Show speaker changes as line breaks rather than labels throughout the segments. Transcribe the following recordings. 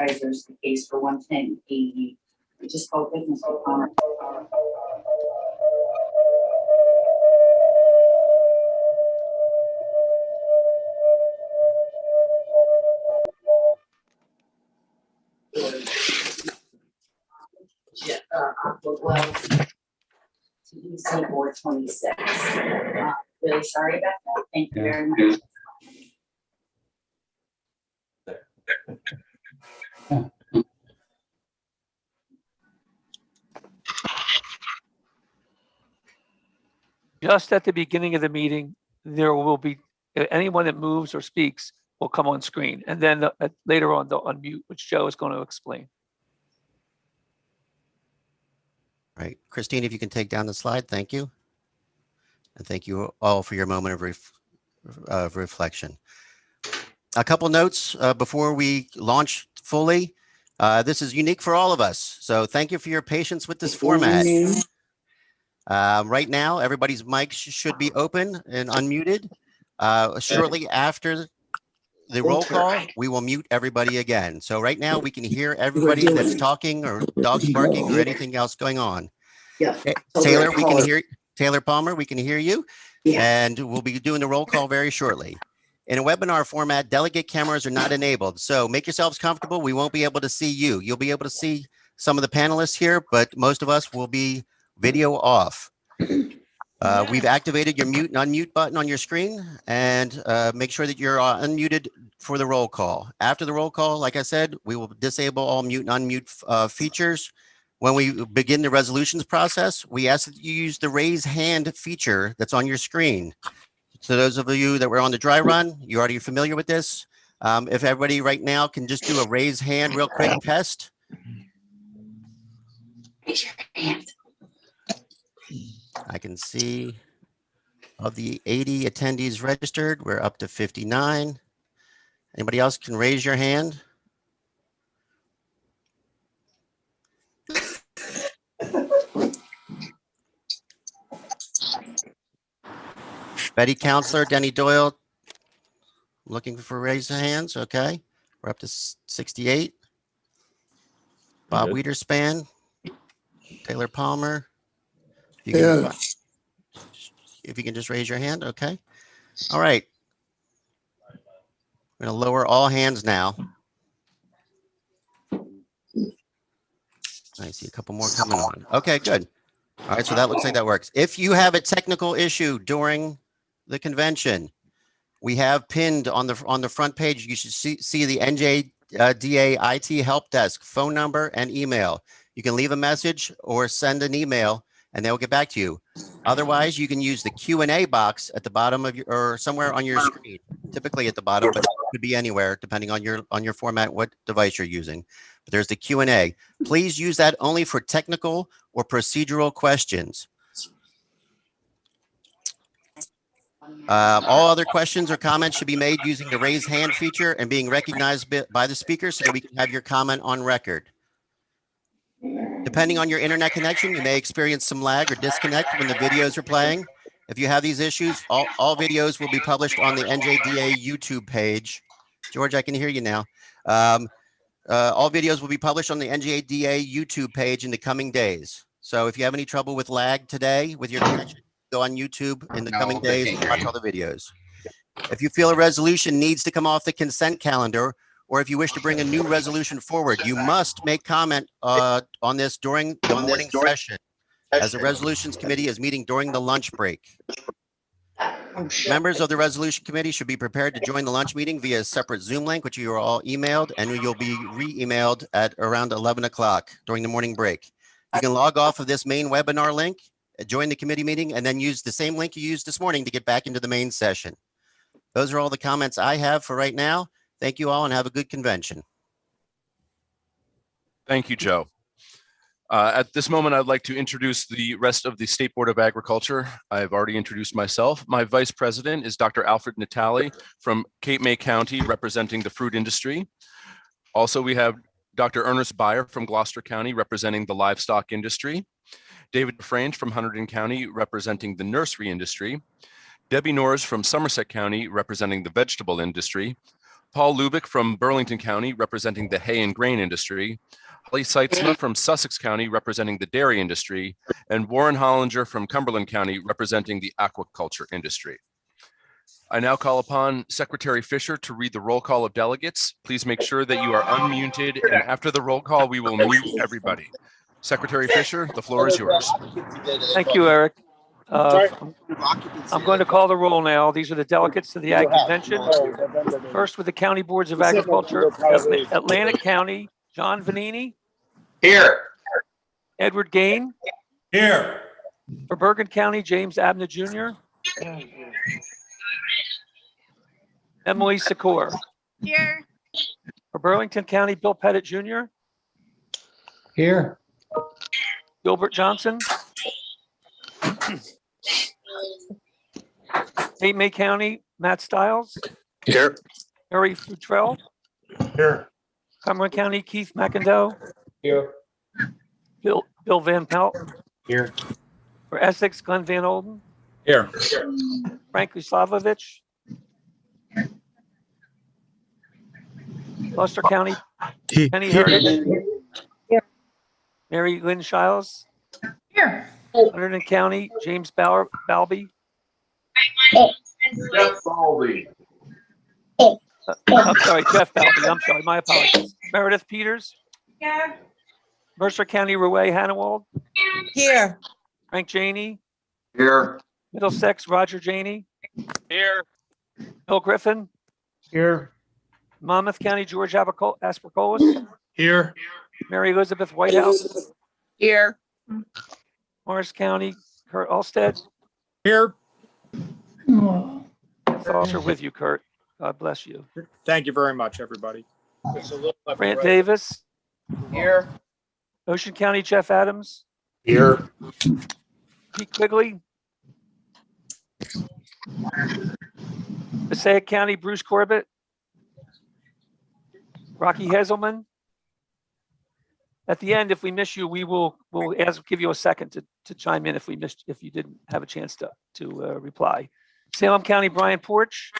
advertisers the case for 110 AE. We just spoke with Mr. Palmer. Well, TEC board 26. Really sorry about that. Thank you very much.
Just at the beginning of the meeting, there will be anyone that moves or speaks will come on screen, and then later on they'll unmute, which Joe is going to explain.
All right, Christine, if you can take down the slide, thank you. And thank you all for your moment of reflection. A couple notes before we launch fully. This is unique for all of us, so thank you for your patience with this format. Right now, everybody's mics should be open and unmuted. Shortly after the roll call, we will mute everybody again. So right now we can hear everybody that's talking or dogs barking or anything else going on.
Yeah.
Taylor, we can hear Taylor Palmer, we can hear you. And we'll be doing the roll call very shortly. In a webinar format, delegate cameras are not enabled. So make yourselves comfortable. We won't be able to see you. You'll be able to see some of the panelists here, but most of us will be video off. We've activated your mute and unmute button on your screen, and make sure that you're unmuted for the roll call. After the roll call, like I said, we will disable all mute and unmute features. When we begin the resolutions process, we ask that you use the raise hand feature that's on your screen. So those of you that were on the dry run, you're already familiar with this. If everybody right now can just do a raise hand real quick test.
Raise your hand.
I can see of the 80 attendees registered, we're up to 59. Anybody else can raise your hand? Betty Counselor, Denny Doyle, looking for raise of hands. Okay, we're up to 68. Bob Wiederspan, Taylor Palmer. If you can just raise your hand. Okay. All right. We're going to lower all hands now. I see a couple more coming on. Okay, good. All right, so that looks like that works. If you have a technical issue during the convention, we have pinned on the front page, you should see the NJDA IT help desk phone number and email. You can leave a message or send an email and they'll get back to you. Otherwise, you can use the Q&A box at the bottom of your, or somewhere on your screen, typically at the bottom, but it could be anywhere depending on your format, what device you're using. But there's the Q&A. Please use that only for technical or procedural questions. All other questions or comments should be made using the raise hand feature and being recognized by the speaker so that we can have your comment on record. Depending on your internet connection, you may experience some lag or disconnect when the videos are playing. If you have these issues, all videos will be published on the NJDA YouTube page. George, I can hear you now. All videos will be published on the NJDA YouTube page in the coming days. So if you have any trouble with lag today with your connection, go on YouTube in the coming days and watch all the videos. If you feel a resolution needs to come off the consent calendar, or if you wish to bring a new resolution forward, you must make comment on this during the morning session, as the resolutions committee is meeting during the lunch break. Members of the resolution committee should be prepared to join the lunch meeting via a separate Zoom link, which you are all emailed, and you'll be re-emailed at around 11 o'clock during the morning break. You can log off of this main webinar link, join the committee meeting, and then use the same link you used this morning to get back into the main session. Those are all the comments I have for right now. Thank you all and have a good convention.
Thank you, Joe. At this moment, I'd like to introduce the rest of the State Board of Agriculture. I've already introduced myself. My vice president is Dr. Alfred Natale from Cape May County, representing the fruit industry. Also, we have Dr. Ernest Beyer from Gloucester County, representing the livestock industry. David Frange from Hunterdon County, representing the nursery industry. Debbie Norris from Somerset County, representing the vegetable industry. Paul Lubick from Burlington County, representing the hay and grain industry, Holly Seitzma from Sussex County, representing the dairy industry, and Warren Hollinger from Cumberland County, representing the aquaculture industry. I now call upon Secretary Fisher to read the roll call of delegates. Please make sure that you are unmuted, and after the roll call, we will mute everybody. Secretary Fisher, the floor is yours.
Thank you, Eric. I'm going to call the roll now. These are the delegates to the Ag Convention. First, with the County Boards of Agriculture, Atlantic County, John Vanini.
Here.
Edward Gain.
Here.
For Bergen County, James Abner Jr. Emily Secor.
Here.
For Burlington County, Bill Pettit Jr.
Here.
Gilbert Johnson. Cape May County, Matt Stiles.
Here.
Harry Futrell.
Here.
Cumberland County, Keith McIndoe.
Here.
Bill Van Pelt.
Here.
For Essex, Glenn Van Olden.
Here.
Frank Uslavovich. Gloucester County, Penny Heritage. Mary Lynn Shiles.
Here.
Hunterdon County, James Balby.
Jeff Baldy.
I'm sorry, Jeff Balby. I'm sorry, my apologies. Meredith Peters.
Here.
Mercer County, Rouay Hannawald.
Here.
Frank Janey.
Here.
Middlesex, Roger Janey.
Here.
Bill Griffin.
Here.
Monmouth County, George Aspercolis.
Here.
Mary Elizabeth Whitehouse.
Here.
Morris County, Kurt Alstead.
Here.
Thoughts are with you, Kurt. God bless you.
Thank you very much, everybody.
Grant Davis.
Here.
Ocean County, Jeff Adams.
Here.
Pete Quigley. Passaic County, Bruce Corbett. Rocky Hazelman. At the end, if we miss you, we'll give you a second to chime in if you didn't have a chance to reply. Salem County, Brian Porch.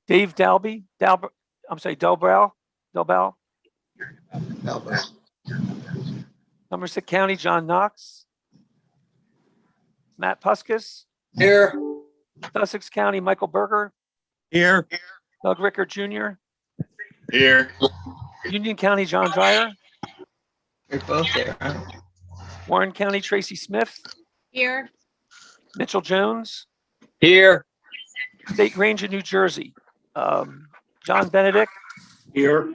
Dave Dalby, Delbrow. Somerset County, John Knox. Matt Puskas.
Here.
Sussex County, Michael Berger.
Here.
Doug Rickard Jr.
Here.
Union County, John Dreyer.
You're both there, huh?
Warren County, Tracy Smith.
Here.
Mitchell Jones.
Here.
State Ranger, New Jersey. John Benedict.
Here.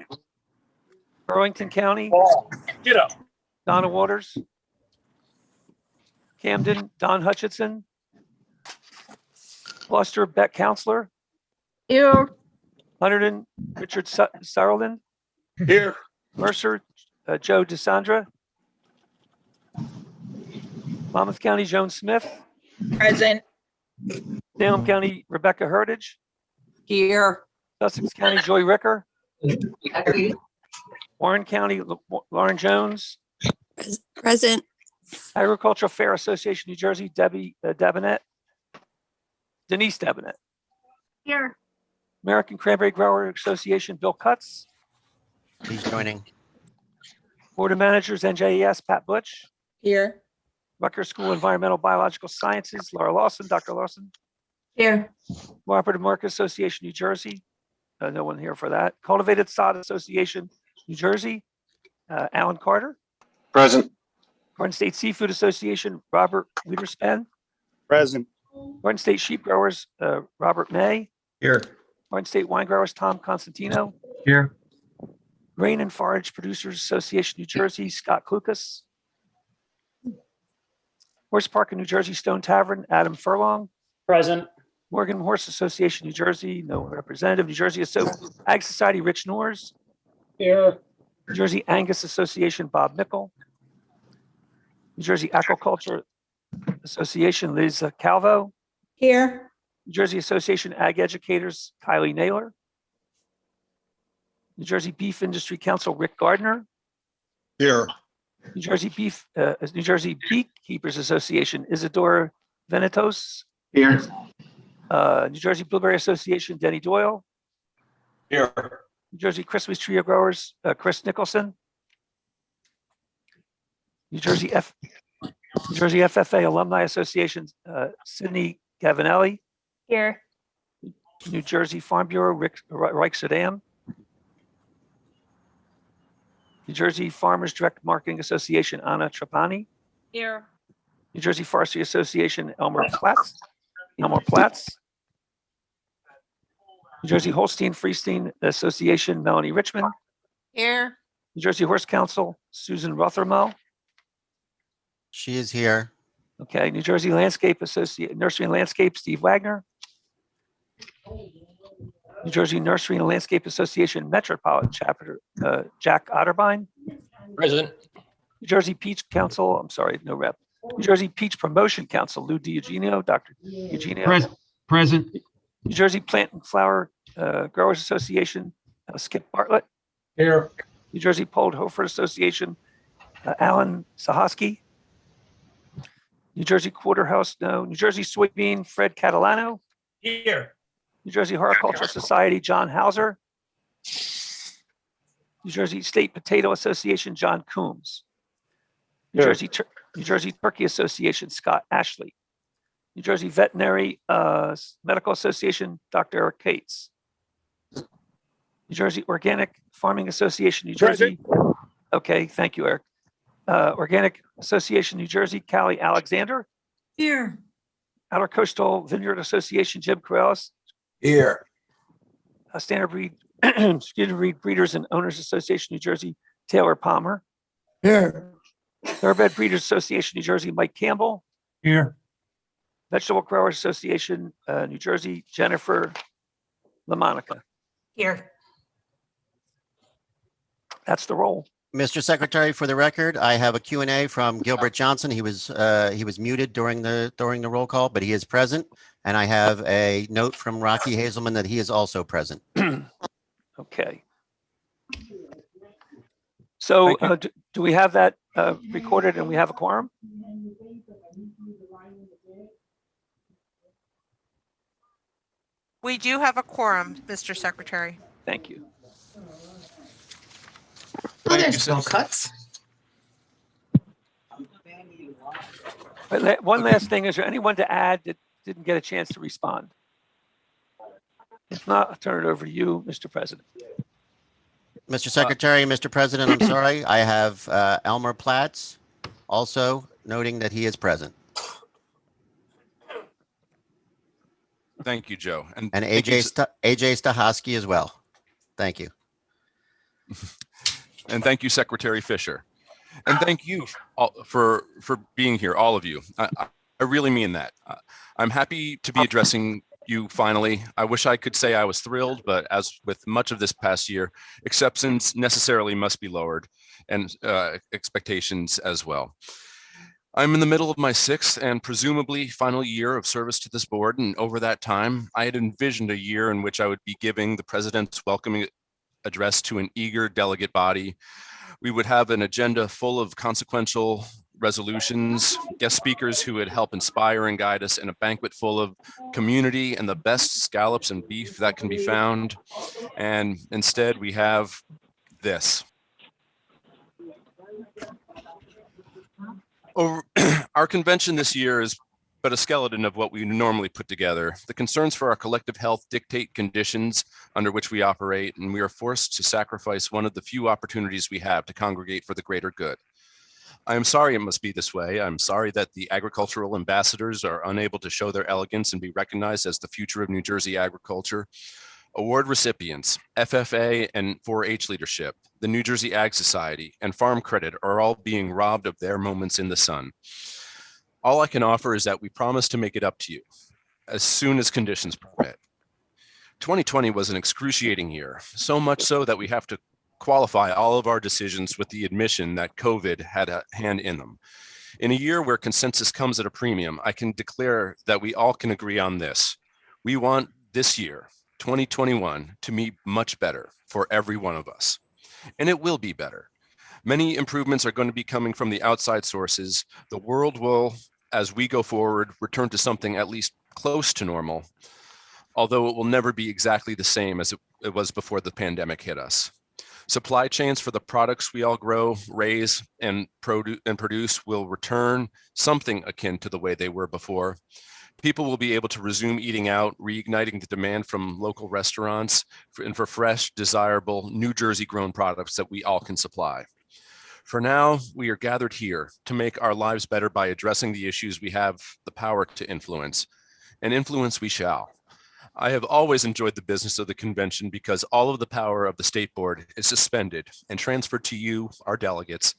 Burlington County,
Get up.
Donna Waters. Camden, Don Hutchinson. Gloucester, Beck Counselor.
Here.
Hunterdon, Richard Sarlin.
Here.
Mercer, Joe DeSandra. Monmouth County, Joan Smith.
Present.
Salem County, Rebecca Heritage.
Here.
Sussex County, Joy Ricker. Warren County, Lauren Jones.
Present.
Agricultural Fair Association, New Jersey, Denise Debinet.
Here.
American Cranberry Grower Association, Bill Cutts.
He's joining.
Board of Managers, NJES, Pat Butch.
Here.
Rutgers School Environmental Biological Sciences, Laura Lawson, Dr. Lawson.
Here.
Cooperative Market Association, New Jersey. No one here for that. Cultivated Sod Association, New Jersey. Alan Carter.
Present.
Garden State Seafood Association, Robert Wiederspan.
Present.
Garden State Sheep Growers, Robert May.
Here.
Garden State Wine Growers, Tom Constantino.
Here.
Grain and Forage Producers Association, New Jersey, Scott Klukas. Horse Park in New Jersey, Stone Tavern, Adam Furlong.
Present.
Morgan Horse Association, New Jersey, no representative. New Jersey Ag Society, Rich Noors.
Here.
New Jersey Angus Association, Bob Mickle. New Jersey Aquaculture Association, Liz Calvo.
Here.
New Jersey Association Ag Educators, Kylie Naylor. New Jersey Beef Industry Council, Rick Gardner.
Here.
New Jersey Beekeepers Association, Isidore Venetos.
Here.
New Jersey Blueberry Association, Denny Doyle.
Here.
New Jersey Christmas Tree Growers, Chris Nicholson. New Jersey FFA Alumni Association, Sydney Gavinelli.
Here.
New Jersey Farm Bureau, Rick Sadam. New Jersey Farmers Direct Marketing Association, Anna Trapani.
Here.
New Jersey Forestry Association, Elmer Platts. New Jersey Holstein Freestein Association, Melanie Richmond.
Here.
New Jersey Horse Council, Susan Rothermel.
She is here.
Okay, New Jersey Landscape Associate, Nursery and Landscape, Steve Wagner. New Jersey Nursery and Landscape Association Metropolitan Chapter, Jack Otterbein.
Present.
New Jersey Peach Council, I'm sorry, no rep. New Jersey Peach Promotion Council, Lou DiEugenio, Dr. Eugenio.
Present.
New Jersey Plant and Flower Growers Association, Skip Bartlett.
Here.
New Jersey Polled Hofer Association, Alan Sahosky. New Jersey Quarterhouse, no. New Jersey Soybean, Fred Catalano.
Here.
New Jersey Horticultural Society, John Hauser. New Jersey State Potato Association, John Coombs. New
Here.
Jersey Turkey Association, Scott Ashley. New Jersey Veterinary Medical Association, Dr. Eric Cates. New Jersey Organic Farming Association, New Jersey. Okay, thank you, Eric. Organic Association, New Jersey, Callie Alexander.
Here.
Outer Coastal Vineyard Association, Jim Corrales.
Here.
Standard Breed, Breed Breeders and Owners Association, New Jersey, Taylor Palmer.
Here.
Thoroughbred Breeders Association, New Jersey, Mike Campbell.
Here.
Vegetable Growers Association, New Jersey, Jennifer LaMonica.
Here.
That's the roll.
Mr. Secretary, for the record, I have a Q&A from Gilbert Johnson. He was muted during the roll call, but he is present. And I have a note from Rocky Hazelman that he is also present.
Okay. So do we have that recorded and we have a quorum?
We do have a quorum, Mr. Secretary.
Thank you.
Oh, there's no cuts.
One last thing, is there anyone to add that didn't get a chance to respond? If not, I'll turn it over to you, Mr. President.
Mr. Secretary, Mr. President, I'm sorry. I have Elmer Platts also noting that he is present.
Thank you, Joe.
And
thank you
AJ Stahosky as well. Thank you.
And thank you, Secretary Fisher. And thank you all for being here, all of you. I really mean that. I'm happy to be addressing you finally. I wish I could say I was thrilled, but as with much of this past year, acceptance necessarily must be lowered and expectations as well. I'm in the middle of my 6th and presumably final year of service to this board. And over that time, I had envisioned a year in which I would be giving the president's welcoming address to an eager delegate body. We would have an agenda full of consequential resolutions, guest speakers who would help inspire and guide us, and a banquet full of community and the best scallops and beef that can be found. And instead we have this. Our convention this year is but a skeleton of what we normally put together. The concerns for our collective health dictate conditions under which we operate, and we are forced to sacrifice one of the few opportunities we have to congregate for the greater good. I am sorry it must be this way. I'm sorry that the agricultural ambassadors are unable to show their elegance and be recognized as the future of New Jersey agriculture. Award recipients, FFA and 4-H leadership, the New Jersey Ag Society, and Farm Credit are all being robbed of their moments in the sun. All I can offer is that we promise to make it up to you as soon as conditions permit. 2020 was an excruciating year, so much so that we have to qualify all of our decisions with the admission that COVID had a hand in them. In a year where consensus comes at a premium, I can declare that we all can agree on this. We want this year, 2021, to be much better for every one of us, and it will be better. Many improvements are going to be coming from the outside sources. The world will, as we go forward, return to something at least close to normal. although it will never be exactly the same as it was before the pandemic hit us. Supply chains for the products we all grow, raise, and produce will return something akin to the way they were before. People will be able to resume eating out, reigniting the demand from local restaurants and for fresh, desirable, New Jersey grown products that we all can supply. For now, we are gathered here to make our lives better by addressing the issues we have the power to influence, and influence we shall. I have always enjoyed the business of the convention because all of the power of the state board is suspended and transferred to you, our delegates,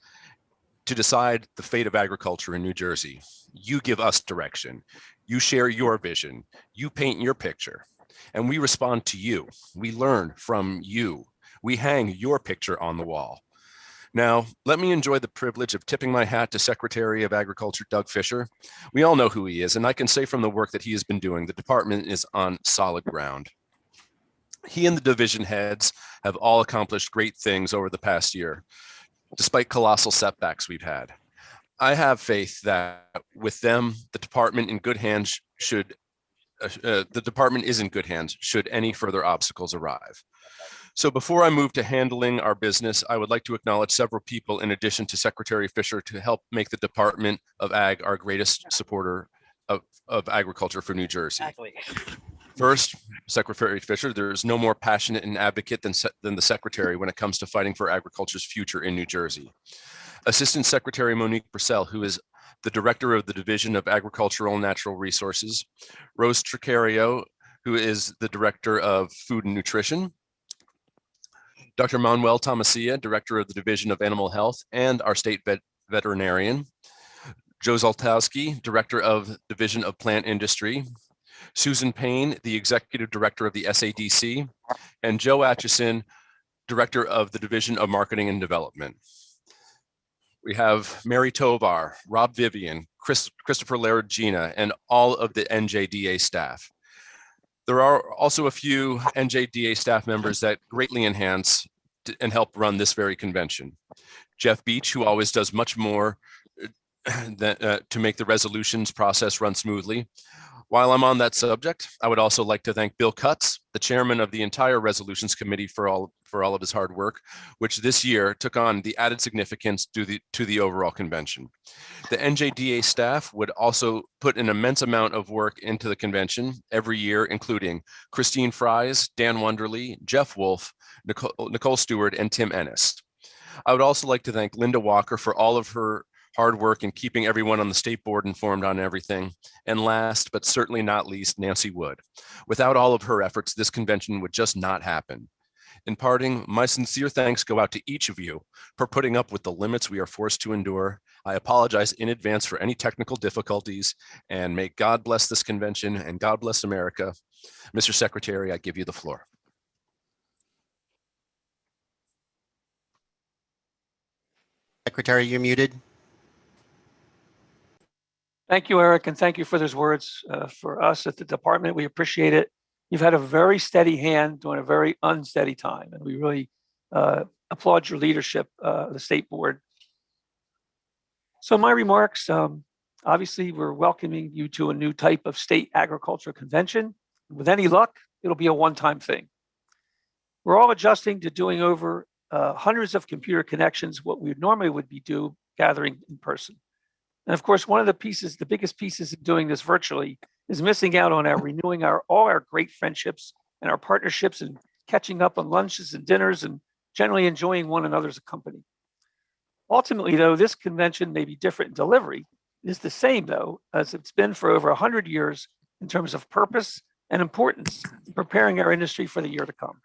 to decide the fate of agriculture in New Jersey. You give us direction. You share your vision. You paint your picture. And we respond to you. We learn from you. We hang your picture on the wall. Now, let me enjoy the privilege of tipping my hat to Secretary of Agriculture Doug Fisher. We all know who he is, and I can say from the work that he has been doing, the department is on solid ground. He and the division heads have all accomplished great things over the past year, despite colossal setbacks we've had. I have faith that with them, the department is in good hands should any further obstacles arrive. So before I move to handling our business, I would like to acknowledge several people in addition to Secretary Fisher to help make the Department of Ag our greatest supporter of agriculture for New Jersey.
Exactly.
First, Secretary Fisher, there's no more passionate and advocate than the Secretary when it comes to fighting for agriculture's future in New Jersey. Assistant Secretary Monique Purcell, who is the Director of the Division of Agricultural and Natural Resources. Rose Tricario, who is the Director of Food and Nutrition. Dr. Manuel Tomasia, Director of the Division of Animal Health and our state veterinarian. Joe Zoltowski, Director of Division of Plant Industry. Susan Payne, the Executive Director of the SADC, and Joe Atchison, Director of the Division of Marketing and Development. We have Mary Tovar, Rob Vivian, Christopher Laragina, and all of the NJDA staff. There are also a few NJDA staff members that greatly enhance and help run this very convention. Jeff Beach, who always does much more to make the resolutions process run smoothly. While I'm on that subject, I would also like to thank Bill Cutts, the chairman of the entire resolutions committee for all of his hard work, which this year took on the added significance to the overall convention. The NJDA staff would also put an immense amount of work into the convention every year, including Christine Fries, Dan Wonderly, Jeff Wolf, Nicole Stewart, and Tim Ennis. I would also like to thank Linda Walker for all of her hard work in keeping everyone on the state board informed on everything. And last, but certainly not least, Nancy Wood. Without all of her efforts, this convention would just not happen. In parting, my sincere thanks go out to each of you for putting up with the limits we are forced to endure. I apologize in advance for any technical difficulties, and may God bless this convention and God bless America. Mr. Secretary, I give you the floor.
Secretary, you're muted.
Thank you, Eric, and thank you for those words for us at the department. We appreciate it. You've had a very steady hand during a very unsteady time, and we really applaud your leadership, the state board. So my remarks, obviously, we're welcoming you to a new type of state agriculture convention. With any luck, it'll be a one-time thing. We're all adjusting to doing over hundreds of computer connections, what we normally would be gathering in person. And of course, one of the biggest pieces of doing this virtually is missing out on renewing all our great friendships and our partnerships and catching up on lunches and dinners and generally enjoying one another's company. Ultimately, though, this convention may be different in delivery. It is the same, though, as it's been for over 100 years in terms of purpose and importance in preparing our industry for the year to come.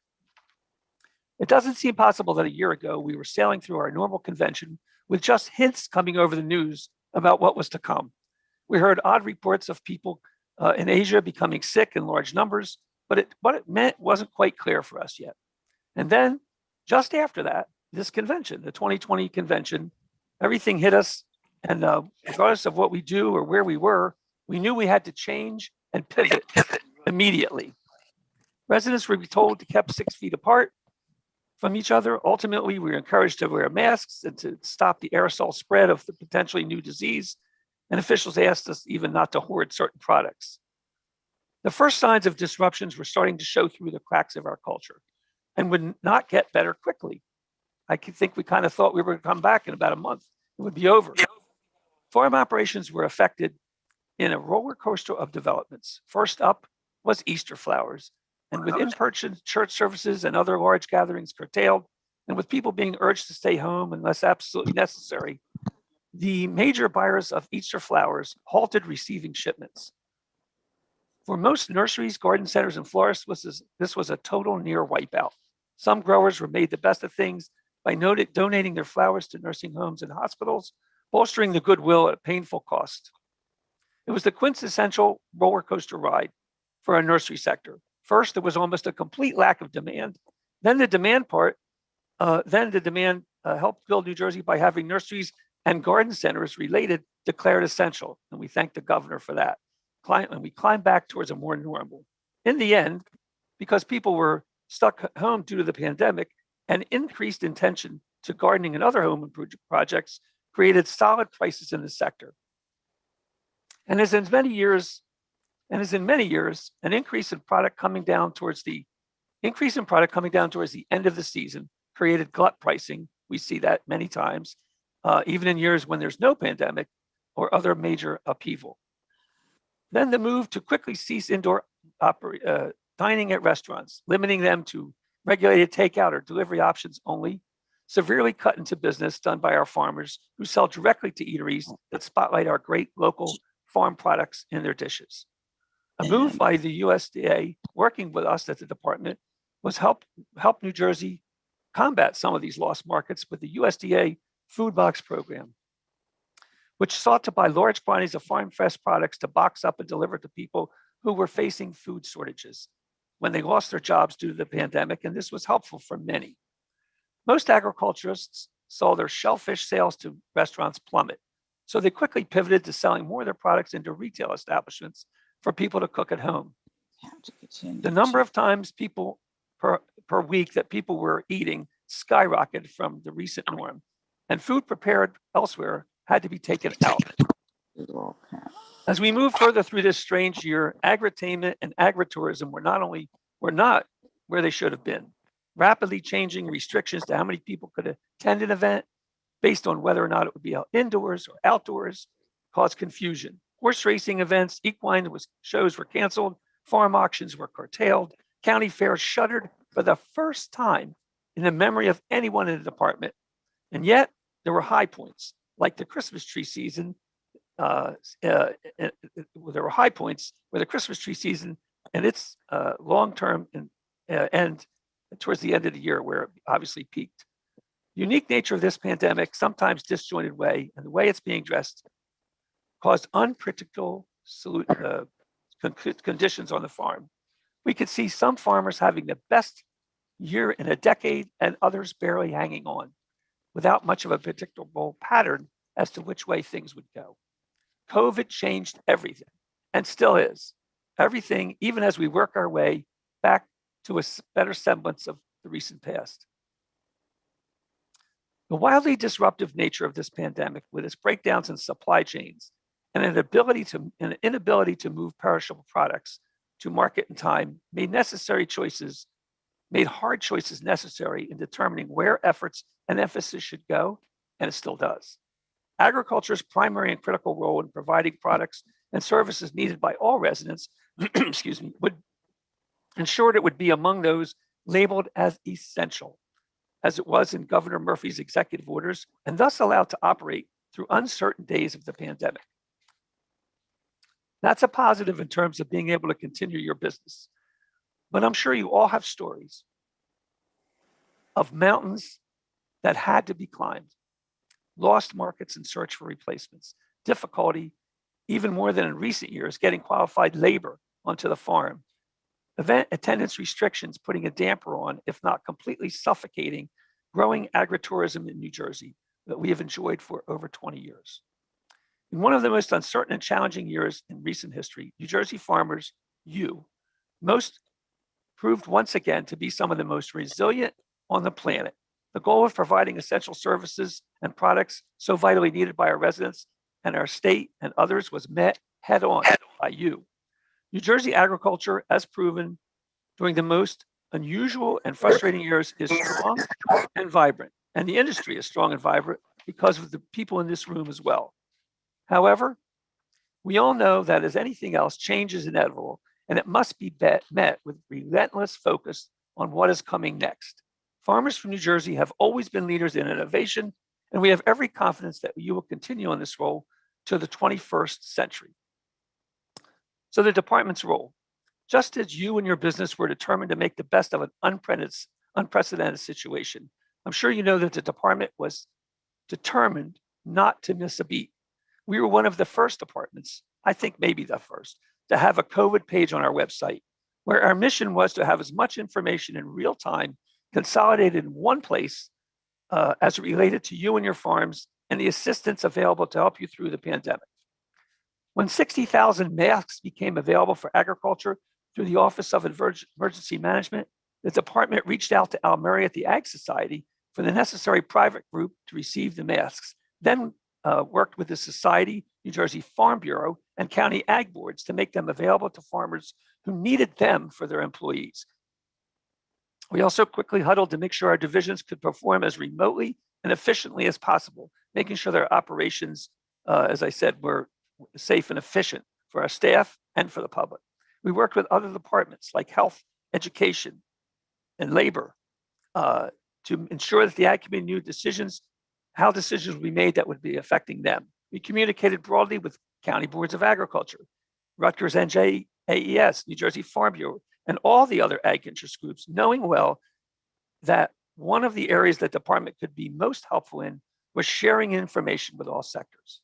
It doesn't seem possible that a year ago we were sailing through our normal convention with just hints coming over the news about what was to come. We heard odd reports of people in Asia becoming sick in large numbers, but what it meant wasn't quite clear for us yet. And then just after that, this convention, the 2020 convention, everything hit us. And regardless of what we do or where we were, we knew we had to change and pivot immediately. Residents were told to keep 6 feet apart from each other. Ultimately, we were encouraged to wear masks and to stop the aerosol spread of the potentially new disease. And officials asked us even not to hoard certain products. The first signs of disruptions were starting to show through the cracks of our culture and would not get better quickly. I think we kind of thought we were going to come back in about a month. It would be over. Farm operations were affected in a roller coaster of developments. First up was Easter flowers, and with in-person church services and other large gatherings curtailed, and with people being urged to stay home unless absolutely necessary, the major buyers of Easter flowers halted receiving shipments. For most nurseries, garden centers, and florists, this was a total near wipeout. Some growers were made the best of things by donating their flowers to nursing homes and hospitals, bolstering the goodwill at a painful cost. It was the quintessential roller coaster ride for our nursery sector. First, there was almost a complete lack of demand. Then the demand helped build New Jersey by having nurseries and garden centers related declared essential, and we thank the governor for that. And we climbed back towards a more normal. In the end, because people were stuck home due to the pandemic, and increased intention to gardening and other home improvement projects created solid prices in the sector. And as in many years, an increase in product coming down towards the end of the season created glut pricing. We see that many times, even in years when there's no pandemic or other major upheaval. Then the move to quickly cease indoor dining at restaurants, limiting them to regulated takeout or delivery options only, severely cut into business done by our farmers who sell directly to eateries that spotlight our great local farm products in their dishes. A move by the USDA, working with us at the department, was help New Jersey combat some of these lost markets with the USDA Food Box Program, which sought to buy large quantities of farm fresh products to box up and deliver to people who were facing food shortages when they lost their jobs due to the pandemic, and this was helpful for many. Most agriculturists saw their shellfish sales to restaurants plummet, so they quickly pivoted to selling more of their products into retail establishments for people to cook at home. The number of times people per week that people were eating skyrocketed from the recent norm, and food prepared elsewhere had to be taken out. As we move further through this strange year, agritainment and agritourism were not where they should have been. Rapidly changing restrictions to how many people could attend an event based on whether or not it would be indoors or outdoors caused confusion. Horse racing events, equine shows were canceled, farm auctions were curtailed, county fairs shuttered for the first time in the memory of anyone in the department. And yet there were high points, like the Christmas tree season. There were high points where the Christmas tree season and its long-term end towards the end of the year, where it obviously peaked. The unique nature of this pandemic, sometimes disjointed way, and the way it's being addressed, caused unpredictable conditions on the farm. We could see some farmers having the best year in a decade and others barely hanging on, without much of a predictable pattern as to which way things would go. COVID changed everything, and still is. Everything, even as we work our way back to a better semblance of the recent past. The wildly disruptive nature of this pandemic, with its breakdowns in supply chains and an inability to move perishable products to market in time, made hard choices necessary in determining where efforts and emphasis should go, and it still does. Agriculture's primary and critical role in providing products and services needed by all residents, would ensured it would be among those labeled as essential, as it was in Governor Murphy's executive orders, and thus allowed to operate through uncertain days of the pandemic. That's a positive in terms of being able to continue your business. But I'm sure you all have stories of mountains that had to be climbed, lost markets in search for replacements, difficulty, even more than in recent years, getting qualified labor onto the farm, event attendance restrictions putting a damper on, if not completely suffocating, growing agritourism in New Jersey that we have enjoyed for over 20 years. In one of the most uncertain and challenging years in recent history, New Jersey farmers, most proved once again to be some of the most resilient on the planet. The goal of providing essential services and products so vitally needed by our residents and our state and others was met head on by you. New Jersey agriculture, as proven during the most unusual and frustrating years, is strong and vibrant. And the industry is strong and vibrant because of the people in this room as well. However, we all know that as anything else, change is inevitable, and it must be met with relentless focus on what is coming next. Farmers from New Jersey have always been leaders in innovation, and we have every confidence that you will continue on this role to the 21st century. So the department's role, just as you and your business were determined to make the best of an unprecedented situation, I'm sure you know that the department was determined not to miss a beat. We were one of the first departments, I think maybe the first, to have a COVID page on our website, where our mission was to have as much information in real time consolidated in one place as it related to you and your farms and the assistance available to help you through the pandemic. When 60,000 masks became available for agriculture through the Office of Emergency Management, the department reached out to Al Murray at the Ag Society for the necessary private group to receive the masks, then worked with the Society, New Jersey Farm Bureau, and county ag boards to make them available to farmers who needed them for their employees. We also quickly huddled to make sure our divisions could perform as remotely and efficiently as possible, making sure their operations, as I said, were safe and efficient for our staff and for the public. We worked with other departments like health, education, and labor to ensure that the ag community knew how decisions would be made that would be affecting them. We communicated broadly with county boards of agriculture, Rutgers NJAES, New Jersey Farm Bureau, and all the other ag interest groups, knowing well that one of the areas that the department could be most helpful in was sharing information with all sectors.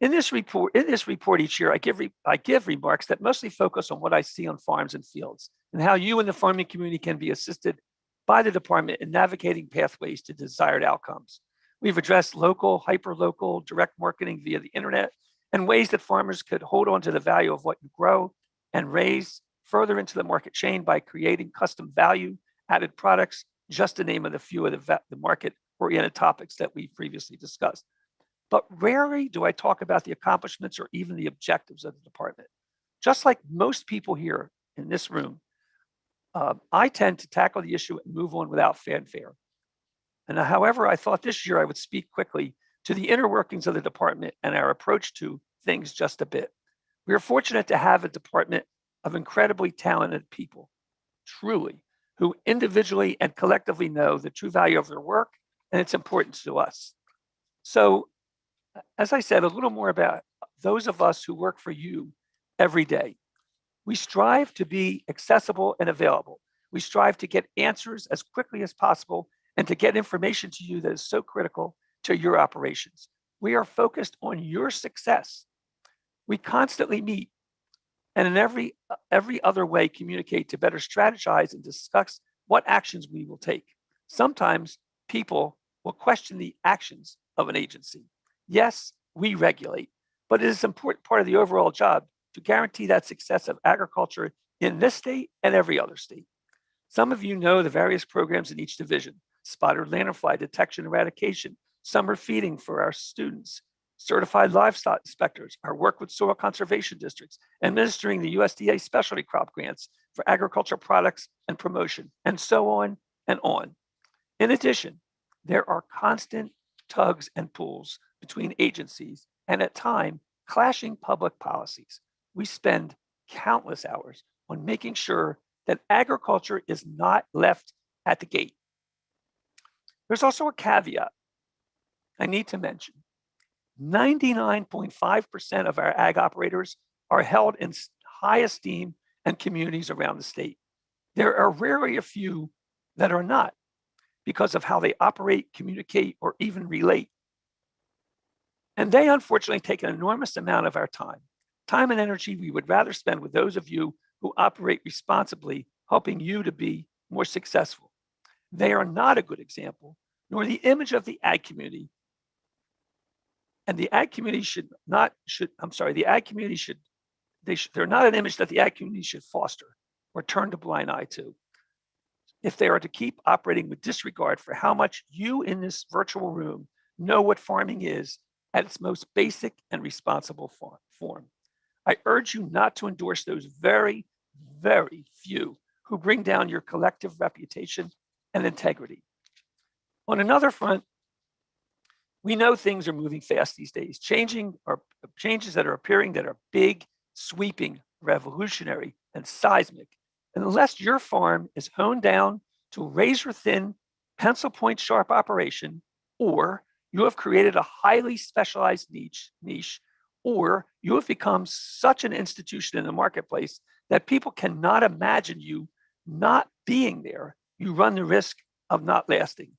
In this report each year, I give remarks that mostly focus on what I see on farms and fields and how you and the farming community can be assisted by the department in navigating pathways to desired outcomes. We've addressed local, hyper-local, direct marketing via the internet, and ways that farmers could hold on to the value of what you grow and raise further into the market chain by creating custom value-added products, just to name a few of the market-oriented topics that we previously discussed. But rarely do I talk about the accomplishments or even the objectives of the department. Just like most people here in this room, I tend to tackle the issue and move on without fanfare. And however, I thought this year I would speak quickly to the inner workings of the department and our approach to things just a bit. We are fortunate to have a department of incredibly talented people, truly, who individually and collectively know the true value of their work and its importance to us. So, as I said, a little more about those of us who work for you every day. We strive to be accessible and available. We strive to get answers as quickly as possible and to get information to you that is so critical to your operations. We are focused on your success. We constantly meet and in every other way communicate to better strategize and discuss what actions we will take. Sometimes people will question the actions of an agency. Yes, we regulate, but it is an important part of the overall job to guarantee that success of agriculture in this state and every other state. Some of you know the various programs in each division: spotted lanternfly detection and eradication, summer feeding for our students, certified livestock inspectors, our work with soil conservation districts, administering the USDA specialty crop grants for agricultural products and promotion, and so on and on. In addition, there are constant tugs and pulls between agencies and at times clashing public policies. We spend countless hours on making sure that agriculture is not left at the gate. There's also a caveat I need to mention. 99.5% of our ag operators are held in high esteem and communities around the state. There are rarely a few that are not because of how they operate, communicate, or even relate. And they unfortunately take an enormous amount of our time and energy we would rather spend with those of you who operate responsibly, helping you to be more successful. They are not a good example, nor the image of the ag community. And the ag community they're not an image that the ag community should foster or turn a blind eye to. If they are to keep operating with disregard for how much you in this virtual room know what farming is at its most basic and responsible form. I urge you not to endorse those very, very few who bring down your collective reputation and integrity. On another front, we know things are moving fast these days, changes that are appearing that are big, sweeping, revolutionary, and seismic. And unless your farm is honed down to a razor-thin, pencil-point sharp operation, or you have created a highly specialized niche, or you have become such an institution in the marketplace that people cannot imagine you not being there, you run the risk of not lasting.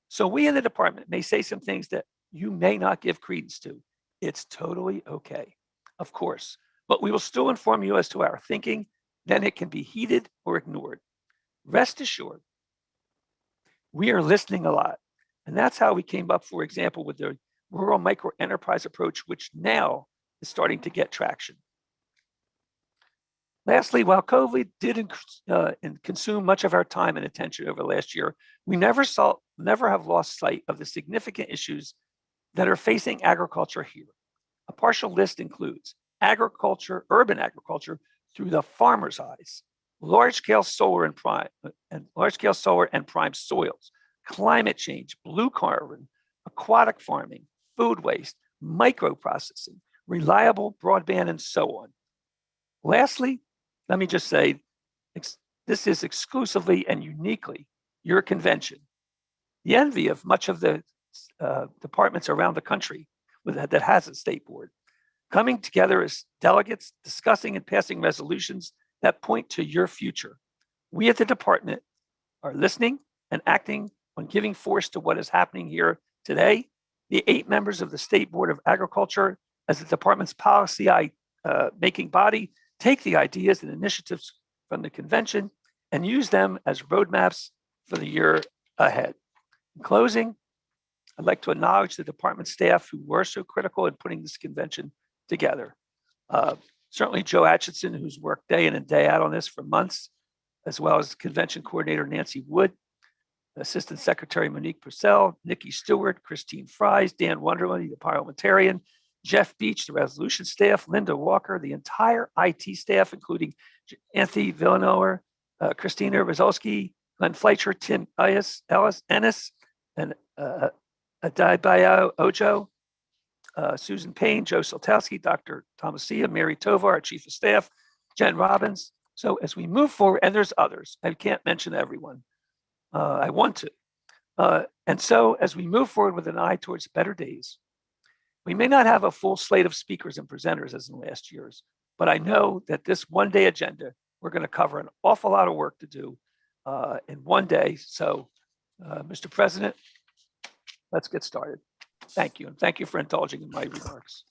So we in the department may say some things that you may not give credence to. It's totally okay, of course, but we will still inform you as to our thinking, then it can be heeded or ignored. Rest assured, we are listening a lot. And that's how we came up, for example, with the rural micro enterprise approach, which now is starting to get traction. Lastly, while COVID did consume much of our time and attention over the last year, we never have lost sight of the significant issues that are facing agriculture here. A partial list includes agriculture, urban agriculture through the farmer's eyes, large-scale solar and prime soils, climate change, blue carbon, aquatic farming, food waste, microprocessing, reliable broadband, and so on. Lastly, let me just say, this is exclusively and uniquely your convention. The envy of much of the departments around the country that has a state board, coming together as delegates, discussing and passing resolutions that point to your future. We at the department are listening and acting on giving force to what is happening here today. The 8 members of the State Board of Agriculture, as the department's policy making body, take the ideas and initiatives from the convention and use them as roadmaps for the year ahead. In closing, I'd like to acknowledge the department staff who were so critical in putting this convention together. Certainly Joe Atchison, who's worked day in and day out on this for months, as well as convention coordinator Nancy Wood, Assistant Secretary Monique Purcell, Nikki Stewart, Christine Fries, Dan Wonderland, the parliamentarian, Jeff Beach, the resolution staff, Linda Walker, the entire IT staff, including Anthony Villanova, Christina Rizolski, Glenn Fleischer, Tim Ennis, and Adibayo Ojo, Susan Payne, Joe Soltowski, Dr. Thomasia, Mary Tovar, our chief of staff, Jen Robbins. So as we move forward, and there's others, I can't mention everyone. I want to. And so as we move forward with an eye towards better days, we may not have a full slate of speakers and presenters as in last year's, but I know that this one-day agenda, we're going to cover an awful lot of work to do in one day. So, Mr. President, let's get started. Thank you, and thank you for indulging in my remarks.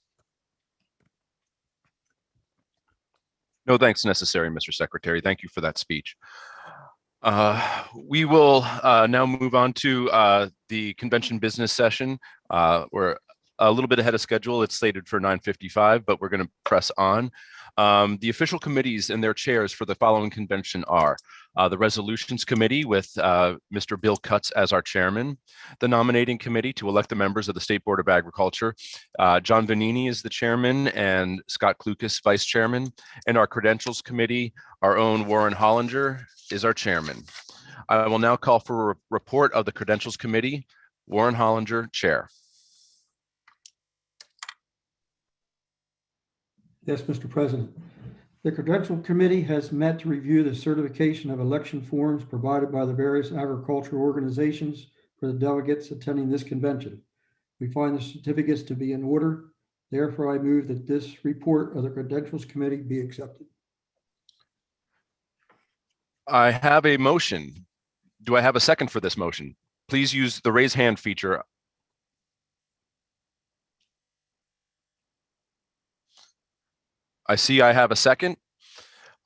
No thanks necessary, Mr. Secretary. Thank you for that speech. We will now move on to the convention business session. We're a little bit ahead of schedule. It's slated for 9:55, but we're going to press on. The official committees and their chairs for the following convention are the Resolutions Committee with Mr. Bill Cutts as our chairman, the Nominating Committee to elect the members of the State Board of Agriculture. John Vanini is the chairman and Scott Klukas vice chairman, and our Credentials Committee, our own Warren Hollinger is our chairman. I will now call for a report of the Credentials Committee. Warren Hollinger, chair.
Yes, Mr. President. The Credential Committee has met to review the certification of election forms provided by the various agricultural organizations for the delegates attending this convention. We find the certificates to be in order. Therefore, I move that this report of the Credentials Committee be accepted.
I have a motion. Do I have a second for this motion? Please use the raise hand feature. I see I have a second.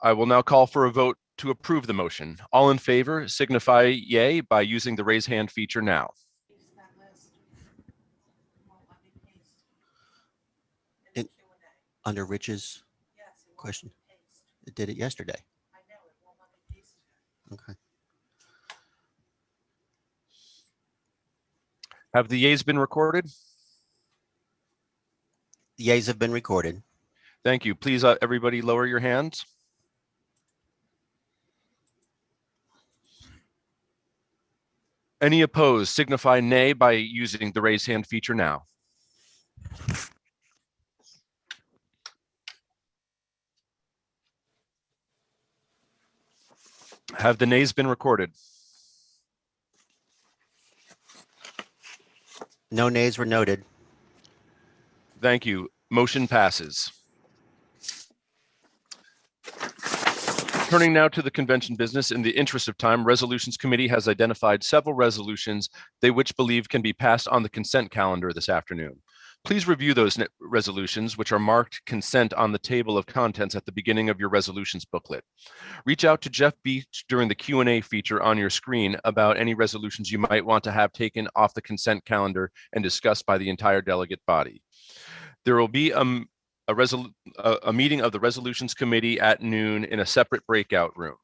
I will now call for a vote to approve the motion. All in favor signify yay by using the raise hand feature now.
Under Rich's question, it did it yesterday. Okay.
Have the yays been recorded?
The yeas have been recorded.
Thank you. Please, everybody lower your hands. Any opposed signify nay by using the raise hand feature now. Have the nays been recorded?
No nays were noted.
Thank you. Motion passes. Turning now to the convention business, in the interest of time, Resolutions Committee has identified several resolutions they which believe can be passed on the consent calendar this afternoon. Please review those resolutions, which are marked consent on the table of contents at the beginning of your resolutions booklet. Reach out to Jeff Beach during the Q&A feature on your screen about any resolutions you might want to have taken off the consent calendar and discussed by the entire delegate body. There will be a meeting of the Resolutions Committee at noon in a separate breakout room.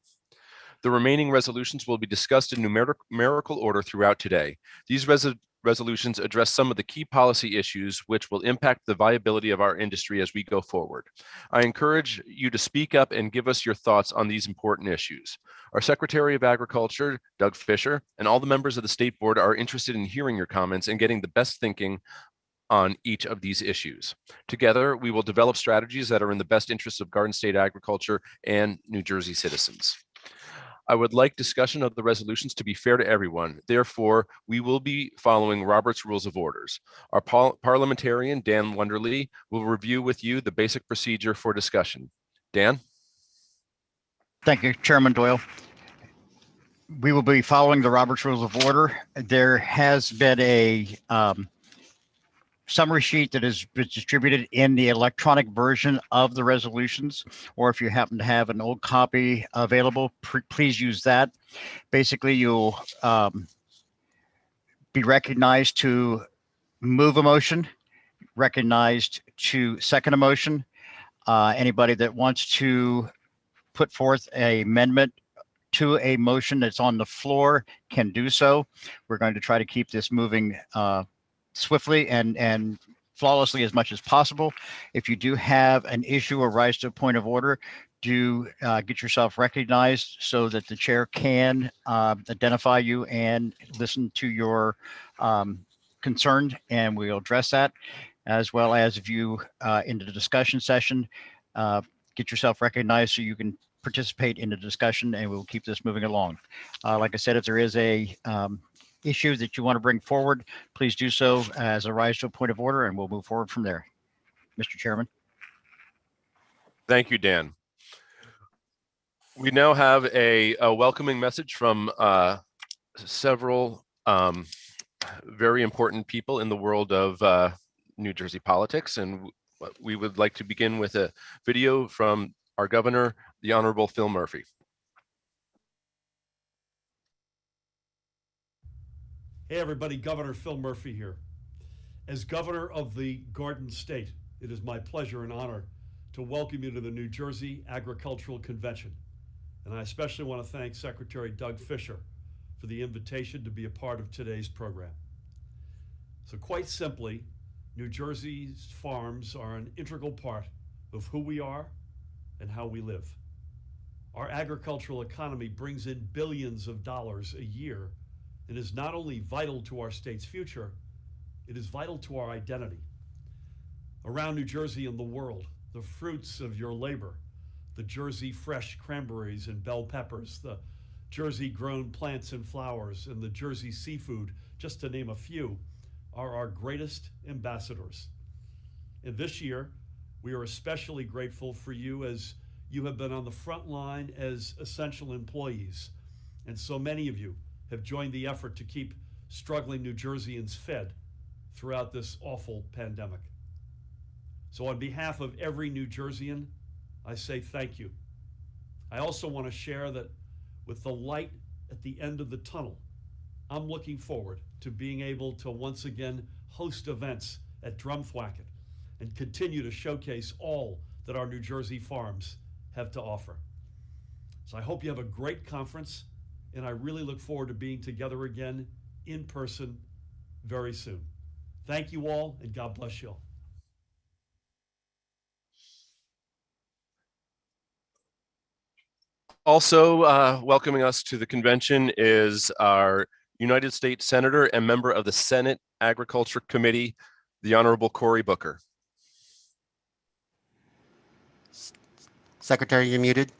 The remaining resolutions will be discussed in numerical order throughout today. These resolutions address some of the key policy issues which will impact the viability of our industry as we go forward. I encourage you to speak up and give us your thoughts on these important issues. Our Secretary of Agriculture, Doug Fisher, and all the members of the State Board are interested in hearing your comments and getting the best thinking on each of these issues. Together, we will develop strategies that are in the best interests of Garden State agriculture and New Jersey citizens. I would like discussion of the resolutions to be fair to everyone. Therefore, we will be following Robert's Rules of Orders. Our parliamentarian, Dan Wonderly, will review with you the basic procedure for discussion. Dan?
Thank you, Chairman Doyle. We will be following the Robert's Rules of Order. There has been a summary sheet that is distributed in the electronic version of the resolutions, or if you happen to have an old copy available, please use that. Basically, you'll be recognized to move a motion, recognized to second a motion. Anybody that wants to put forth an amendment to a motion that's on the floor can do so. We're going to try to keep this moving swiftly and flawlessly as much as possible. If you do have an issue or rise to a point of order, do get yourself recognized so that the chair can identify you and listen to your concern, and we'll address that. As well as if you into the discussion session, get yourself recognized so you can participate in the discussion, and we'll keep this moving along. Like I said, if there is a issue that you want to bring forward, please do so as a rise to a point of order, and we'll move forward from there. Mr. Chairman.
Thank you, Dan. We now have a welcoming message from several very important people in the world of New Jersey politics, and we would like to begin with a video from our governor, the Honorable Phil Murphy.
Hey everybody, Governor Phil Murphy here. As governor of the Garden State, it is my pleasure and honor to welcome you to the New Jersey Agricultural Convention. And I especially want to thank Secretary Doug Fisher for the invitation to be a part of today's program. So quite simply, New Jersey's farms are an integral part of who we are and how we live. Our agricultural economy brings in billions of dollars a year and is not only vital to our state's future, it is vital to our identity. Around New Jersey and the world, the fruits of your labor, the Jersey fresh cranberries and bell peppers, the Jersey grown plants and flowers, and the Jersey seafood, just to name a few, are our greatest ambassadors. And this year, we are especially grateful for you as you have been on the front line as essential employees. And so many of you have joined the effort to keep struggling New Jerseyans fed throughout this awful pandemic. So on behalf of every New Jerseyan, I say thank you. I also want to share that with the light at the end of the tunnel, I'm looking forward to being able to once again host events at Drumthwacket and continue to showcase all that our New Jersey farms have to offer. So I hope you have a great conference, and I really look forward to being together again in person very soon. Thank you all, and God bless you all.
Also welcoming us to the convention is our United States Senator and member of the Senate Agriculture Committee, the Honorable Cory Booker.
Secretary, you're muted.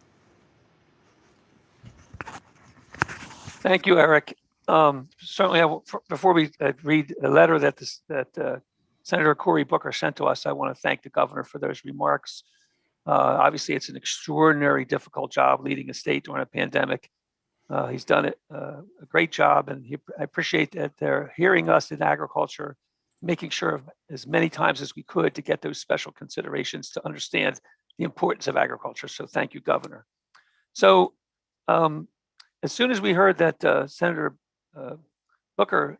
Thank you, Eric. Certainly, before we read the letter that Senator Cory Booker sent to us, I want to thank the governor for those remarks. Obviously, it's an extraordinary, difficult job leading a state during a pandemic. He's done it a great job, and I appreciate that they're hearing us in agriculture, making sure as many times as we could to get those special considerations to understand the importance of agriculture. So thank you, Governor. So as soon as we heard that Senator Booker,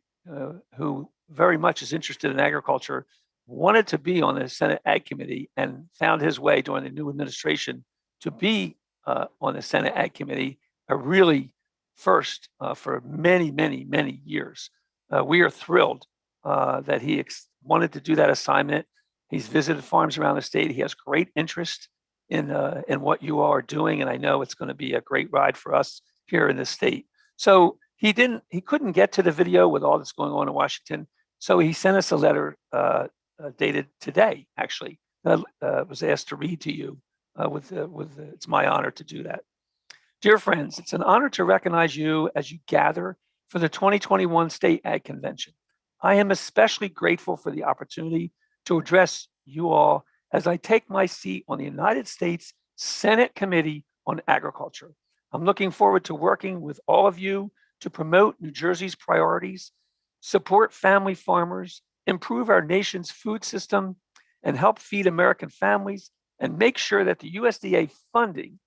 who very much is interested in agriculture, wanted to be on the Senate Ag Committee and found his way during the new administration to be on the Senate Ag Committee, a really first for many, many, many years. We are thrilled that he wanted to do that assignment. He's visited farms around the state. He has great interest in what you all are doing, and I know it's going to be a great ride for us here in the state. So he couldn't get to the video with all that's going on in Washington. So he sent us a letter dated today, actually, that was asked to read to you. It's my honor to do that. Dear friends, it's an honor to recognize you as you gather for the 2021 State Ag Convention. I am especially grateful for the opportunity to address you all as I take my seat on the United States Senate Committee on Agriculture. I'm looking forward to working with all of you to promote New Jersey's priorities, support family farmers, improve our nation's food system, and help feed American families, and make sure that the USDA funding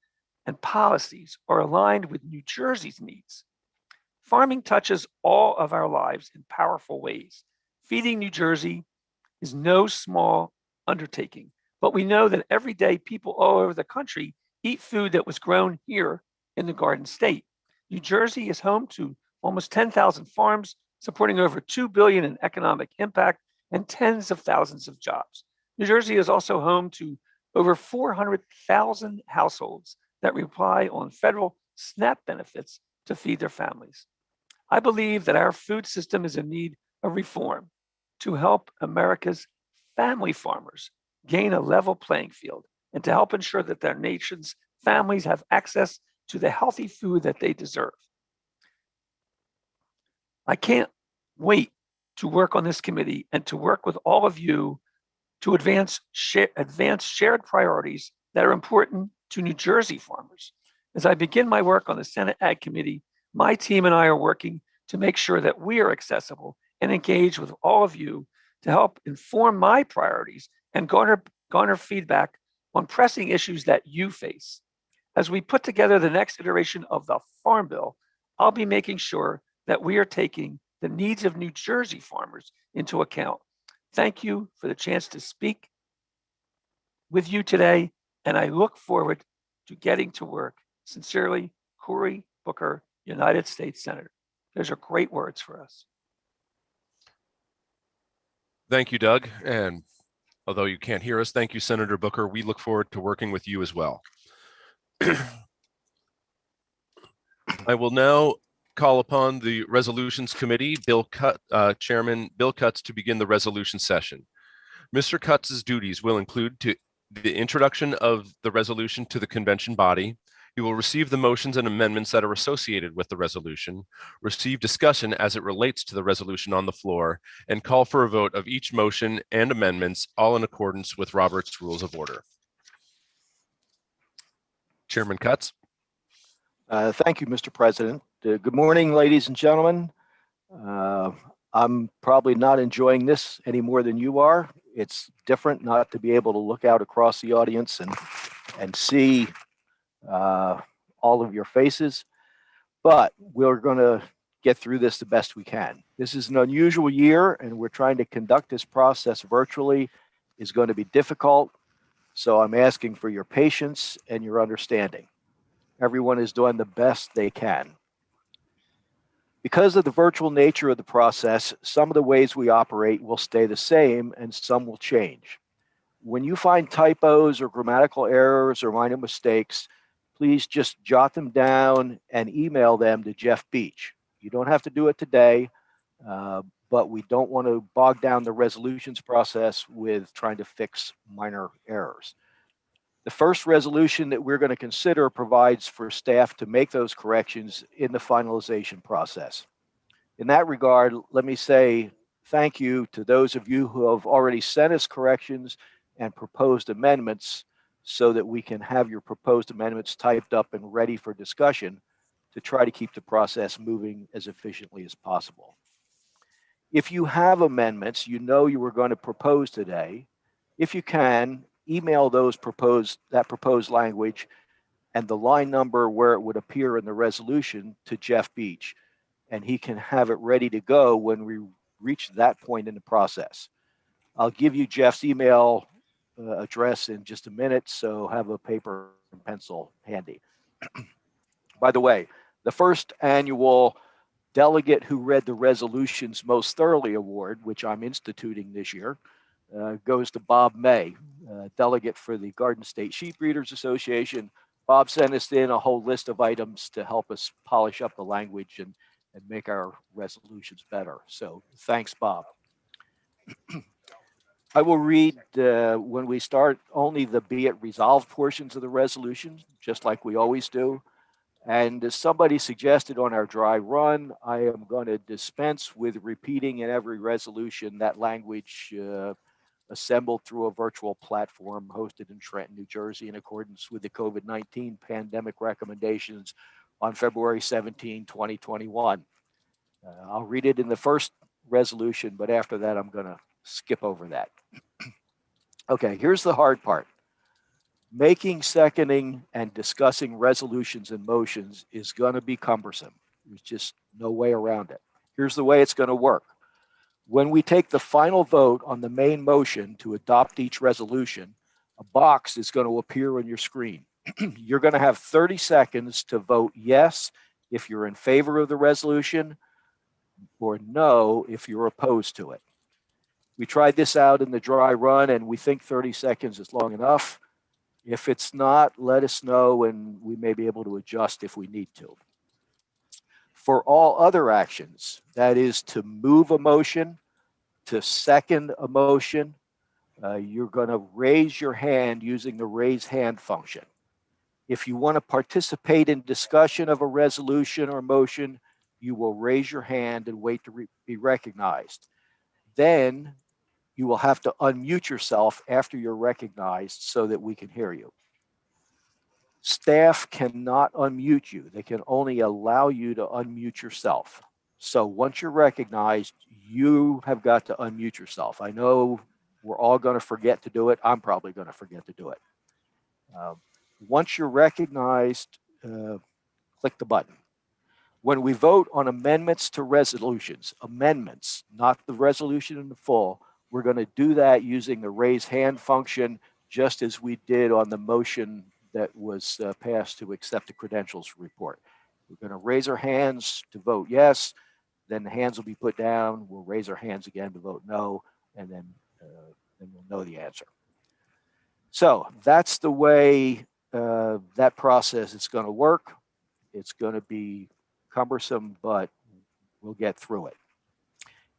and policies are aligned with New Jersey's needs. Farming touches all of our lives in powerful ways. Feeding New Jersey is no small undertaking, but we know that every day people all over the country eat food that was grown here in the Garden State. New Jersey is home to almost 10,000 farms, supporting over $2 billion in economic impact and tens of thousands of jobs. New Jersey is also home to over 400,000 households that rely on federal SNAP benefits to feed their families. I believe that our food system is in need of reform to help America's family farmers gain a level playing field and to help ensure that their nation's families have access to the healthy food that they deserve. I can't wait to work on this committee and to work with all of you to advance shared priorities that are important to New Jersey farmers. As I begin my work on the Senate Ag Committee, my team and I are working to make sure that we are accessible and engaged with all of you to help inform my priorities and garner feedback on pressing issues that you face. As we put together the next iteration of the Farm Bill, I'll be making sure that we are taking the needs of New Jersey farmers into account. Thank you for the chance to speak with you today, and I look forward to getting to work. Sincerely, Cory Booker, United States Senator. Those are great words for us.
Thank you, Doug. And although you can't hear us, thank you, Senator Booker. We look forward to working with you as well. I will now call upon the Resolutions Committee, Chairman Bill Cutts, to begin the resolution session. Mr. Cutts' duties will include the introduction of the resolution to the convention body. He will receive the motions and amendments that are associated with the resolution, receive discussion as it relates to the resolution on the floor, and call for a vote of each motion and amendments, all in accordance with Robert's Rules of Order. Chairman Cutts.
Thank you, Mr. President. Good morning, ladies and gentlemen. I'm probably not enjoying this any more than you are. It's different not to be able to look out across the audience and see all of your faces, but we're going to get through this the best we can. This is an unusual year, and we're trying to conduct this process virtually. Is going to be difficult, so I'm asking for your patience and your understanding. Everyone is doing the best they can. Because of the virtual nature of the process, some of the ways we operate will stay the same and some will change. When you find typos or grammatical errors or minor mistakes, please just jot them down and email them to Jeff Beach. You don't have to do it today, but we don't want to bog down the resolutions process with trying to fix minor errors. The first resolution that we're going to consider provides for staff to make those corrections in the finalization process. In that regard, let me say thank you to those of you who have already sent us corrections and proposed amendments so that we can have your proposed amendments typed up and ready for discussion to try to keep the process moving as efficiently as possible. If you have amendments you know you were going to propose today, if you can, email that proposed language and the line number where it would appear in the resolution to Jeff Beach, and he can have it ready to go when we reach that point in the process. I'll give you Jeff's email address in just a minute, so have a paper and pencil handy. By the way, the first annual Delegate Who Read the Resolutions Most Thoroughly Award, which I'm instituting this year, goes to Bob May, delegate for the Garden State Sheep Breeders Association. Bob sent us in a whole list of items to help us polish up the language and make our resolutions better. So thanks, Bob. I will read, when we start, only the be it resolved portions of the resolution, just like we always do. And as somebody suggested on our dry run, I am going to dispense with repeating in every resolution that language assembled through a virtual platform hosted in Trenton, New Jersey, in accordance with the COVID-19 pandemic recommendations on February 17, 2021. I'll read it in the first resolution, but after that, I'm going to skip over that. Okay, here's the hard part. Making, seconding, and discussing resolutions and motions is going to be cumbersome. There's just no way around it. Here's the way it's going to work. When we take the final vote on the main motion to adopt each resolution, a box is going to appear on your screen. You're going to have 30 seconds to vote yes if you're in favor of the resolution, or no if you're opposed to it. We tried this out in the dry run and we think 30 seconds is long enough. If it's not, let us know and we may be able to adjust if we need to. For all other actions, that is to move a motion, to second a motion, you're going to raise your hand using the raise hand function. If you want to participate in discussion of a resolution or motion, you will raise your hand and wait to be recognized. Then you will have to unmute yourself after you're recognized so that we can hear you. Staff cannot unmute you. They can only allow you to unmute yourself. So once you're recognized, you have got to unmute yourself. I know we're all going to forget to do it. I'm probably going to forget to do it. Once you're recognized, click the button. When we vote on amendments to resolutions, amendments, not the resolution in the full, we're going to do that using the raise hand function, just as we did on the motion that was passed to accept the credentials report. We're going to raise our hands to vote yes, then the hands will be put down. We'll raise our hands again to vote no, and then we'll know the answer. So that's the way that process is going to work. It's going to be cumbersome, but we'll get through it.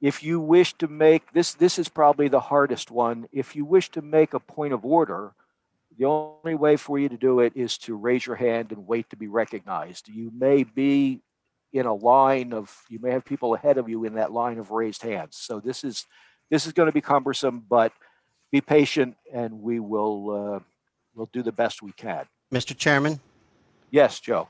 If you wish to make, this is probably the hardest one. If you wish to make a point of order, the only way for you to do it is to raise your hand and wait to be recognized. You may be in a line of, you may have people ahead of you in that line of raised hands. So this is going to be cumbersome, but be patient and we will we'll do the best we can.
Mr. Chairman?
Yes, Joe.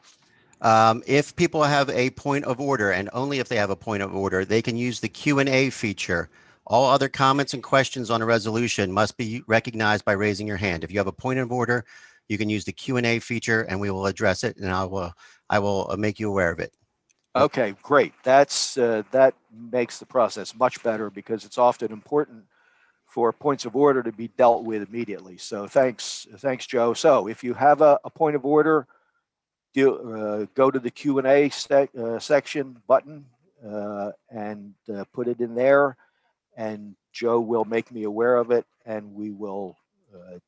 If people have a point of order, and only if they have a point of order, they can use the Q&A feature. All other comments and questions on a resolution must be recognized by raising your hand. If you have a point of order, you can use the Q&A feature and we will address it, and I will make you aware of it.
Okay, great. That makes the process much better because it's often important for points of order to be dealt with immediately. So thanks, Joe. So if you have a point of order, go to the Q&A section button and put it in there, and Joe will make me aware of it and we will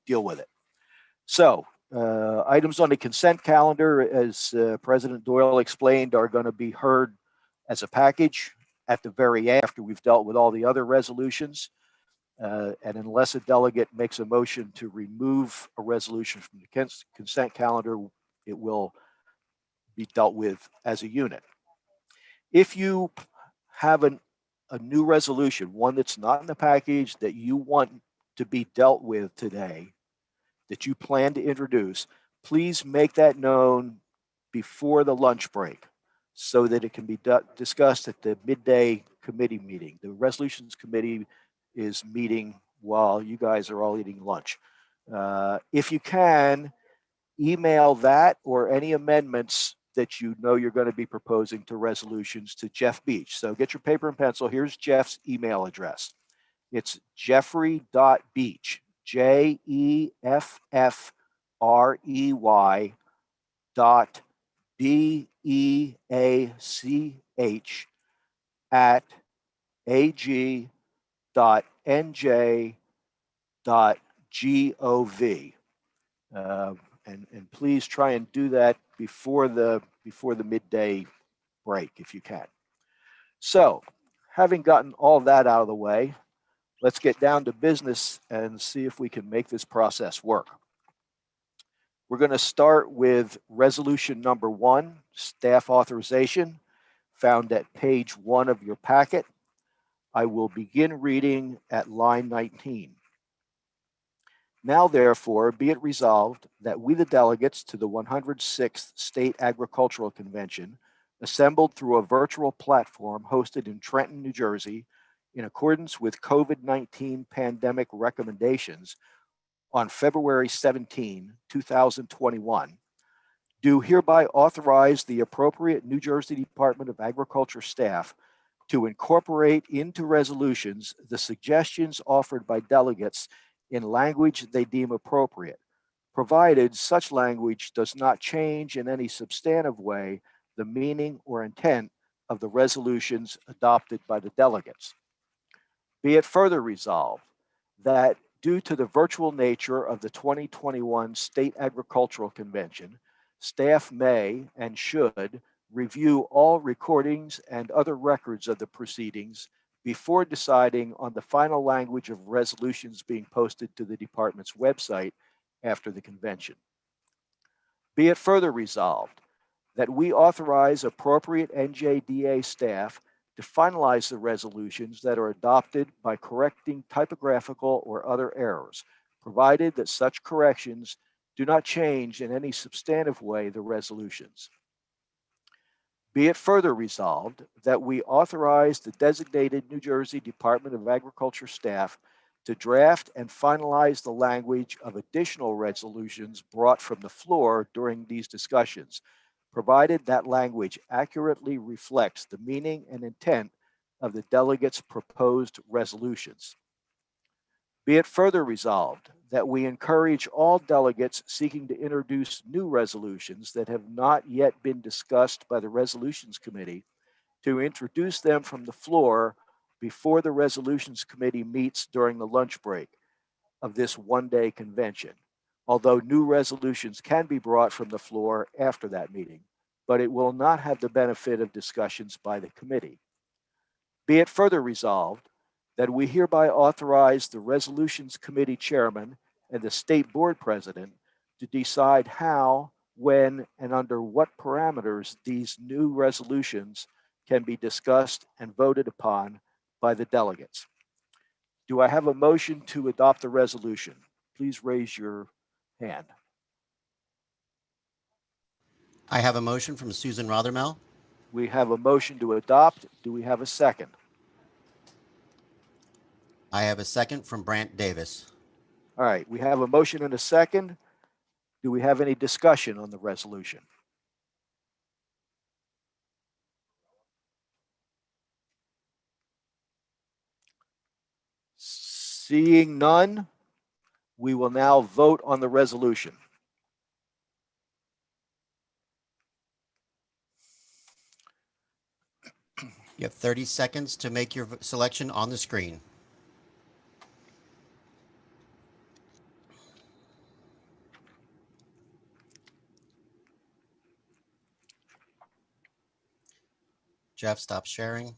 deal with it. So Items on the consent calendar, as President Doyle explained, are going to be heard as a package at the very after we've dealt with all the other resolutions. And unless a delegate makes a motion to remove a resolution from the consent calendar, it will be dealt with as a unit. If you have a new resolution, one that's not in the package that you want to be dealt with today, that you plan to introduce, please make that known before the lunch break so that it can be discussed at the midday committee meeting. The resolutions committee is meeting while you guys are all eating lunch. If you can, email that or any amendments that you know you're going to be proposing to resolutions to Jeff Beach. So get your paper and pencil. Here's Jeff's email address. It's jeffrey.beach, JEFFREY .BEACH at ag.nj.gov. And please try and do that before the midday break if you can. So, having gotten all that out of the way, let's get down to business and see if we can make this process work. We're going to start with resolution number 1, staff authorization, found at page 1 of your packet. I will begin reading at line 19. Now, therefore, be it resolved that we, the delegates to the 106th State Agricultural Convention, assembled through a virtual platform hosted in Trenton, New Jersey, in accordance with COVID-19 pandemic recommendations on February 17, 2021, do hereby authorize the appropriate New Jersey Department of Agriculture staff to incorporate into resolutions the suggestions offered by delegates in language they deem appropriate, provided such language does not change in any substantive way the meaning or intent of the resolutions adopted by the delegates. Be it further resolved that due to the virtual nature of the 2021 State Agricultural Convention, staff may and should review all recordings and other records of the proceedings before deciding on the final language of resolutions being posted to the department's website after the convention. Be it further resolved that we authorize appropriate NJDA staff to finalize the resolutions that are adopted by correcting typographical or other errors, provided that such corrections do not change in any substantive way the resolutions. Be it further resolved that we authorize the designated New Jersey Department of Agriculture staff to draft and finalize the language of additional resolutions brought from the floor during these discussions, provided that language accurately reflects the meaning and intent of the delegates' proposed resolutions. Be it further resolved that we encourage all delegates seeking to introduce new resolutions that have not yet been discussed by the Resolutions Committee to introduce them from the floor before the Resolutions Committee meets during the lunch break of this one-day convention, although new resolutions can be brought from the floor after that meeting, but it will not have the benefit of discussions by the committee. Be it further resolved that we hereby authorize the Resolutions Committee Chairman and the State Board President to decide how, when, and under what parameters these new resolutions can be discussed and voted upon by the delegates. Do I have a motion to adopt the resolution? Please raise your hand.
I have a motion from Susan Rothermel.
We have a motion to adopt. Do we have a second?
I have a second from Brant Davis.
All right, we have a motion and a second. Do we have any discussion on the resolution? Seeing none, we will now vote on the resolution.
You have 30 seconds to make your selection on the screen. Jeff, stop sharing.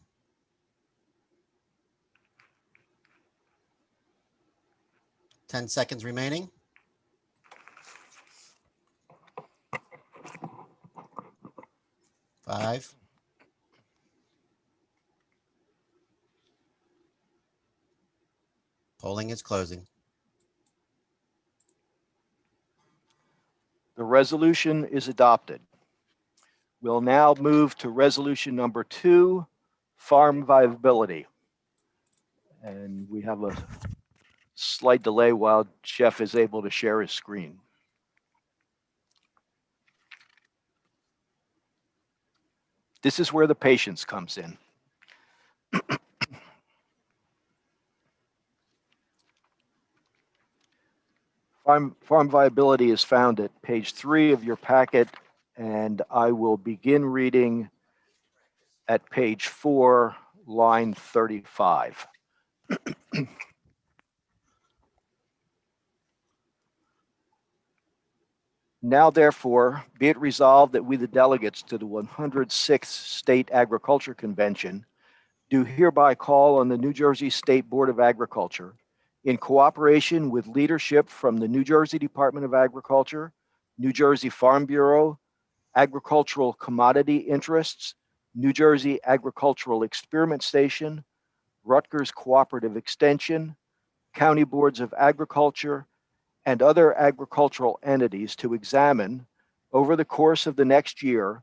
Ten seconds remaining. Five. Polling is closing.
The resolution is adopted. We'll now move to resolution number 2, farm viability. And we have a slight delay while Jeff is able to share his screen. This is where the patience comes in. Farm viability is found at page 3 of your packet, and I will begin reading at page 4, line 35. Now, therefore, be it resolved that we, the delegates to the 106th State Agriculture Convention, do hereby call on the New Jersey State Board of Agriculture, in cooperation with leadership from the New Jersey Department of Agriculture, New Jersey Farm Bureau, Agricultural Commodity Interests, New Jersey Agricultural Experiment Station, Rutgers Cooperative Extension, County Boards of Agriculture, and other agricultural entities to examine, over the course of the next year,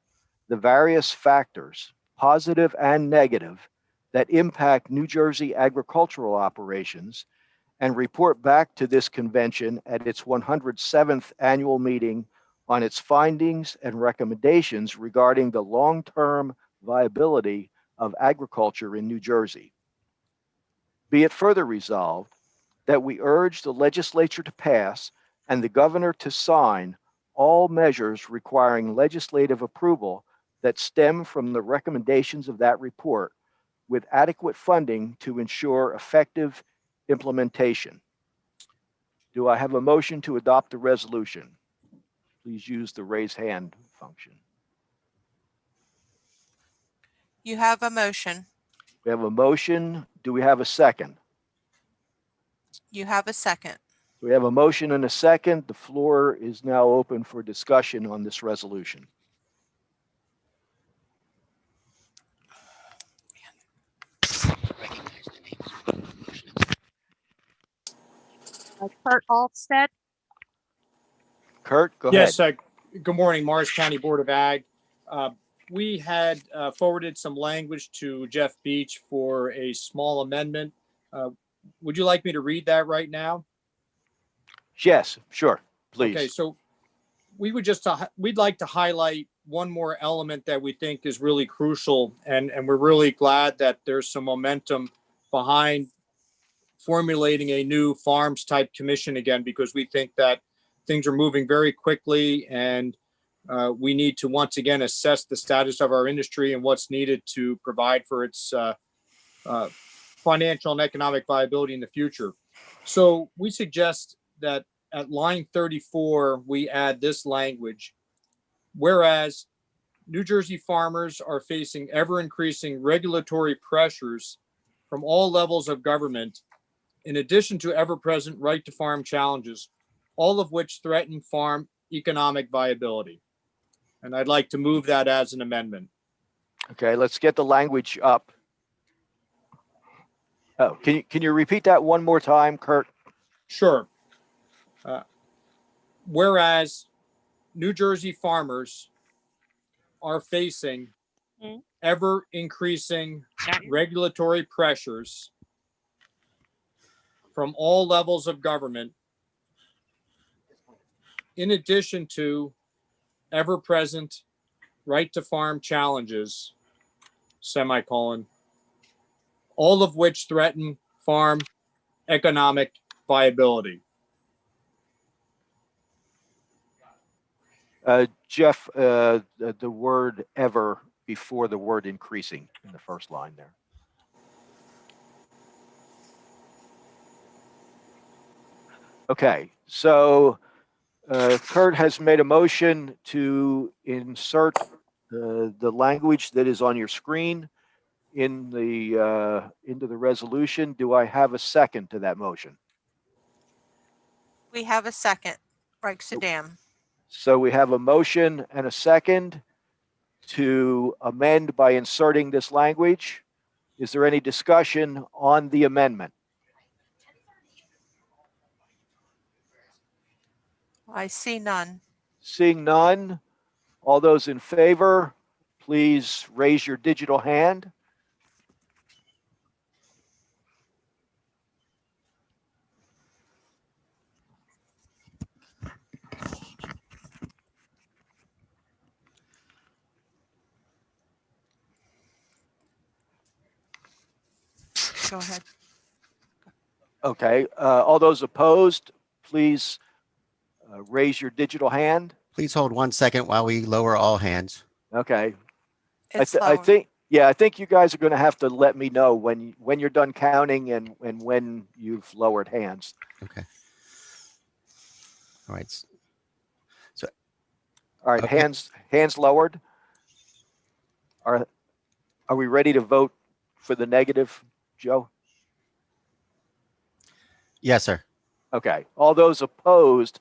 the various factors, positive and negative, that impact New Jersey agricultural operations, and report back to this convention at its 107th annual meeting on its findings and recommendations regarding the long-term viability of agriculture in New Jersey. Be it further resolved that we urge the legislature to pass and the governor to sign all measures requiring legislative approval that stem from the recommendations of that report, with adequate funding to ensure effective implementation. Do I have a motion to adopt the resolution? Please use the raise hand function.
You have a motion.
We have a motion. Do we have a second?
You have a second.
We have a motion and a second. The floor is now open for discussion on this resolution.
Kurt Alstead.
Kurt, go
Yes,
ahead.
good morning, Morris County Board of Ag. We had forwarded some language to Jeff Beach for a small amendment. Would you like me to read that right now?
Yes, sure, please.
Okay, so we would we'd like to highlight one more element that we think is really crucial, and we're really glad that there's some momentum behind formulating a new farms type commission again, because we think that things are moving very quickly, and we need to once again assess the status of our industry and what's needed to provide for its financial and economic viability in the future. So we suggest that at line 34, we add this language: whereas New Jersey farmers are facing ever increasing regulatory pressures from all levels of government, in addition to ever-present right to farm challenges, all of which threaten farm economic viability. And I'd like to move that as an amendment.
Okay, let's get the language up. Oh, can you repeat that one more time, Kurt?
Sure. Whereas New Jersey farmers are facing ever increasing regulatory pressures from all levels of government, in addition to ever-present right to farm challenges, semicolon, all of which threaten farm economic viability.
Jeff, the word ever before the word increasing in the first line there. Okay, so Kurt has made a motion to insert the language that is on your screen in the into the resolution. Do I have a second to that motion?
We have a second. Reich Sadam.
So we have a motion and a second to amend by inserting this language. Is there any discussion on the amendment?
I see none.
Seeing none, all those in favor, please raise your digital hand.
Go ahead.
Okay, all those opposed, please raise your digital hand.
Please hold 1 second while we lower all hands.
Okay.
It's
I
lower.
think, yeah, I think you guys are going to have to let me know when you're done counting and when you've lowered hands.
Okay. All right.
All right,
Okay.
hands lowered. Are we ready to vote for the negative, Joe?
Yes, sir.
Okay. All those opposed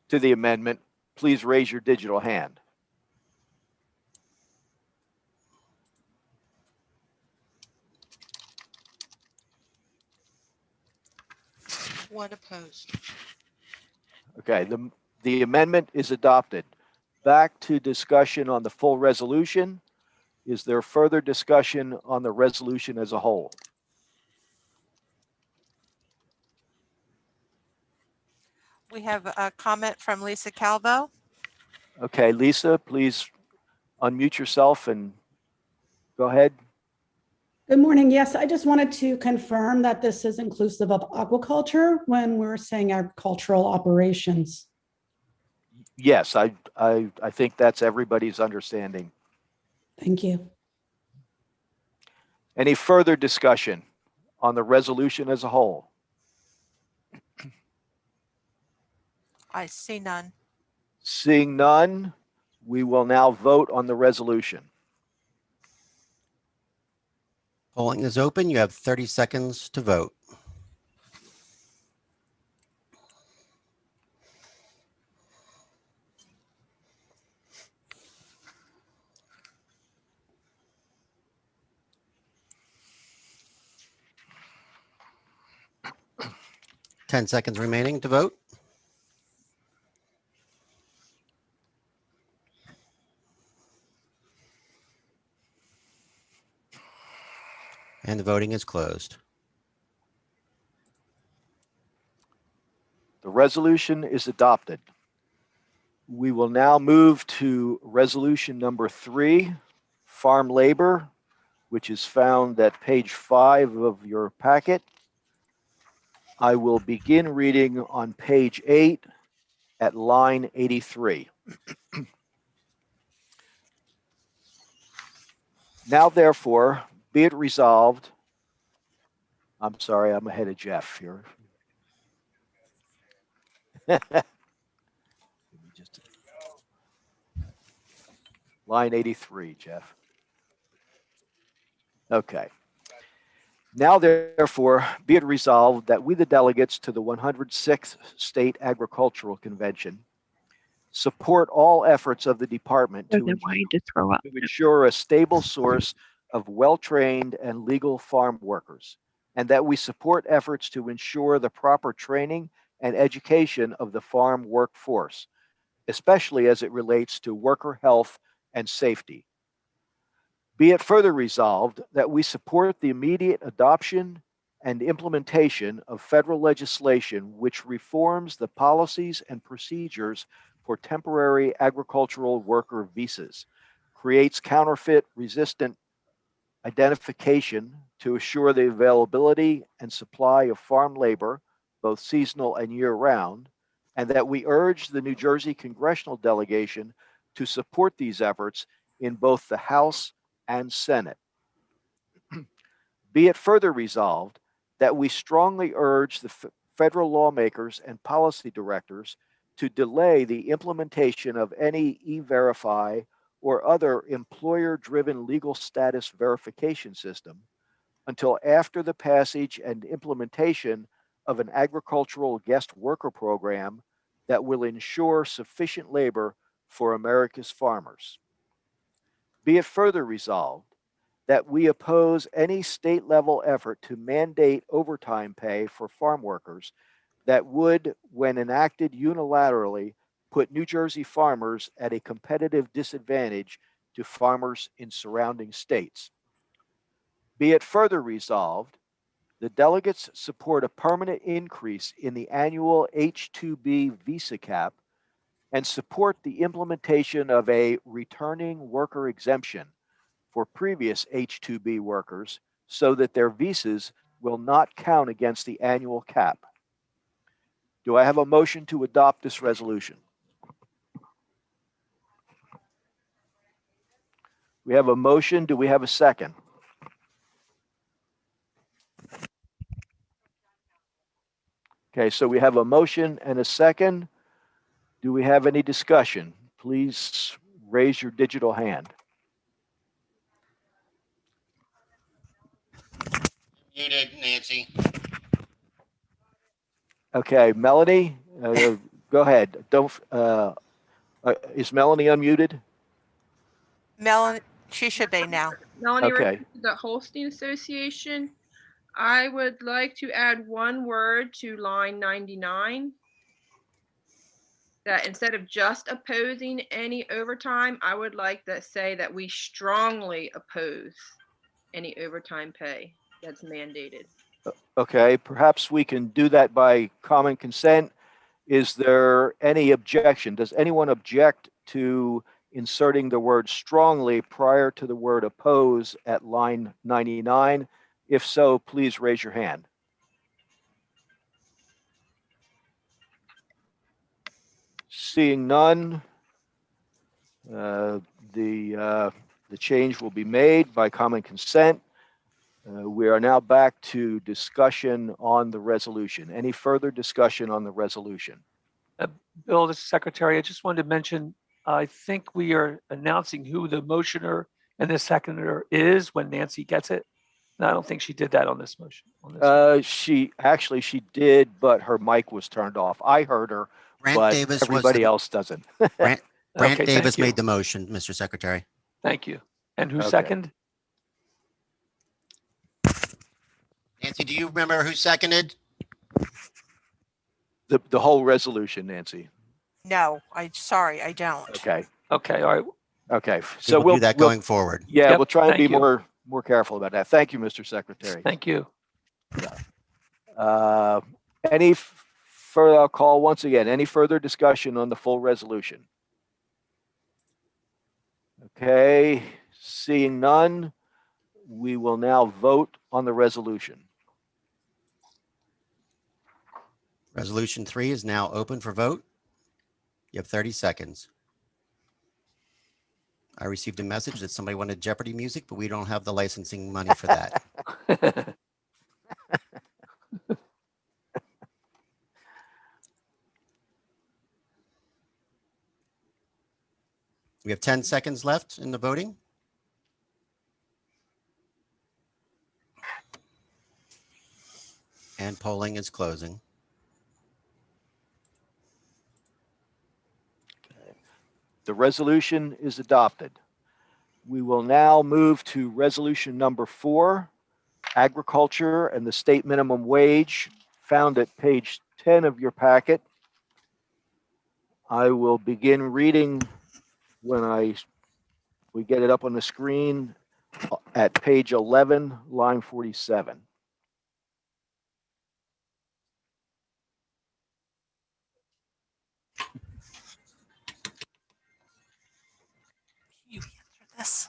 to the amendment, please raise your digital hand.
One opposed.
Okay, the amendment is adopted. Back to discussion on the full resolution. Is there further discussion on the resolution as a whole?
We have a comment from Lisa Calvo.
Okay, Lisa, please unmute yourself and go ahead.
Good morning. Yes, I just wanted to confirm that this is inclusive of aquaculture when we're saying agricultural operations.
Yes, I think that's everybody's understanding.
Thank you.
Any further discussion on the resolution as a whole?
I see none.
Seeing none, we will now vote on the resolution.
Polling is open. You have 30 seconds to vote. Ten seconds remaining to vote. And the voting is closed.
The resolution is adopted. We will now move to resolution number 3, farm labor, which is found at page 5 of your packet. I will begin reading on page 8 at line 83. Now, therefore, be it resolved. I'm sorry, I'm ahead of Jeff here. Line 83, Jeff. Okay. Now, therefore, be it resolved that we, the delegates to the 106th State Agricultural Convention, support all efforts of the department to ensure a stable source of well-trained and legal farm workers, and that we support efforts to ensure the proper training and education of the farm workforce, especially as it relates to worker health and safety. Be it further resolved that we support the immediate adoption and implementation of federal legislation which reforms the policies and procedures for temporary agricultural worker visas, creates counterfeit resistant identification to assure the availability and supply of farm labor, both seasonal and year-round, and that we urge the New Jersey congressional delegation to support these efforts in both the House and Senate. Be it further resolved that we strongly urge the federal lawmakers and policy directors to delay the implementation of any E-Verify or other employer-driven legal status verification system until after the passage and implementation of an agricultural guest worker program that will ensure sufficient labor for America's farmers. Be it further resolved that we oppose any state-level effort to mandate overtime pay for farm workers that would, when enacted unilaterally, put New Jersey farmers at a competitive disadvantage to farmers in surrounding states. Be it further resolved, the delegates support a permanent increase in the annual H-2B visa cap and support the implementation of a returning worker exemption for previous H-2B workers so that their visas will not count against the annual cap. Do I have a motion to adopt this resolution? We have a motion. Do we have a second? Okay, so we have a motion and a second. Do we have any discussion? Please raise your digital hand.
Muted, Nancy.
Okay, Melanie, go ahead. Don't. Is Melanie unmuted?
Melanie, she should be now.
Melanie,
Okay.
the Holstein Association. I would like to add one word to line 99. That instead of just opposing any overtime, I would like to say that we strongly oppose any overtime pay that's mandated.
Okay, perhaps we can do that by common consent. Is there any objection? Does anyone object to inserting the word strongly prior to the word oppose at line 99? If so, please raise your hand. Seeing none, the change will be made by common consent. We are now back to discussion on the resolution. Any further discussion on the resolution?
Bill, the secretary, I just wanted to mention, I think we are announcing who the motioner and the seconder is when Nancy gets it. And I don't think she did that on this motion.
She did, but her mic was turned off. I heard her, but
Davis
everybody else doesn't.
Brant
Okay,
Davis
thank you.
made the motion, Mr. Secretary.
Thank you. And who
Okay.
seconded?
Nancy, do you remember who seconded?
The whole resolution, Nancy.
No, sorry, I don't.
Okay.
Okay, all right.
Okay.
So we'll do that going forward.
Yeah,
Yep,
we'll try and
thank
be
you.
more careful about that. Thank you, Mr. Secretary.
Thank you.
Any further? I'll call once again. Any further discussion on the full resolution? Okay. Seeing none, we will now vote on the resolution.
Resolution 3 is now open for vote. You have 30 seconds. I received a message that somebody wanted Jeopardy music, but we don't have the licensing money for that. We have 10 seconds left in the voting. And polling is closing.
The resolution is adopted. We will now move to resolution number 4, agriculture and the state minimum wage, found at page 10 of your packet. I will begin reading when we get it up on the screen at page 11, line 47.
You answer this.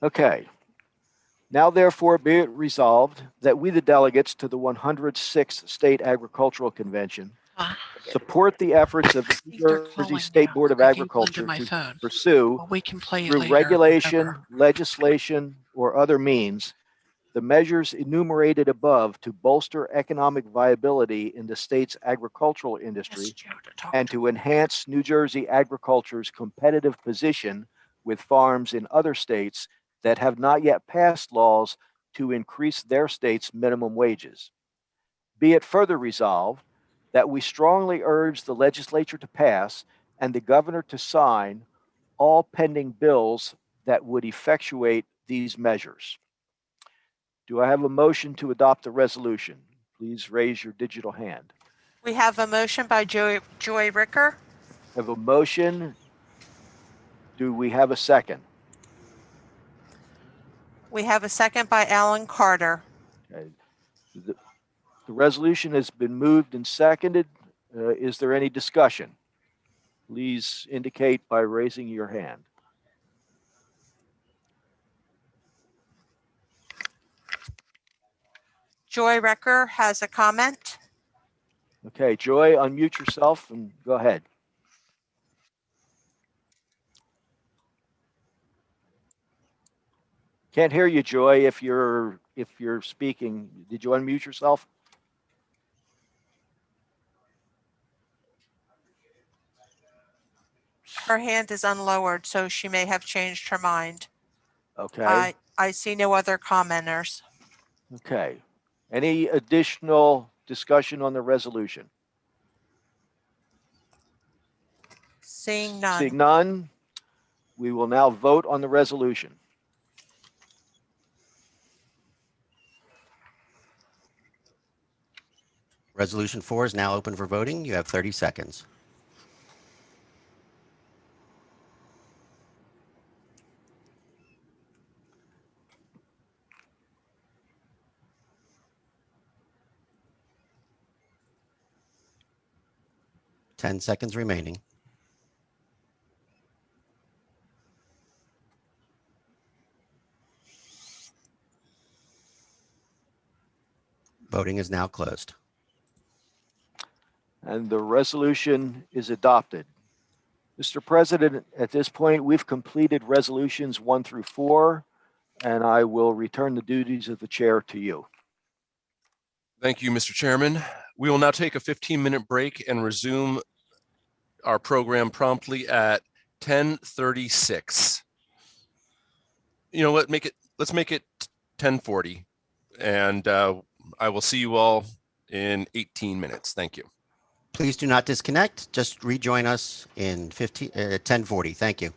Okay. Now therefore be it resolved that we, the delegates to the 106th State Agricultural Convention, support the efforts of the New Jersey State Board of Agriculture to pursue,
We can play
through regulation, legislation, or other means, the measures enumerated above to bolster economic viability in the state's agricultural industry and to enhance New Jersey agriculture's competitive position with farms in other states that have not yet passed laws to increase their state's minimum wages. Be it further resolved that we strongly urge the legislature to pass and the governor to sign all pending bills that would effectuate these measures. Do I have a motion to adopt the resolution? Please raise your digital hand.
We have a motion by Joy Ricker.
I have a motion. Do we have a second?
We have a second by Alan Carter.
Okay. The resolution has been moved and seconded. Is there any discussion? Please indicate by raising your hand.
Joy Ricker has a comment.
Okay, Joy, unmute yourself and go ahead. Can't hear you, Joy, if you're speaking. Did you unmute yourself?
Her hand is unlowered, so she may have changed her mind.
Okay.
I see no other commenters.
Okay. Any additional discussion on the resolution?
Seeing none.
Seeing none, we will now vote on the resolution.
Resolution 4 is now open for voting. You have 30 seconds. Ten seconds remaining. Voting is now closed.
And the resolution is adopted. Mr. President, at this point, we've completed resolutions 1 through 4, and I will return the duties of the chair to you.
Thank you, Mr. Chairman. We will now take a 15-minute break and resume our program promptly at 10:36. You know what? Let's make it 10:40, and I will see you all in 18 minutes. Thank you.
Please do not disconnect. Just rejoin us in 10:40. Thank you.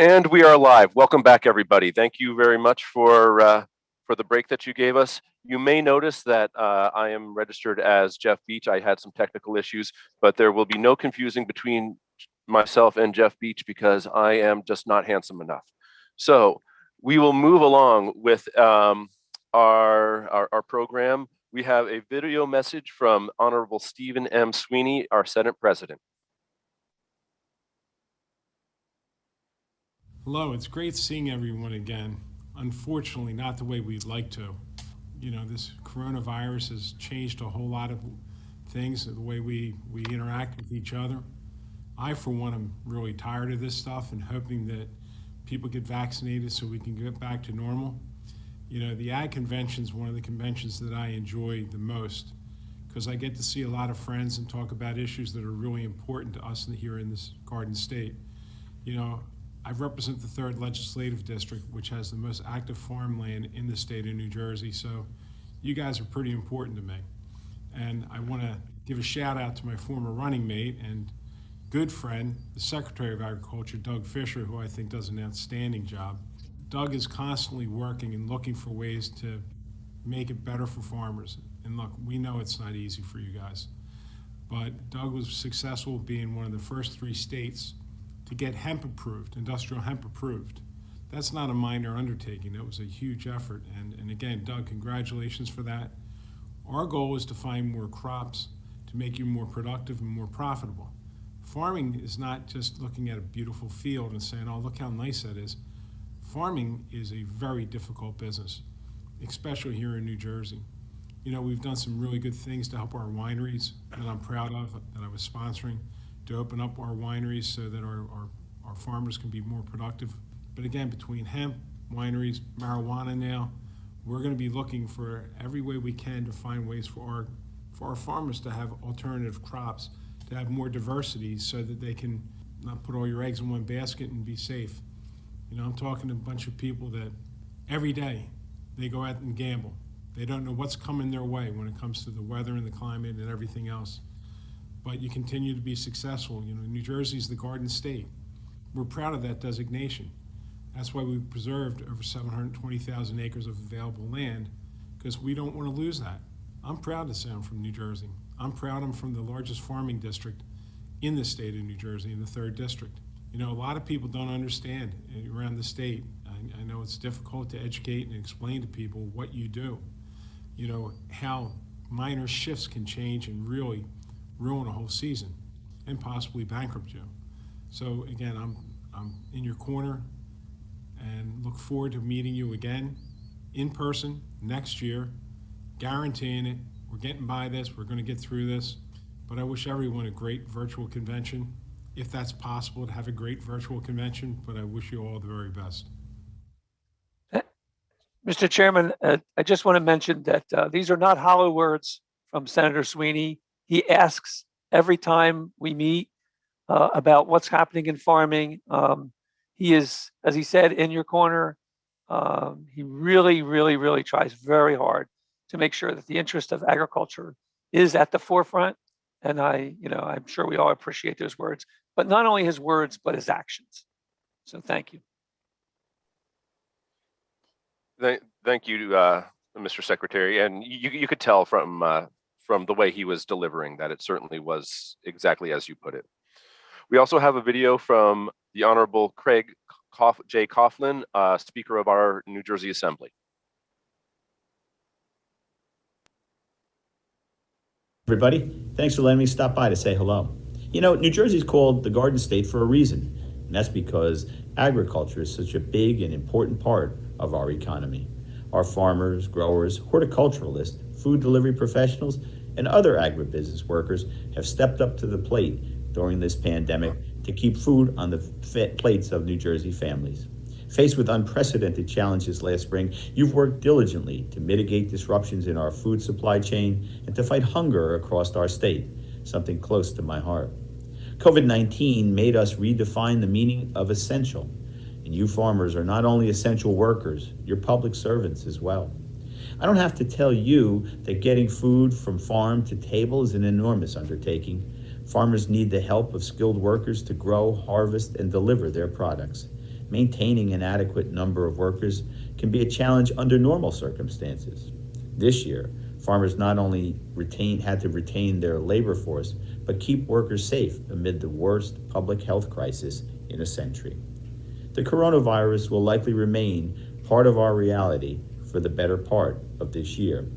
And we are live. Welcome back, everybody. Thank you very much for the break that you gave us. You may notice that I am registered as Jeff Beach. I had some technical issues, but there will be no confusing between myself and Jeff Beach because I am just not handsome enough. So we will move along with our program. We have a video message from Honorable Stephen M. Sweeney, our Senate President.
Hello, it's great seeing everyone again. Unfortunately, not the way we'd like to. You know, this coronavirus has changed a whole lot of things, the way we interact with each other. I, for one, am really tired of this stuff and hoping that people get vaccinated so we can get back to normal. You know, the Ag Convention is one of the conventions that I enjoy the most because I get to see a lot of friends and talk about issues that are really important to us here in this Garden State. You know, I represent the 3rd Legislative District, which has the most active farmland in the state of New Jersey, so you guys are pretty important to me. And I want to give a shout out to my former running mate and good friend, the Secretary of Agriculture, Doug Fisher, who I think does an outstanding job. Doug is constantly working and looking for ways to make it better for farmers. And look, we know it's not easy for you guys, but Doug was successful being one of the first 3 states to get hemp approved, industrial hemp approved. That's not a minor undertaking. It was a huge effort. And again, Doug, congratulations for that. Our goal is to find more crops to make you more productive and more profitable. Farming is not just looking at a beautiful field and saying, oh, look how nice that is. Farming is a very difficult business, especially here in New Jersey. You know, we've done some really good things to help our wineries that I'm proud of, that I was sponsoring, to open up our wineries so that our farmers can be more productive. But again, between hemp, wineries, marijuana now, we're going to be looking for every way we can to find ways for our farmers to have alternative crops, to have more diversity so that they can not put all your eggs in one basket and be safe. You know, I'm talking to a bunch of people that every day they go out and gamble. They don't know what's coming their way when it comes to the weather and the climate and everything else. But you continue to be successful. You know, New Jersey's the Garden State. We're proud of that designation. That's why we've preserved over 720,000 acres of available land, because we don't want to lose that. I'm proud to say I'm from New Jersey. I'm proud I'm from the largest farming district in the state of New Jersey, in the 3rd District. You know, a lot of people don't understand around the state. I know it's difficult to educate and explain to people what you do. You know, how minor shifts can change and really ruin a whole season and possibly bankrupt you. So again, I'm in your corner and look forward to meeting you again in person next year, guaranteeing it. We're getting by this, we're gonna get through this, but I wish everyone a great virtual convention, if that's possible to have a great virtual convention, but I wish you all the very best.
Mr. Chairman, I just want to mention that these are not hollow words from Senator Sweeney. He asks every time we meet about what's happening in farming. He is, as he said, in your corner. He really, really, really tries very hard to make sure that the interest of agriculture is at the forefront. And I'm sure we all appreciate those words, but not only his words, but his actions. So thank you.
Thank you, Mr. Secretary. And you could tell from the way he was delivering that it certainly was exactly as you put it. We also have a video from the Honorable Craig J. Coughlin, Speaker of our New Jersey Assembly.
Everybody, thanks for letting me stop by to say hello. You know, New Jersey's called the Garden State for a reason, and that's because agriculture is such a big and important part of our economy. Our farmers, growers, horticulturalists, food delivery professionals, and other agribusiness workers have stepped up to the plate during this pandemic to keep food on the plates of New Jersey families. Faced with unprecedented challenges last spring, you've worked diligently to mitigate disruptions in our food supply chain and to fight hunger across our state, something close to my heart. COVID-19 made us redefine the meaning of essential, and you farmers are not only essential workers, you're public servants as well. I don't have to tell you that getting food from farm to table is an enormous undertaking. Farmers need the help of skilled workers to grow, harvest, and deliver their products. maintaining an adequate number of workers can be a challenge under normal circumstances. This year, farmers not only had to retain their labor force, but keep workers safe amid the worst public health crisis in a century. The coronavirus will likely remain part of our reality for the better part of this year.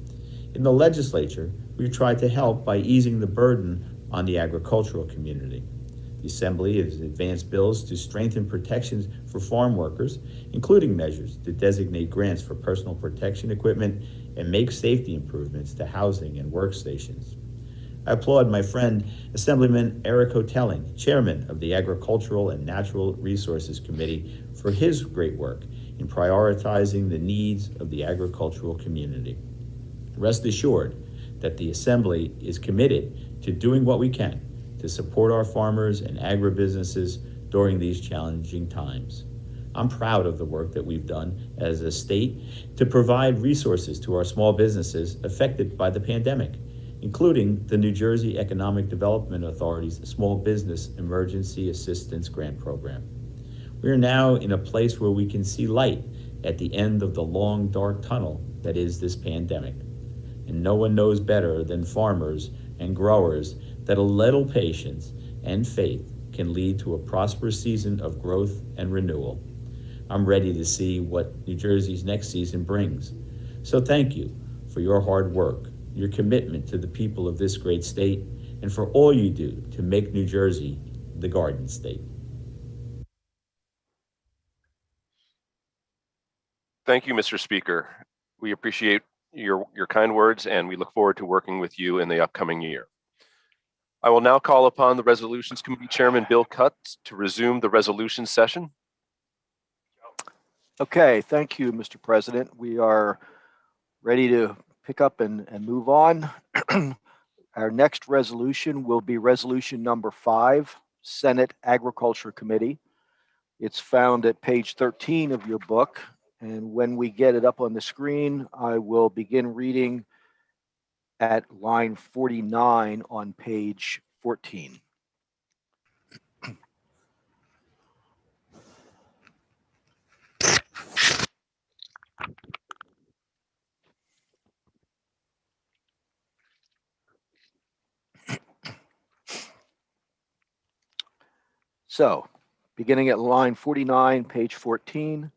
In the legislature, we've tried to help by easing the burden on the agricultural community. The Assembly has advanced bills to strengthen protections for farm workers, including measures to designate grants for personal protection equipment and make safety improvements to housing and workstations. I applaud my friend, Assemblyman Eric Hotelling, Chairman of the Agricultural and Natural Resources Committee, for his great work in prioritizing the needs of the agricultural community. Rest assured that the Assembly is committed to doing what we can to support our farmers and agribusinesses during these challenging times. I'm proud of the work that we've done as a state to provide resources to our small businesses affected by the pandemic, including the New Jersey Economic Development Authority's Small Business Emergency Assistance Grant Program. We are now in a place where we can see light at the end of the long, dark tunnel that is this pandemic. And no one knows better than farmers and growers that a little patience and faith can lead to a prosperous season of growth and renewal. I'm ready to see what New Jersey's next season brings. So thank you for your hard work, your commitment to the people of this great state, and for all you do to make New Jersey the Garden State.
Thank you, Mr. Speaker. We appreciate your kind words, and we look forward to working with you in the upcoming year. I will now call upon the Resolutions Committee Chairman, Bill Cutts, to resume the resolution session.
Okay, thank you, Mr. President. We are ready to pick up and move on. Our next resolution will be resolution number 5, Senate Agriculture Committee. It's found at page 13 of your book. And when we get it up on the screen, I will begin reading at line 49 on page 14. So, beginning at line 49, page 14,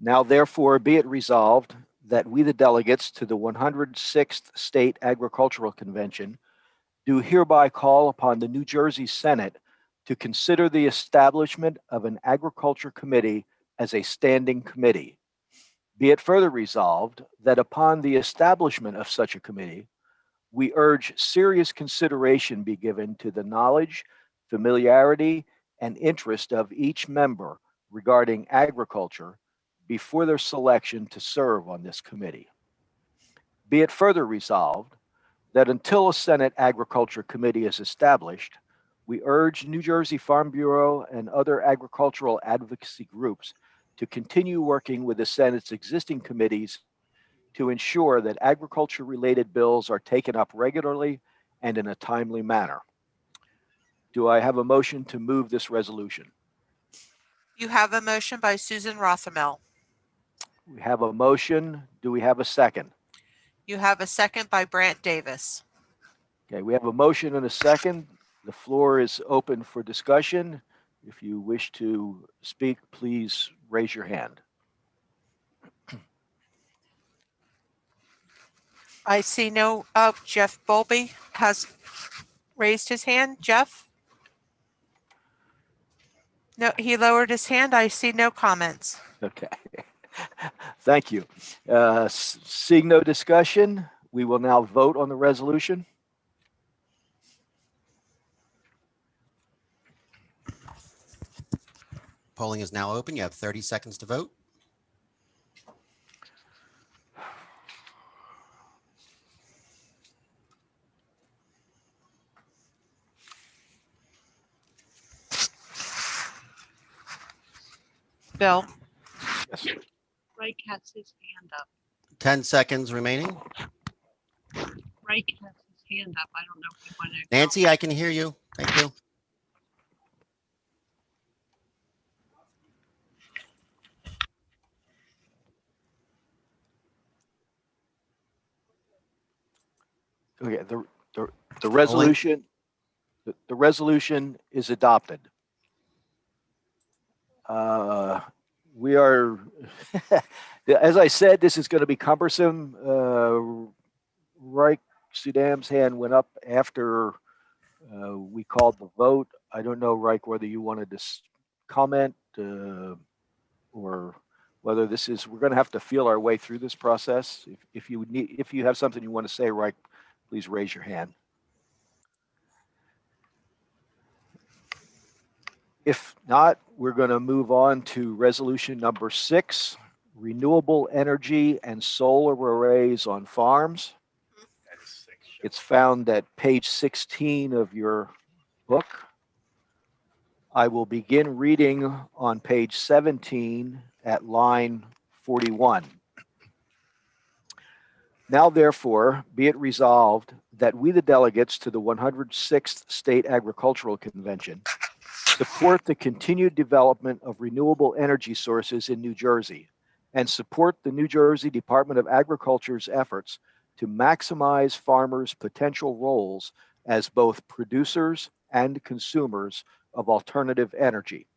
now therefore be it resolved that we, the delegates to the 106th State Agricultural Convention, do hereby call upon the New Jersey Senate to consider the establishment of an Agriculture Committee as a standing committee. Be it further resolved that upon the establishment of such a committee, we urge serious consideration be given to the knowledge, familiarity, and interest of each member regarding agriculture before their selection to serve on this committee. Be it further resolved that until a Senate Agriculture Committee is established, we urge New Jersey Farm Bureau and other agricultural advocacy groups to continue working with the Senate's existing committees to ensure that agriculture-related bills are taken up regularly and in a timely manner. Do I have a motion to move this resolution?
You have a motion by Susan Rothamel.
We have a motion. Do we have a second?
You have a second by Brant Davis.
Okay, we have a motion and a second. The floor is open for discussion. If you wish to speak, please raise your hand.
I see no, Jeff Bolby has raised his hand. Jeff? No, he lowered his hand. I see no comments.
Okay. Thank you. Seeing no discussion, we will now vote on the resolution.
Polling is now open. You have 30 seconds to vote.
Bill?
Yes.
Reich has his hand up.
10 seconds remaining.
Reich has his hand up. I don't know if you want to.
Nancy, I can hear you. Thank you.
Okay, the resolution, the resolution is adopted. We are, as I said, this is going to be cumbersome. Reich Sudam's hand went up after we called the vote. I don't know, Reich, whether you wanted to comment or whether this is, we're going to have to feel our way through this process. If you have something you want to say, Reich, please raise your hand. If not, we're going to move on to resolution number 6, renewable energy and solar arrays on farms. It's found at page 16 of your book. I will begin reading on page 17 at line 41. Now, therefore, be it resolved that we, the delegates to the 106th State Agricultural Convention, support the continued development of renewable energy sources in New Jersey and support the New Jersey Department of Agriculture's efforts to maximize farmers' potential roles as both producers and consumers of alternative energy.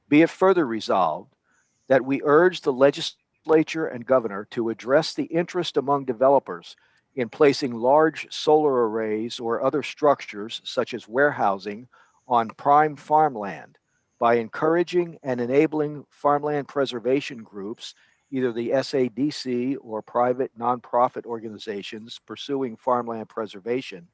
Be it further resolved that we urge the legislature and governor to address the interest among developers in placing large solar arrays or other structures such as warehousing on prime farmland by encouraging and enabling farmland preservation groups, either the SADC or private nonprofit organizations pursuing farmland preservation,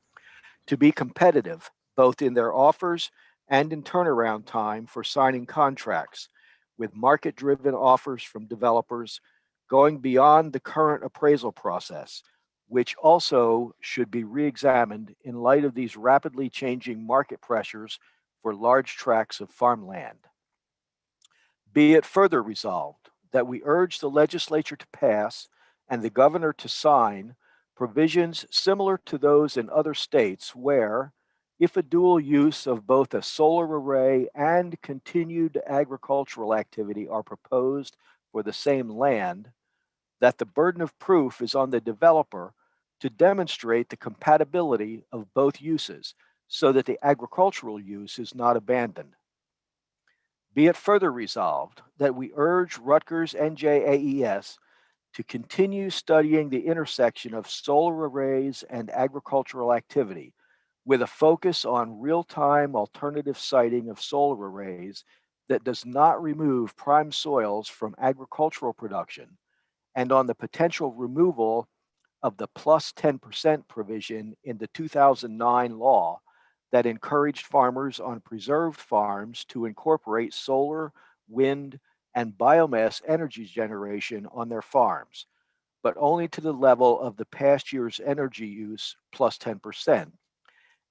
to be competitive both in their offers and in turnaround time for signing contracts, with market-driven offers from developers going beyond the current appraisal process, which also should be re-examined in light of these rapidly changing market pressures for large tracts of farmland. Be it further resolved that we urge the legislature to pass and the governor to sign provisions similar to those in other states where, if a dual use of both a solar array and continued agricultural activity are proposed for the same land, that the burden of proof is on the developer to demonstrate the compatibility of both uses so that the agricultural use is not abandoned. Be it further resolved that we urge Rutgers NJAES to continue studying the intersection of solar arrays and agricultural activity, with a focus on real-time alternative siting of solar arrays that does not remove prime soils from agricultural production, and on the potential removal of the plus 10% provision in the 2009 law that encouraged farmers on preserved farms to incorporate solar, wind, and biomass energy generation on their farms, but only to the level of the past year's energy use plus 10%,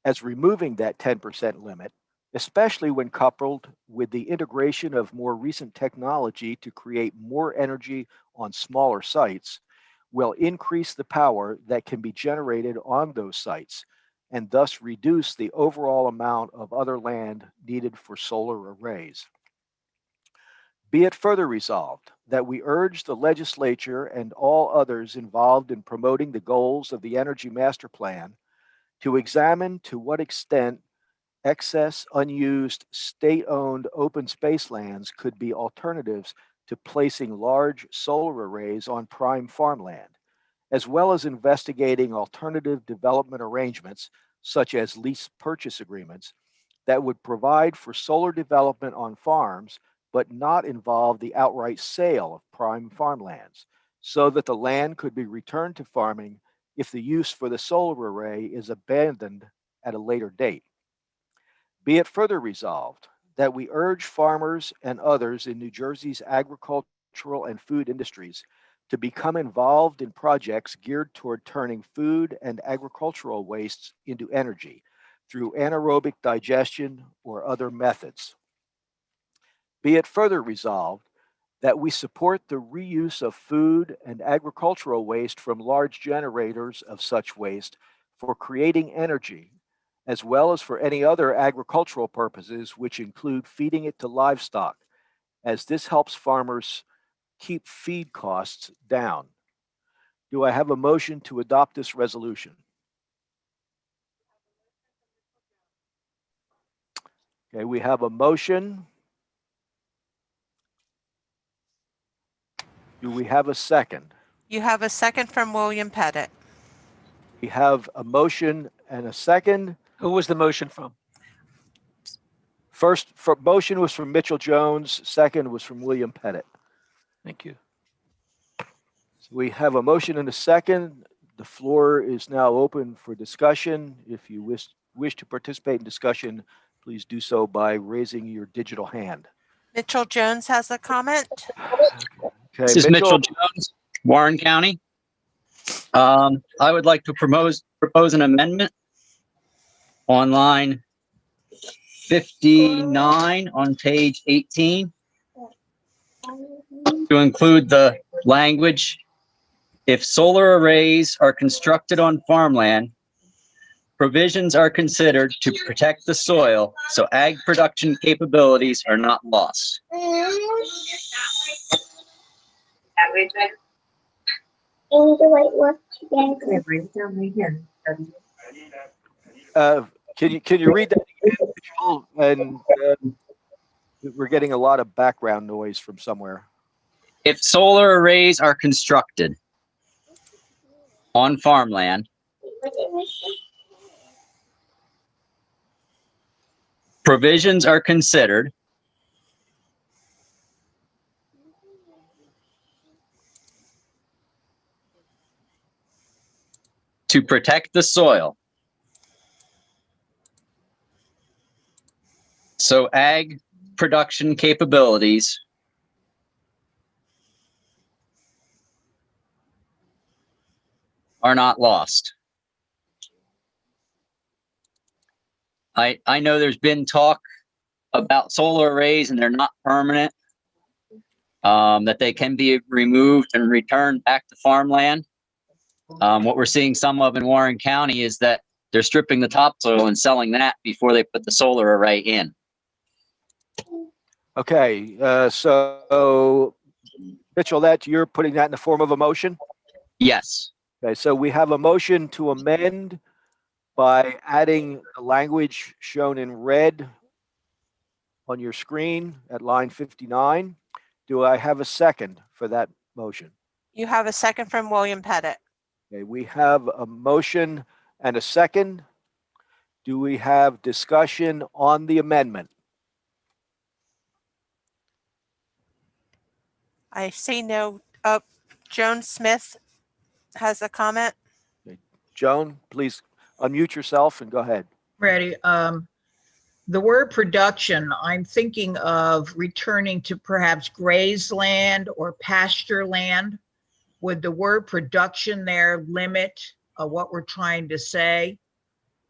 as removing that 10% limit, especially when coupled with the integration of more recent technology to create more energy on smaller sites, will increase the power that can be generated on those sites and thus reduce the overall amount of other land needed for solar arrays. Be it further resolved that we urge the legislature and all others involved in promoting the goals of the Energy Master Plan to examine to what extent excess unused state-owned open space lands could be alternatives to placing large solar arrays on prime farmland, as well as investigating alternative development arrangements such as lease purchase agreements that would provide for solar development on farms but not involve the outright sale of prime farmlands, so that the land could be returned to farming if the use for the solar array is abandoned at a later date. Be it further resolved that we urge farmers and others in New Jersey's agricultural and food industries to become involved in projects geared toward turning food and agricultural wastes into energy through anaerobic digestion or other methods. Be it further resolved that we support the reuse of food and agricultural waste from large generators of such waste for creating energy, as well as for any other agricultural purposes, which include feeding it to livestock, as this helps farmers keep feed costs down. Do I have a motion to adopt this resolution? Okay, we have a motion. Do we have a second?
You have a second from William Pettit.
We have a motion and a second.
Who was the motion from?
First, motion was from Mitchell Jones. Second was from William Pettit.
Thank you.
So we have a motion and a second. The floor is now open for discussion. If you wish to participate in discussion, please do so by raising your digital hand.
Mitchell Jones has a comment.
Okay,
This is Mitchell Jones, Warren County. I would like to propose an amendment on line 59 on page 18 to include the language, if solar arrays are constructed on farmland, provisions are considered to protect the soil so ag production capabilities are not lost.
Can you read that again, Mitchell? And we're getting a lot of background noise from somewhere.
If solar arrays are constructed on farmland, provisions are considered to protect the soil so ag production capabilities are not lost. I know there's been talk about solar arrays and they're not permanent, that they can be removed and returned back to farmland. What we're seeing some of in Warren County is that they're stripping the topsoil and selling that before they put the solar array in.
Okay, so Mitchell, you're putting that in the form of a motion?
Yes.
Okay, so we have a motion to amend by adding the language shown in red on your screen at line 59. Do I have a second for that motion?
You have a second from William Pettit.
Okay, we have a motion and a second. Do we have discussion on the amendment?
I see no, Joan Smith has a comment.
Joan, please unmute yourself and go ahead.
Ready. The word production, I'm thinking of returning to perhaps grazed land or pasture land. Would the word production there limit what we're trying to say?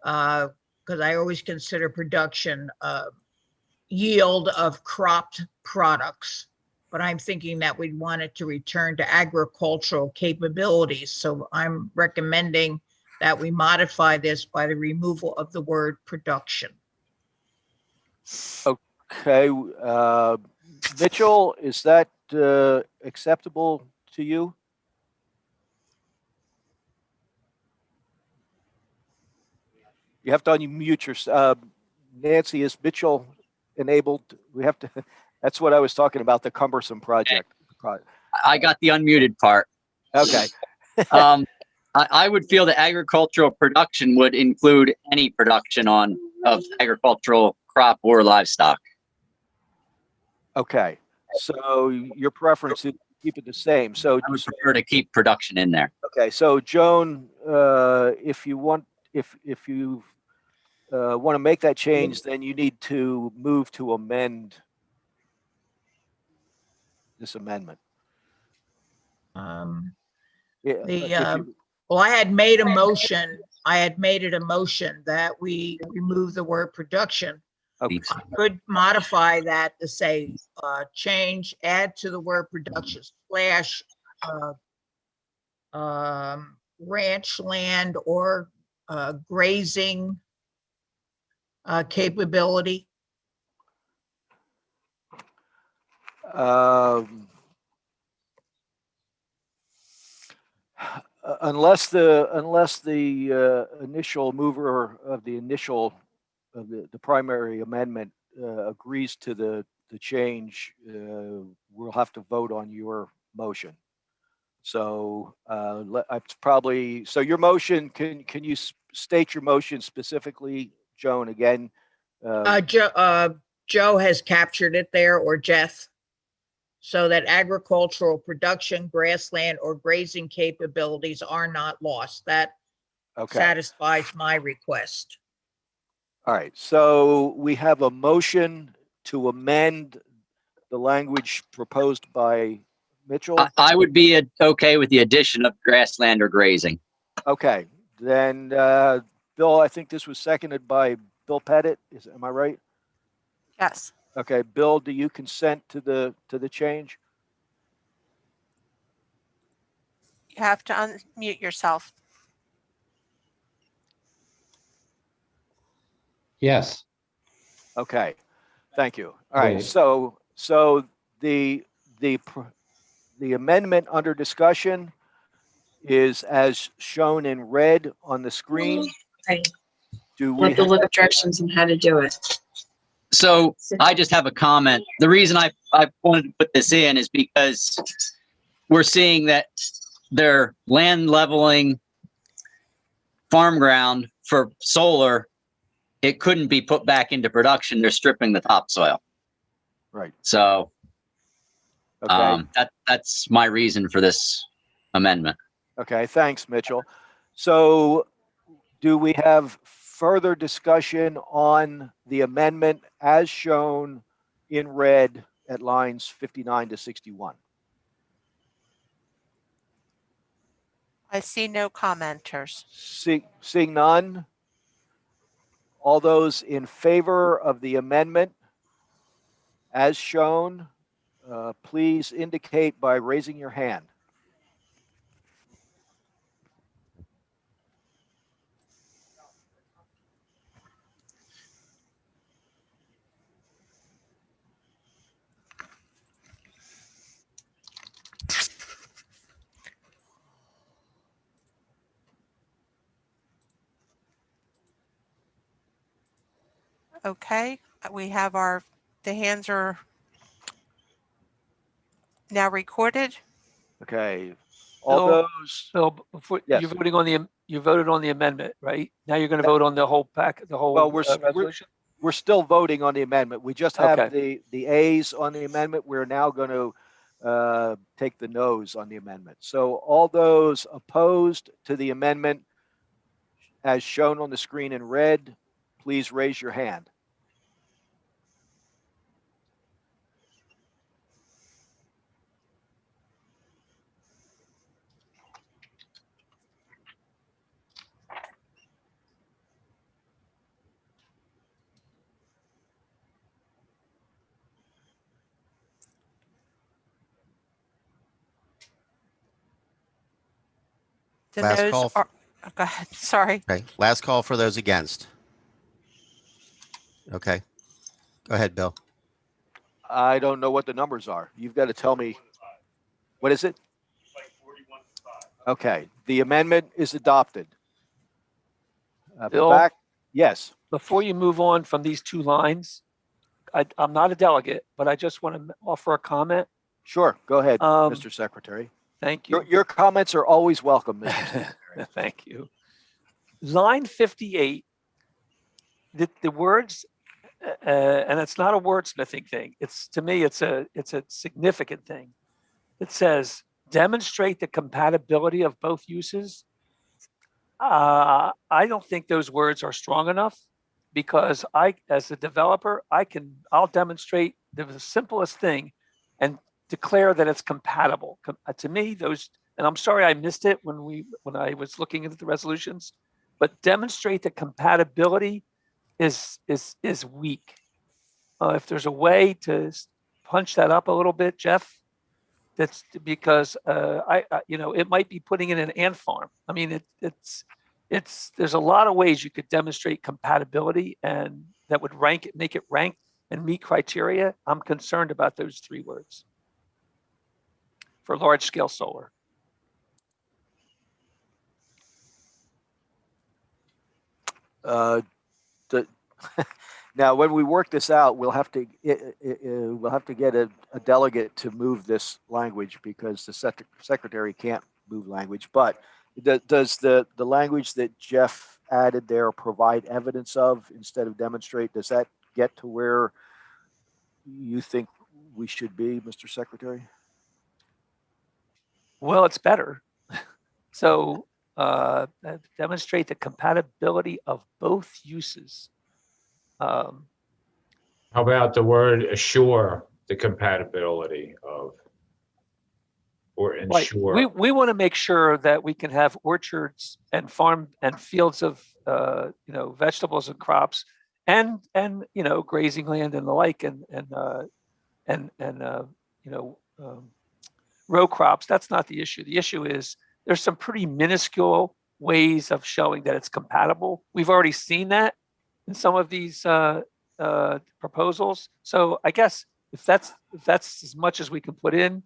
Because I always consider production yield of cropped products, but I'm thinking that we'd want it to return to agricultural capabilities. So I'm recommending that we modify this by the removal of the word production.
Okay, Mitchell, is that acceptable to you? You have to unmute yourself. Nancy, is Mitchell enabled? We have to, that's what I was talking about, the cumbersome project.
I got the unmuted part.
Okay.
I would feel that agricultural production would include any production of agricultural crop or livestock.
Okay, so your preference is to keep it the same. So
I would prefer to keep production in there.
Okay, so Joan, if you want to make that change, then you need to move to amend this amendment.
Well, I had made a motion. I had made it a motion that we remove the word production.
Okay.
Could modify that to say change, add to the word production / ranch land or grazing capability.
Unless the initial mover of the primary amendment agrees to the change, we'll have to vote on your motion. So it's probably, so your motion, can you state your motion specifically, Joan, again?
Joe has captured it there, or Jeff. So that agricultural production, grassland, or grazing capabilities are not lost. That satisfies my request.
All right, so we have a motion to amend the language proposed by Mitchell.
I would be okay with the addition of grassland or grazing.
Okay, then Bill, I think this was seconded by Bill Pettit. Am I right?
Yes.
Okay, Bill, do you consent to the change?
You have to unmute yourself.
Yes.
Okay, thank you. All right,
Wait.
so the amendment under discussion is as shown in red on the screen. Do we
have to
have,
look up directions on how to do it.
So I just have a comment. The reason I wanted to put this in is because we're seeing that they're land leveling farm ground for solar. It couldn't be put back into production. They're stripping the topsoil.
Right.
So
okay.
That's my reason for this amendment.
Okay, thanks, Mitchell. So do we have further discussion on the amendment as shown in red at lines 59 to 61?
I see no commenters.
Seeing none, all those in favor of the amendment as shown, please indicate by raising your hand.
Okay, we have the hands are now recorded.
Okay, all
Bill,
those.
Bill, before
Yes.
you voted on the amendment, right? Now you're going to vote on the whole
Well,
resolution.
we're still voting on the amendment. We just have
Okay.
the A's on the amendment. We're now going to take the no's on the amendment. So all those opposed to the amendment as shown on the screen in red, please raise your hand.
The
Last
no's
call.
are, go ahead, sorry.
Okay, last call for those against. Okay, go ahead, Bill.
I don't know what the numbers are. You've got to tell me. What is it? Okay, the amendment is adopted.
Bill?
Yes.
Before you move on from these two lines, I'm not a delegate, but I just want to offer a comment.
Sure, go ahead, Mr. Secretary.
Thank you.
Your comments are always welcome, Mr. Secretary.
Thank you. Line 58, the words, and it's not a wordsmithing thing. To me, it's a significant thing. It says, demonstrate the compatibility of both uses. I don't think those words are strong enough because as a developer, I'll demonstrate the simplest thing and declare that it's compatible. To me, and I'm sorry I missed it when I was looking at the resolutions, but demonstrate that compatibility is weak. If there's a way to punch that up a little bit, Jeff, that's because it might be putting in an ant farm. I mean, there's a lot of ways you could demonstrate compatibility, and that would make it rank and meet criteria. I'm concerned about those three words for large scale solar.
Now, when we work this out, we'll have to get a delegate to move this language because the secretary can't move language. But does the language that Jeff added there provide evidence of instead of demonstrate? Does that get to where you think we should be, Mr. Secretary?
Well, it's better. So demonstrate the compatibility of both uses.
How about the word assure the compatibility of, or
Right.
ensure?
We want to make sure that we can have orchards and farm and fields of vegetables and crops and grazing land and the like and row crops. That's not the issue. The issue is there's some pretty minuscule ways of showing that it's compatible. We've already seen that in some of these proposals. So I guess if that's as much as we can put in,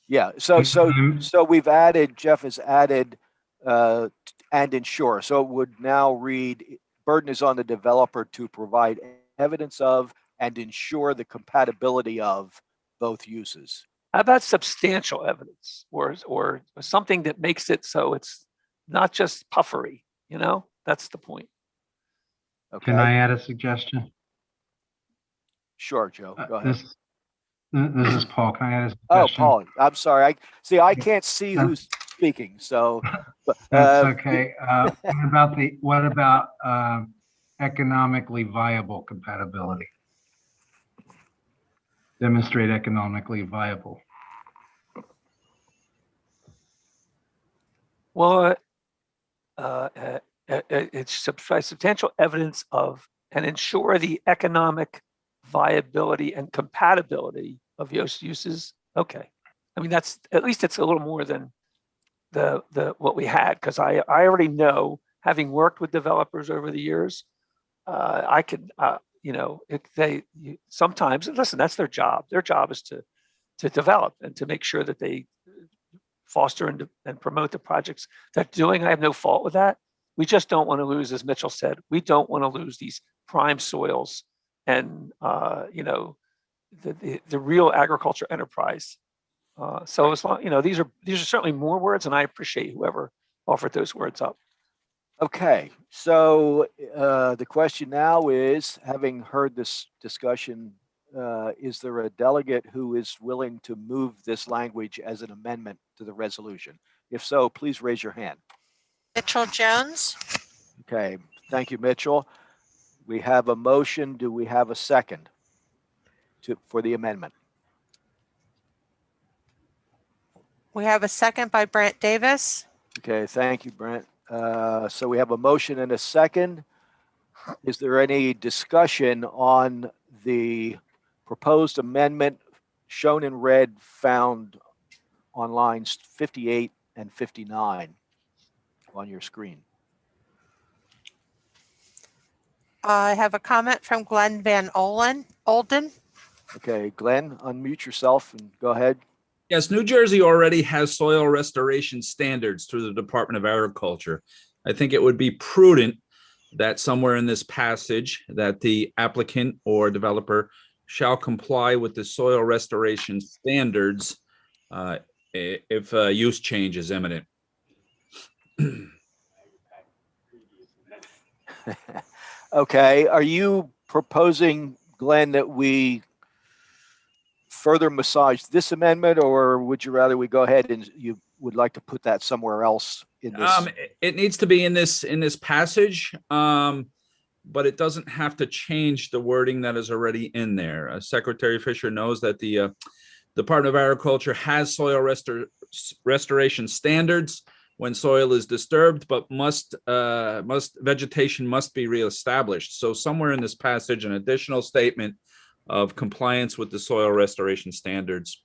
yeah. So we've added. Jeff has added and ensure. So it would now read: burden is on the developer to provide evidence of and ensure the compatibility of both uses.
How about substantial evidence or something that makes it so it's not just puffery? That's the point.
Okay.
Can I add a suggestion?
Sure, Joe. Go ahead.
This is Paul. Can I add a
Oh,
suggestion?
Paul, I'm sorry. I can't see who's speaking, so.
That's okay. What about economically viable compatibility? Demonstrate economically viable.
Well, it's substantial evidence of and ensure the economic viability and compatibility of those uses. Okay. I mean, that's at least it's a little more than the what we had, because I already know, having worked with developers over the years, I could sometimes listen, that's their job. Their job is to develop and to make sure that they foster and promote the projects they're doing. I have no fault with that. We just don't want to lose, as Mitchell said, we don't want to lose these prime soils and the real agriculture enterprise. So as long, these are certainly more words, and I appreciate whoever offered those words up.
Okay, so the question now is, having heard this discussion, is there a delegate who is willing to move this language as an amendment to the resolution? If so, please raise your hand.
Mitchell Jones.
Okay, thank you, Mitchell. We have a motion. Do we have a second for the amendment?
We have a second by Brent Davis.
Okay, thank you, Brent. So we have a motion and a second. Is there any discussion on the proposed amendment shown in red, found on lines 58 and 59 on your screen?
I have a comment from Glenn Van Olden.
Okay, Glenn, unmute yourself and go ahead.
Yes, New Jersey already has soil restoration standards through the Department of Agriculture. I think it would be prudent that somewhere in this passage that the applicant or developer shall comply with the soil restoration standards if use change is imminent.
Okay, are you proposing, Glenn, that we further massage this amendment, or would you rather we go ahead and you would like to put that somewhere else in this?
It needs to be in this passage, but it doesn't have to change the wording that is already in there. Secretary Fisher knows that the Department of Agriculture has soil restoration standards when soil is disturbed, but vegetation must be reestablished. So somewhere in this passage, an additional statement of compliance with the soil restoration standards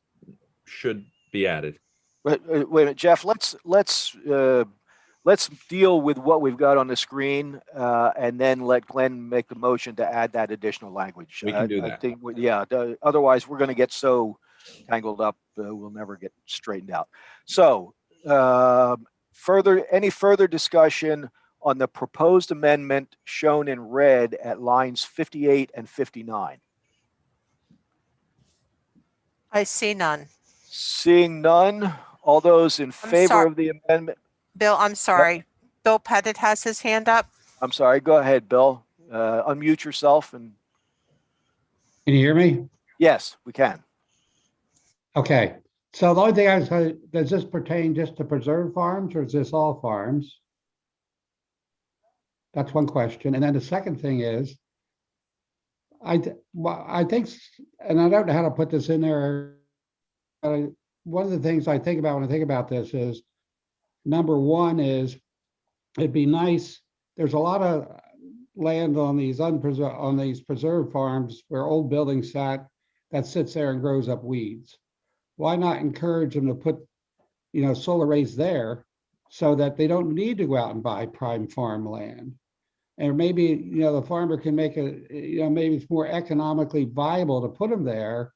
should be added.
Wait a minute, Jeff, let's deal with what we've got on the screen and then let Glenn make the motion to add that additional language.
We can do that.
I think, yeah, otherwise we're going to get so tangled up, we'll never get straightened out. So any further discussion on the proposed amendment shown in red at lines 58 and 59?
I see none.
Seeing none, all those in favor
sorry.
of the amendment?
Bill, I'm sorry. Bill Pettit has his hand up.
I'm sorry, go ahead, Bill. Unmute yourself and
Can you hear me?
yes, we can.
Okay. So the only thing I was, does this pertain just to preserve farms or is this all farms? That's one question. And then the second thing is, I think, and I don't know how to put this in there. One of the things I think about when I think about this is, number one is, it'd be nice. There's a lot of land on these preserved farms where old buildings sat that sits there and grows up weeds. Why not encourage them to put, solar arrays there so that they don't need to go out and buy prime farmland? And maybe, the farmer can make maybe it's more economically viable to put them there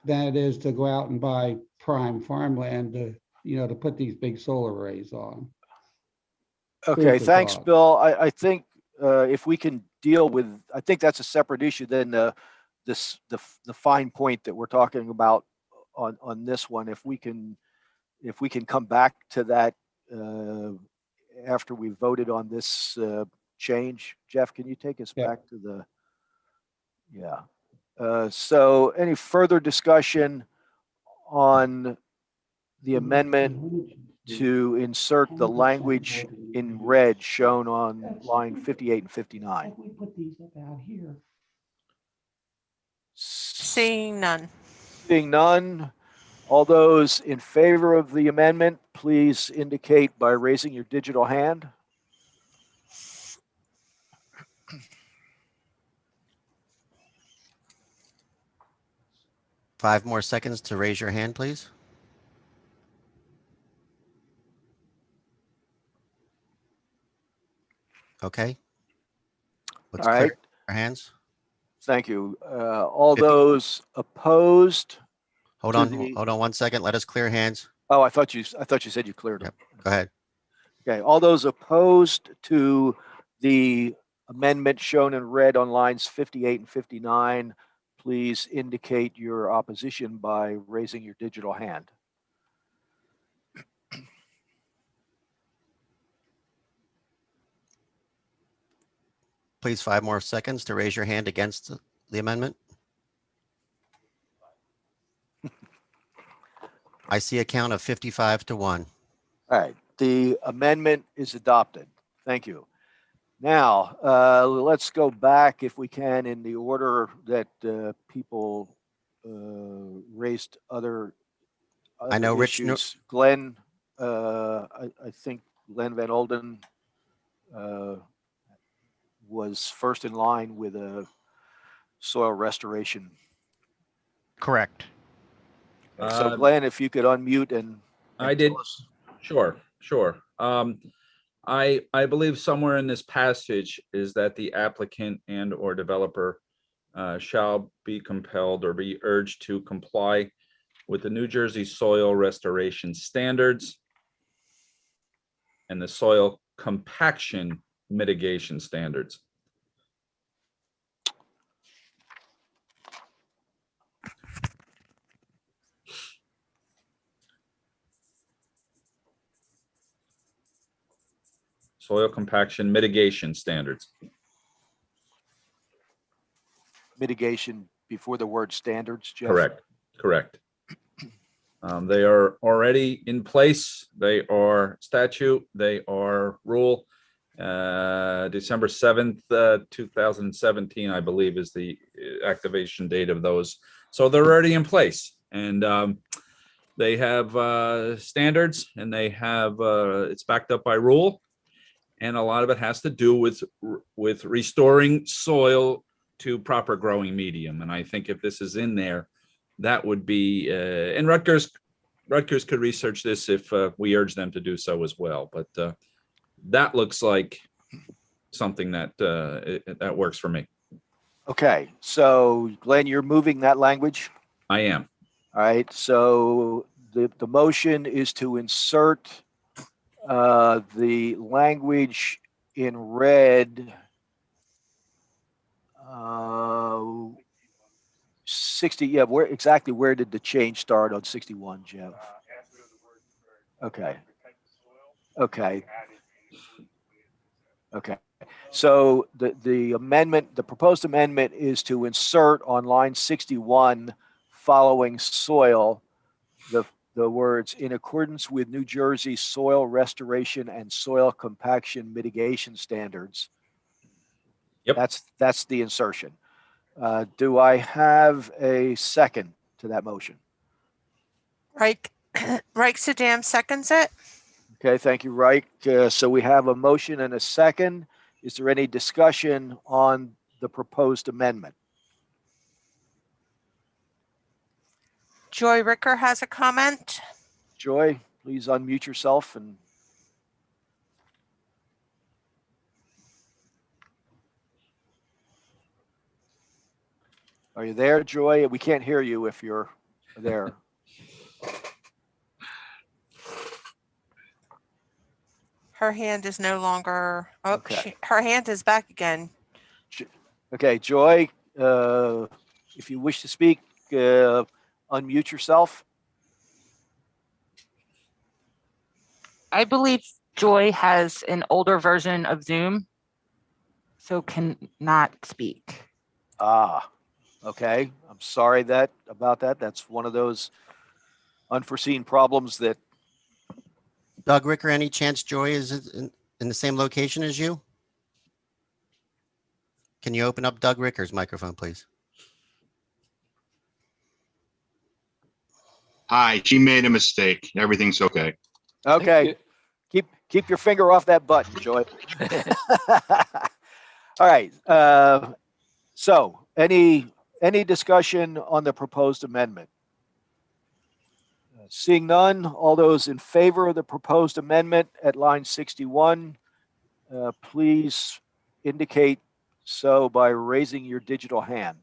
than it is to go out and buy prime farmland to put these big solar arrays on.
Okay, thanks, Bill. I think if we can deal with, I think that's a separate issue than the fine point that we're talking about on this one. If we can come back to that after we voted on this change. Jeff, can you take us back to the, so any further discussion on the amendment to insert the language in red shown on line 58 and 59?
We put these up out here.
Seeing none.
Seeing none, all those in favor of the amendment, please indicate by raising your digital hand.
Five more seconds to raise your hand, please. Okay. Let's
All right.
clear our hands.
Thank you. All those opposed?
Hold on 1 second. Let us clear hands.
Oh, I thought you said you cleared them.
Go ahead.
Okay, all those opposed to the amendment shown in red on lines 58 and 59, please indicate your opposition by raising your digital hand.
Please, 5 more seconds to raise your hand against the amendment. I see a count of 55 to 1.
All right, the amendment is adopted. Thank you. Now, let's go back, if we can, in the order that people raised other
I know
issues.
Rich.
Glenn, I think Glenn Van Olden was first in line with a soil restoration.
Correct.
So Glenn, if you could unmute and
I did. Sure. I believe somewhere in this passage is that the applicant and or developer shall be compelled or be urged to comply with the New Jersey soil restoration standards and the soil compaction mitigation standards. Soil compaction mitigation standards.
Mitigation before the word standards, Jeff?
Correct. They are already in place. They are statute. They are rule. December 7th, 2017, I believe, is the activation date of those. So they're already in place, and they have standards, and they have it's backed up by rule. And a lot of it has to do with restoring soil to proper growing medium. And I think if this is in there, that would be, and Rutgers could research this if we urge them to do so as well. But that looks like something that that works for me.
Okay, so Glenn, you're moving that language?
I am.
All right, so the motion is to insert the language in red, 60, yeah, where did the change start on 61, Jeff? Okay. Okay. Okay. So the proposed amendment is to insert on line 61 following soil, the words in accordance with New Jersey soil restoration and soil compaction mitigation standards.
Yep.
That's the insertion. Do I have a second to that motion?
Reich Sadam seconds it.
Okay, thank you, Reich. So we have a motion and a second. Is there any discussion on the proposed amendment?
Joy Ricker has a comment.
Joy, please unmute yourself and. Are you there, Joy? We can't hear you if you're there.
Her hand is no longer,
Okay.
her hand is back again.
Okay, Joy, if you wish to speak, unmute yourself.
I believe Joy has an older version of Zoom, so cannot speak.
Ah, okay. I'm sorry about that. That's one of those unforeseen problems that.
Doug Ricker, any chance Joy is in the same location as you? Can you open up Doug Ricker's microphone, please?
Hi, she made a mistake. Everything's okay.
Okay. Keep your finger off that button, Joy. All right. So any discussion on the proposed amendment? Seeing none, all those in favor of the proposed amendment at line 61, please indicate so by raising your digital hand.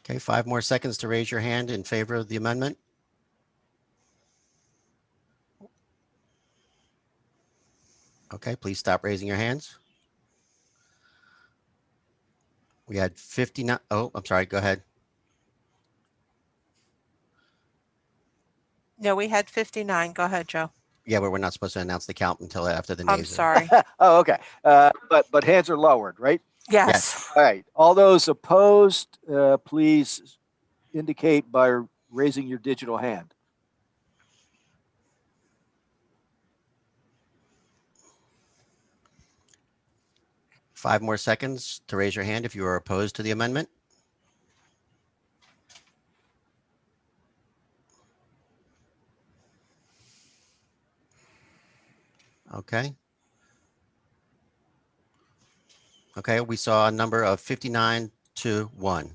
Okay, 5 more seconds to raise your hand in favor of the amendment. Okay, please stop raising your hands. We had 59. Oh, I'm sorry. Go ahead.
No, we had 59. Go ahead, Joe.
Yeah, but we're not supposed to announce the count until after the nays.
I'm sorry.
Oh, okay. But hands are lowered, right?
Yes.
All right. All those opposed, please indicate by raising your digital hand.
Five more seconds to raise your hand if you are opposed to the amendment. Okay. Okay, we saw a number of 59 to 1.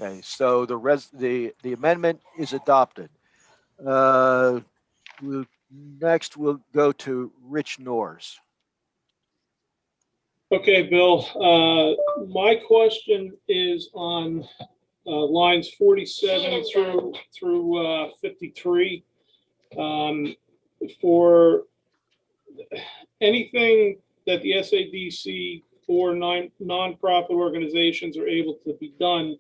Okay, so the amendment is adopted. Next, we'll go to Rich Norris.
Okay, Bill. My question is on lines 47 through 53. For anything that the SADC or nonprofit organizations are able to be done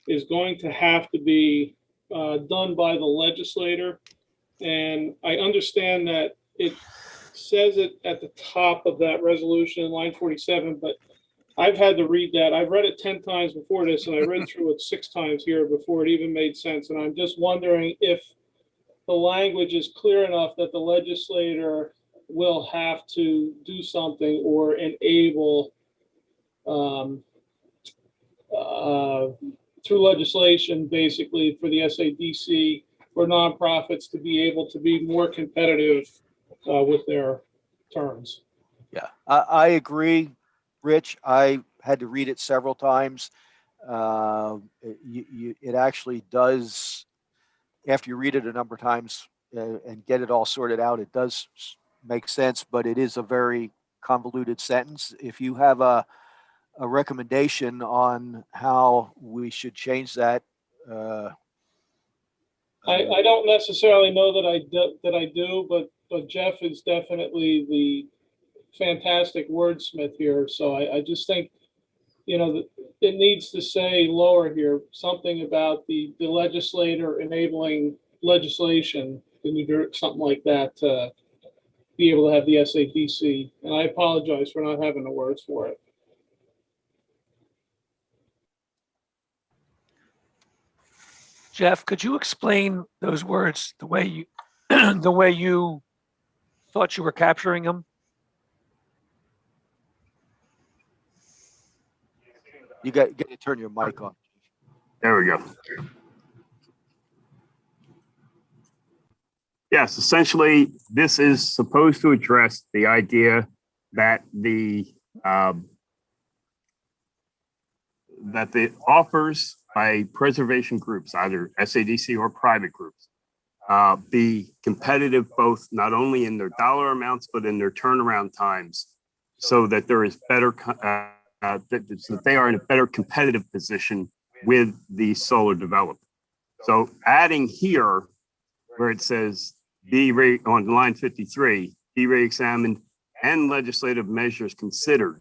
is going to have to be done by the legislator. And I understand that it says it at the top of that resolution in line 47, but I've had to read that. I've read it 10 times before this, and I read through it 6 times here before it even made sense. And I'm just wondering if the language is clear enough that the legislator will have to do something or enable through legislation, basically, for the SADC or nonprofits to be able to be more competitive with their terms.
Yeah, I agree, Rich. I had to read it several times. It actually does, after you read it a number of times and get it all sorted out, it does make sense, but it is a very convoluted sentence. If you have a a recommendation on how we should change that.
I don't necessarily know that I do, but Jeff is definitely the fantastic wordsmith here. So I just think, you know, that it needs to say lower here, something about the legislator enabling legislation, something like that, to be able to have the SADC. And I apologize for not having the words for it.
Jeff, could you explain those words the way you the way you thought you were capturing them?
You got to turn your mic on.
There we go. Yes, essentially, this is supposed to address the idea that the offers by preservation groups, either SADC or private groups, be competitive both not only in their dollar amounts but in their turnaround times, so that there is better that they are in a better competitive position with the solar developer. So adding here where it says be on line 53, be re-examined and legislative measures considered,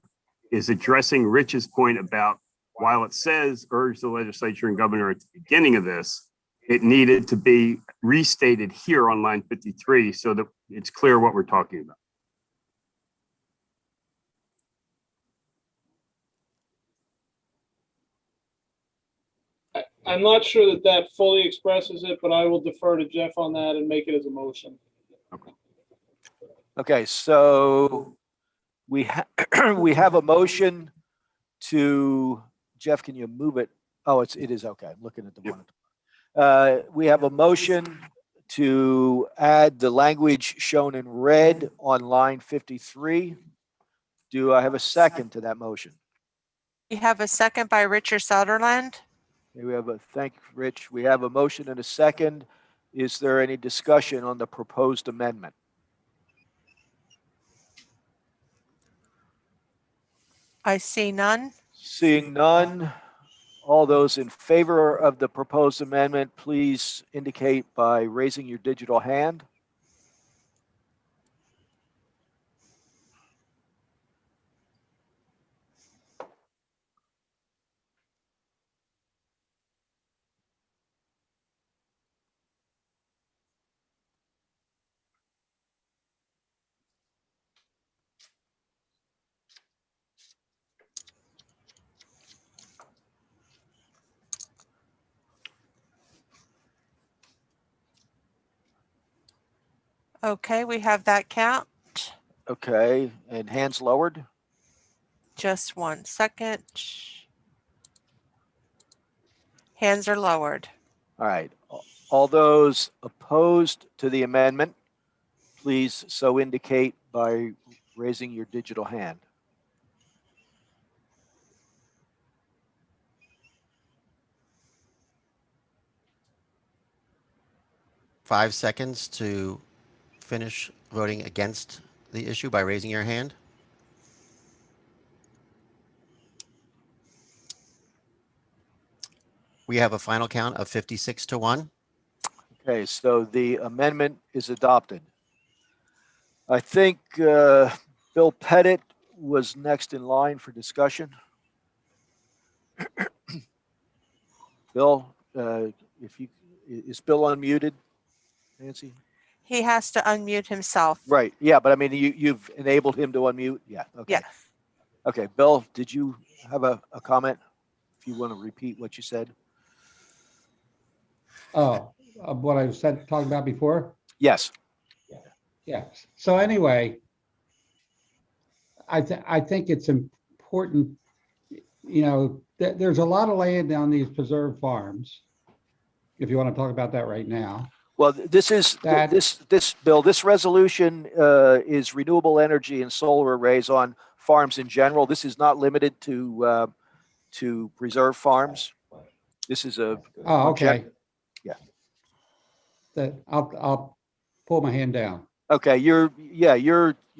is addressing Rich's point about, while it says urge the legislature and governor at the beginning of this, it needed to be restated here on line 53 so that it's clear what we're talking about.
I'm not sure that fully expresses it, but I will defer to Jeff on that and make it as a motion.
Okay, so we we have a motion to, Jeff, can you move it? Oh, it is okay. I'm looking at the monitor. We have a motion to add the language shown in red on line 53. Do I have a second to that motion?
We have a second by Richard Sutherland.
Okay, we have a, thank you, Rich. We have a motion and a second. Is there any discussion on the proposed amendment?
I see none.
Seeing none, all those in favor of the proposed amendment, please indicate by raising your digital hand.
Okay, we have that count.
Okay, and hands lowered.
Just 1 second. Hands are lowered.
All right. All those opposed to the amendment, please so indicate by raising your digital hand.
Five seconds to finish voting against the issue by raising your hand. We have a final count of 56-1.
Okay, so the amendment is adopted. I think Bill Pettit was next in line for discussion. Bill, is Bill unmuted, Nancy?
He has to unmute himself.
Right, yeah, but I mean, you've enabled him to unmute? Yeah, okay.
Yes.
Okay, Bill, did you have a comment? If you want to repeat what you said.
Oh, what I said, talking about before?
Yes.
Yes. So anyway, I think it's important, you know, there's a lot of land on these preserved farms, if you want to talk about that right now.
Well, this is, this Bill, this resolution is renewable energy and solar arrays on farms in general. This is not limited to preserve farms. This is a.
Oh, okay.
Yeah.
That I'll pull my hand down.
Okay, your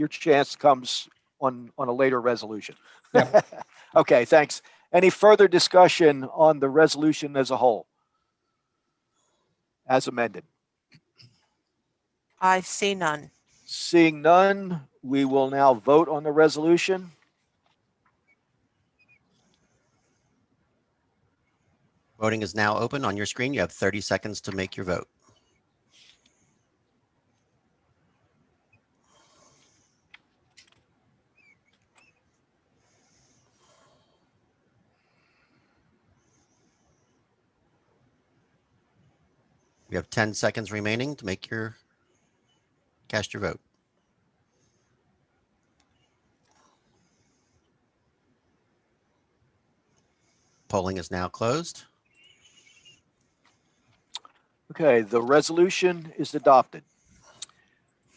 chance comes on a later resolution.
Yep.
Okay, thanks. Any further discussion on the resolution as a whole? As amended?
I see none.
Seeing none, we will now vote on the resolution.
Voting is now open on your screen. You have 30 seconds to make your vote. You have 10 seconds remaining to cast your vote. Polling is now closed.
Okay, the resolution is adopted.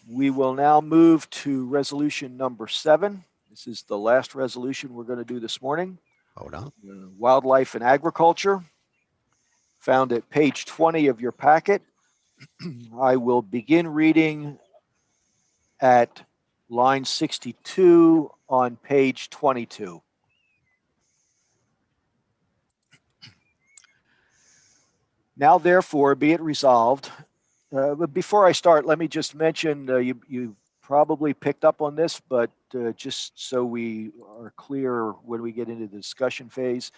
We will now move to resolution number 7. This is the last resolution we're going to do this morning.
Hold on.
Wildlife and agriculture, found at page 20 of your packet. I will begin reading at line 62 on page 22. Now, therefore, be it resolved. But before I start, let me just mention, you probably picked up on this, but just so we are clear when we get into the discussion phase,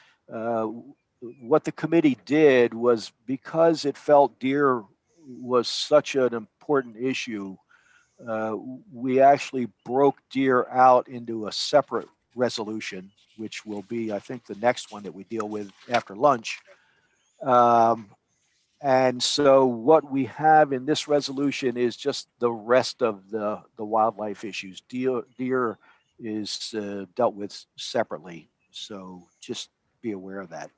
what the committee did was, because it felt deer was such an important issue, we actually broke deer out into a separate resolution, which will be, I think, the next one that we deal with after lunch. And so what we have in this resolution is just the rest of the wildlife issues. Deer is dealt with separately. So just be aware of that.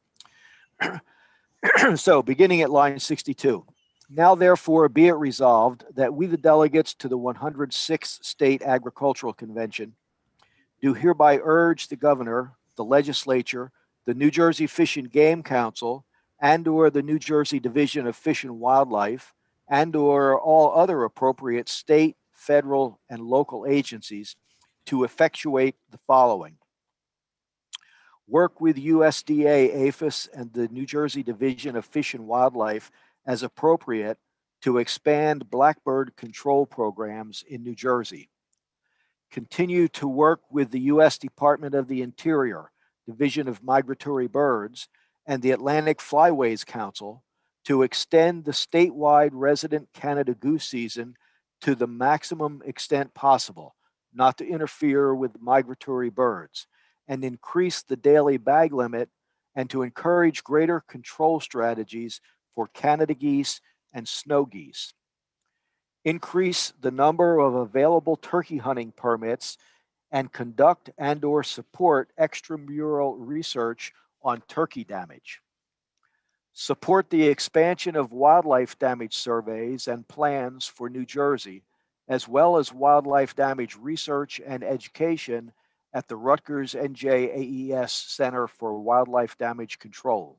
So beginning at line 62. Now, therefore, be it resolved that we, the delegates to the 106th State Agricultural Convention, do hereby urge the governor, the legislature, the New Jersey Fish and Game Council, and/or the New Jersey Division of Fish and Wildlife, and/or all other appropriate state, federal, and local agencies to effectuate the following. Work with USDA, APHIS, and the New Jersey Division of Fish and Wildlife as appropriate to expand blackbird control programs in New Jersey. Continue to work with the U.S. Department of the Interior, Division of Migratory Birds, and the Atlantic Flyways Council to extend the statewide resident Canada goose season to the maximum extent possible, not to interfere with migratory birds, and increase the daily bag limit, and to encourage greater control strategies for Canada geese and snow geese. Increase the number of available turkey hunting permits and conduct and/or support extramural research on turkey damage. Support the expansion of wildlife damage surveys and plans for New Jersey, as well as wildlife damage research and education at the Rutgers NJAES Center for Wildlife Damage Control.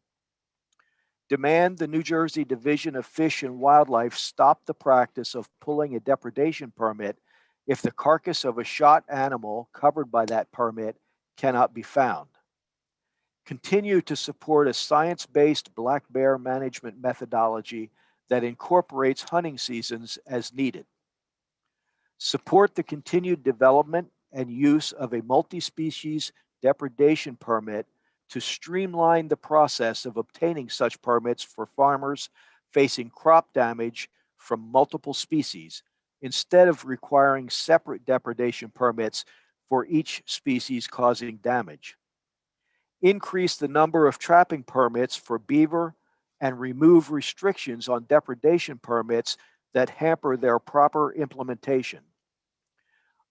Demand the New Jersey Division of Fish and Wildlife stop the practice of pulling a depredation permit if the carcass of a shot animal covered by that permit cannot be found. Continue to support a science-based black bear management methodology that incorporates hunting seasons as needed. Support the continued development and use of a multi-species depredation permit to streamline the process of obtaining such permits for farmers facing crop damage from multiple species, instead of requiring separate depredation permits for each species causing damage. Increase the number of trapping permits for beaver and remove restrictions on depredation permits that hamper their proper implementation.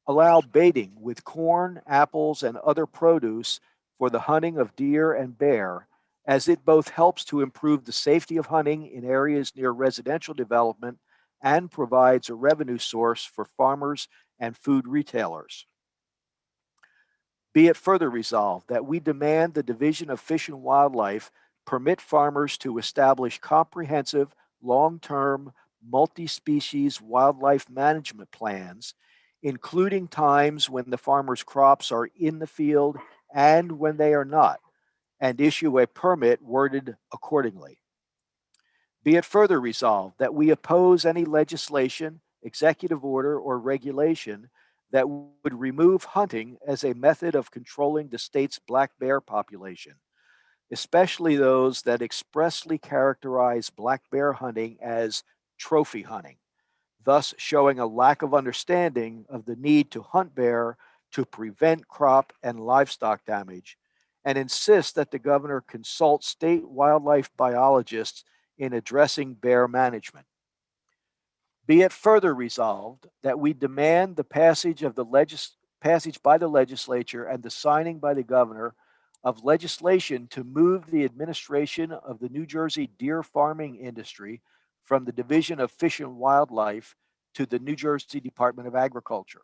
Allow baiting with corn, apples, and other produce for the hunting of deer and bear, as it both helps to improve the safety of hunting in areas near residential development and provides a revenue source for farmers and food retailers. Be it further resolved that we demand the Division of Fish and Wildlife permit farmers to establish comprehensive, long-term, multi-species wildlife management plans, including times when the farmer's crops are in the field and when they are not, and issue a permit worded accordingly. Be it further resolved that we oppose any legislation, executive order, or regulation that would remove hunting as a method of controlling the state's black bear population, especially those that expressly characterize black bear hunting as trophy hunting, thus showing a lack of understanding of the need to hunt bear to prevent crop and livestock damage, and insist that the governor consult state wildlife biologists in addressing bear management. Be it further resolved that we demand the passage by the legislature and the signing by the governor of legislation to move the administration of the New Jersey deer farming industry from the Division of Fish and Wildlife to the New Jersey Department of Agriculture.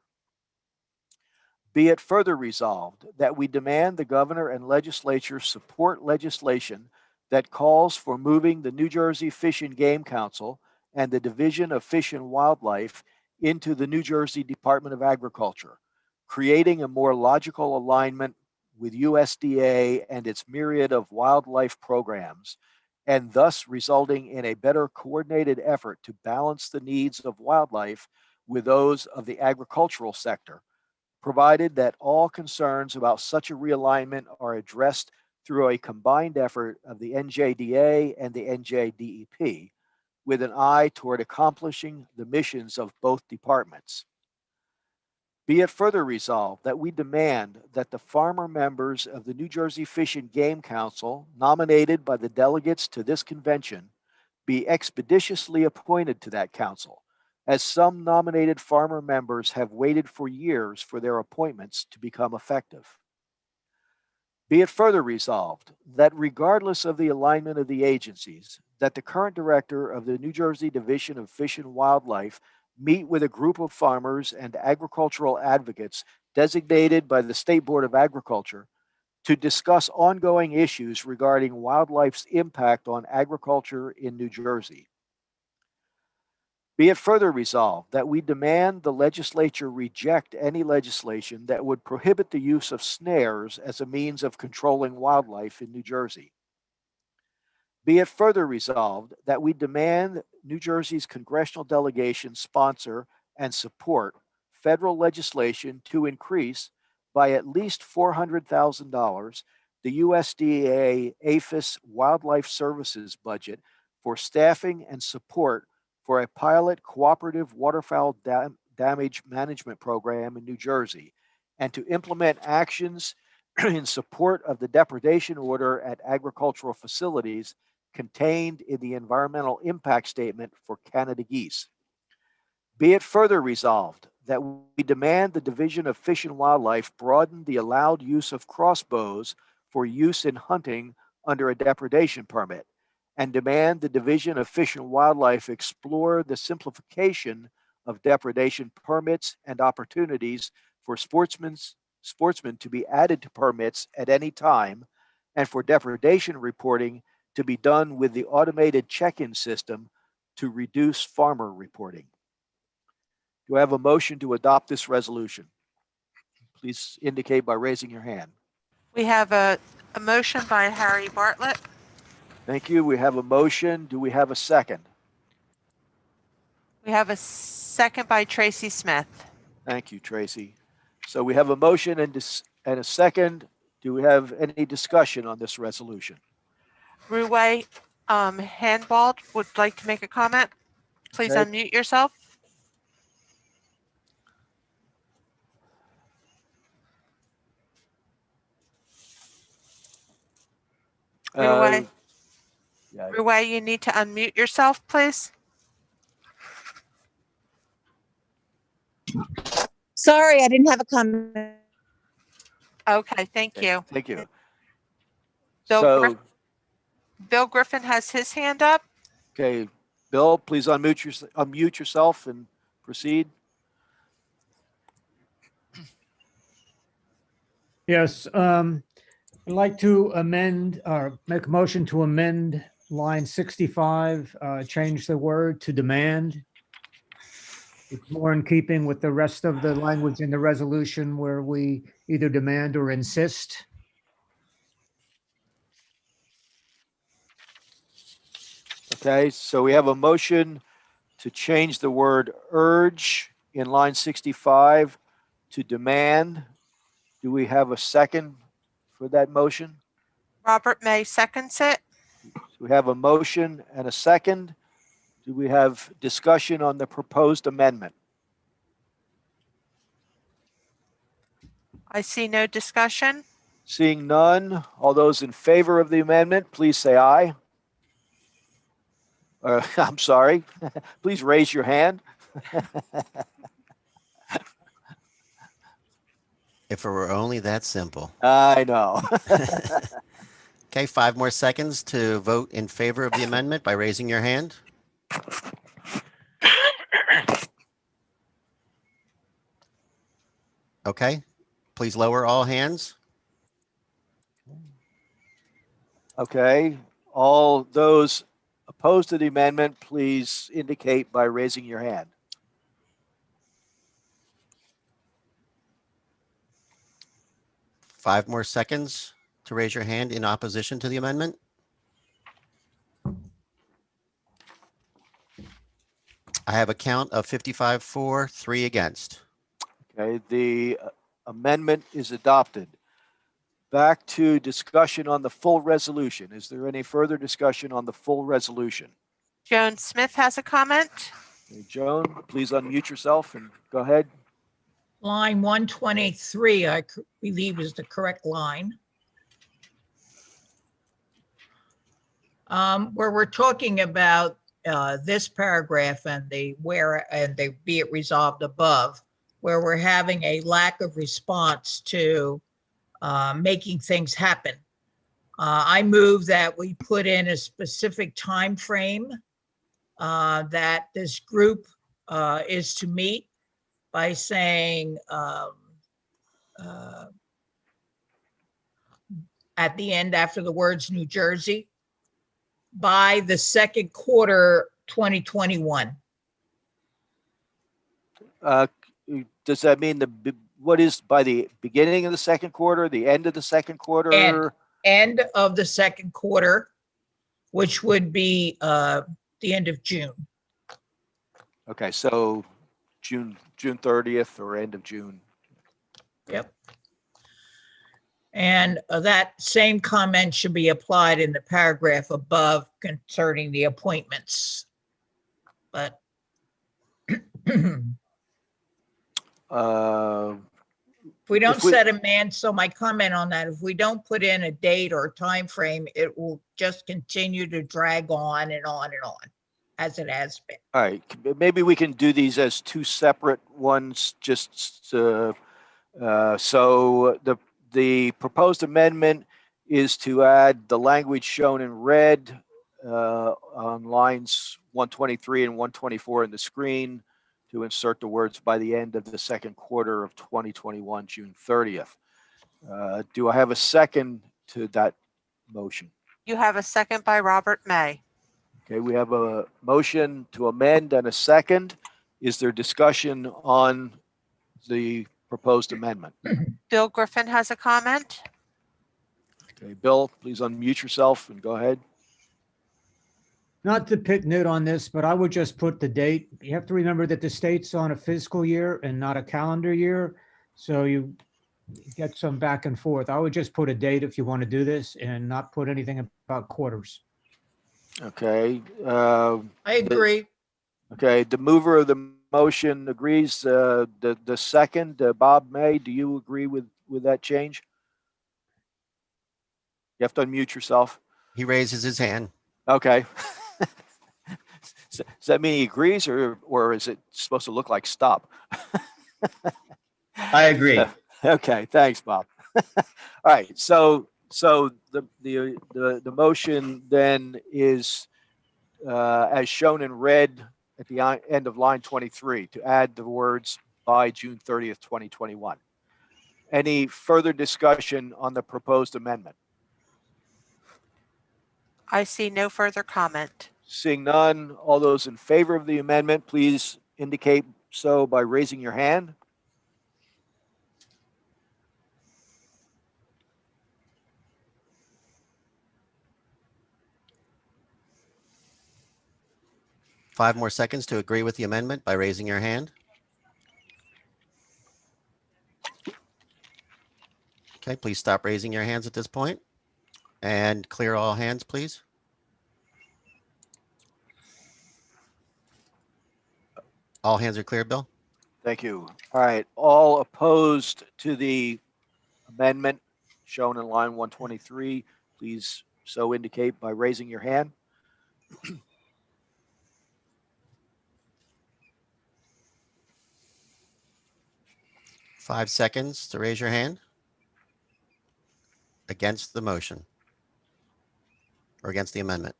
Be it further resolved that we demand the governor and legislature support legislation that calls for moving the New Jersey Fish and Game Council and the Division of Fish and Wildlife into the New Jersey Department of Agriculture, creating a more logical alignment with USDA and its myriad of wildlife programs, and thus resulting in a better coordinated effort to balance the needs of wildlife with those of the agricultural sector, provided that all concerns about such a realignment are addressed through a combined effort of the NJDA and the NJDEP, with an eye toward accomplishing the missions of both departments. Be it further resolved that we demand that the farmer members of the New Jersey Fish and Game Council, nominated by the delegates to this convention, be expeditiously appointed to that council, as some nominated farmer members have waited for years for their appointments to become effective. Be it further resolved that regardless of the alignment of the agencies, that the current director of the New Jersey Division of Fish and Wildlife meet with a group of farmers and agricultural advocates designated by the State Board of Agriculture to discuss ongoing issues regarding wildlife's impact on agriculture in New Jersey. Be it further resolved that we demand the legislature reject any legislation that would prohibit the use of snares as a means of controlling wildlife in New Jersey. Be it further resolved that we demand New Jersey's congressional delegation sponsor and support federal legislation to increase by at least $400,000 the USDA APHIS Wildlife Services budget for staffing and support for a pilot cooperative waterfowl damage management program in New Jersey, and to implement actions in support of the depredation order at agricultural facilities contained in the environmental impact statement for Canada geese. Be it further resolved that we demand the Division of Fish and Wildlife broaden the allowed use of crossbows for use in hunting under a depredation permit, and demand the Division of Fish and Wildlife explore the simplification of depredation permits and opportunities for sportsmen to be added to permits at any time, and for depredation reporting to be done with the automated check-in system to reduce farmer reporting. Do I have a motion to adopt this resolution? Please indicate by raising your hand.
We have a motion by Harry Bartlett.
Thank you. We have a motion. Do we have a second?
We have a second by Tracy Smith.
Thank you, Tracy. So we have a motion and a second. Do we have any discussion on this resolution?
Ruway Handbald would like to make a comment. Please
Okay.
unmute yourself. Ruway, Ruway, you need to unmute yourself, please.
Sorry, I didn't have a comment.
Okay, thank you.
Thank you.
Bill Griffin has his hand up.
Okay, Bill, please unmute yourself and proceed.
Yes, I'd like to amend or make a motion to amend line 65, change the word to demand. It's more in keeping with the rest of the language in the resolution where we either demand or insist.
Okay, so we have a motion to change the word urge in line 65 to demand. Do we have a second for that motion?
Robert May seconds it.
We have a motion and a second. Do we have discussion on the proposed amendment?
I see no discussion.
Seeing none, all those in favor of the amendment, please say aye. I'm sorry, please raise your hand.
If it were only that simple.
I know.
Okay, 5 more seconds to vote in favor of the amendment by raising your hand. Okay, please lower all hands.
Okay, all those opposed to the amendment, please indicate by raising your hand.
Five more seconds to raise your hand in opposition to the amendment. I have a count of 55 for, 3 against.
Okay, the amendment is adopted. Back to discussion on the full resolution. Is there any further discussion on the full resolution?
Joan Smith has a comment.
Okay, Joan, please unmute yourself and go ahead.
Line 123, I believe is the correct line. Where we're talking about this paragraph and the be it resolved above, where we're having a lack of response to making things happen. I move that we put in a specific time frame that this group is to meet by saying at the end after the words New Jersey by the second quarter 2021.
Does that mean what is by the beginning of the second quarter, the end of the second quarter?
End of the second quarter, which would be the end of June.
Okay, so June 30th or end of June.
Yep. And that same comment should be applied in the paragraph above concerning the appointments. But if we don't set a man, so my comment on that, if we don't put in a date or a time frame, it will just continue to drag on and on and on as it has been.
All right, maybe we can do these as two separate ones, just so the proposed amendment is to add the language shown in red on lines 123 and 124 in the screen to insert the words by the end of the second quarter of 2021, June 30th. Do I have a second to that motion?
You have a second by Robert May.
Okay, we have a motion to amend and a second. Is there discussion on the proposed amendment?
Bill Griffin has a comment.
Okay, Bill, please unmute yourself and go ahead.
Not to pick nit on this, but I would just put the date. You have to remember that the state's on a fiscal year and not a calendar year. So you get some back and forth. I would just put a date if you want to do this and not put anything about quarters.
Okay.
I agree.
Okay, the mover of the motion agrees. The second, Bob May, do you agree with that change? You have to unmute yourself.
He raises his hand.
Okay. Does that mean he agrees, or is it supposed to look like stop?
I agree.
Okay, thanks, Bob. All right, so the motion then is as shown in red at the end of line 23 to add the words by June 30th, 2021. Any further discussion on the proposed amendment?
I see no further comment.
Seeing none, all those in favor of the amendment, please indicate so by raising your hand.
5 more seconds to agree with the amendment by raising your hand. Okay, please stop raising your hands at this point and clear all hands, please. All hands are cleared, Bill?
Thank you. All right, all opposed to the amendment shown in line 123, please so indicate by raising your hand.
Five seconds to raise your hand against the motion or against the amendment.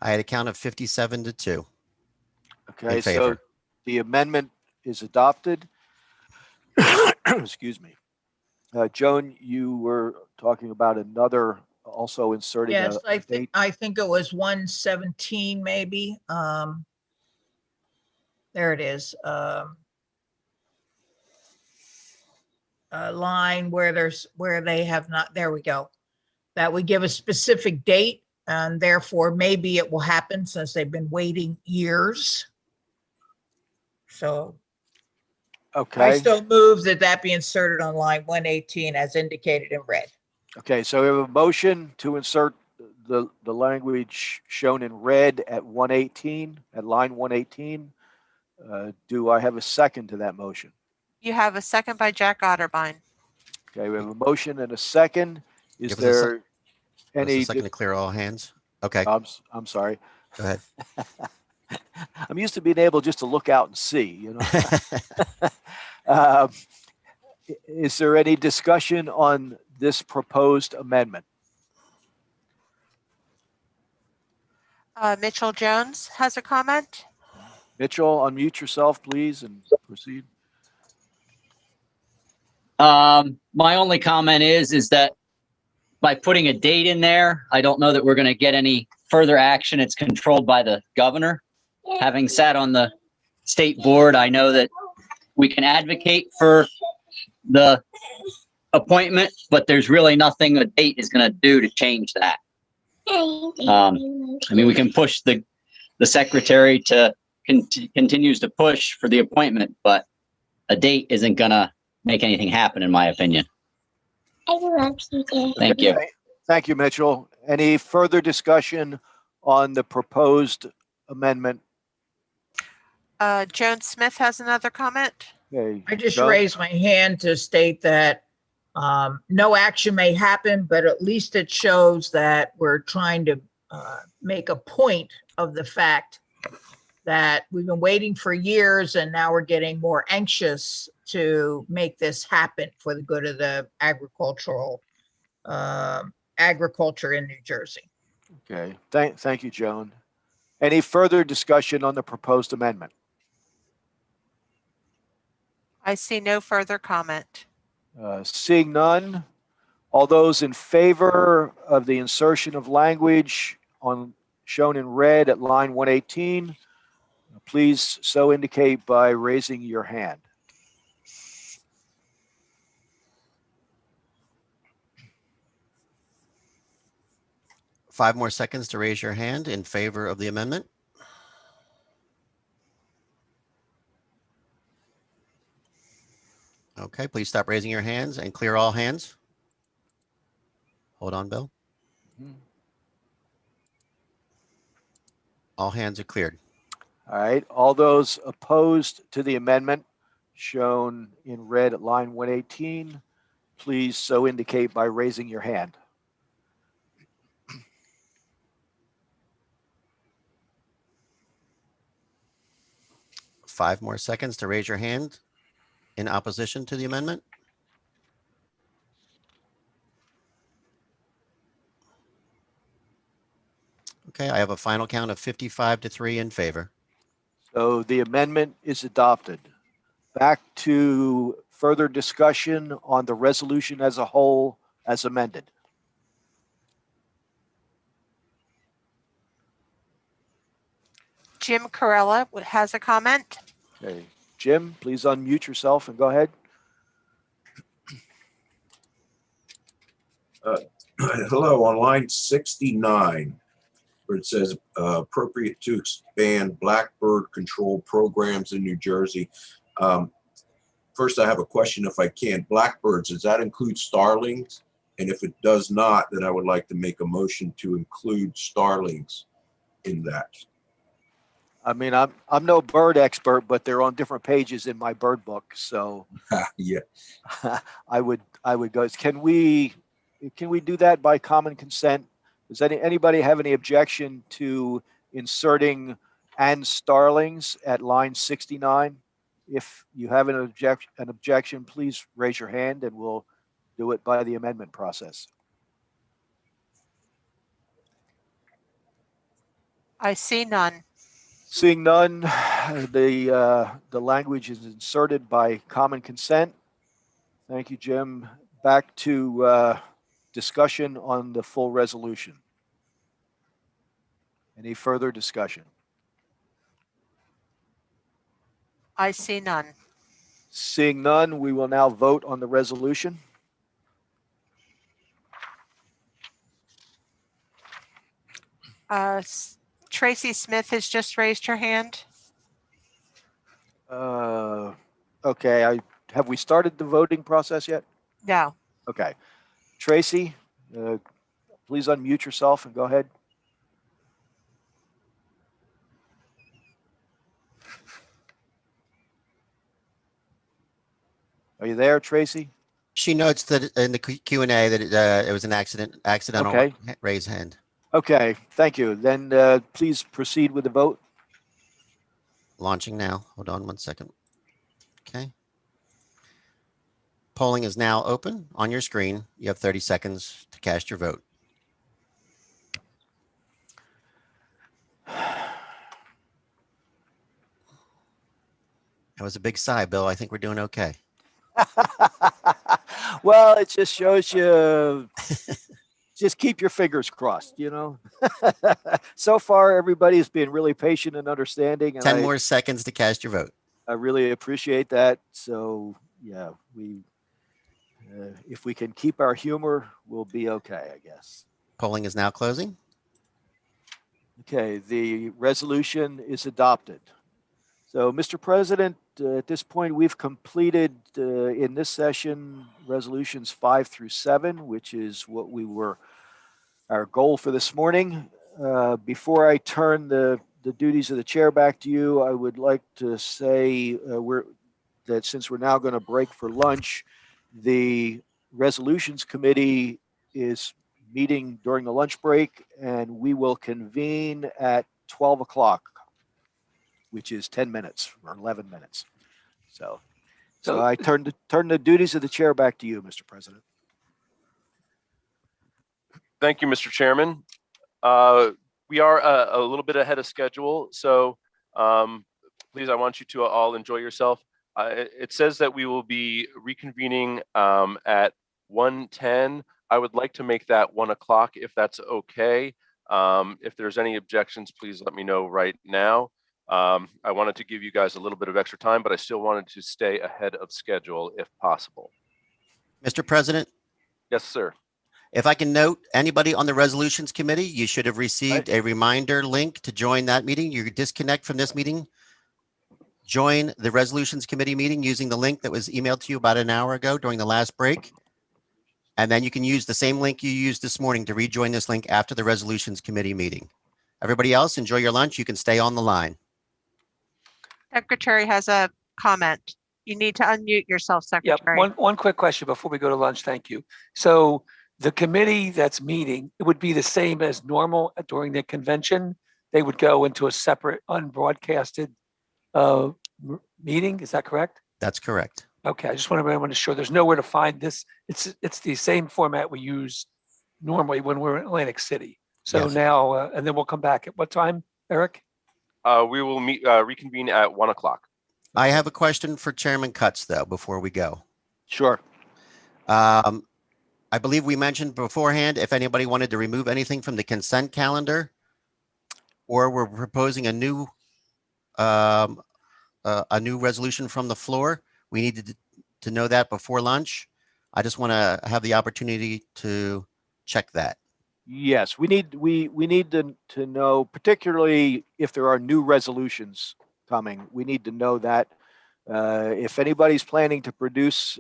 I had a count of 57 to 2.
Okay,
In
so
favor.
the amendment is adopted. Excuse me. Joan, you were talking about another, also inserting a
Yes, I
date.
think it was 117 maybe. There it is. A line where they have not, there we go. That we give a specific date and therefore maybe it will happen since they've been waiting years. So I
Okay,
still move that be inserted on line 118 as indicated in red.
okay, so we have a motion to insert the language shown in red at 118, at line 118. Do I have a second to that motion?
You have a second by Jack Otterbein.
Okay, we have a motion and a second. Is
Give us a
there
Give us
any?
a second to clear all hands. Okay,
I'm sorry.
go ahead.
I'm used to being able just to look out and see, you know. Is there any discussion on this proposed amendment?
Mitchell Jones has a comment.
Mitchell, unmute yourself, please, and proceed.
My only comment is that by putting a date in there, I don't know that we're going to get any further action. It's controlled by the governor. Having sat on the state board, I know that we can advocate for the appointment, but there's really nothing a date is going to do to change that. I mean, we can push the secretary to continues to push for the appointment, but a date isn't going to make anything happen, in my opinion. Thank you.
Thank you, Mitchell. Any further discussion on the proposed amendment?
Joan Smith has another comment.
Okay,
I just
Joan?
raised my hand to state that no action may happen, but at least it shows that we're trying to make a point of the fact that we've been waiting for years and now we're getting more anxious to make this happen for the good of the agriculture in New Jersey.
Okay, thank you, Joan. Any further discussion on the proposed amendment?
I see no further comment.
Seeing none, all those in favor of the insertion of language shown in red at line 118, please so indicate by raising your hand.
Five more seconds to raise your hand in favor of the amendment. Okay, please stop raising your hands and clear all hands. Hold on, Bill. All hands are cleared.
All right, all those opposed to the amendment shown in red at line 118, please so indicate by raising your hand.
Five more seconds to raise your hand in opposition to the amendment. Okay, I have a final count of 55 to 3 in favor.
So the amendment is adopted. Back to further discussion on the resolution as a whole as amended.
Jim Corella has a comment.
Okay, Jim, please unmute yourself and go ahead.
Hello, on line 69, where it says appropriate to expand blackbird control programs in New Jersey. First, I have a question if I can. Blackbirds, does that include starlings? And if it does not, then I would like to make a motion to include starlings in that.
I mean, I'm no bird expert, but they're on different pages in my bird book. So
Yeah.
I would go. Can we do that by common consent? Does anybody have any objection to inserting "and starlings" at line 69? If you have an objection, please raise your hand and we'll do it by the amendment process.
I see none.
Seeing none, the language is inserted by common consent. Thank you, Jim. Back to discussion on the full resolution. Any further discussion?
I see none.
Seeing none, we will now vote on the resolution.
Tracy Smith has just raised her hand.
Okay, have we started the voting process yet?
No.
Okay. Tracy, please unmute yourself and go ahead. Are you there, Tracy?
She notes that in the Q&A that it was an accidental
Okay.
raise hand.
Okay, thank you. Then please proceed with the vote.
Launching now. Hold on 1 second. Okay. Polling is now open on your screen. You have 30 seconds to cast your vote. That was a big sigh, Bill. I think we're doing okay.
Well, it just shows you, just keep your fingers crossed, you know. So far, everybody's been really patient and understanding. And
10 more seconds to cast your vote.
I really appreciate that. So yeah, if we can keep our humor, we'll be okay, I guess.
Polling is now closing.
Okay, the resolution is adopted. So, Mr. President, at this point, we've completed in this session resolutions 5 through 7, which is what our goal for this morning. Before I turn the duties of the chair back to you, I would like to say that since we're now going to break for lunch, the resolutions committee is meeting during the lunch break, and we will convene at 12 o'clock, which is 10 minutes or 11 minutes. So I turn the duties of the chair back to you, Mr. President.
Thank you, Mr. Chairman. We are a little bit ahead of schedule, so please, I want you to all enjoy yourself. It says that we will be reconvening at 1:10. I would like to make that 1 o'clock if that's okay. If there's any objections, please let me know right now. I wanted to give you guys a little bit of extra time, but I still wanted to stay ahead of schedule if possible.
Mr. President?
Yes, sir.
If I can note, anybody on the resolutions committee, you should have received a reminder link to join that meeting. You disconnect from this meeting. Join the resolutions committee meeting using the link that was emailed to you about an hour ago during the last break. And then you can use the same link you used this morning to rejoin this link after the resolutions committee meeting. Everybody else, enjoy your lunch. You can stay on the line.
Secretary has a comment. You need to unmute yourself, Secretary.
Yeah, one quick question before we go to lunch. Thank you. So the committee that's meeting, it would be the same as normal during the convention. They would go into a separate unbroadcasted meeting. Is that correct?
That's correct.
Okay, I just want to make sure there's nowhere to find this. It's the same format we use normally when we're in Atlantic City. So
Yes.
now, and then we'll come back at what time, Eric?
We will reconvene at 1 o'clock.
I have a question for Chairman Cutts, though, before we go.
Sure.
I believe we mentioned beforehand, if anybody wanted to remove anything from the consent calendar, or we're proposing a new resolution from the floor, we needed to know that before lunch. I just want to have the opportunity to check that?
Yes, we need to know, particularly if there are new resolutions coming. We need to know that if anybody's planning to produce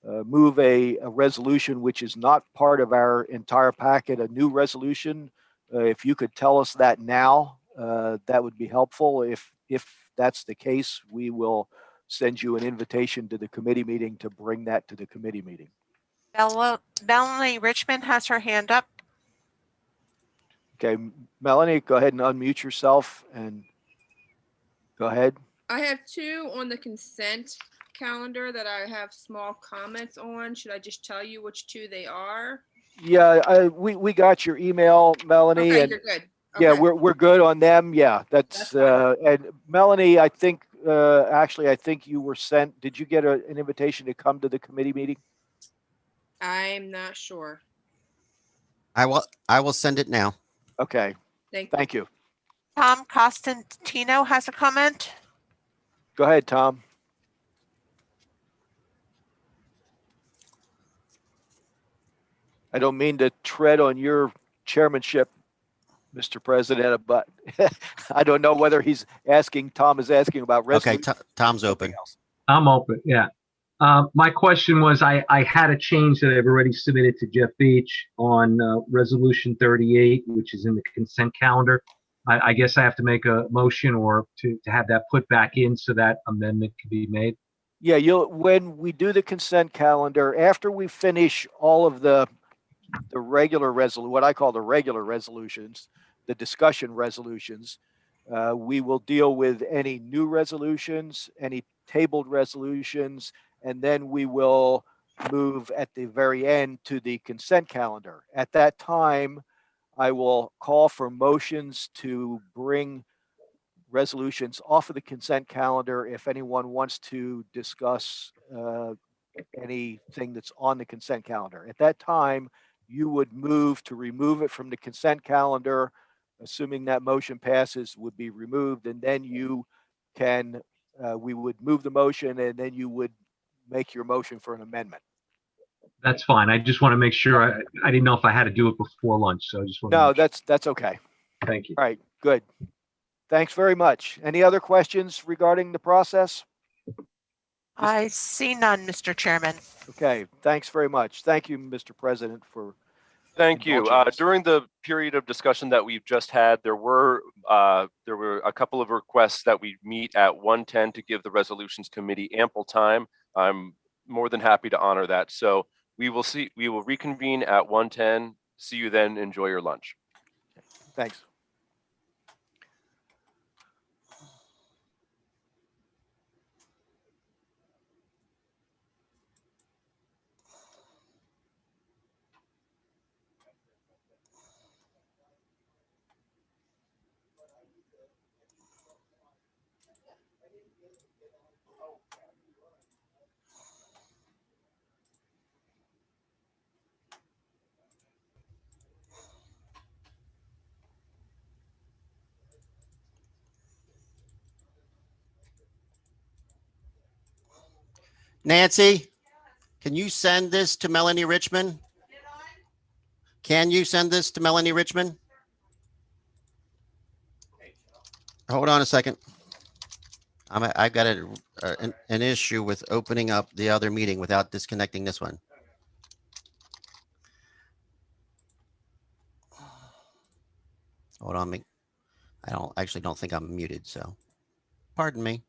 move a resolution which is not part of our entire packet, a new resolution. If you could tell us that now, that would be helpful. If that's the case, we will send you an invitation to the committee meeting to bring that to the committee meeting.
Melanie Richmond has her hand up.
Okay, Melanie, go ahead and unmute yourself and go ahead.
I have two on the consent calendar that I have small comments on. Should I just tell you which two they are?
Yeah, we got your email, Melanie.
Okay,
and
you're good.
Yeah,
Okay.
we're good on them. Yeah, that's and Melanie, I think actually I think you were sent. Did you get an invitation to come to the committee meeting?
I'm not sure.
I will send it now.
Okay.
Thank
you.
Tom Costantino has a comment.
Go ahead, Tom. I don't mean to tread on your chairmanship, Mr. President, but I don't know whether Tom is asking about
Okay,
resolution.
Tom's open.
I'm open, yeah. My question was, I had a change that I've already submitted to Jeff Beach on Resolution 38, which is in the consent calendar. I guess I have to make a motion or to have that put back in so that amendment can be made.
Yeah, when we do the consent calendar, after we finish all of the regular what I call the regular resolutions, the discussion resolutions, we will deal with any new resolutions, any tabled resolutions, and then we will move at the very end to the consent calendar. At that time, I will call for motions to bring resolutions off of the consent calendar if anyone wants to discuss anything that's on the consent calendar. At that time, you would move to remove it from the consent calendar, assuming that motion passes, would be removed, and then you can, we would move the motion, and then you would make your motion for an amendment.
That's fine. I just want to make sure. I didn't know if I had to do it before lunch, so I just want to.
No, that's okay.
Thank you.
All right, good. Thanks very much. Any other questions regarding the process?
I see none, Mr. Chairman.
Okay, thanks very much. Thank you, Mr. President, for
Thank you.
indulging us.
During the period of discussion that we've just had, there were a couple of requests that we meet at 1:10 to give the Resolutions Committee ample time. I'm more than happy to honor that. So we will reconvene at 1:10. See you then. Enjoy your lunch.
Thanks.
Nancy, can you send this to Melanie Richmond? Can you send this to Melanie Richmond? Hold on a second. I've got an issue with opening up the other meeting without disconnecting this one. Hold on, me. I don't think I'm muted, so pardon me.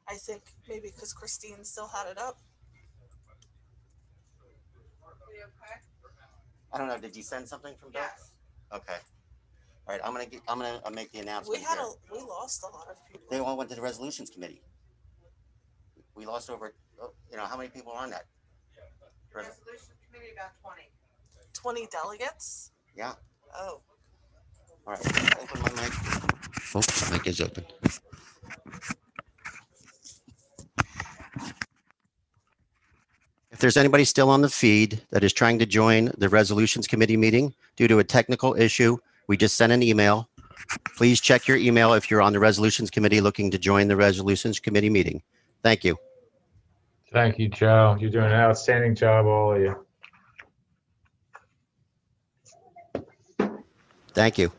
I think maybe because Christine still had it up.
I don't know. Did you send something from Bill? Okay. All right. I'm gonna make the announcement here.
We lost a lot of people.
They all went to the resolutions committee. We lost over, how many people are on that?
Resolution committee about 20. 20 delegates?
Yeah.
Oh.
All right. Open my mic. Oh, my mic is open. If there's anybody still on the feed that is trying to join the resolutions committee meeting due to a technical issue, we just sent an email. Please check your email if you're on the resolutions committee looking to join the resolutions committee meeting. Thank you.
Thank you, Joe. You're doing an outstanding job, all of you.
Thank you.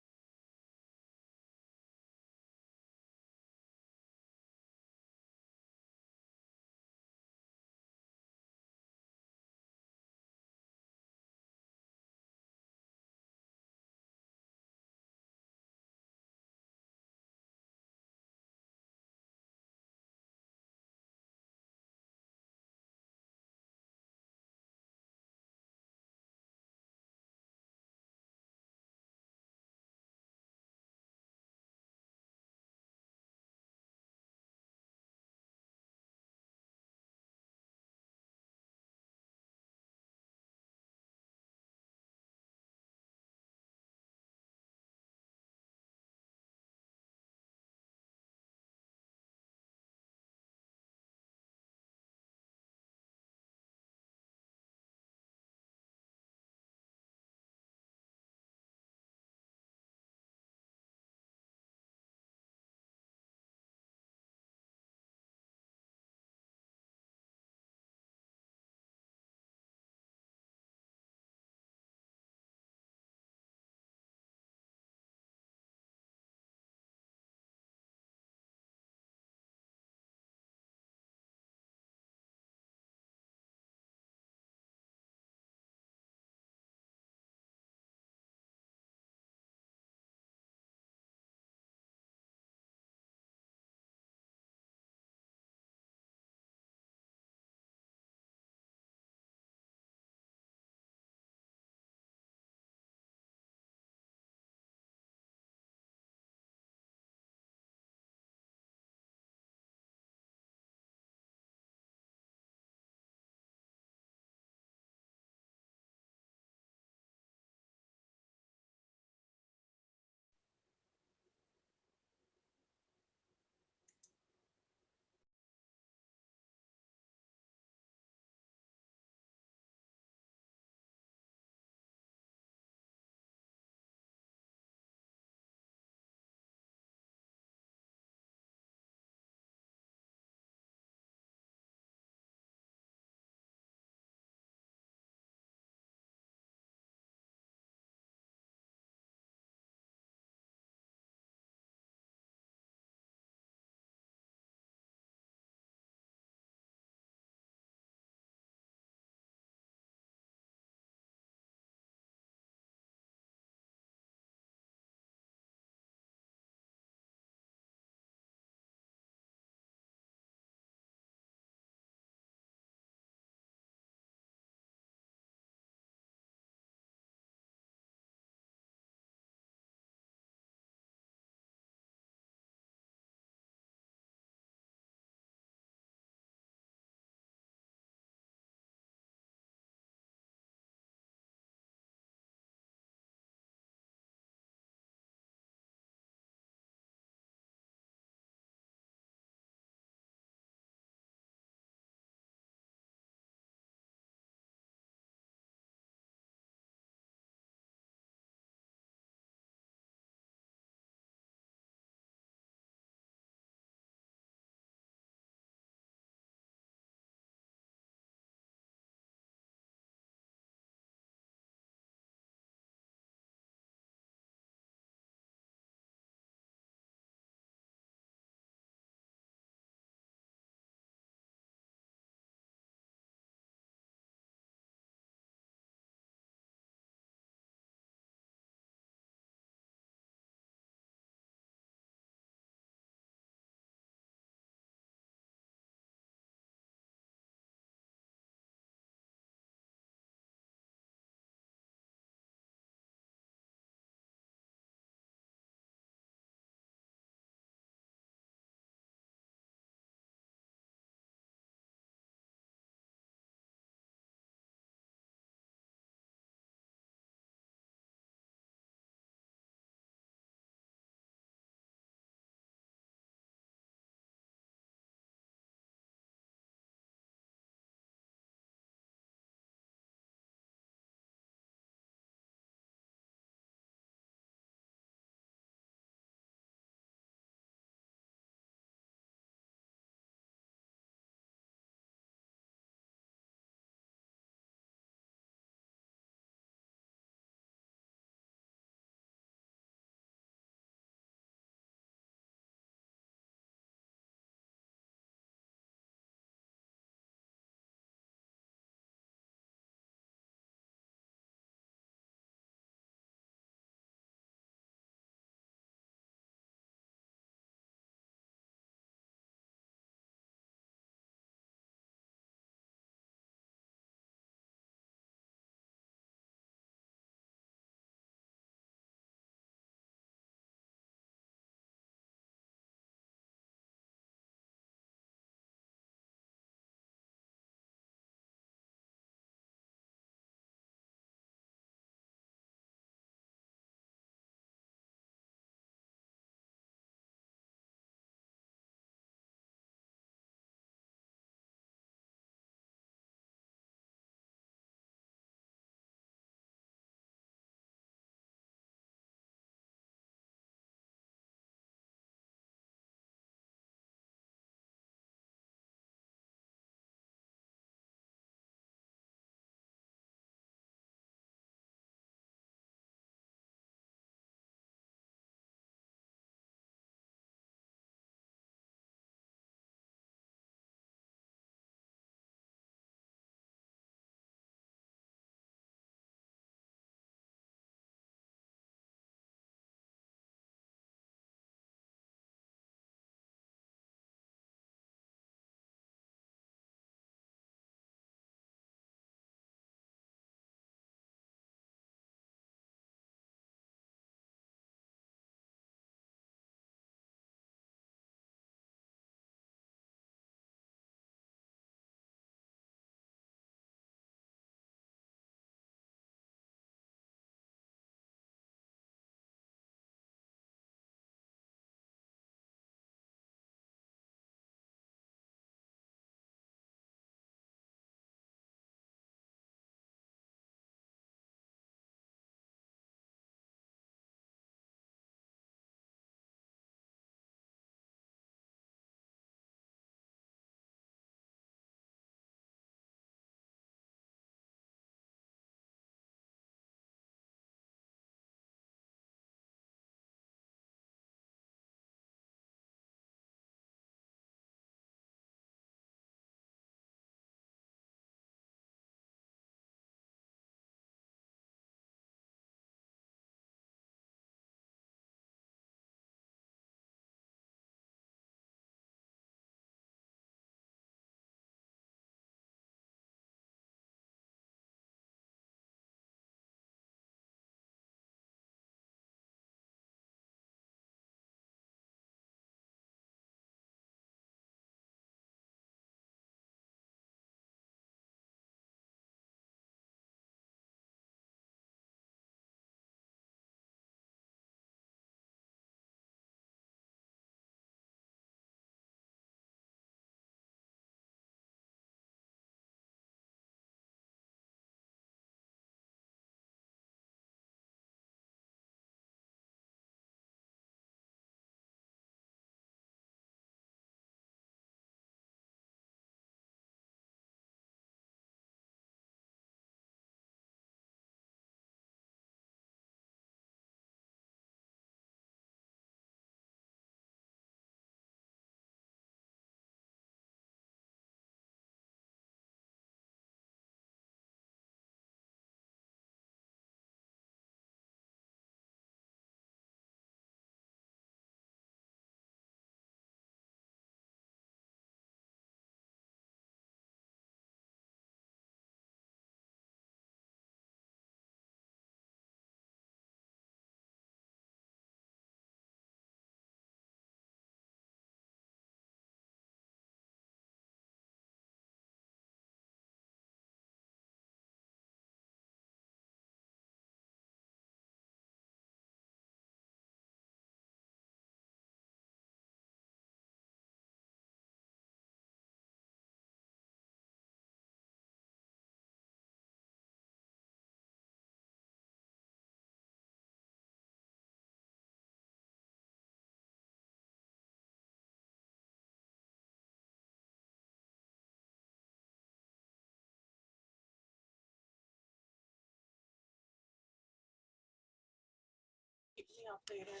keep me updated.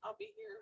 I'll be here.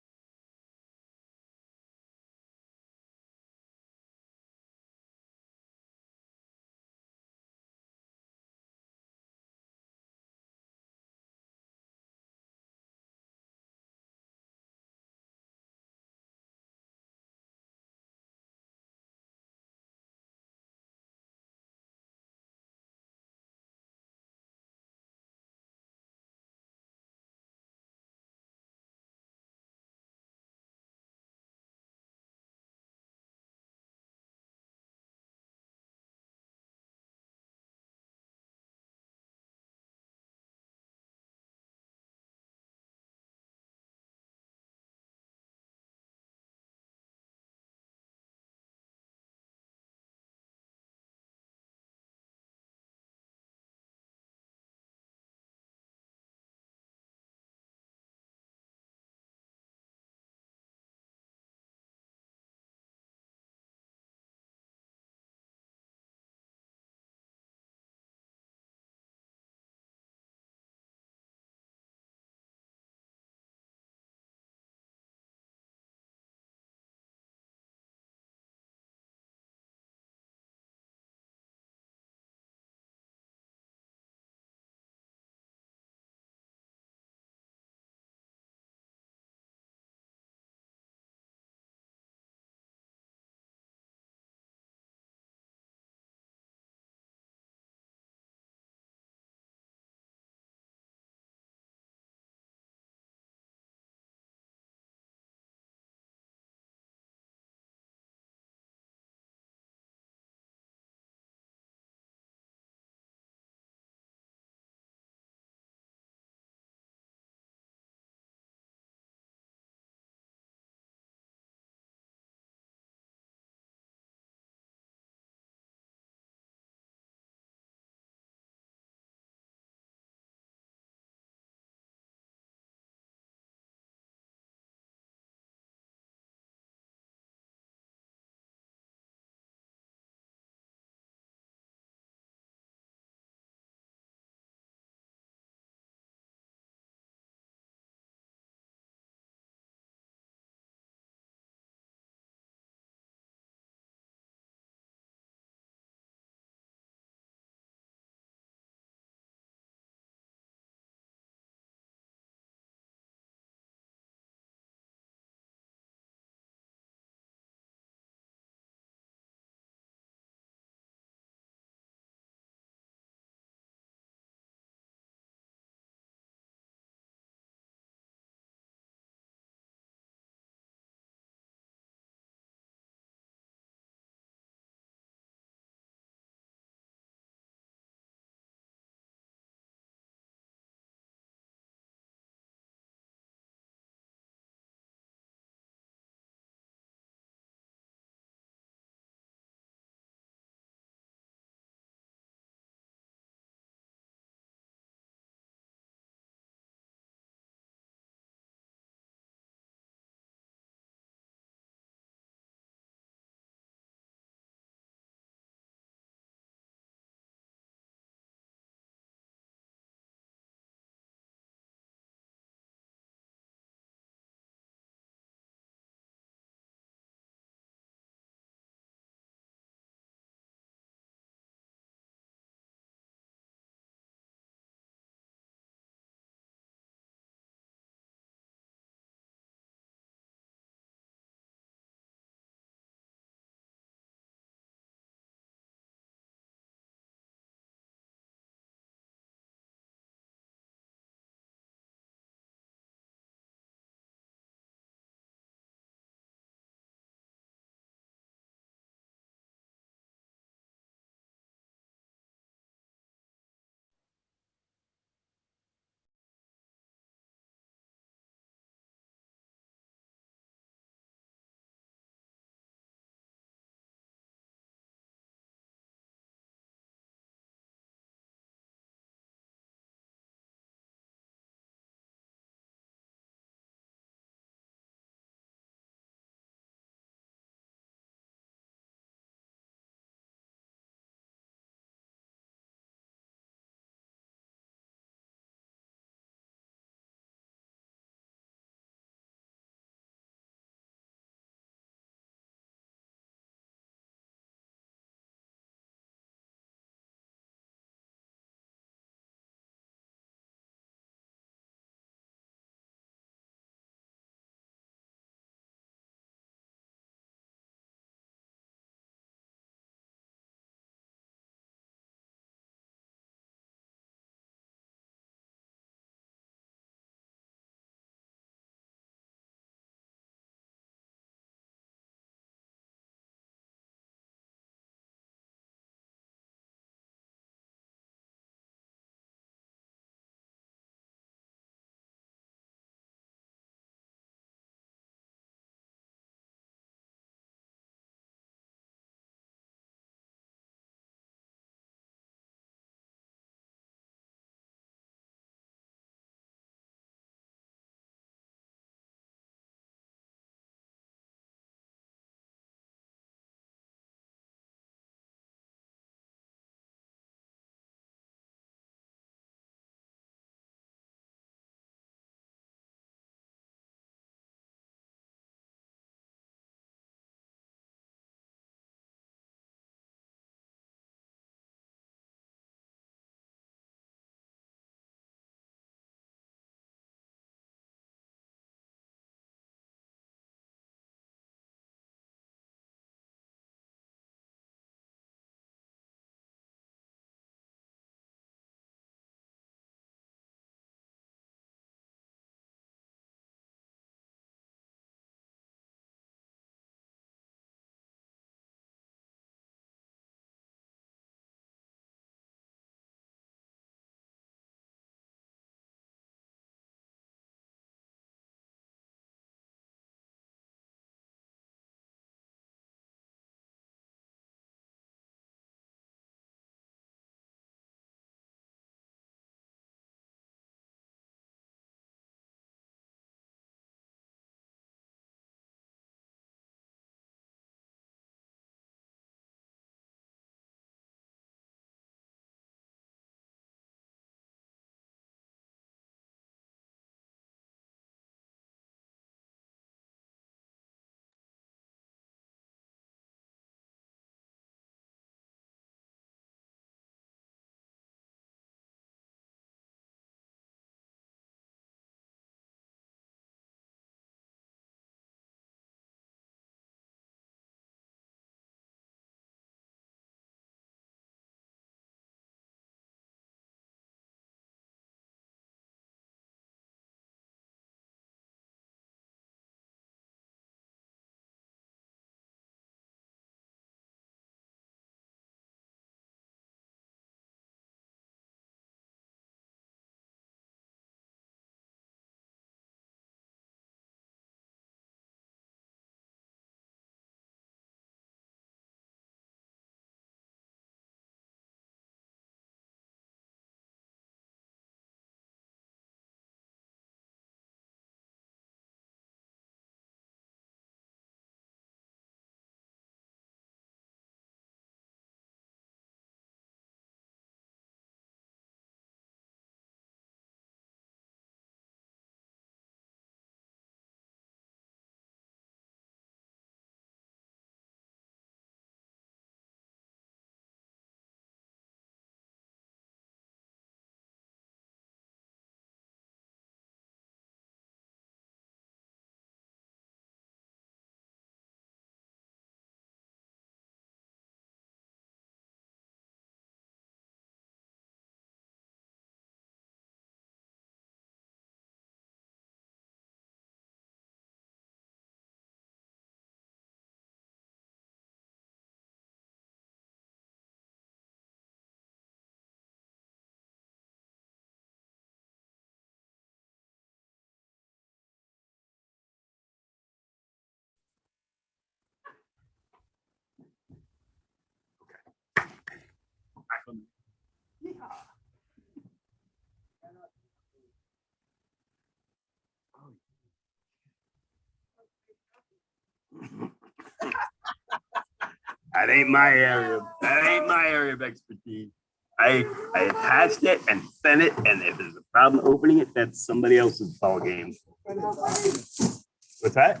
That ain't my area. That ain't my area of expertise. I attached it and sent it, and if there's a problem opening it, that's somebody else's ball game. What's that?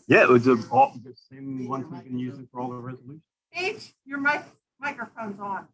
Yeah, it was all the same ones we've been using for all the resolutions.
H, your microphone's on.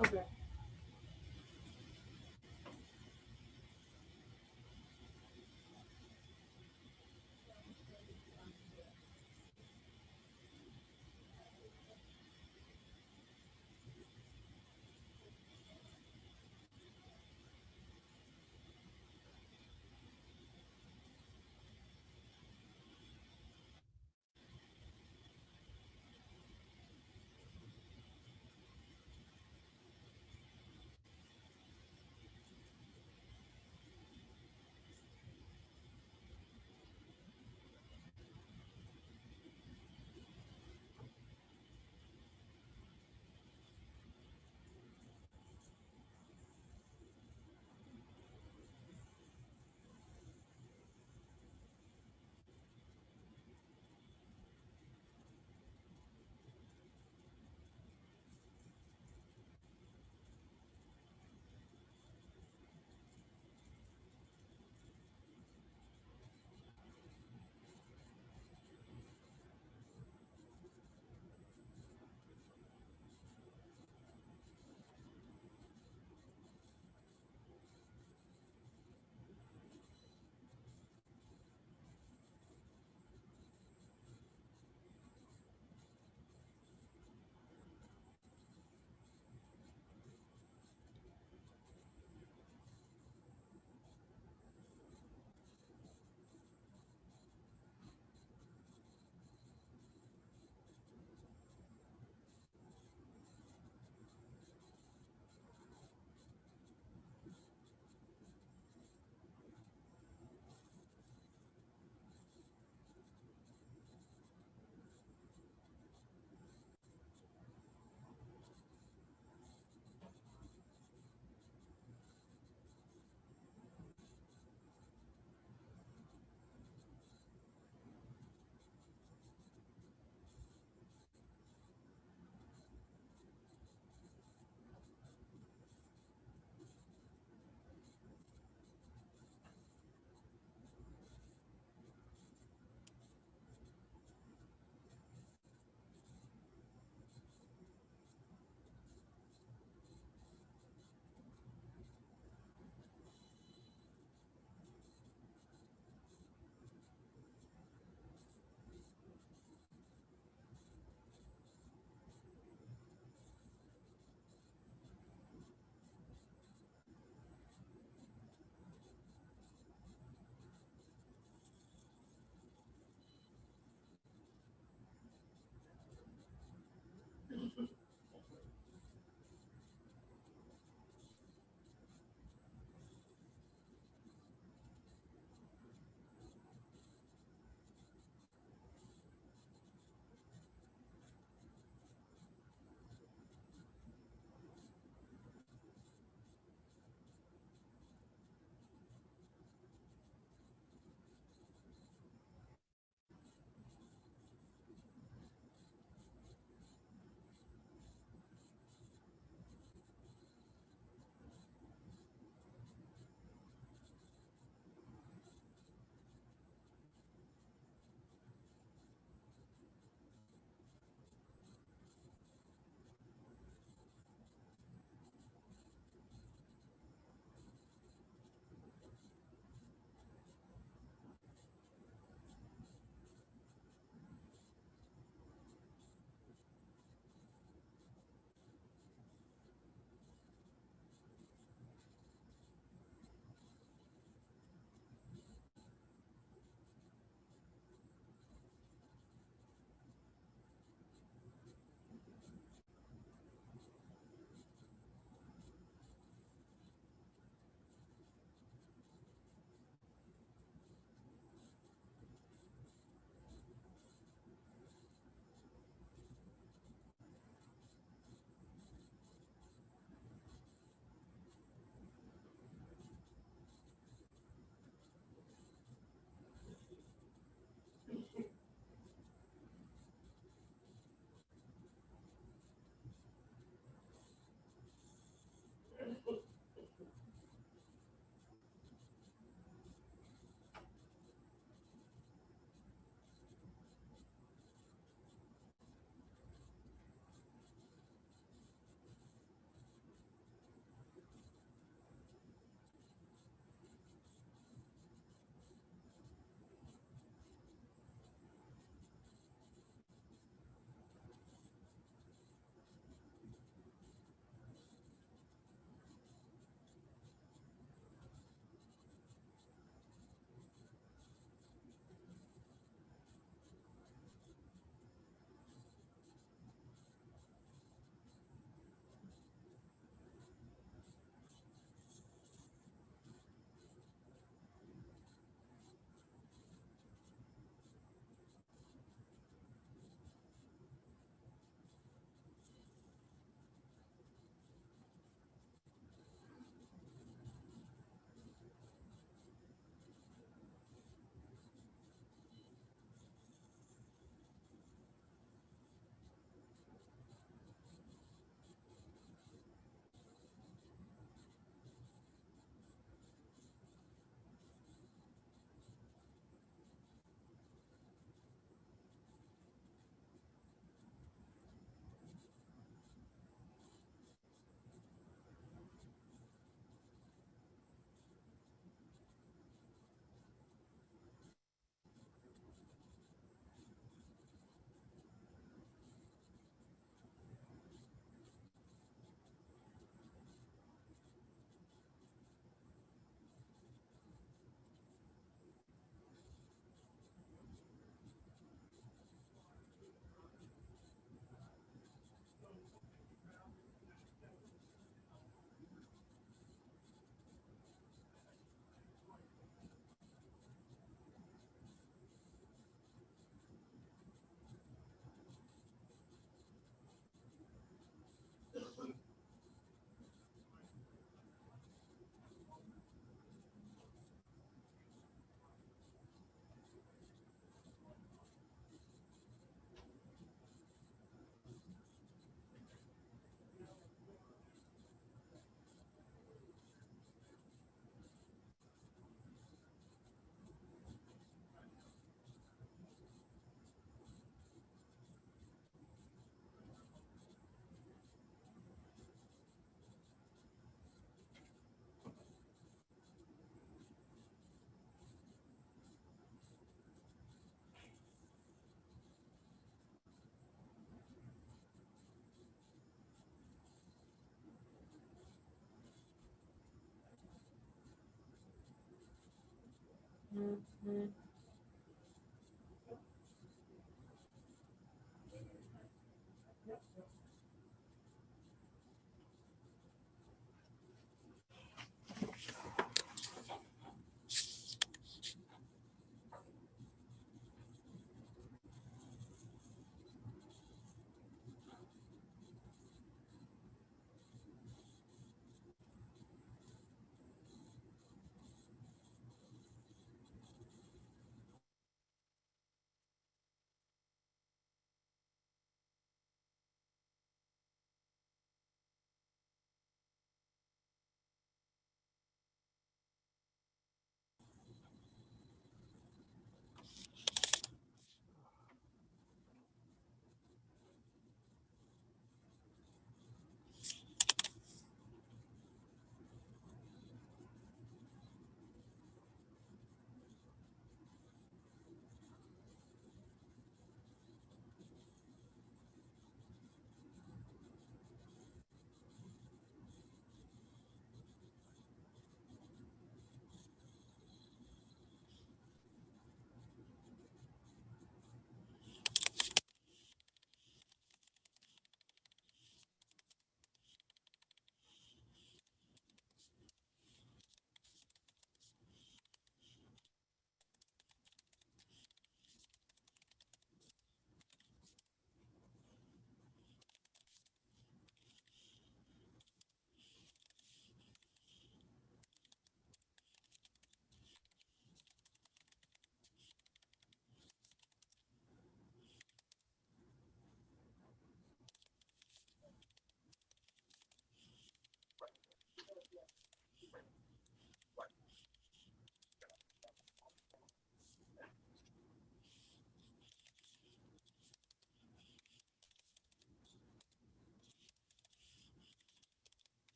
Okay.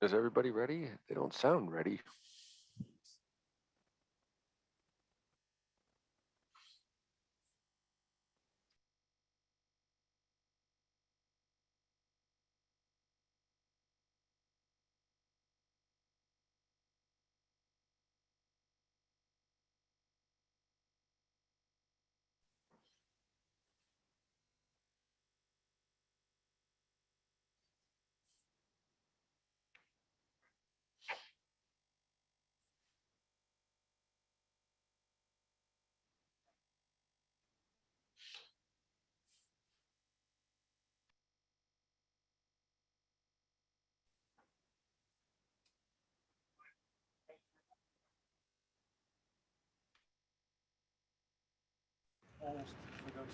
Is everybody ready? They don't sound ready.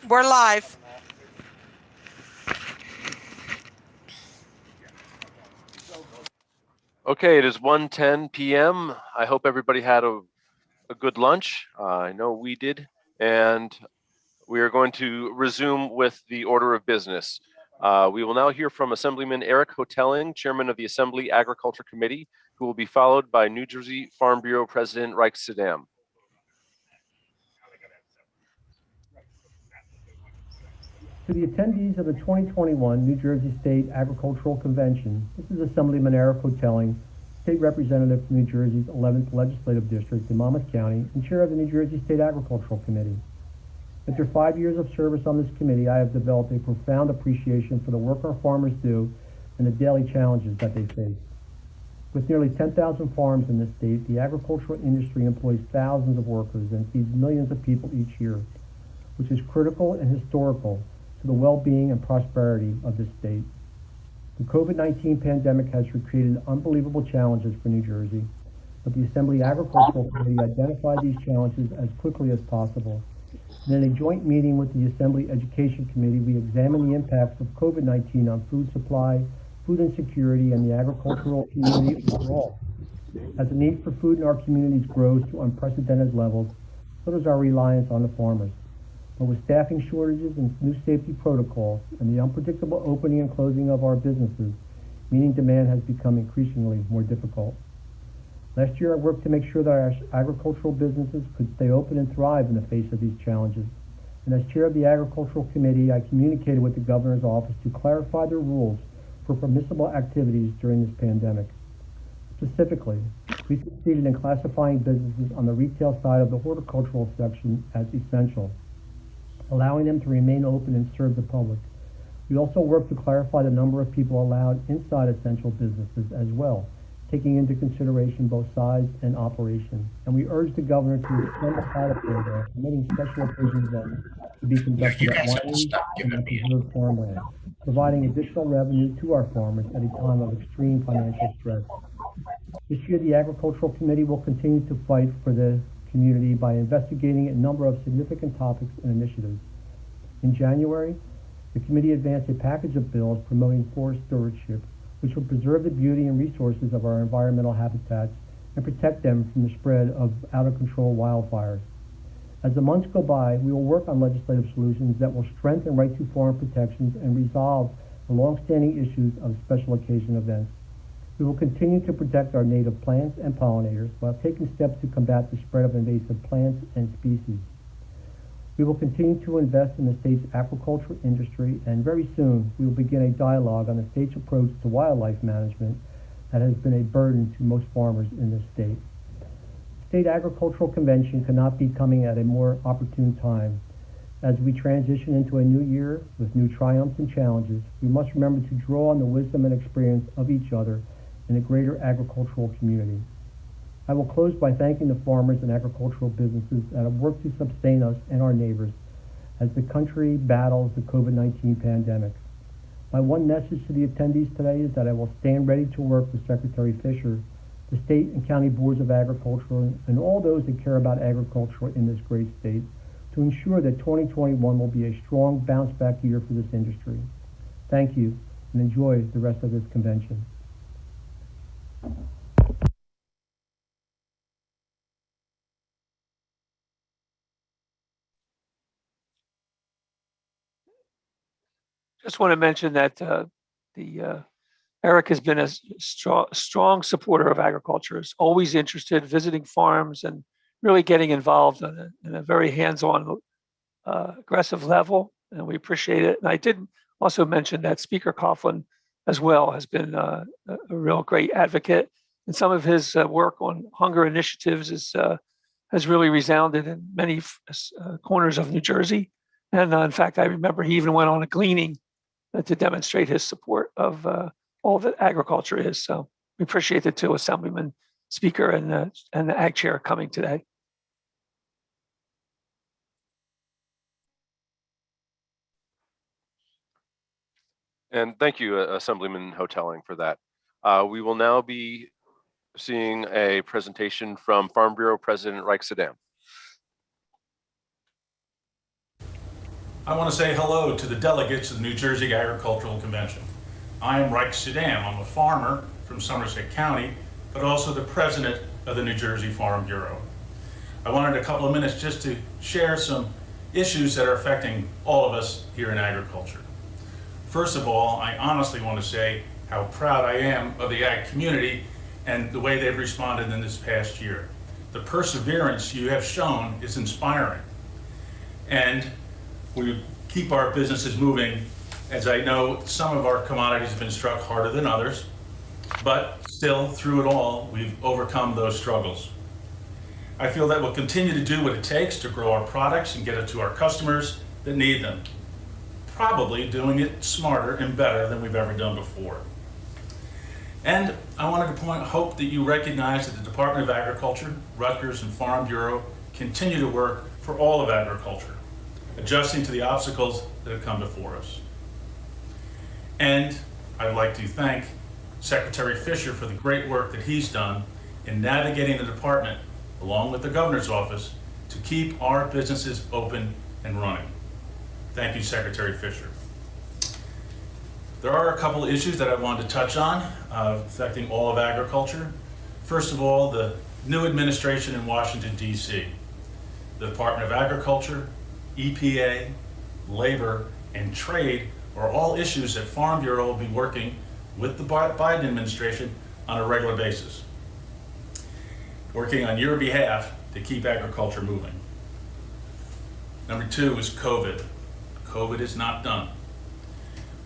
We're live.
Okay, it is 1:10 p.m. I hope everybody had a good lunch. I know we did. And we are going to resume with the order of business. We will now hear from Assemblyman Eric Hotelling, Chairman of the Assembly Agriculture Committee, who will be followed by New Jersey Farm Bureau President Reich Saddam.
To the attendees of the 2021 New Jersey State Agricultural Convention, this is Assemblyman Eric Hotelling, State Representative from New Jersey's 11th Legislative District in Monmouth County and Chair of the New Jersey State Agricultural Committee. After 5 years of service on this committee, I have developed a profound appreciation for the work our farmers do and the daily challenges that they face. With nearly 10,000 farms in this state, the agricultural industry employs thousands of workers and feeds millions of people each year, which is critical and historical to the well-being and prosperity of this state. The COVID-19 pandemic has created unbelievable challenges for New Jersey, but the Assembly Agricultural Committee identified these challenges as quickly as possible. And in a joint meeting with the Assembly Education Committee, we examined the impacts of COVID-19 on food supply, food insecurity, and the agricultural community overall. As the need for food in our communities grows to unprecedented levels, so does our reliance on the farmers. But with staffing shortages and new safety protocols and the unpredictable opening and closing of our businesses, meeting demand has become increasingly more difficult. Last year, I worked to make sure that our agricultural businesses could stay open and thrive in the face of these challenges. And as chair of the Agricultural Committee, I communicated with the governor's office to clarify the rules for permissible activities during this pandemic. Specifically, we succeeded in classifying businesses on the retail side of the horticultural section as essential, allowing them to remain open and serve the public. We also worked to clarify the number of people allowed inside essential businesses as well, taking into consideration both size and operation. And we urged the governor to extend the pilot program, permitting special occasion events to be conducted at wineries and on preserved farmland, providing additional revenue to our farmers at a time of extreme financial stress. This year, the Agricultural Committee will continue to fight for the community by investigating a number of significant topics and initiatives. In January, the committee advanced a package of bills promoting forest stewardship, which will preserve the beauty and resources of our environmental habitats and protect them from the spread of out-of-control wildfires. As the months go by, we will work on legislative solutions that will strengthen right to farm protections and resolve the long-standing issues of special occasion events. We will continue to protect our native plants and pollinators while taking steps to combat the spread of invasive plants and species. We will continue to invest in the state's aquaculture industry, and very soon we will begin a dialogue on the state's approach to wildlife management that has been a burden to most farmers in this state. The State Agricultural Convention cannot be coming at a more opportune time. As we transition into a new year with new triumphs and challenges, we must remember to draw on the wisdom and experience of each other in the greater agricultural community. I will close by thanking the farmers and agricultural businesses that have worked to sustain us and our neighbors as the country battles the COVID-19 pandemic. My one message to the attendees today is that I will stand ready to work with Secretary Fisher, the state and county boards of agriculture, and all those that care about agriculture in this great state to ensure that 2021 will be a strong bounce-back year for this industry. Thank you, and enjoy the rest of this convention.
Just want to mention that the Eric has been a strong supporter of agriculture, is always interested, visiting farms and really getting involved in a very hands-on, aggressive level, and we appreciate it. And I did also mention that Speaker Coughlin as well has been a real great advocate, and some of his work on hunger initiatives has really resounded in many corners of New Jersey. And in fact, I remember he even went on a gleaning to demonstrate his support of all that agriculture is. So we appreciate the two Assemblyman, Speaker, and the Ag Chair coming today.
And thank you, Assemblyman Hotelling, for that. We will now be seeing a presentation from Farm Bureau President Reich Sedam.
I want to say hello to the delegates of the New Jersey Agricultural Convention. I am Reich Sedam. I'm a farmer from Somerset County, but also the president of the New Jersey Farm Bureau. I wanted a couple of minutes just to share some issues that are affecting all of us here in agriculture. First of all, I honestly want to say how proud I am of the ag community and the way they've responded in this past year. The perseverance you have shown is inspiring. And we keep our businesses moving, as I know some of our commodities have been struck harder than others, but still, through it all, we've overcome those struggles. I feel that we'll continue to do what it takes to grow our products and get it to our customers that need them, probably doing it smarter and better than we've ever done before. And I wanted to hope that you recognize that the Department of Agriculture, Rutgers, and Farm Bureau continue to work for all of agriculture, adjusting to the obstacles that have come before us. And I'd like to thank Secretary Fisher for the great work that he's done in navigating the department, along with the governor's office, to keep our businesses open and running. Thank you, Secretary Fisher. There are a couple of issues that I wanted to touch on affecting all of agriculture. First of all, the new administration in Washington, D.C. The Department of Agriculture, EPA, Labor, and Trade are all issues that Farm Bureau will be working with the Biden administration on a regular basis, working on your behalf to keep agriculture moving. Number two is COVID. COVID is not done.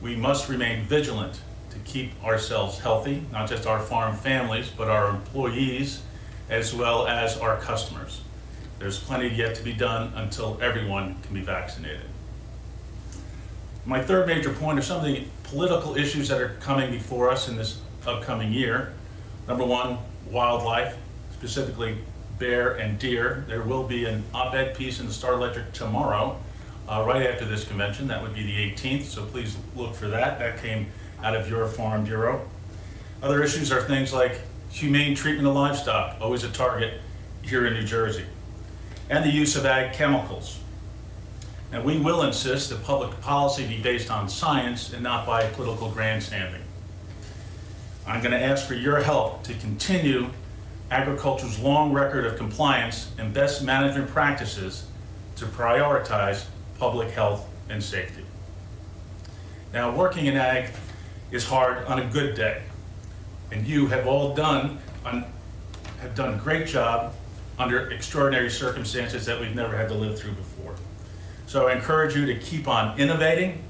We must remain vigilant to keep ourselves healthy, not just our farm families, but our employees, as well as our customers. There's plenty yet to be done until everyone can be vaccinated. My third major point are some of the political issues that are coming before us in this upcoming year. Number one, wildlife, specifically bear and deer. There will be an op-ed piece in the Star-Ledger tomorrow, right after this convention. That would be the 18th, so please look for that. That came out of your Farm Bureau. Other issues are things like humane treatment of livestock, always a target here in New Jersey, and the use of ag chemicals. And we will insist that public policy be based on science and not by political grandstanding. I'm going to ask for your help to continue agriculture's long record of compliance and best management practices to prioritize public health and safety. Now, working in ag is hard on a good day, and you have all done a great job under extraordinary circumstances that we've never had to live through before. So I encourage you to keep on innovating,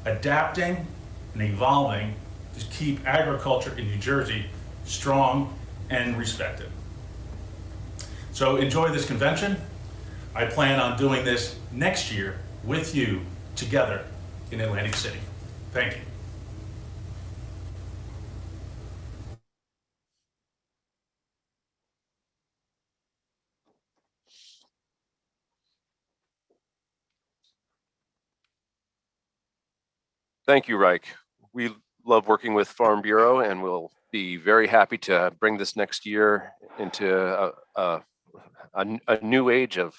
adapting, and evolving to keep agriculture in New Jersey strong and respected. So enjoy this convention. I plan on doing this next year with you together in Atlantic City. Thank you.
Thank you, Reich. We love working with Farm Bureau, and we'll be very happy to bring this next year into a new age of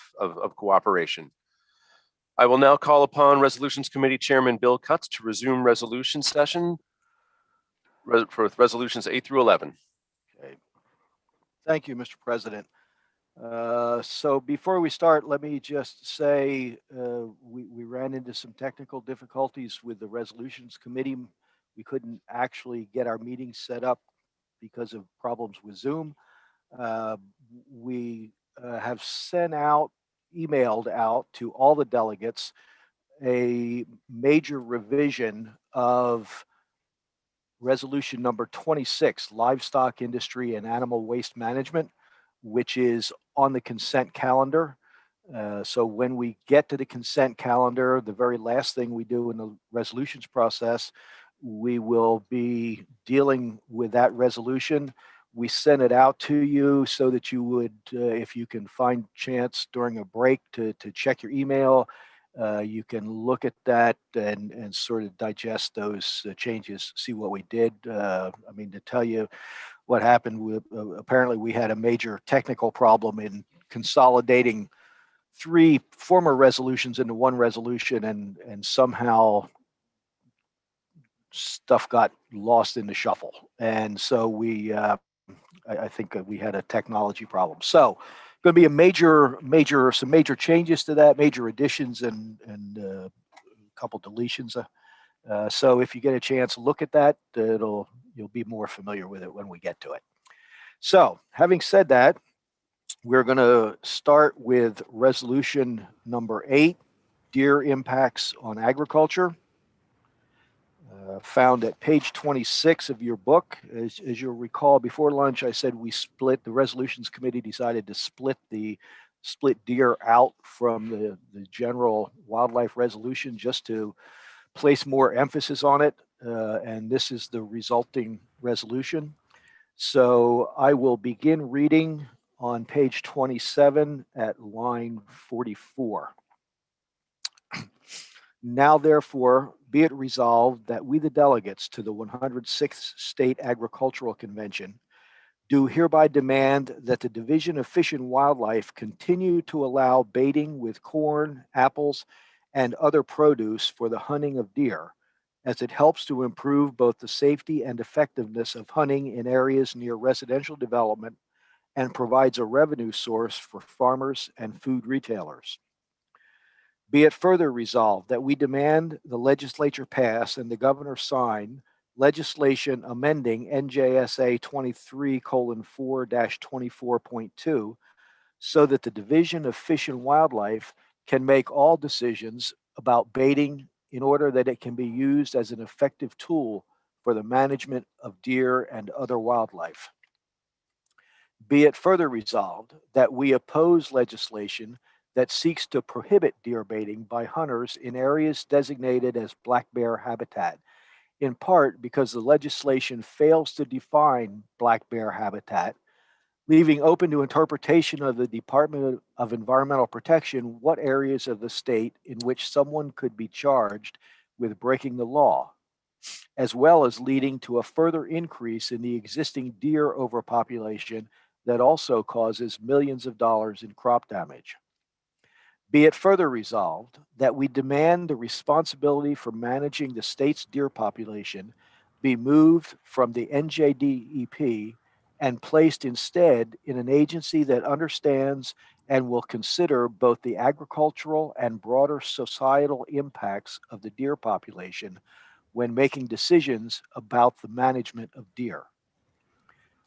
cooperation. I will now call upon Resolutions Committee Chairman Bill Cutts to resume resolution session for resolutions 8 through 11.
Okay. Thank you, Mr. President. So before we start, let me just say we ran into some technical difficulties with the Resolutions Committee We couldn't actually get our meetings set up because of problems with Zoom. We have emailed out to all the delegates a major revision of resolution number 26, livestock industry and animal waste management, which is on the consent calendar. So when we get to the consent calendar, the very last thing we do in the resolutions process, we will be dealing with that resolution. We send it out to you so that you would, if you can find chance during a break to check your email, you can look at that and sort of digest those changes, see what we did. I mean, to tell you what happened, apparently we had a major technical problem in consolidating 3 former resolutions into one resolution, and somehow stuff got lost in the shuffle. And so I think we had a technology problem. So going to be some major changes to that, major additions and a couple deletions. So if you get a chance, look at that. You'll be more familiar with it when we get to it. So having said that, we're going to start with resolution number 8, deer impacts on agriculture. Found at page 26 of your book. As you'll recall, before lunch, I said the resolutions committee decided to split deer out from the general wildlife resolution just to place more emphasis on it. And this is the resulting resolution. So I will begin reading on page 27 at line 44. Now, therefore, be it resolved that we, the delegates to the 106th State Agricultural Convention, do hereby demand that the Division of Fish and Wildlife continue to allow baiting with corn, apples, and other produce for the hunting of deer, as it helps to improve both the safety and effectiveness of hunting in areas near residential development and provides a revenue source for farmers and food retailers. Be it further resolved that we demand the legislature pass and the governor sign legislation amending NJSA 23:4-24.2 so that the Division of Fish and Wildlife can make all decisions about baiting in order that it can be used as an effective tool for the management of deer and other wildlife. Be it further resolved that we oppose legislation that seeks to prohibit deer baiting by hunters in areas designated as black bear habitat, in part because the legislation fails to define black bear habitat, leaving open to interpretation of the Department of Environmental Protection what areas of the state in which someone could be charged with breaking the law, as well as leading to a further increase in the existing deer overpopulation that also causes millions of dollars in crop damage. Be it further resolved that we demand the responsibility for managing the state's deer population be moved from the NJDEP and placed instead in an agency that understands and will consider both the agricultural and broader societal impacts of the deer population when making decisions about the management of deer.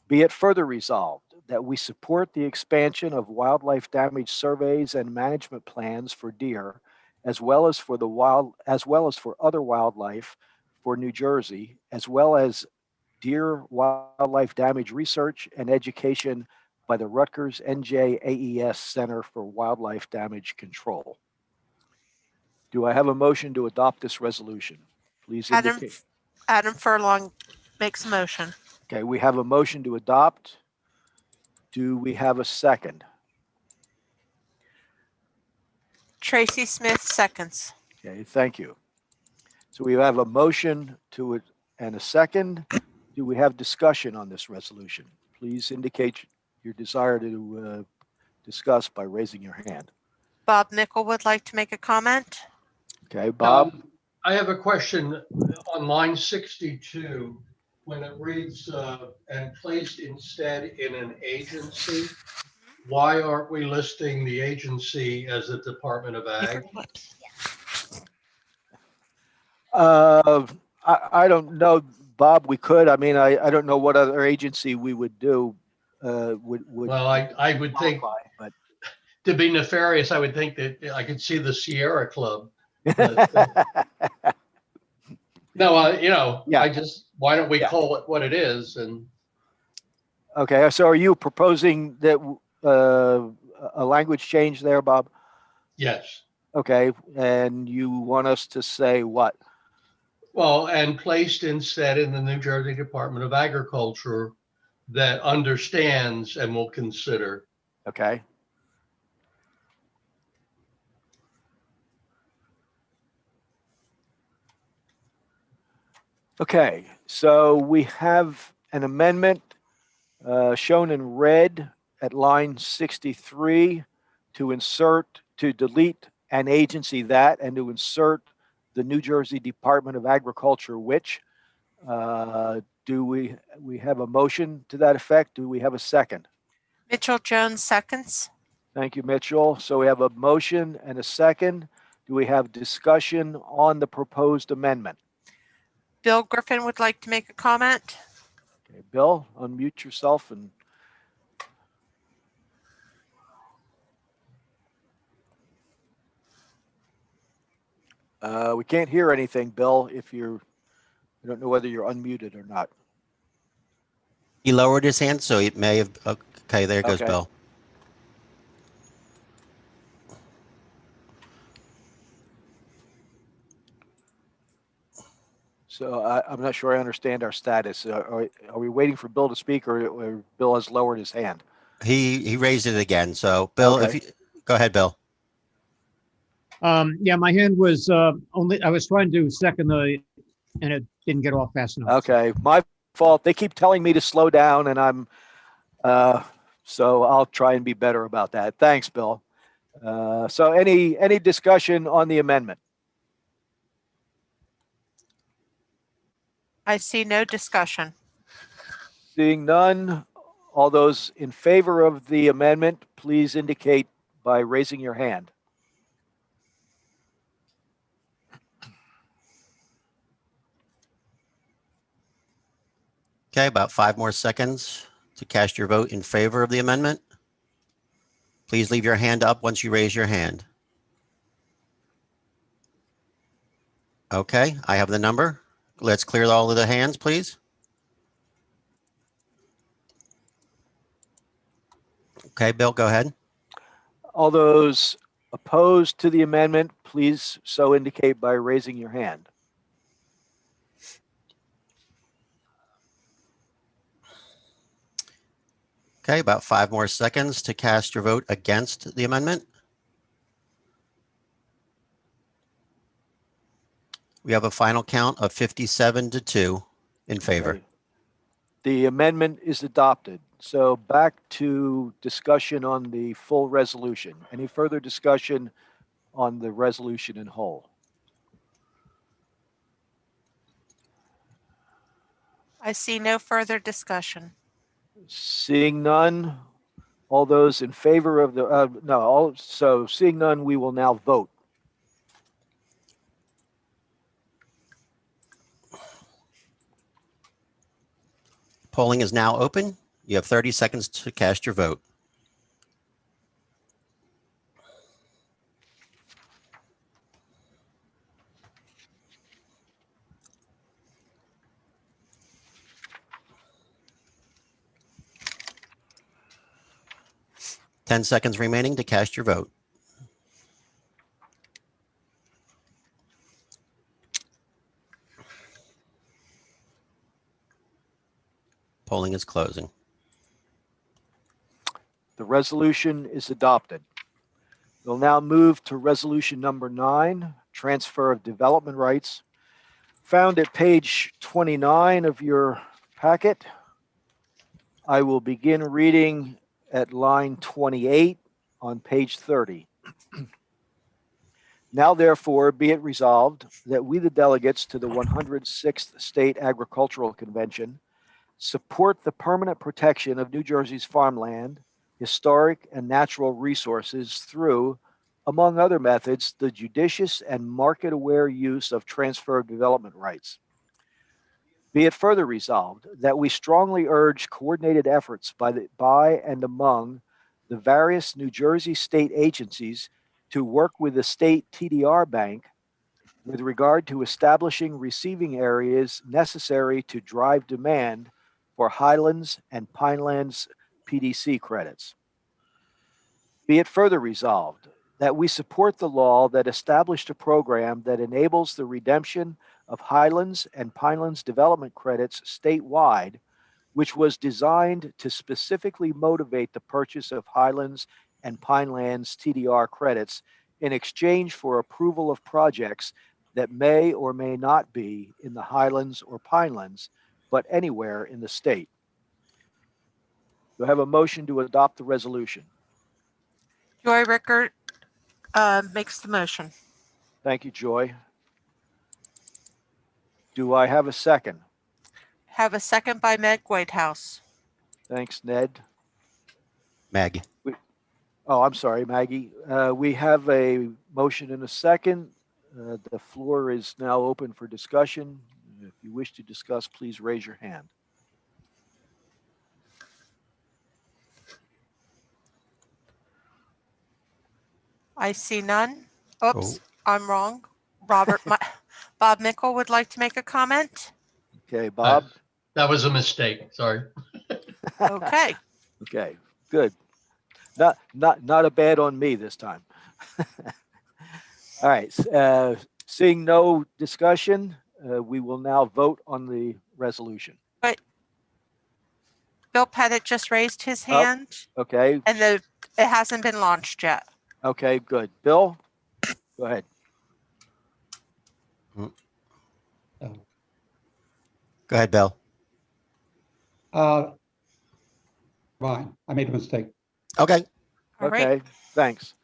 Be it further resolved that we support the expansion of wildlife damage surveys and management plans for deer, as well as for other wildlife for New Jersey, as well as deer wildlife damage research and education by the Rutgers NJAES Center for Wildlife Damage Control. Do I have a motion to adopt this resolution? Please indicate.
Adam Furlong makes a motion.
Okay, we have a motion to adopt. Do we have a second?
Tracy Smith seconds.
Okay, thank you. So we have a motion to it and a second. Do we have discussion on this resolution? Please indicate your desire to discuss by raising your hand.
Bob Mickle would like to make a comment.
Okay, Bob.
I have a question on line 62 when it reads and placed instead in an agency. Why aren't we listing the agency as the Department of Ag?
I don't know, Bob, we could. I mean, I don't know what other agency we would do. Would
Well, I would think,
qualify, but
to be nefarious, I would think that I could see the Sierra Club. But, no,
Yeah.
I just, why don't we
Yeah.
call it what it is? And
Okay, so are you proposing that a language change there, Bob?
yes,
Okay, and you want us to say what?
well, and placed instead in the New Jersey Department of Agriculture that understands and will consider.
Okay. Okay, so we have an amendment shown in red at line 63 to delete an agency that and to insert the New Jersey Department of Agriculture, which do we have a motion to that effect? Do we have a second?
Mitchell Jones seconds.
Thank you, Mitchell. So we have a motion and a second. Do we have discussion on the proposed amendment?
Bill Griffin would like to make a comment.
Okay, Bill, unmute yourself and we can't hear anything, Bill, if I don't know whether you're unmuted or not.
He lowered his hand, so it may have, okay, there goes
Okay.
Bill.
So I'm not sure I understand our status. Are we waiting for Bill to speak or Bill has lowered his hand?
He raised it again. So Bill, if
Okay.
you, go ahead, Bill.
Yeah, my hand was I was trying to second and it didn't get off fast enough.
Okay, my fault. They keep telling me to slow down and so I'll try and be better about that. Thanks, Bill. So any discussion on the amendment?
I see no discussion.
Seeing none, all those in favor of the amendment, please indicate by raising your hand.
Okay, about 5 more seconds to cast your vote in favor of the amendment. Please leave your hand up once you raise your hand. Okay, I have the number. Let's clear all of the hands, please. Okay, Bill, go ahead.
All those opposed to the amendment, please so indicate by raising your hand.
Okay, about 5 more seconds to cast your vote against the amendment. We have a final count of 57-2 in favor.
Okay. The amendment is adopted. So back to discussion on the full resolution. Any further discussion on the resolution in whole?
I see no further discussion.
Seeing none, all those in favor of the, so seeing none, we will now vote.
Polling is now open. You have 30 seconds to cast your vote. Ten seconds remaining to cast your vote. Polling is closing.
The resolution is adopted. We'll now move to resolution number 9, transfer of development rights. Found at page 29 of your packet. I will begin reading at line 28 on page 30. Now therefore be it resolved that we, the delegates to the 106th State Agricultural Convention, support the permanent protection of New Jersey's farmland, historic and natural resources through, among other methods, the judicious and market-aware use of transfer of development rights. Be it further resolved that we strongly urge coordinated efforts by and among the various New Jersey state agencies to work with the state TDR bank with regard to establishing receiving areas necessary to drive demand for Highlands and Pinelands PDC credits. Be it further resolved that we support the law that established a program that enables the redemption of Highlands and Pinelands development credits statewide, which was designed to specifically motivate the purchase of Highlands and Pinelands TDR credits in exchange for approval of projects that may or may not be in the Highlands or Pinelands, but anywhere in the state. Do I have a motion to adopt the resolution?
Joy Rickard makes the motion.
Thank you, Joy. Do I have a second?
Have a second by Meg Whitehouse.
Thanks, Ned.
Meg.
Oh, I'm sorry, Maggie. We have a motion and a second. The floor is now open for discussion. If you wish to discuss, please raise your hand.
I see none. Oops, I'm wrong. Bob Mickle would like to make a comment.
Okay, Bob.
That was a mistake. Sorry.
Okay.
Okay, good. Not a bad on me this time. All right. Seeing no discussion, we will now vote on the resolution.
But Bill Pettit just raised his hand.
Okay.
And it hasn't been launched yet.
Okay, good. Bill, go ahead.
Oh.
Go ahead, Bill.
Fine, I made a mistake.
Okay.
All
Okay,
right.
thanks.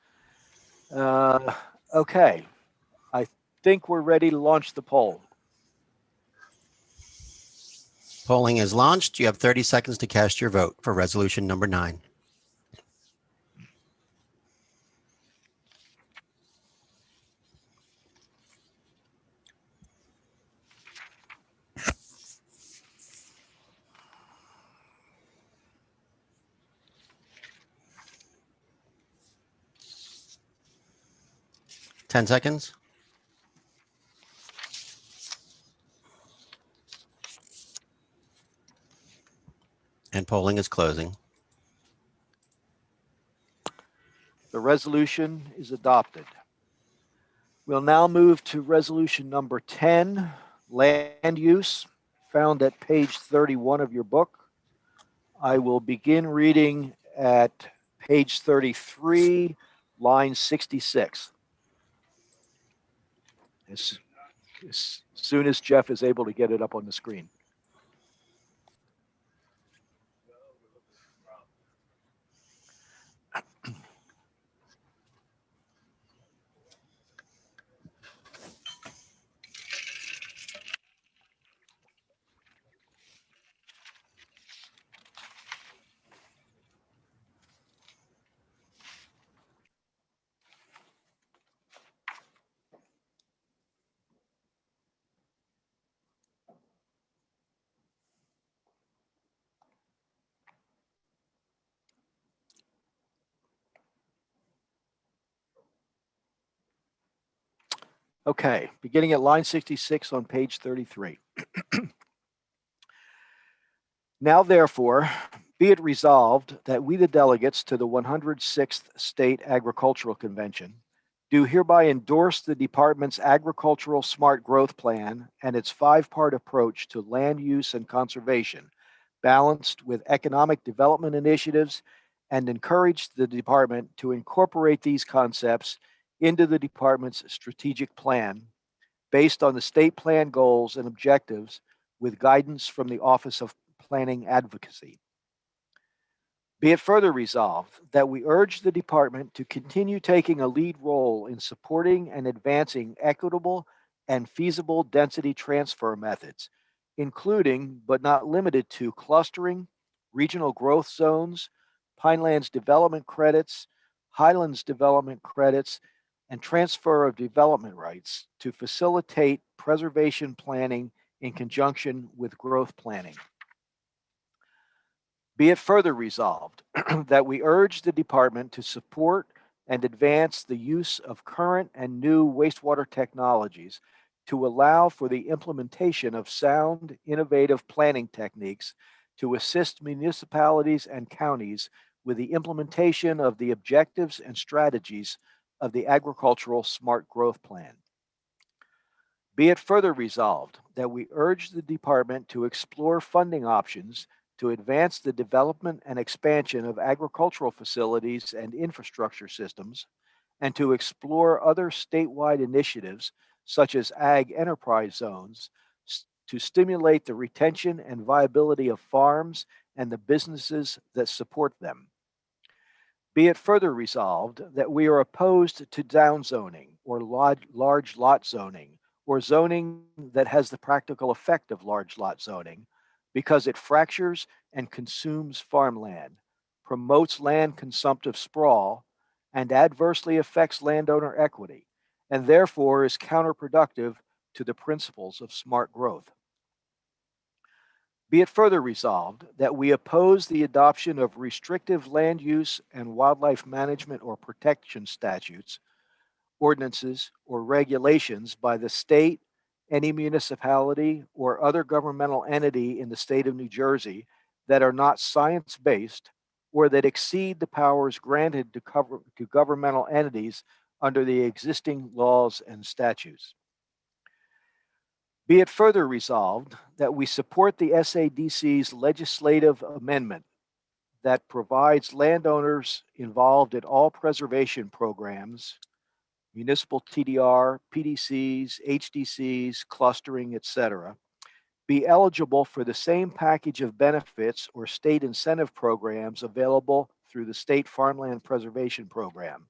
Okay, I think we're ready to launch the poll.
Polling is launched. You have 30 seconds to cast your vote for resolution number 9. Ten seconds. And polling is closing.
The resolution is adopted. We'll now move to resolution number 10, land use, found at page 31 of your book. I will begin reading at page 33, line 66. As soon as Jeff is able to get it up on the screen. Okay, beginning at line 66 on page 33. Now, therefore, be it resolved that we, the delegates to the 106th State Agricultural Convention, do hereby endorse the department's agricultural smart growth plan and its 5-part approach to land use and conservation, balanced with economic development initiatives, and encourage the department to incorporate these concepts into the department's strategic plan based on the state plan goals and objectives with guidance from the Office of Planning Advocacy. Be it further resolved that we urge the department to continue taking a lead role in supporting and advancing equitable and feasible density transfer methods, including but not limited to clustering, regional growth zones, Pinelands development credits, Highlands development credits, and transfer of development rights to facilitate preservation planning in conjunction with growth planning. Be it further resolved that we urge the department to support and advance the use of current and new wastewater technologies to allow for the implementation of sound, innovative planning techniques to assist municipalities and counties with the implementation of the objectives and strategies of the Agricultural Smart Growth Plan. Be it further resolved that we urge the department to explore funding options to advance the development and expansion of agricultural facilities and infrastructure systems, and to explore other statewide initiatives such as ag enterprise zones to stimulate the retention and viability of farms and the businesses that support them. Be it further resolved that we are opposed to downzoning or large lot zoning or zoning that has the practical effect of large lot zoning because it fractures and consumes farmland, promotes land consumptive sprawl, and adversely affects landowner equity, and therefore is counterproductive to the principles of smart growth. Be it further resolved that we oppose the adoption of restrictive land use and wildlife management or protection statutes, ordinances, or regulations by the state, any municipality, or other governmental entity in the state of New Jersey that are not science-based or that exceed the powers granted to governmental entities under the existing laws and statutes. Be it further resolved that we support the SADC's legislative amendment that provides landowners involved in all preservation programs, municipal TDR, PDCs, HDCs, clustering, etc., be eligible for the same package of benefits or state incentive programs available through the State Farmland Preservation Program,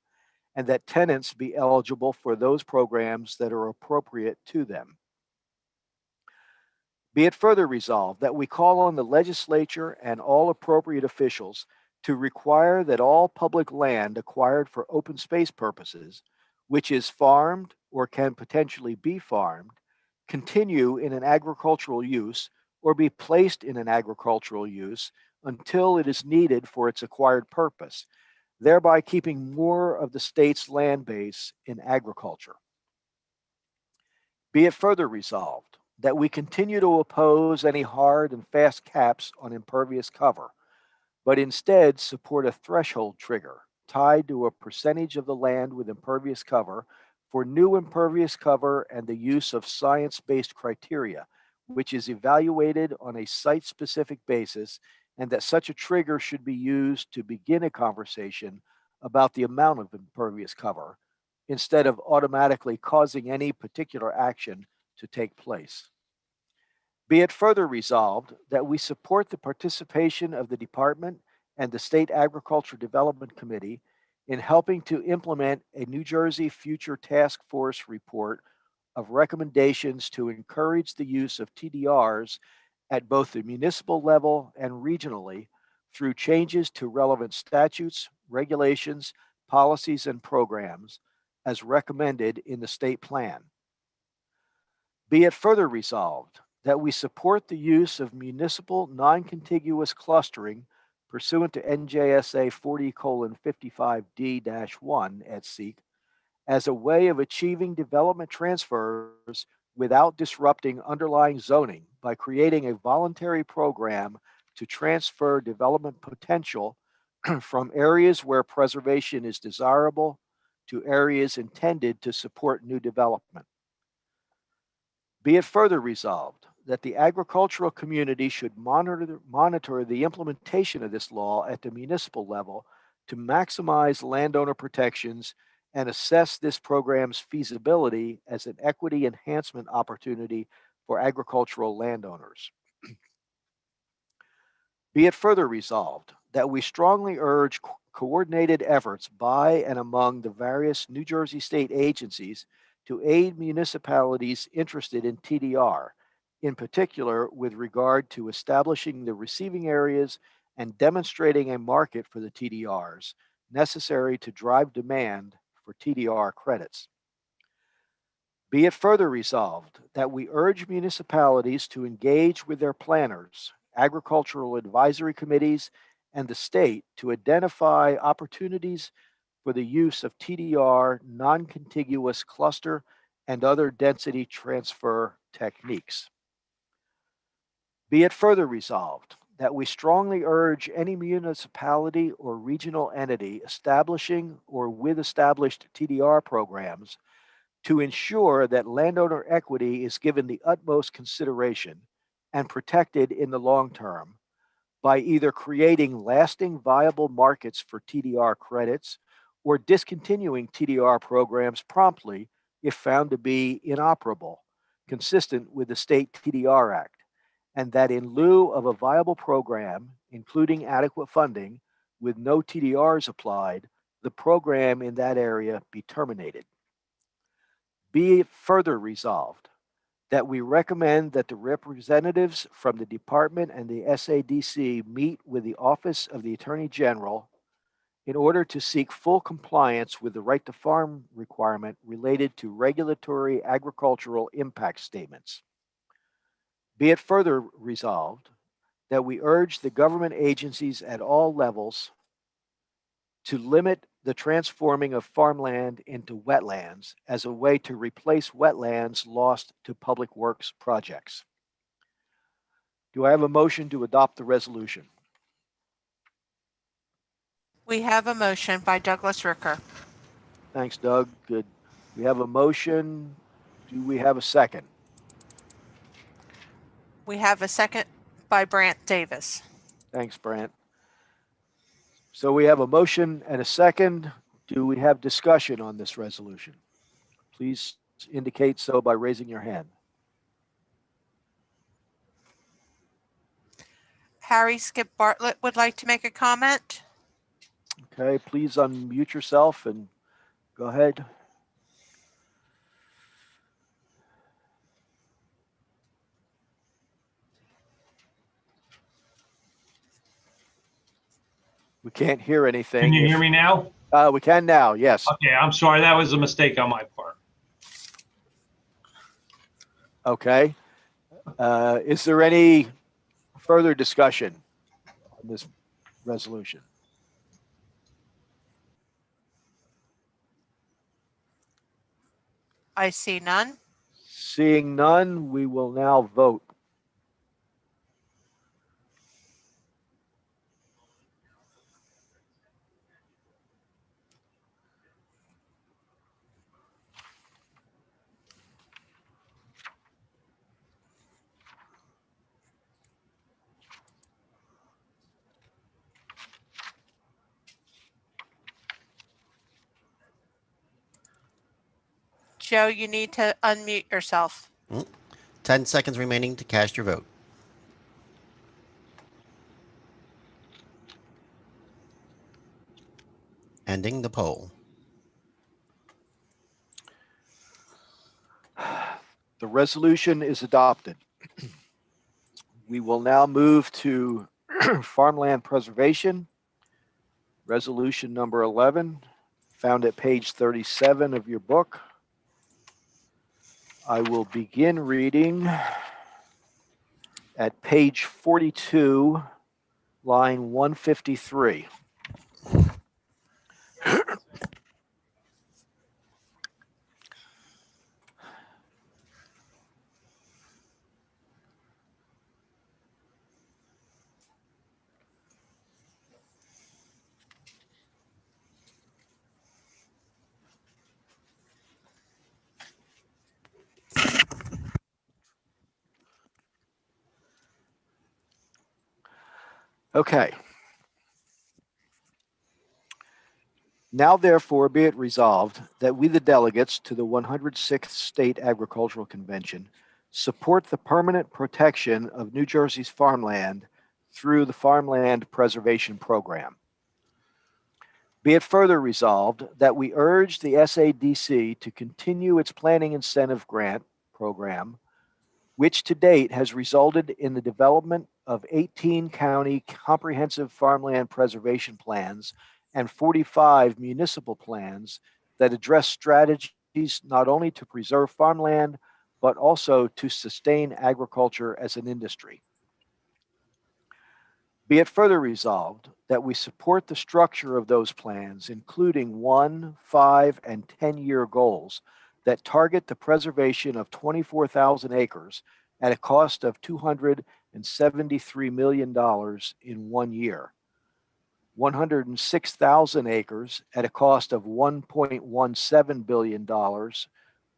and that tenants be eligible for those programs that are appropriate to them. Be it further resolved that we call on the legislature and all appropriate officials to require that all public land acquired for open space purposes, which is farmed or can potentially be farmed, continue in an agricultural use or be placed in an agricultural use until it is needed for its acquired purpose, thereby keeping more of the state's land base in agriculture. Be it further resolved that we continue to oppose any hard and fast caps on impervious cover, but instead support a threshold trigger tied to a percentage of the land with impervious cover for new impervious cover and the use of science-based criteria, which is evaluated on a site-specific basis, and that such a trigger should be used to begin a conversation about the amount of impervious cover, instead of automatically causing any particular action to take place. Be it further resolved that we support the participation of the department and the State Agriculture Development Committee in helping to implement a New Jersey Future Task Force report of recommendations to encourage the use of TDRs at both the municipal level and regionally through changes to relevant statutes, regulations, policies, and programs as recommended in the state plan. Be it further resolved that we support the use of municipal non-contiguous clustering pursuant to NJSA 40:55D-1 at SEEK as a way of achieving development transfers without disrupting underlying zoning by creating a voluntary program to transfer development potential from areas where preservation is desirable to areas intended to support new development. Be it further resolved that the agricultural community should monitor the implementation of this law at the municipal level to maximize landowner protections and assess this program's feasibility as an equity enhancement opportunity for agricultural landowners. Be it further resolved that we strongly urge coordinated efforts by and among the various New Jersey state agencies to aid municipalities interested in TDR, in particular with regard to establishing the receiving areas and demonstrating a market for the TDRs necessary to drive demand for TDR credits. Be it further resolved that we urge municipalities to engage with their planners, agricultural advisory committees, and the state to identify opportunities for the use of TDR, non-contiguous cluster, and other density transfer techniques. Be it further resolved that we strongly urge any municipality or regional entity establishing or with established TDR programs to ensure that landowner equity is given the utmost consideration and protected in the long term by either creating lasting viable markets for TDR credits or discontinuing TDR programs promptly if found to be inoperable, consistent with the State TDR Act, and that in lieu of a viable program, including adequate funding, with no TDRs applied, the program in that area be terminated. Be it further resolved that we recommend that the representatives from the department and the SADC meet with the Office of the Attorney General in order to seek full compliance with the right to farm requirement related to regulatory agricultural impact statements. Be it further resolved that we urge the government agencies at all levels to limit the transforming of farmland into wetlands as a way to replace wetlands lost to public works projects. Do I have a motion to adopt the resolution?
We have a motion by Douglas Ricker.
Thanks, Doug. Good. We have a motion. Do we have a second?
We have a second by Brant Davis.
Thanks, Brant. So we have a motion and a second. Do we have discussion on this resolution? Please indicate so by raising your hand.
Harry Skip Bartlett would like to make a comment.
Okay, please unmute yourself and go ahead. We can't hear anything.
Can you hear me now?
We can now, yes.
Okay, I'm sorry. That was a mistake on my part.
Okay. Is there any further discussion on this resolution?
I see none.
Seeing none, we will now vote.
Joe, you need to unmute yourself.
10 seconds remaining to cast your vote. Ending the poll.
The resolution is adopted. We will now move to farmland preservation. Resolution number 11, found at page 37 of your book. I will begin reading at page 42, line 153. Okay. Now therefore be it resolved that we, the delegates to the 106th State Agricultural Convention, support the permanent protection of New Jersey's farmland through the Farmland Preservation Program. Be it further resolved that we urge the SADC to continue its planning incentive grant program, which to date has resulted in the development of 18 county comprehensive farmland preservation plans and 45 municipal plans that address strategies not only to preserve farmland, but also to sustain agriculture as an industry. Be it further resolved that we support the structure of those plans, including 1, 5, and 10-year goals that target the preservation of 24,000 acres at a cost of $273 million in 1 year, 106,000 acres at a cost of $1.17 billion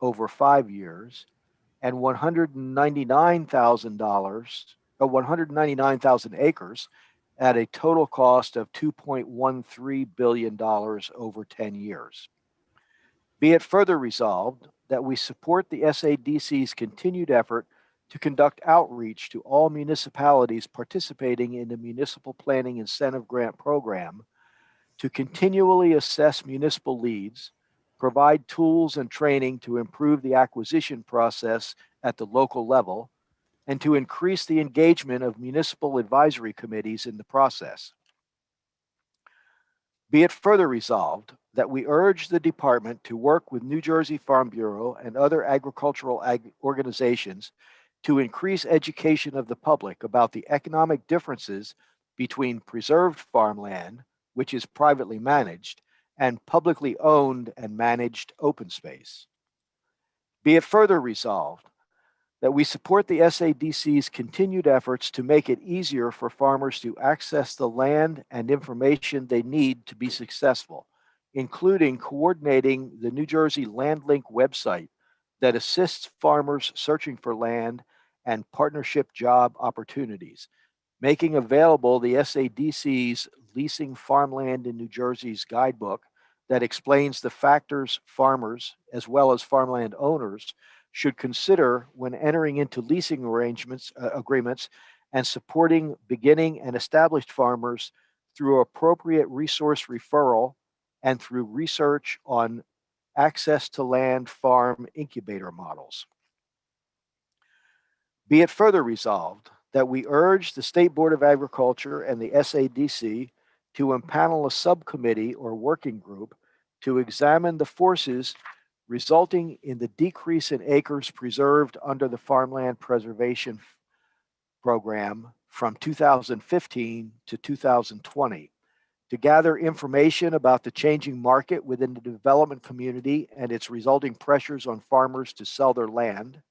over 5 years, and $199,000 acres at a total cost of $2.13 billion over 10 years. Be it further resolved that we support the SADC's continued effort to conduct outreach to all municipalities participating in the Municipal Planning Incentive Grant Program to continually assess municipal leads, provide tools and training to improve the acquisition process at the local level, and to increase the engagement of municipal advisory committees in the process. Be it further resolved that we urge the department to work with New Jersey Farm Bureau and other agricultural organizations to increase education of the public about the economic differences between preserved farmland, which is privately managed, and publicly owned and managed open space. Be it further resolved that we support the SADC's continued efforts to make it easier for farmers to access the land and information they need to be successful, including coordinating the New Jersey LandLink website that assists farmers searching for land and partnership job opportunities, making available the SADC's Leasing Farmland in New Jersey's guidebook that explains the factors farmers, as well as farmland owners, should consider when entering into leasing agreements and supporting beginning and established farmers through appropriate resource referral and through research on access to land farm incubator models. Be it further resolved that we urge the State Board of Agriculture and the SADC to impanel a subcommittee or working group to examine the forces resulting in the decrease in acres preserved under the Farmland Preservation Program from 2015 to 2020, to gather information about the changing market within the development community and its resulting pressures on farmers to sell their land,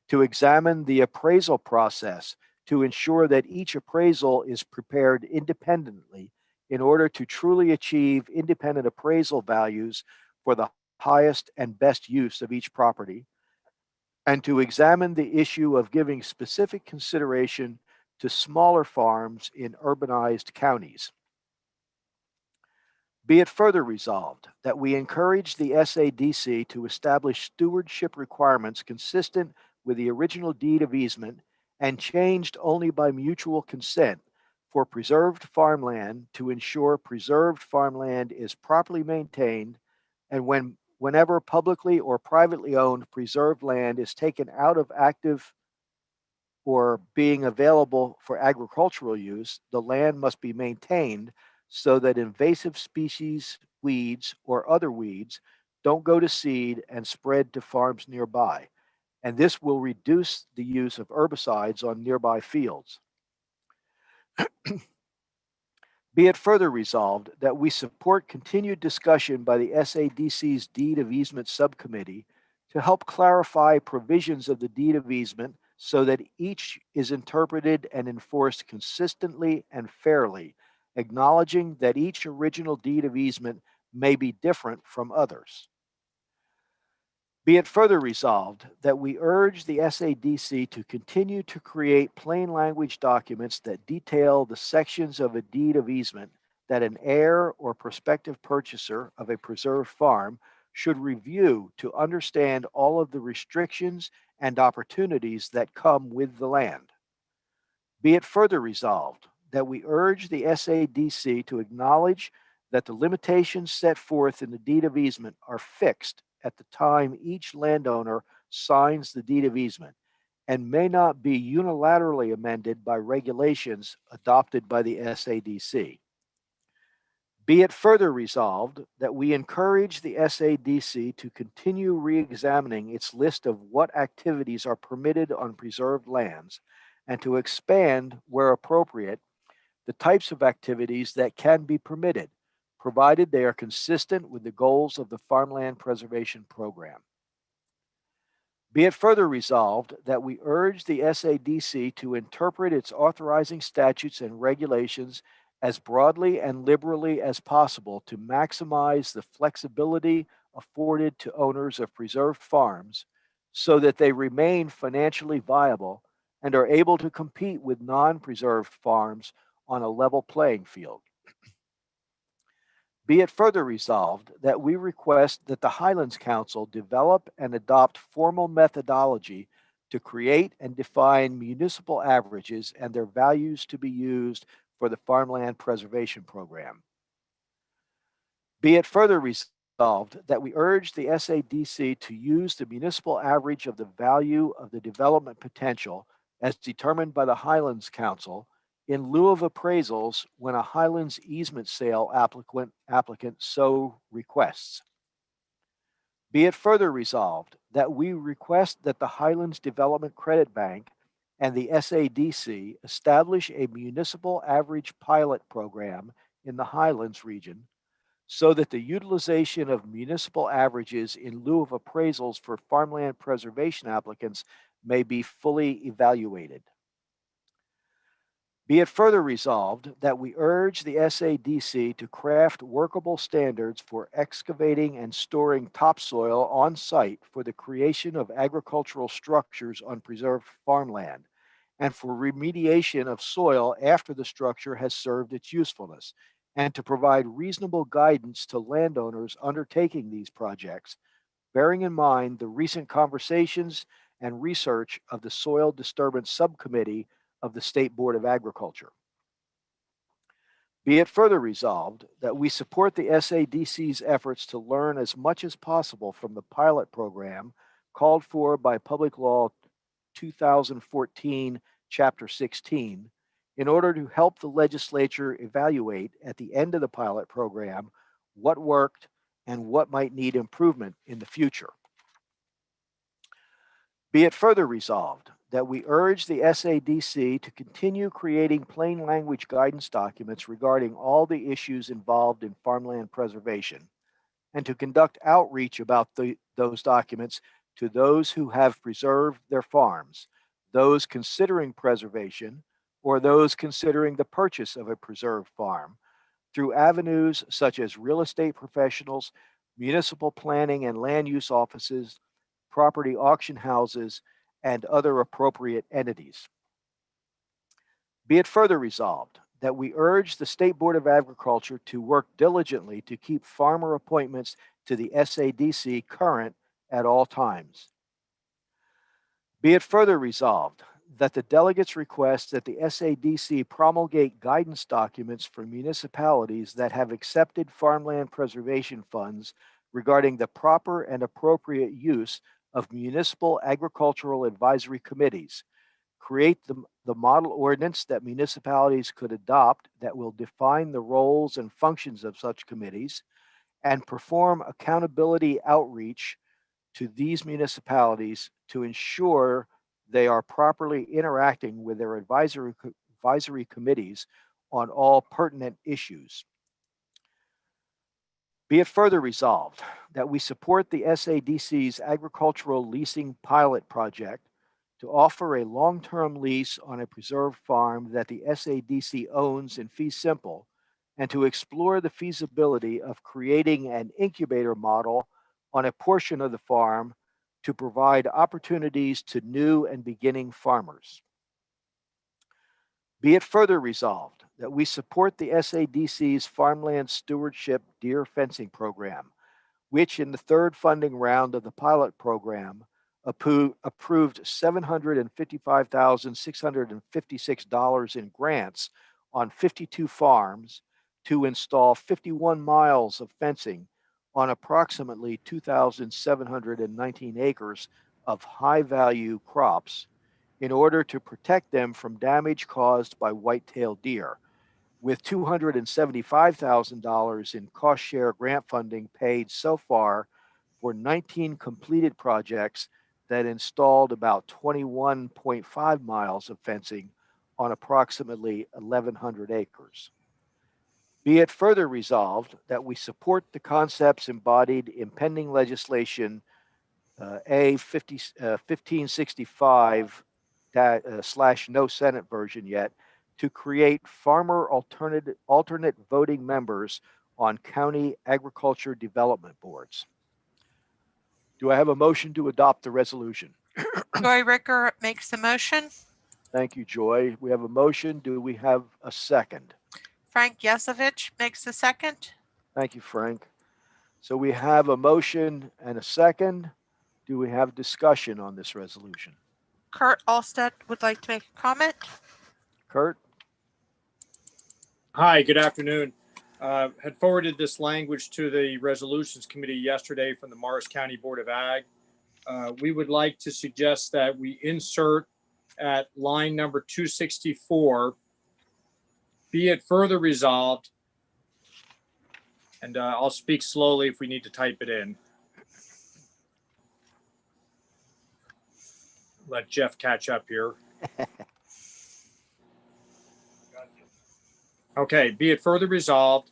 to examine the appraisal process to ensure that each appraisal is prepared independently in order to truly achieve independent appraisal values for the highest and best use of each property, and to examine the issue of giving specific consideration to smaller farms in urbanized counties. Be it further resolved that we encourage the SADC to establish stewardship requirements consistent with the original deed of easement and changed only by mutual consent for preserved farmland to ensure preserved farmland is properly maintained, and whenever publicly or privately owned preserved land is taken out of active or being available for agricultural use, the land must be maintained so that invasive species, weeds, or other weeds don't go to seed and spread to farms nearby. And this will reduce the use of herbicides on nearby fields. Be it further resolved that we support continued discussion by the SADC's Deed of Easement Subcommittee to help clarify provisions of the Deed of Easement so that each is interpreted and enforced consistently and fairly, acknowledging that each original Deed of Easement may be different from others. Be it further resolved that we urge the SADC to continue to create plain language documents that detail the sections of a deed of easement that an heir or prospective purchaser of a preserved farm should review to understand all of the restrictions and opportunities that come with the land. Be it further resolved that we urge the SADC to acknowledge that the limitations set forth in the deed of easement are fixed at the time each landowner signs the deed of easement and may not be unilaterally amended by regulations adopted by the SADC. Be it further resolved that we encourage the SADC to continue re-examining its list of what activities are permitted on preserved lands and to expand, where appropriate, the types of activities that can be permitted, provided they are consistent with the goals of the Farmland Preservation Program. Be it further resolved that we urge the SADC to interpret its authorizing statutes and regulations as broadly and liberally as possible to maximize the flexibility afforded to owners of preserved farms so that they remain financially viable and are able to compete with non-preserved farms on a level playing field. Be it further resolved that we request that the Highlands Council develop and adopt formal methodology to create and define municipal averages and their values to be used for the Farmland Preservation Program. Be it further resolved that we urge the SADC to use the municipal average of the value of the development potential as determined by the Highlands Council in lieu of appraisals when a Highlands easement sale applicant so requests. Be it further resolved that we request that the Highlands Development Credit Bank and the SADC establish a municipal average pilot program in the Highlands region so that the utilization of municipal averages in lieu of appraisals for farmland preservation applicants may be fully evaluated. Be it further resolved that we urge the SADC to craft workable standards for excavating and storing topsoil on site for the creation of agricultural structures on preserved farmland and for remediation of soil after the structure has served its usefulness, and to provide reasonable guidance to landowners undertaking these projects, bearing in mind the recent conversations and research of the Soil Disturbance Subcommittee of the State Board of Agriculture. Be it further resolved that we support the SADC's efforts to learn as much as possible from the pilot program called for by Public Law 2014, Chapter 16, in order to help the legislature evaluate at the end of the pilot program what worked and what might need improvement in the future. Be it further resolved that we urge the SADC to continue creating plain language guidance documents regarding all the issues involved in farmland preservation and to conduct outreach about those documents to those who have preserved their farms, those considering preservation, or those considering the purchase of a preserved farm through avenues such as real estate professionals, municipal planning and land use offices, property auction houses, and other appropriate entities. Be it further resolved that we urge the State Board of Agriculture to work diligently to keep farmer appointments to the SADC current at all times. Be it further resolved that the delegates request that the SADC promulgate guidance documents for municipalities that have accepted farmland preservation funds regarding the proper and appropriate use of municipal agricultural advisory committees, create the model ordinance that municipalities could adopt that will define the roles and functions of such committees, and perform accountability outreach to these municipalities to ensure they are properly interacting with their advisory committees on all pertinent issues. Be it further resolved that we support the SADC's agricultural leasing pilot project to offer a long-term lease on a preserved farm that the SADC owns in fee simple and to explore the feasibility of creating an incubator model on a portion of the farm to provide opportunities to new and beginning farmers. Be it further resolved that we support the SADC's Farmland Stewardship Deer Fencing Program, which in the third funding round of the pilot program approved $755,656 in grants on 52 farms to install 51 miles of fencing on approximately 2,719 acres of high-value crops in order to protect them from damage caused by white-tailed deer, with $275,000 in cost share grant funding paid so far for 19 completed projects that installed about 21.5 miles of fencing on approximately 1,100 acres. Be it further resolved that we support the concepts embodied in pending legislation A 1565 / no Senate version yet to create farmer alternate voting members on county agriculture development boards. Do I have a motion to adopt the resolution?
Joy Ricker makes the motion.
Thank you, Joy. We have a motion. Do we have a second?
Frank Yesovich makes the second.
Thank you, Frank. So we have a motion and a second. Do we have discussion on this resolution?
Kurt Alstead would like to make a comment.
Kurt?
Hi, good afternoon. Had forwarded this language to the Resolutions Committee yesterday from the Morris County Board of Ag. We would like to suggest that we insert at line number 264, be it further resolved, and I'll speak slowly if we need to type it in. Let Jeff catch up here. Okay, be it further resolved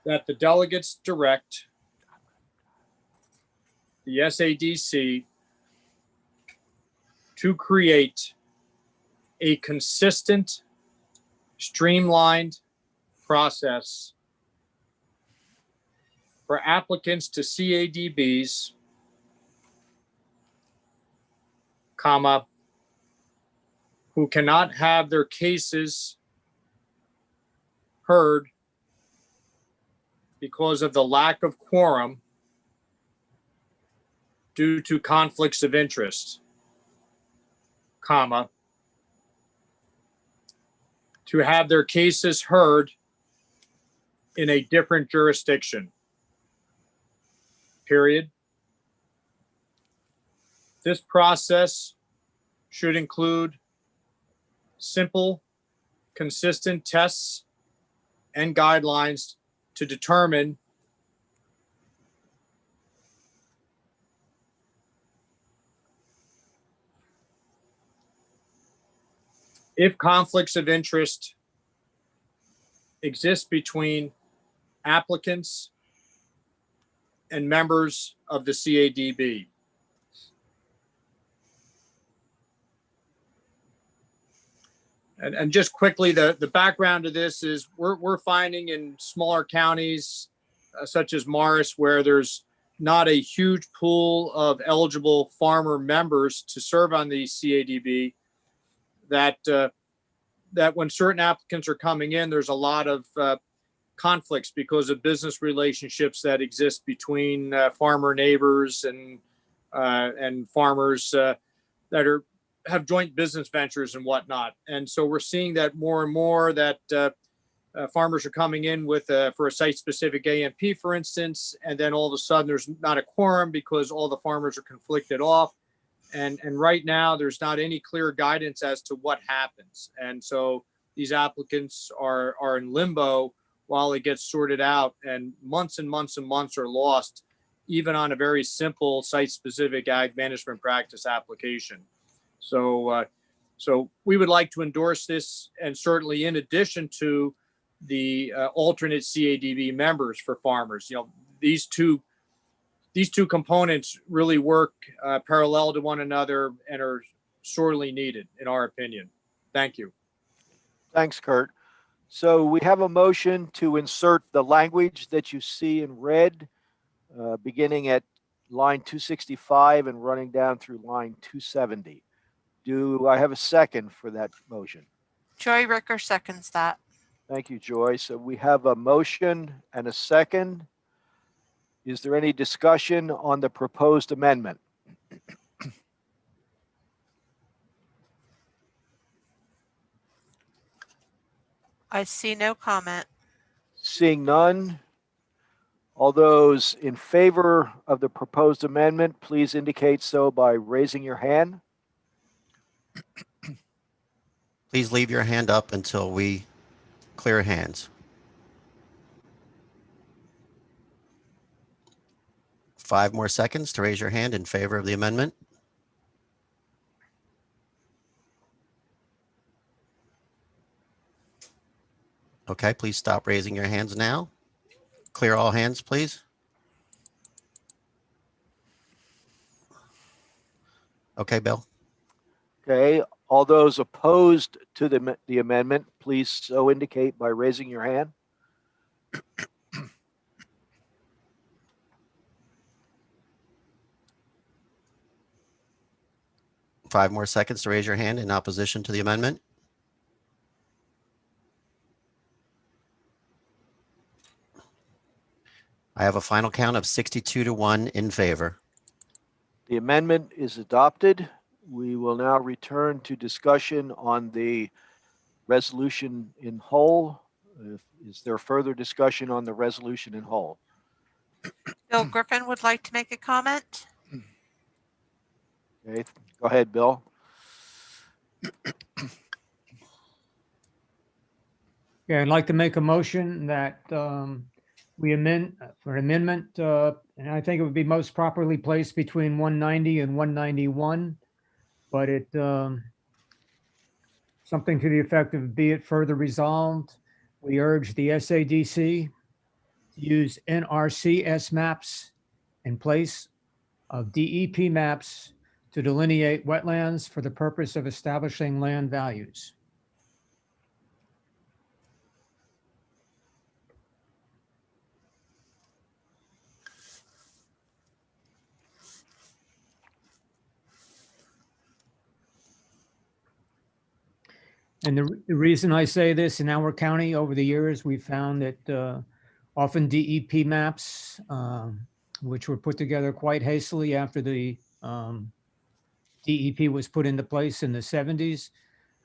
that the delegates direct the SADC to create a consistent, streamlined process for applicants to CADBs, comma, who cannot have their cases heard because of the lack of quorum due to conflicts of interest, comma, to have their cases heard in a different jurisdiction, period. This process should include simple, consistent tests and guidelines to determine if conflicts of interest exist between applicants and members of the CADB. And just quickly, the background to this is we're finding in smaller counties such as Morris, where there's not a huge pool of eligible farmer members to serve on the CADB, that when certain applicants are coming in, there's a lot of conflicts because of business relationships that exist between farmer neighbors and farmers that have joint business ventures and whatnot. And so we're seeing that more and more that farmers are coming in with for a site-specific AMP, for instance, and then all of a sudden there's not a quorum because all the farmers are conflicted off. And right now there's not any clear guidance as to what happens. And so these applicants are in limbo while it gets sorted out, and months and months and months are lost, even on a very simple site-specific ag management practice application. So we would like to endorse this, and certainly in addition to the alternate CADB members for farmers. You know, these two components really work parallel to one another and are sorely needed, in our opinion. Thank you.
Thanks, Kurt. So we have a motion to insert the language that you see in red, beginning at line 265 and running down through line 270. Do I have a second for that motion?
Joy Ricker seconds that.
Thank you, Joy. So we have a motion and a second. Is there any discussion on the proposed amendment?
I see no comment.
Seeing none, all those in favor of the proposed amendment, please indicate so by raising your hand.
Please leave your hand up until we clear hands. 5 more seconds to raise your hand in favor of the amendment. Okay, please stop raising your hands now. Clear all hands, please. Okay, Bill.
Okay, all those opposed to the amendment, please so indicate by raising your hand.
Five more seconds to raise your hand in opposition to the amendment. I have a final count of 62 to 1 in favor.
The amendment is adopted. We will now return to discussion on the resolution in whole. Is there further discussion on the resolution in whole?
Bill Griffin would like to make a comment.
Okay, go ahead, Bill.
Yeah, I'd like to make a motion that we amend for amendment, and I think it would be most properly placed between 190 and 191, but it something to the effect of be it further resolved. We urge the SADC to use NRCS maps in place of DEP maps to delineate wetlands for the purpose of establishing land values. And the reason I say this, in our county over the years, we've found that often DEP maps, which were put together quite hastily after the DEP was put into place in the 70s,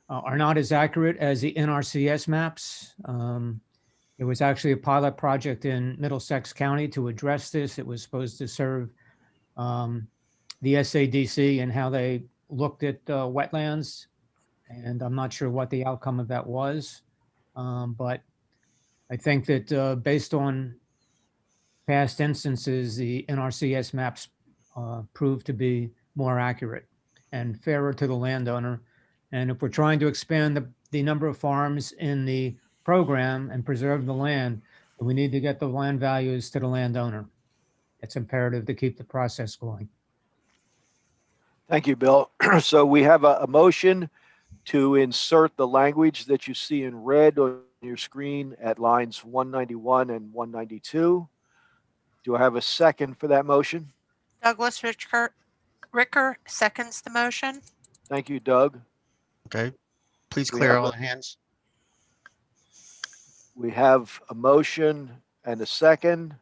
are not as accurate as the NRCS maps. It was actually a pilot project in Middlesex County to address this. It was supposed to serve the SADC and how they looked at wetlands. And I'm not sure what the outcome of that was. But I think that based on past instances, the NRCS maps proved to be more accurate and fairer to the landowner. And if we're trying to expand the number of farms in the program and preserve the land, we need to get the land values to the landowner. It's imperative to keep the process going.
Thank you, Bill. So we have a motion to insert the language that you see in red on your screen at lines 191 and 192. Do I have a second for that motion?
Douglas Ricker seconds the motion.
Thank you, Doug.
Okay, please
We
clear
have
all
a-
the hands.
We have a motion and a second.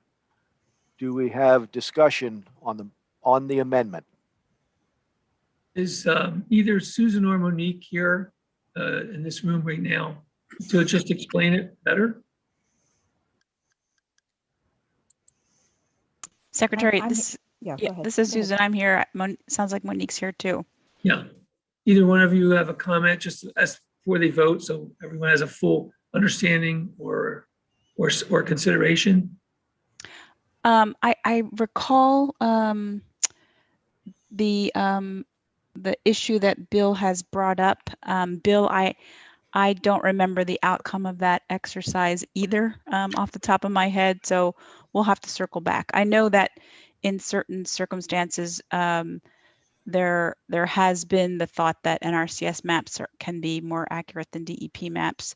Do we have discussion on the amendment?
Is either Susan or Monique here in this room right now to just explain it better?
Secretary,
I'm
this,
yeah, go
yeah,
ahead.
this is
Go ahead.
Susan. I'm here. Sounds like Monique's here too.
Yeah. Either one of you have a comment just as before they vote, so everyone has a full understanding or consideration.
I recall the issue that Bill has brought up. Bill, I don't remember the outcome of that exercise either off the top of my head, so we'll have to circle back. I know that in certain circumstances, there has been the thought that NRCS maps can be more accurate than DEP maps.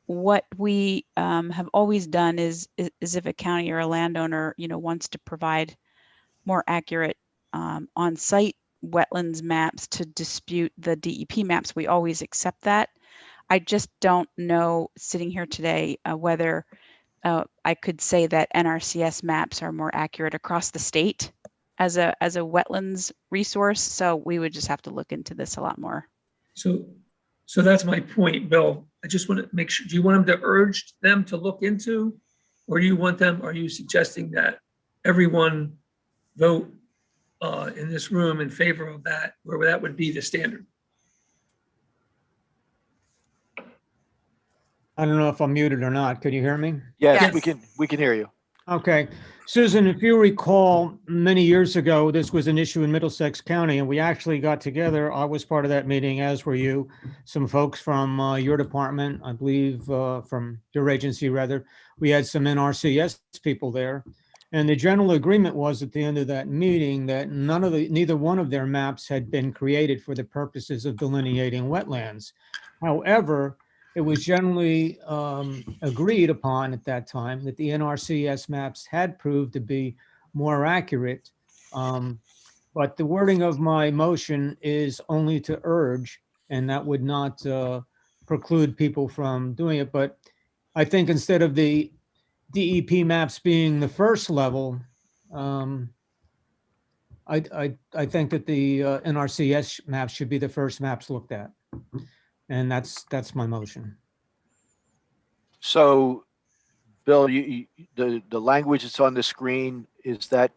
What we have always done is if a county or a landowner, wants to provide more accurate on-site wetlands maps to dispute the DEP maps, we always accept that. I just don't know, sitting here today, whether I could say that NRCS maps are more accurate across the state as a wetlands resource. So we would just have to look into this a lot more.
So that's my point, Bill. I just want to make sure, do you want them to urge them to look into, or are you suggesting that everyone vote in this room in favor of that, where that would be the standard?
I don't know if I'm muted or not. Could you hear me?
Yes,
Yes.
we can hear you.
Okay. Susan, if you recall, many years ago, this was an issue in Middlesex County, and we actually got together. I was part of that meeting, as were you. Some folks from your department, I believe, from your agency, rather. We had some NRCS people there. And the general agreement was at the end of that meeting that neither one of their maps had been created for the purposes of delineating wetlands. However, it was generally agreed upon at that time that the NRCS maps had proved to be more accurate. But the wording of my motion is only to urge, and that would not preclude people from doing it. But I think instead of the DEP maps being the first level, I think that the NRCS maps should be the first maps looked at. And that's my motion.
So, Bill, the language that's on the screen is that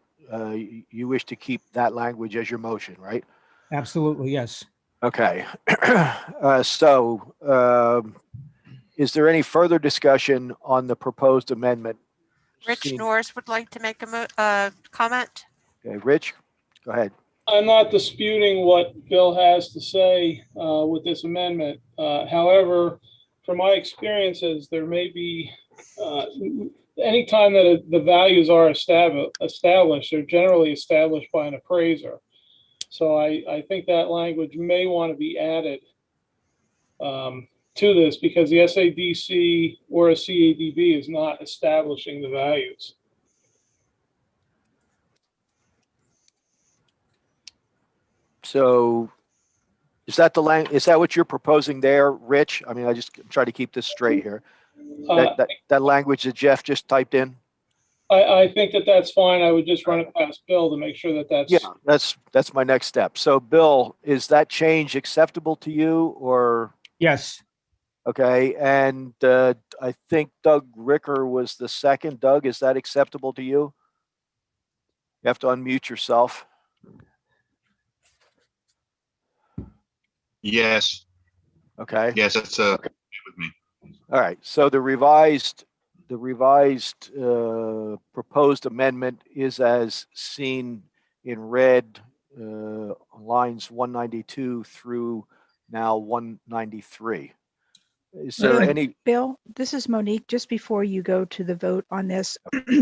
you wish to keep that language as your motion, right?
Absolutely, yes.
Okay. Is there any further discussion on the proposed amendment?
Rich Norris would like to make a comment.
Okay, Rich, go ahead.
I'm not disputing what Bill has to say with this amendment. However, from my experiences, there may be, anytime that the values are established, they're generally established by an appraiser. So I think that language may want to be added to this because the SADC or a CADB is not establishing the values.
So is that is that what you're proposing there, Rich? I mean, I just try to keep this straight here. That language that Jeff just typed in?
I think that that's fine. I would just run it past Bill to make sure that that's.
Yeah, that's my next step. So Bill, is that change acceptable to you or?
Yes.
Okay, and I think Doug Ricker was the second. Doug, is that acceptable to you? You have to unmute yourself.
Yes.
Okay.
Yes, that's okay with me.
All right. So the revised proposed amendment is as seen in red, lines 192 through now 193. Is there any?
Bill, this is Monique. Just before you go to the vote on this,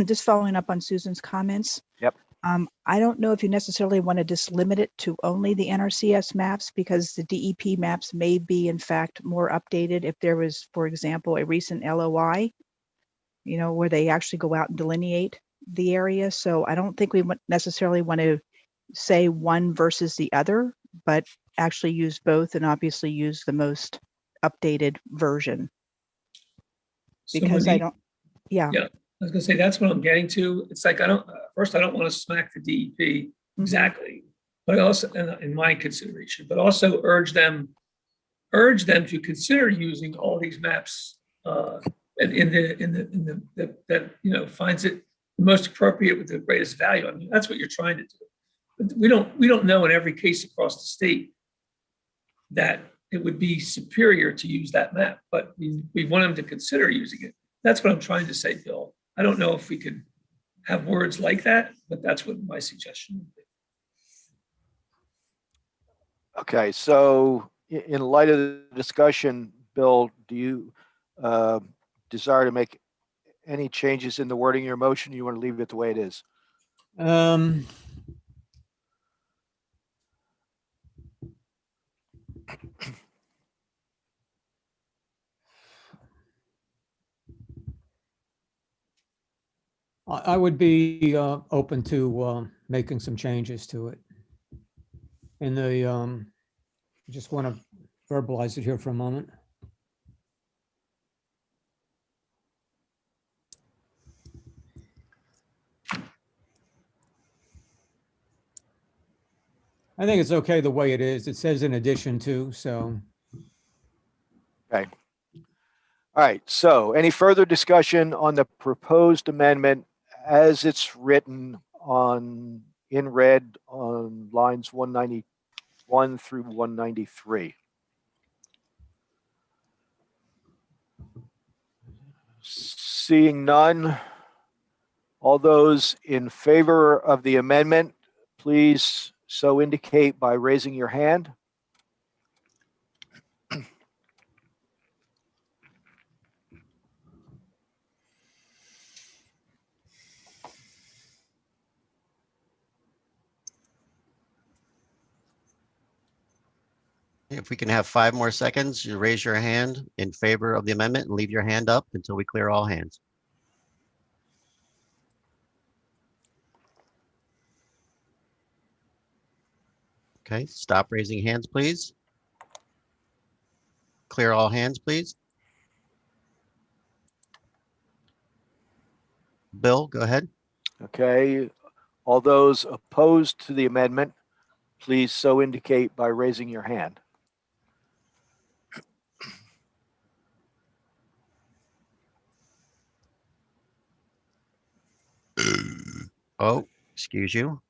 just following up on Susan's comments.
Yep.
I don't know if you necessarily want to just limit it to only the NRCS maps because the DEP maps may be in fact more updated if there was, for example, a recent LOI, where they actually go out and delineate the area. So I don't think we necessarily want to say one versus the other, but actually use both and obviously use the most updated version. Because I don't, yeah.
Yeah, I was gonna say, that's what I'm getting to. It's like, I don't want to smack the DEP exactly, but also in my consideration, but also urge them to consider using all these maps that finds it the most appropriate with the greatest value. I mean, that's what you're trying to do. But we don't know in every case across the state that it would be superior to use that map, but we want them to consider using it. That's what I'm trying to say, Bill. I don't know if we could have words like that, but that's what my suggestion would be.
Okay, so in light of the discussion, Bill, do you desire to make any changes in the wording of your motion? You want to leave it the way it is?
I would be open to making some changes to it. And just want to verbalize it here for a moment. I think it's okay the way it is. It says in addition to, so.
Okay. All right, so any further discussion on the proposed amendment as it's written in red on lines 191 through 193? Seeing none, all those in favor of the amendment, please so indicate by raising your hand.
If we can have 5 more seconds, you raise your hand in favor of the amendment and leave your hand up until we clear all hands. Okay, stop raising hands, please. Clear all hands, please. Bill, go ahead.
Okay, all those opposed to the amendment, please so indicate by raising your hand.
Oh, excuse you.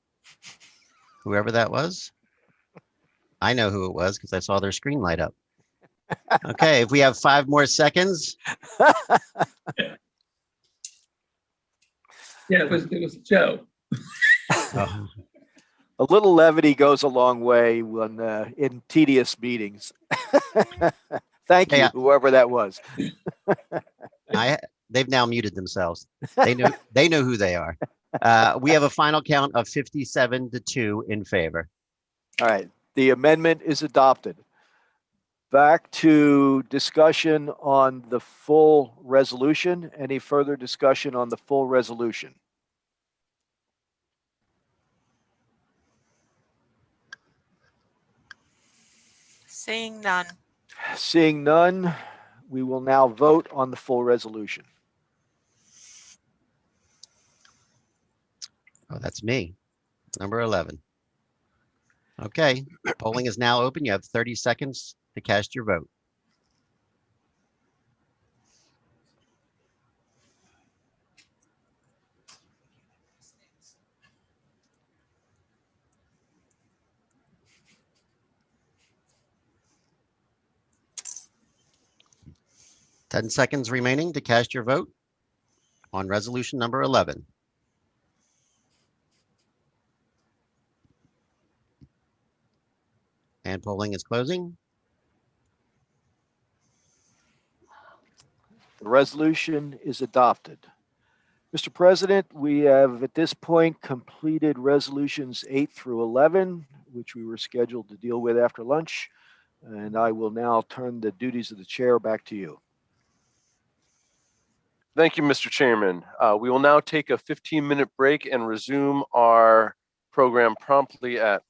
Whoever that was. I know who it was because I saw their screen light up. Okay, if we have 5 more seconds.
Yeah, it was Joe.
Oh,
A little levity goes a long way when in tedious meetings. Thank you,
Yeah.
whoever that was.
They've now muted themselves. They know who they are. We have a final count of 57-2 in favor.
All right, the amendment is adopted. Back to discussion on the full resolution. Any further discussion on the full resolution?
Seeing none.
Seeing none, we will now vote on the full resolution.
Oh, that's me. Number 11. Okay, polling is now open. You have 30 seconds to cast your vote. Ten seconds remaining to cast your vote on resolution number 11. And polling is closing.
The resolution is adopted. Mr. President, we have at this point completed resolutions 8 through 11, which we were scheduled to deal with after lunch. And I will now turn the duties of the chair back to you.
Thank you, Mr. Chairman. We will now take a 15-minute break and resume our program promptly at,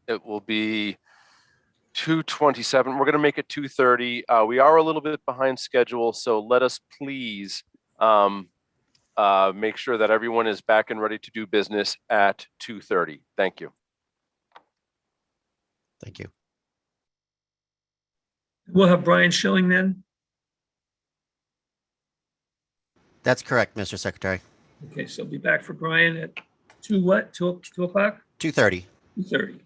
it will be 2:27. We're going to make it 2:30. We are a little bit behind schedule, so let us please make sure that everyone is back and ready to do business at 2:30. Thank you.
Thank you.
We'll have Brian Schilling then.
That's correct, Mr. Secretary.
Okay, so I'll be back for Brian at 2 what? 2 o'clock?
2:30.
2:30.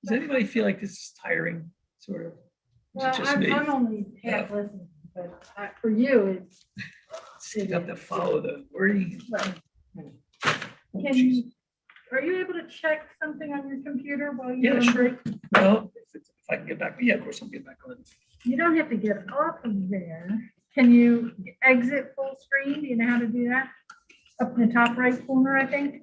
Does anybody feel like this is tiring, sort of? Is it
Well,
just me?
I'm only half listening, but for you,
You have to follow the wording.
can you, are you able to check something on your computer while you're
Yeah,
on
sure.
break?
Well, if I can get back, yeah, of course I'll get back on.
You don't have to get off of there. Can you exit full screen? Do you know how to do that? Up in the top right corner, I think.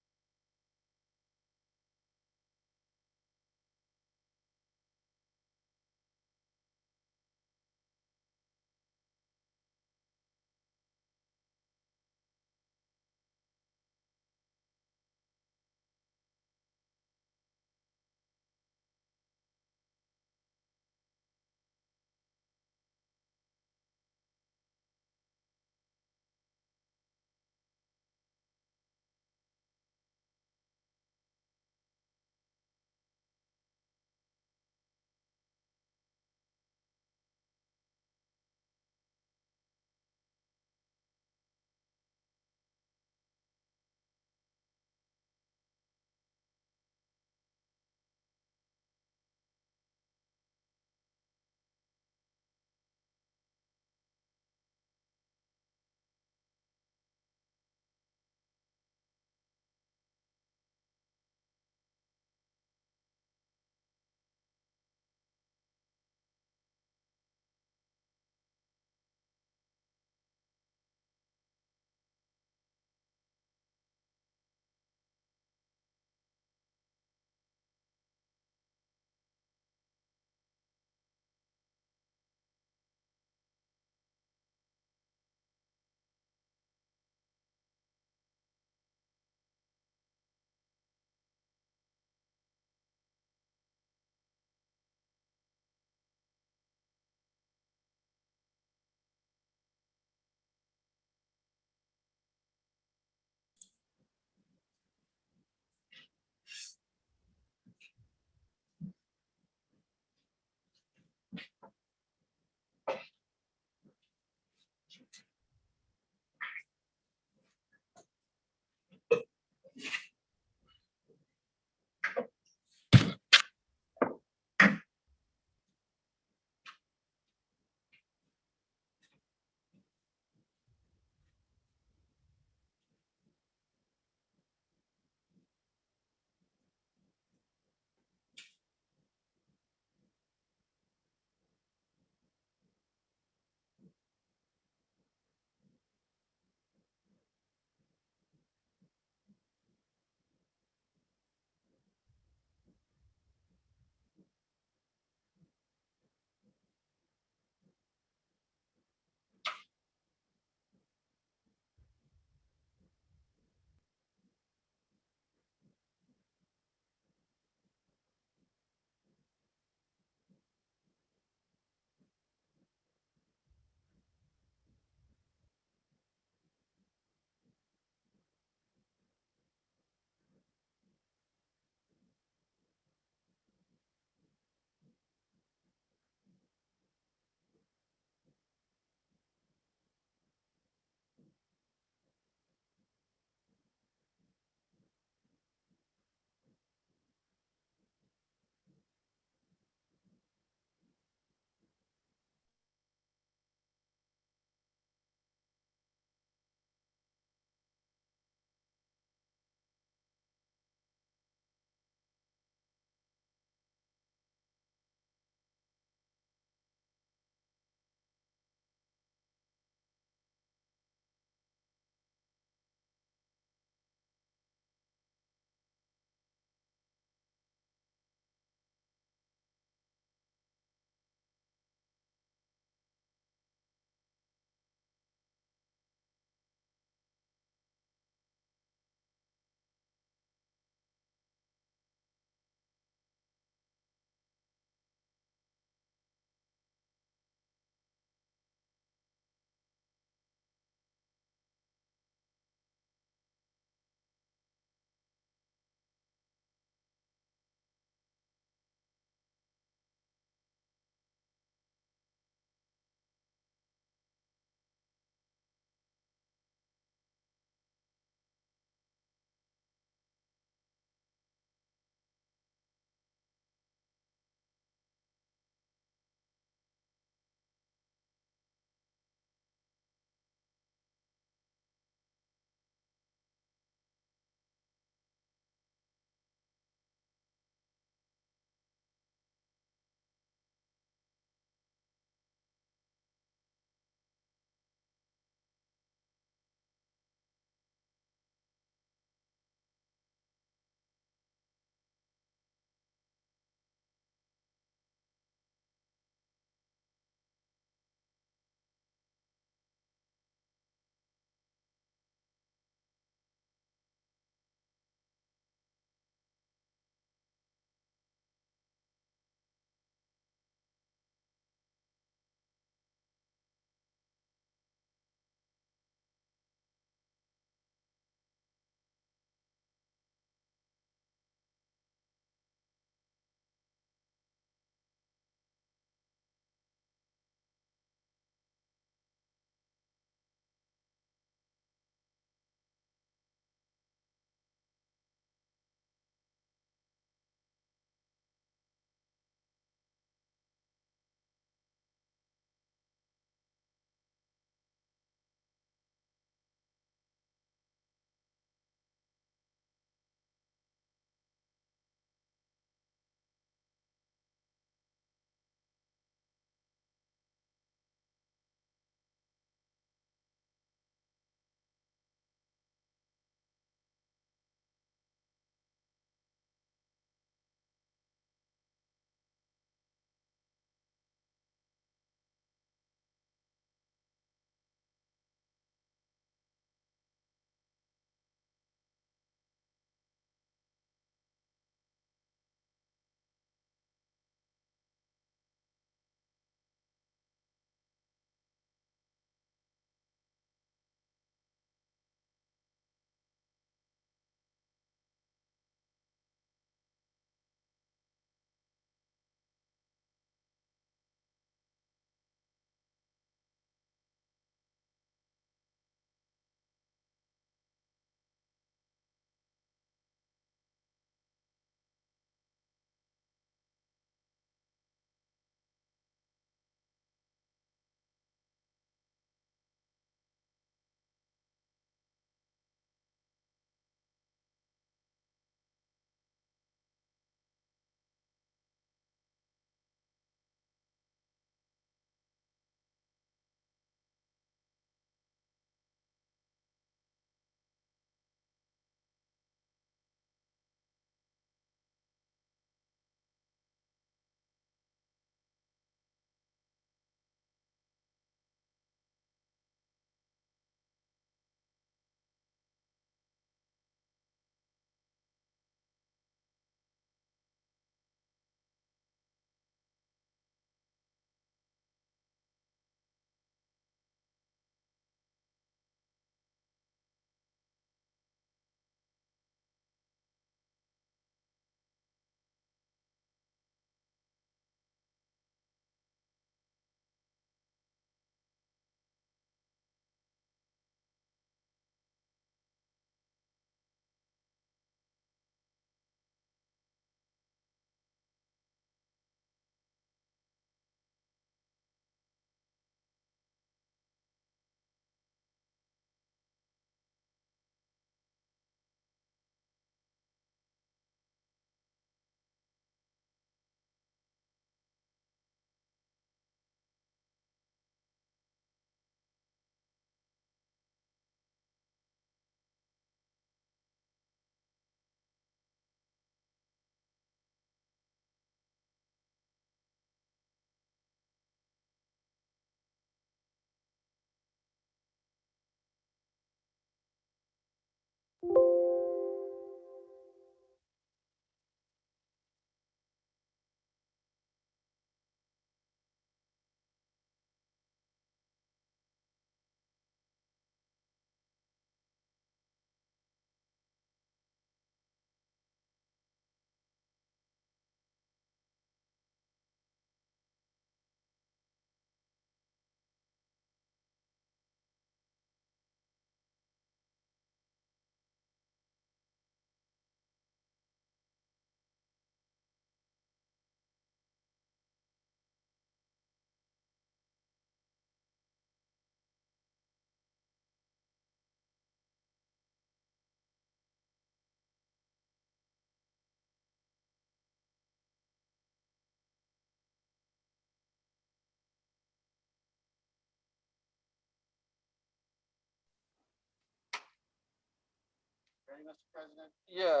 Mr. President? Yeah.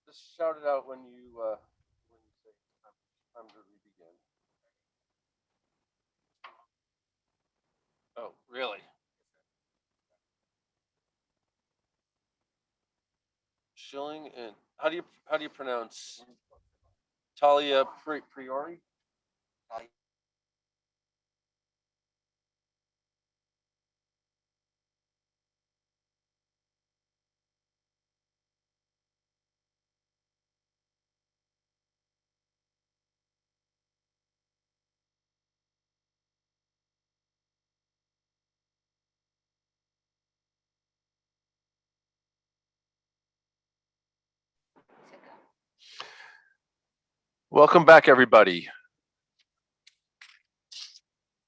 Just shout it out when you say time to begin. Oh, really? Schilling and how do you pronounce Talia Priori? Welcome back, everybody.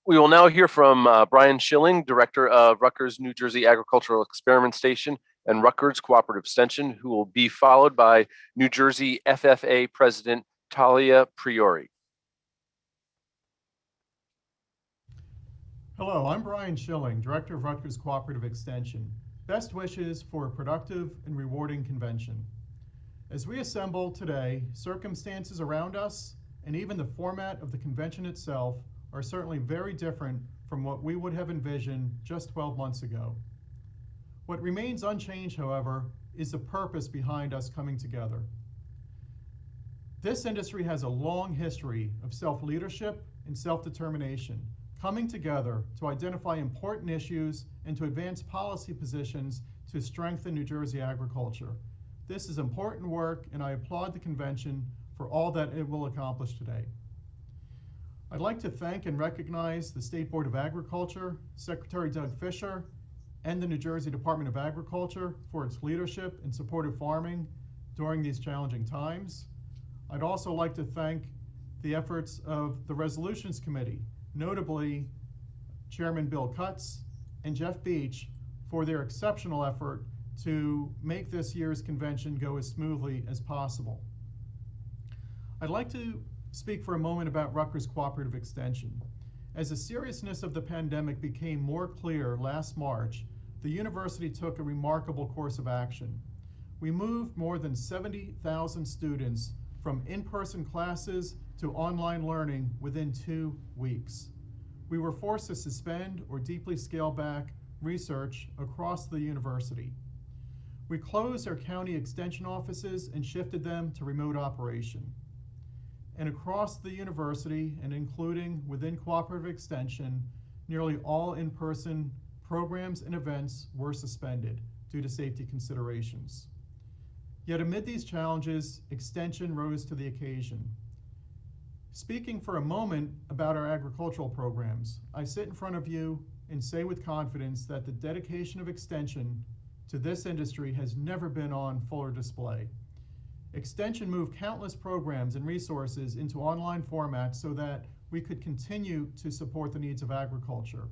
We will now hear from Brian Schilling, Director of Rutgers New Jersey Agricultural Experiment Station and Rutgers Cooperative Extension, who will be followed by New Jersey FFA President Talia Priori.
Hello, I'm Brian Schilling, Director of Rutgers Cooperative Extension. Best wishes for a productive and rewarding convention. As we assemble today, circumstances around us and even the format of the convention itself are certainly very different from what we would have envisioned just 12 months ago. What remains unchanged, however, is the purpose behind us coming together. This industry has a long history of self-leadership and self-determination, coming together to identify important issues and to advance policy positions to strengthen New Jersey agriculture. This is important work, and I applaud the convention for all that it will accomplish today. I'd like to thank and recognize the State Board of Agriculture, Secretary Doug Fisher, and the New Jersey Department of Agriculture for its leadership in support of farming during these challenging times. I'd also like to thank the efforts of the Resolutions Committee, notably Chairman Bill Cutts and Jeff Beach, for their exceptional effort to make this year's convention go as smoothly as possible. I'd like to speak for a moment about Rutgers Cooperative Extension. As the seriousness of the pandemic became more clear last March, the university took a remarkable course of action. We moved more than 70,000 students from in-person classes to online learning within 2 weeks. We were forced to suspend or deeply scale back research across the university. We closed our county extension offices and shifted them to remote operation. And across the university, and including within Cooperative Extension, nearly all in-person programs and events were suspended due to safety considerations. Yet amid these challenges, Extension rose to the occasion. Speaking for a moment about our agricultural programs, I sit in front of you and say with confidence that the dedication of Extension to this industry has never been on fuller display. Extension moved countless programs and resources into online formats so that we could continue to support the needs of agriculture.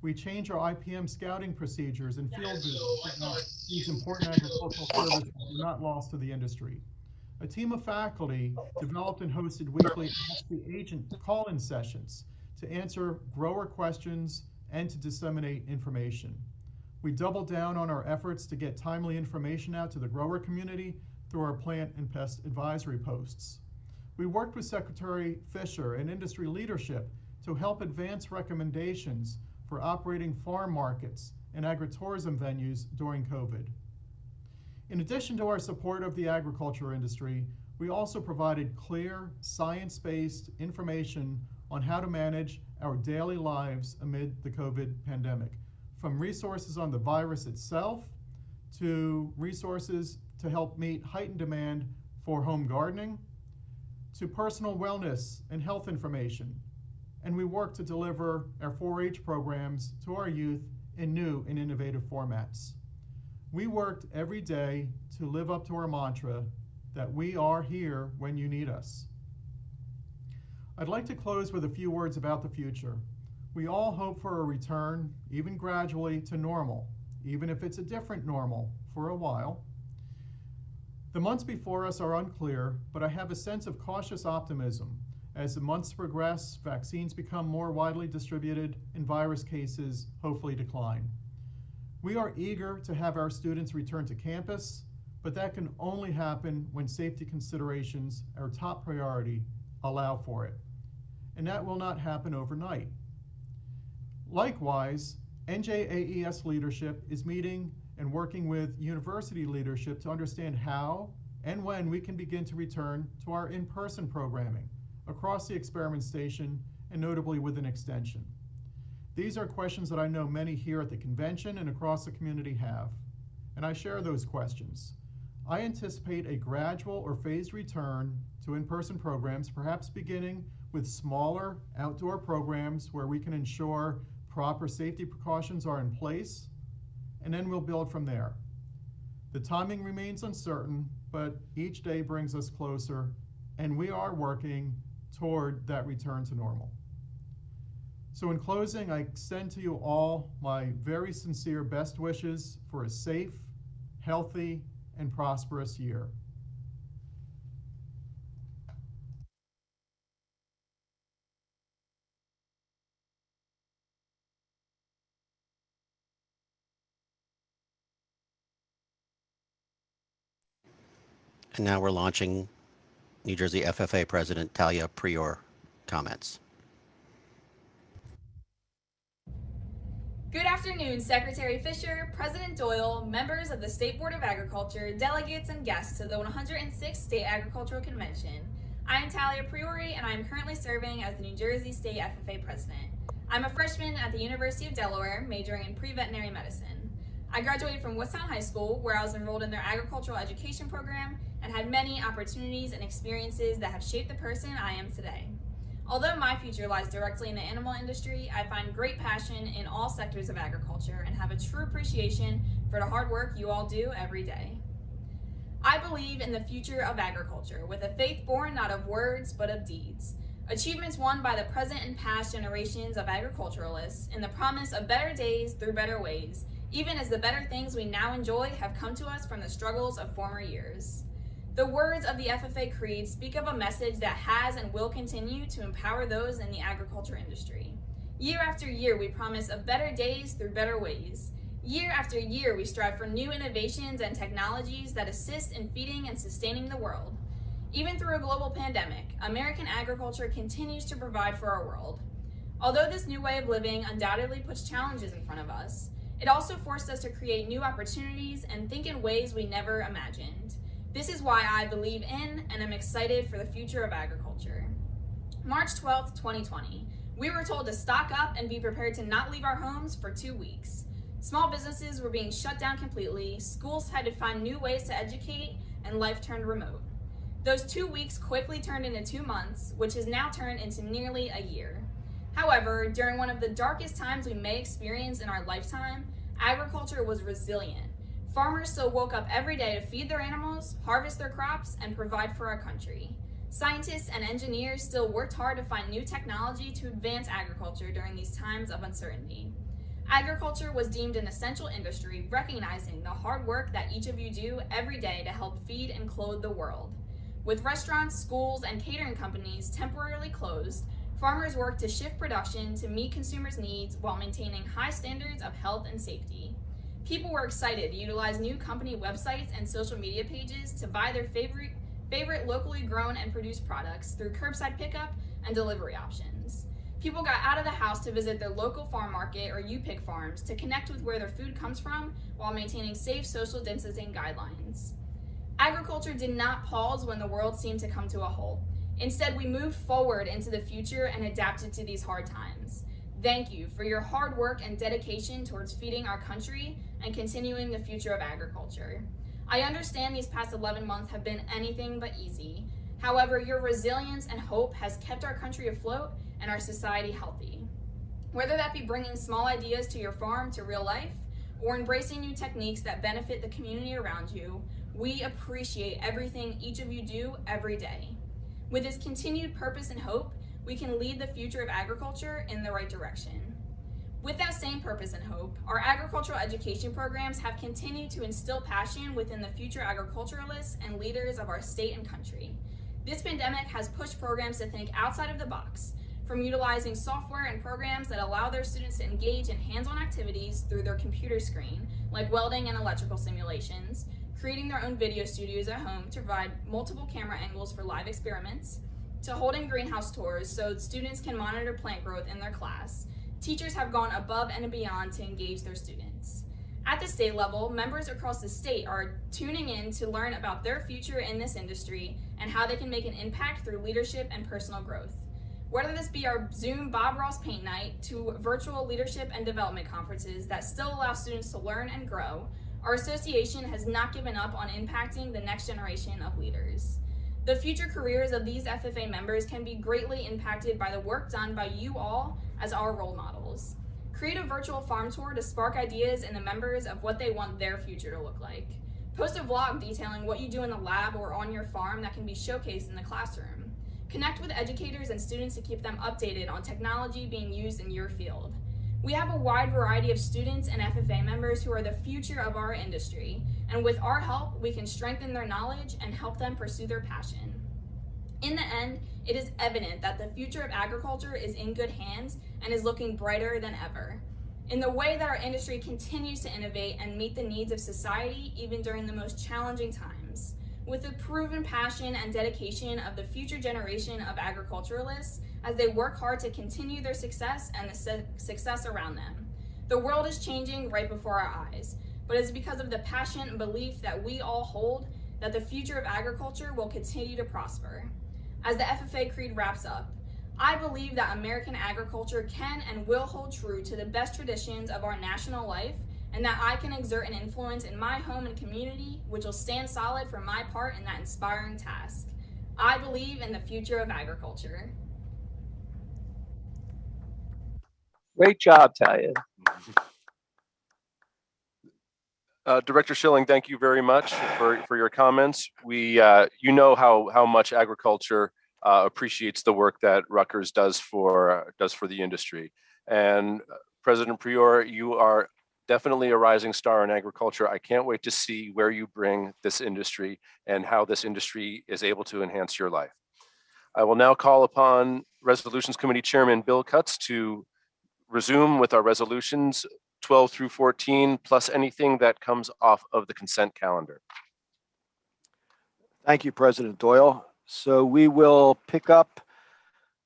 We changed our IPM scouting procedures and field visits so that these important agricultural services were not lost to the industry. A team of faculty developed and hosted weekly Ask the Agent call-in sessions to answer grower questions and to disseminate information. We doubled down on our efforts to get timely information out to the grower community through our plant and pest advisory posts. We worked with Secretary Fisher and industry leadership to help advance recommendations for operating farm markets and agritourism venues during COVID. In addition to our support of the agriculture industry, we also provided clear, science-based information on how to manage our daily lives amid the COVID pandemic, from resources on the virus itself to resources to help meet heightened demand for home gardening, to personal wellness and health information. And we work to deliver our 4-H programs to our youth in new and innovative formats. We worked every day to live up to our mantra that we are here when you need us. I'd like to close with a few words about the future. We all hope for a return, even gradually, to normal, even if it's a different normal for a while. The months before us are unclear, but I have a sense of cautious optimism. As the months progress, vaccines become more widely distributed, and virus cases hopefully decline. We are eager to have our students return to campus. but that can only happen when safety considerations, our top priority, allow for it. And that will not happen overnight. Likewise, NJAES leadership is meeting and working with university leadership to understand how and when we can begin to return to our in-person programming across the experiment station and notably with an extension. These are questions that I know many here at the convention and across the community have, and I share those questions. I anticipate a gradual or phased return to in-person programs, perhaps beginning with smaller outdoor programs where we can ensure proper safety precautions are in place, and then we'll build from there. The timing remains uncertain, but each day brings us closer, and we are working toward that return to normal. So in closing, I extend to you all my very sincere best wishes for a safe, healthy, and prosperous year.
And now we're launching New Jersey FFA President Talia Prior comments.
Good afternoon, Secretary Fisher, President Doyle, members of the State Board of Agriculture, delegates, and guests to the 106th State Agricultural Convention. I am Talia Priori, and I am currently serving as the New Jersey State FFA President. I'm a freshman at the University of Delaware, majoring in pre-veterinary medicine. I graduated from Woodstown High School, where I was enrolled in their agricultural education program and had many opportunities and experiences that have shaped the person I am today. Although my future lies directly in the animal industry, I find great passion in all sectors of agriculture and have a true appreciation for the hard work you all do every day. I believe in the future of agriculture, with a faith born not of words but of deeds. Achievements won by the present and past generations of agriculturalists in the promise of better days through better ways, even as the better things we now enjoy have come to us from the struggles of former years. The words of the FFA Creed speak of a message that has and will continue to empower those in the agriculture industry. Year after year, we promise of better days through better ways. Year after year, we strive for new innovations and technologies that assist in feeding and sustaining the world. Even through a global pandemic, American agriculture continues to provide for our world. Although this new way of living undoubtedly puts challenges in front of us, it also forced us to create new opportunities and think in ways we never imagined. This is why I believe in and am excited for the future of agriculture. March 12th, 2020, we were told to stock up and be prepared to not leave our homes for 2 weeks. Small businesses were being shut down completely, schools had to find new ways to educate, and life turned remote. Those 2 weeks quickly turned into 2 months, which has now turned into nearly a year. However, during one of the darkest times we may experience in our lifetime, agriculture was resilient. Farmers still woke up every day to feed their animals, harvest their crops, and provide for our country. Scientists and engineers still worked hard to find new technology to advance agriculture during these times of uncertainty. Agriculture was deemed an essential industry, recognizing the hard work that each of you do every day to help feed and clothe the world. With restaurants, schools, and catering companies temporarily closed, farmers worked to shift production to meet consumers' needs while maintaining high standards of health and safety. People were excited to utilize new company websites and social media pages to buy their favorite locally grown and produced products through curbside pickup and delivery options. People got out of the house to visit their local farm market or U-Pick farms to connect with where their food comes from while maintaining safe social distancing guidelines. Agriculture did not pause when the world seemed to come to a halt. Instead, we moved forward into the future and adapted to these hard times. Thank you for your hard work and dedication towards feeding our country and continuing the future of agriculture. I understand these past 11 months have been anything but easy. However, your resilience and hope has kept our country afloat and our society healthy. Whether that be bringing small ideas to your farm to real life or embracing new techniques that benefit the community around you, we appreciate everything each of you do every day. With this continued purpose and hope, we can lead the future of agriculture in the right direction. With that same purpose and hope, our agricultural education programs have continued to instill passion within the future agriculturalists and leaders of our state and country. This pandemic has pushed programs to think outside of the box, from utilizing software and programs that allow their students to engage in hands-on activities through their computer screen, like welding and electrical simulations, creating their own video studios at home to provide multiple camera angles for live experiments, to holding greenhouse tours so students can monitor plant growth in their class. Teachers have gone above and beyond to engage their students. At the state level, members across the state are tuning in to learn about their future in this industry and how they can make an impact through leadership and personal growth. Whether this be our Zoom Bob Ross Paint Night to virtual leadership and development conferences that still allow students to learn and grow, our association has not given up on impacting the next generation of leaders. The future careers of these FFA members can be greatly impacted by the work done by you all as our role models. Create a virtual farm tour to spark ideas in the members of what they want their future to look like. Post a vlog detailing what you do in the lab or on your farm that can be showcased in the classroom. Connect with educators and students to keep them updated on technology being used in your field. We have a wide variety of students and FFA members who are the future of our industry, and with our help, we can strengthen their knowledge and help them pursue their passion. In the end, it is evident that the future of agriculture is in good hands and is looking brighter than ever. In the way that our industry continues to innovate and meet the needs of society, even during the most challenging times. With the proven passion and dedication of the future generation of agriculturalists as they work hard to continue their success and the success around them. The world is changing right before our eyes, but it's because of the passion and belief that we all hold that the future of agriculture will continue to prosper. As the FFA Creed wraps up, I believe that American agriculture can and will hold true to the best traditions of our national life, and that I can exert an influence in my home and community, which will stand solid for my part in that inspiring task. I believe in the future of agriculture.
Great job, Talia.
Director Schilling, thank you very much for your comments. We, you know how much agriculture appreciates the work that Rutgers does for the industry. And President Prior, you are definitely a rising star in agriculture. I can't wait to see where you bring this industry and how this industry is able to enhance your life. I will now call upon Resolutions Committee Chairman Bill Cutts to resume with our resolutions 12 through 14, plus anything that comes off of the consent calendar.
Thank you, President Doyle. So we will pick up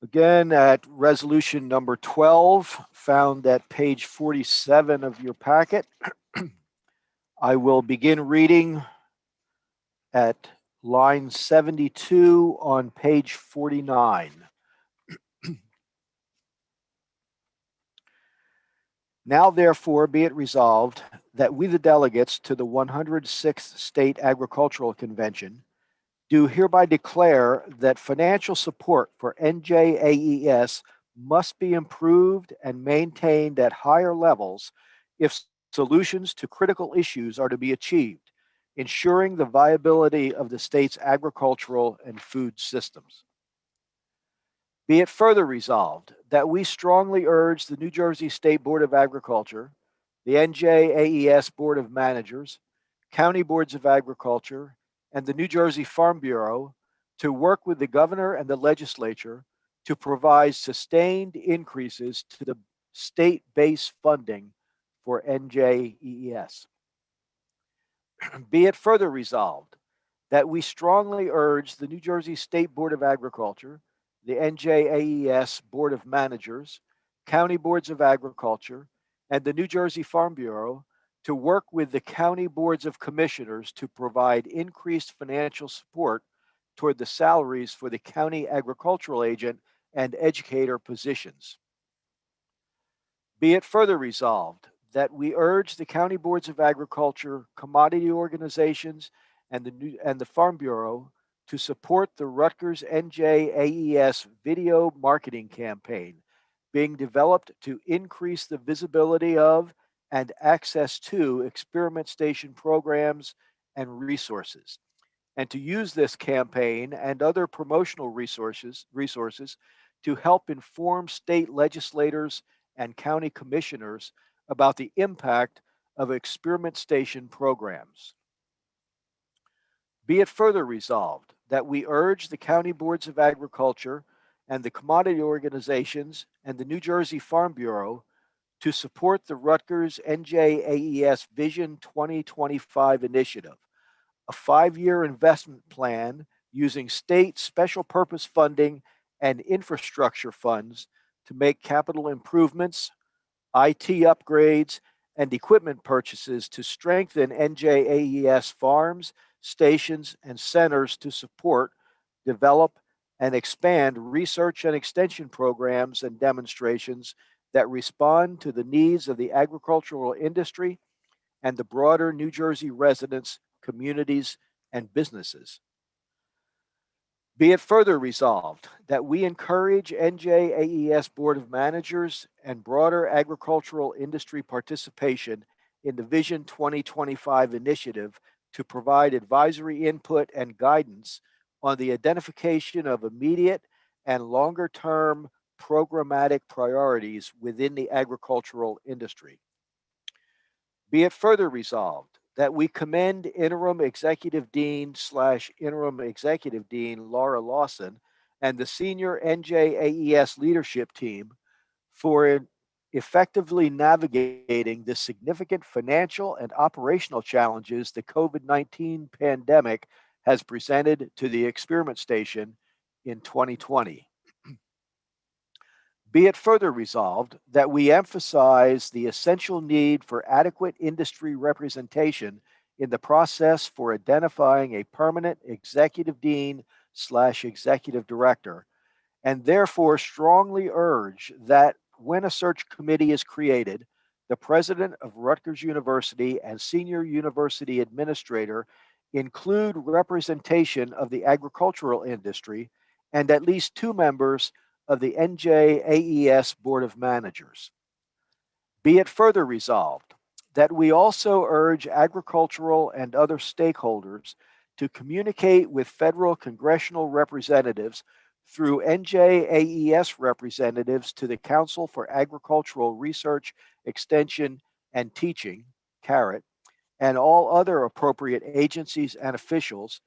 again at resolution number 12, found at page 47 of your packet. I will begin reading at line 72 on page 49. Now, therefore, be it resolved that we, the delegates to the 106th State Agricultural Convention, do hereby declare that financial support for NJAES must be improved and maintained at higher levels if solutions to critical issues are to be achieved, ensuring the viability of the state's agricultural and food systems. Be it further resolved that we strongly urge the New Jersey State Board of Agriculture, the NJAES Board of Managers, County Boards of Agriculture, and the New Jersey Farm Bureau to work with the governor and the legislature to provide sustained increases to the state-based funding for NJAES. Be it further resolved that we strongly urge the New Jersey State Board of Agriculture, the NJAES Board of Managers, County Boards of Agriculture, and the New Jersey Farm Bureau to work with the County Boards of Commissioners to provide increased financial support toward the salaries for the county agricultural agent and educator positions. Be it further resolved that we urge the County Boards of Agriculture, commodity organizations, and the Farm Bureau to support the Rutgers NJAES video marketing campaign being developed to increase the visibility of and access to experiment station programs and resources, and to use this campaign and other promotional resources to help inform state legislators and county commissioners about the impact of experiment station programs. Be it further resolved that we urge the County Boards of Agriculture and the commodity organizations and the New Jersey Farm Bureau to support the Rutgers NJAES Vision 2025 initiative, a 5-year investment plan using state special purpose funding and infrastructure funds to make capital improvements, IT upgrades, and equipment purchases to strengthen NJAES farms, stations, and centers to support, develop, and expand research and extension programs and demonstrations that respond to the needs of the agricultural industry and the broader New Jersey residents, communities, and businesses. Be it further resolved that we encourage NJAES Board of Managers and broader agricultural industry participation in the Vision 2025 initiative to provide advisory input and guidance on the identification of immediate and longer-term programmatic priorities within the agricultural industry. Be it further resolved that we commend Interim Executive Dean / Interim Executive Dean Laura Lawson and the senior NJAES leadership team for effectively navigating the significant financial and operational challenges the COVID-19 pandemic has presented to the experiment station in 2020. Be it further resolved that we emphasize the essential need for adequate industry representation in the process for identifying a permanent executive dean / executive director, and therefore strongly urge that when a search committee is created, the president of Rutgers University and senior university administrator include representation of the agricultural industry and at least 2 members of the NJAES Board of Managers. Be it further resolved that we also urge agricultural and other stakeholders to communicate with federal congressional representatives through NJAES representatives to the Council for Agricultural Research, Extension, and Teaching, CARET, and all other appropriate agencies and officials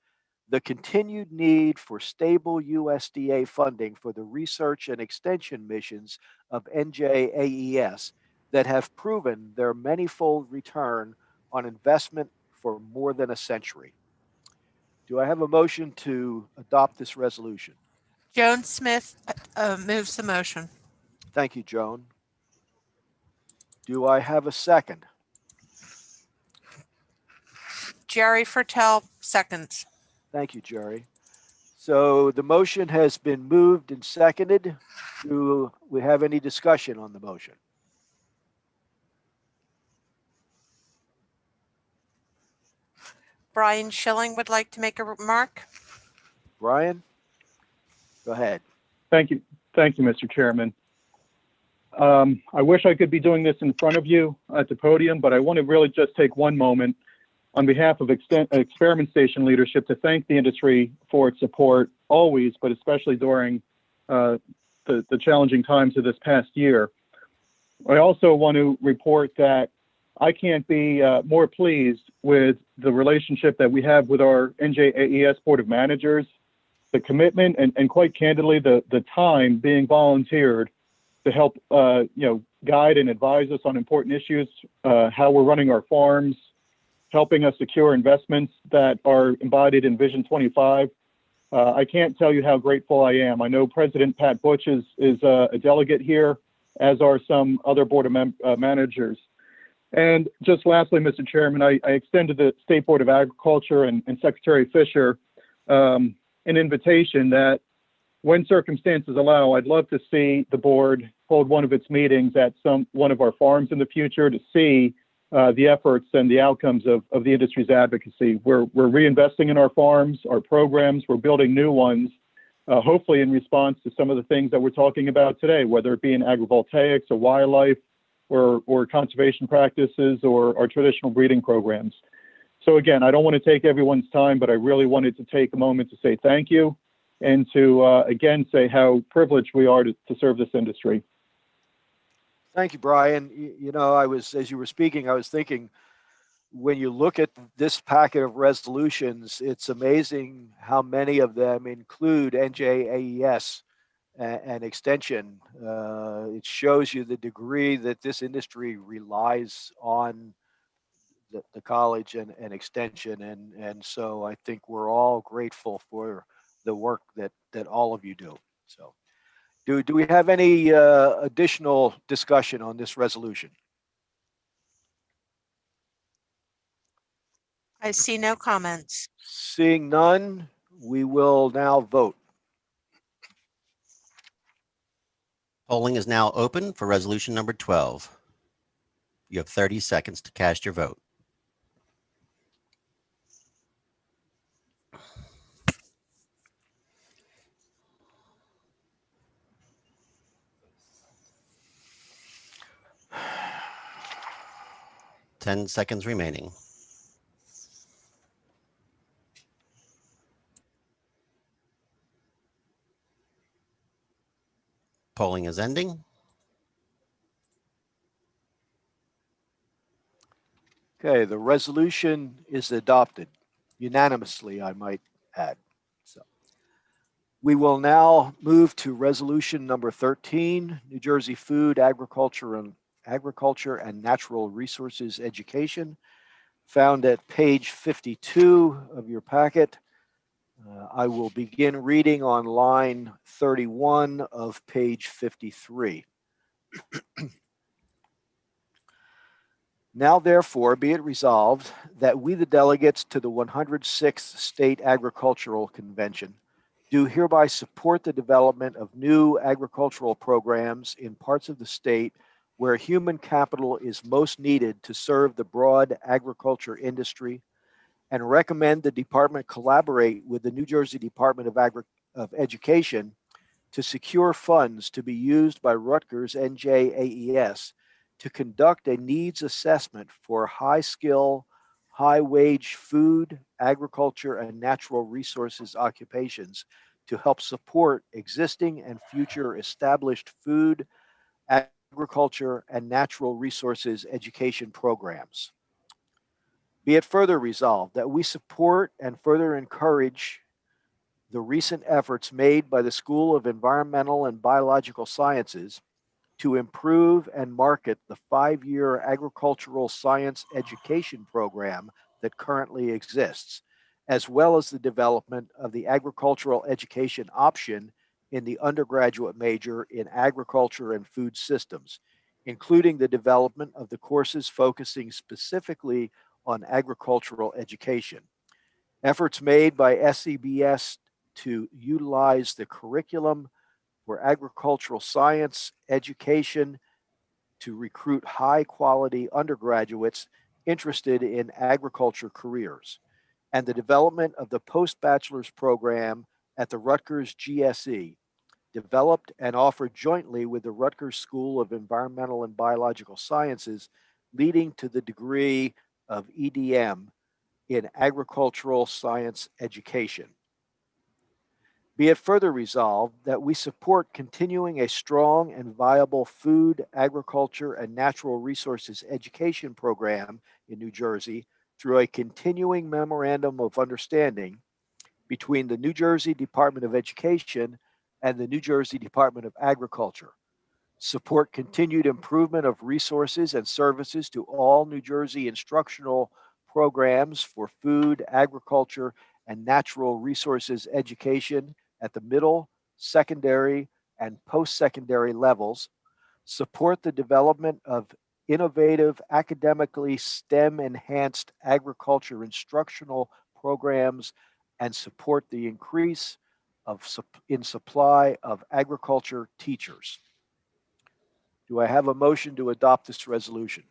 the continued need for stable USDA funding for the research and extension missions of NJAES that have proven their manifold return on investment for more than a century. Do I have a motion to adopt this resolution?
Joan Smith moves the motion.
Thank you, Joan. Do I have a second?
Jerry Fertel seconds.
Thank you, Jerry. So the motion has been moved and seconded. Do we have any discussion on the motion?
Brian Schilling would like to make a remark.
Brian, go ahead.
Thank you. Thank you, Mr. Chairman. I wish I could be doing this in front of you at the podium, but I want to really just take one moment on behalf of Experiment Station leadership to thank the industry for its support always, but especially during the challenging times of this past year. I also want to report that I can't be more pleased with the relationship that we have with our NJAES Board of Managers, the commitment and quite candidly, the time being volunteered to help guide and advise us on important issues, how we're running our farms, helping us secure investments that are embodied in Vision 25. I can't tell you how grateful I am. I know President Pat Butch is a delegate here, as are some other Board of Managers. And just lastly, Mr. Chairman, I extended the State Board of Agriculture and Secretary Fisher an invitation that when circumstances allow, I'd love to see the board hold one of its meetings at one of our farms in the future to see the efforts and the outcomes of the industry's advocacy. We're reinvesting in our farms, our programs, we're building new ones, hopefully in response to some of the things that we're talking about today, whether it be in agrivoltaics or wildlife or conservation practices or our traditional breeding programs. So again, I don't want to take everyone's time, but I really wanted to take a moment to say thank you and to again say how privileged we are to serve this industry.
Thank you, Brian. You know, as you were speaking, I was thinking, when you look at this packet of resolutions, it's amazing how many of them include NJAES and extension. It shows you the degree that this industry relies on the college and extension. And so I think we're all grateful for the work that all of you do. So do we have any additional discussion on this resolution?
I see no comments.
Seeing none, we will now vote.
Polling is now open for resolution number 12. You have 30 seconds to cast your vote. Ten seconds remaining. Polling is ending.
Okay, the resolution is adopted unanimously, I might add. So we will now move to resolution number 13, New Jersey Food, Agriculture and Natural Resources Education, found at page 52 of your packet. I will begin reading on line 31 of page 53. Now therefore be it resolved that we, the delegates to the 106th State Agricultural Convention, do hereby support the development of new agricultural programs in parts of the state where human capital is most needed to serve the broad agriculture industry, and recommend the department collaborate with the New Jersey Department of Education to secure funds to be used by Rutgers NJAES to conduct a needs assessment for high skill, high wage food, agriculture, and natural resources occupations to help support existing and future established food, agriculture, and natural resources education programs. Be it further resolved that we support and further encourage the recent efforts made by the School of Environmental and Biological Sciences to improve and market the 5-year agricultural science education program that currently exists, as well as the development of the agricultural education option in the undergraduate major in agriculture and food systems, including the development of the courses focusing specifically on agricultural education. Efforts made by SEBS to utilize the curriculum for agricultural science education to recruit high quality undergraduates interested in agriculture careers, and the development of the post-bachelor's program at the Rutgers GSE, developed and offered jointly with the Rutgers School of Environmental and Biological Sciences, leading to the degree of EDM in agricultural science education. Be it further resolved that we support continuing a strong and viable food, agriculture, and natural resources education program in New Jersey through a continuing memorandum of understanding between the New Jersey Department of Education and the New Jersey Department of Agriculture. Support continued improvement of resources and services to all New Jersey instructional programs for food, agriculture, and natural resources education at the middle, secondary, and post-secondary levels. Support the development of innovative, academically STEM-enhanced agriculture instructional programs, and support the increase in supply of agriculture teachers. Do I have a motion to adopt this resolution?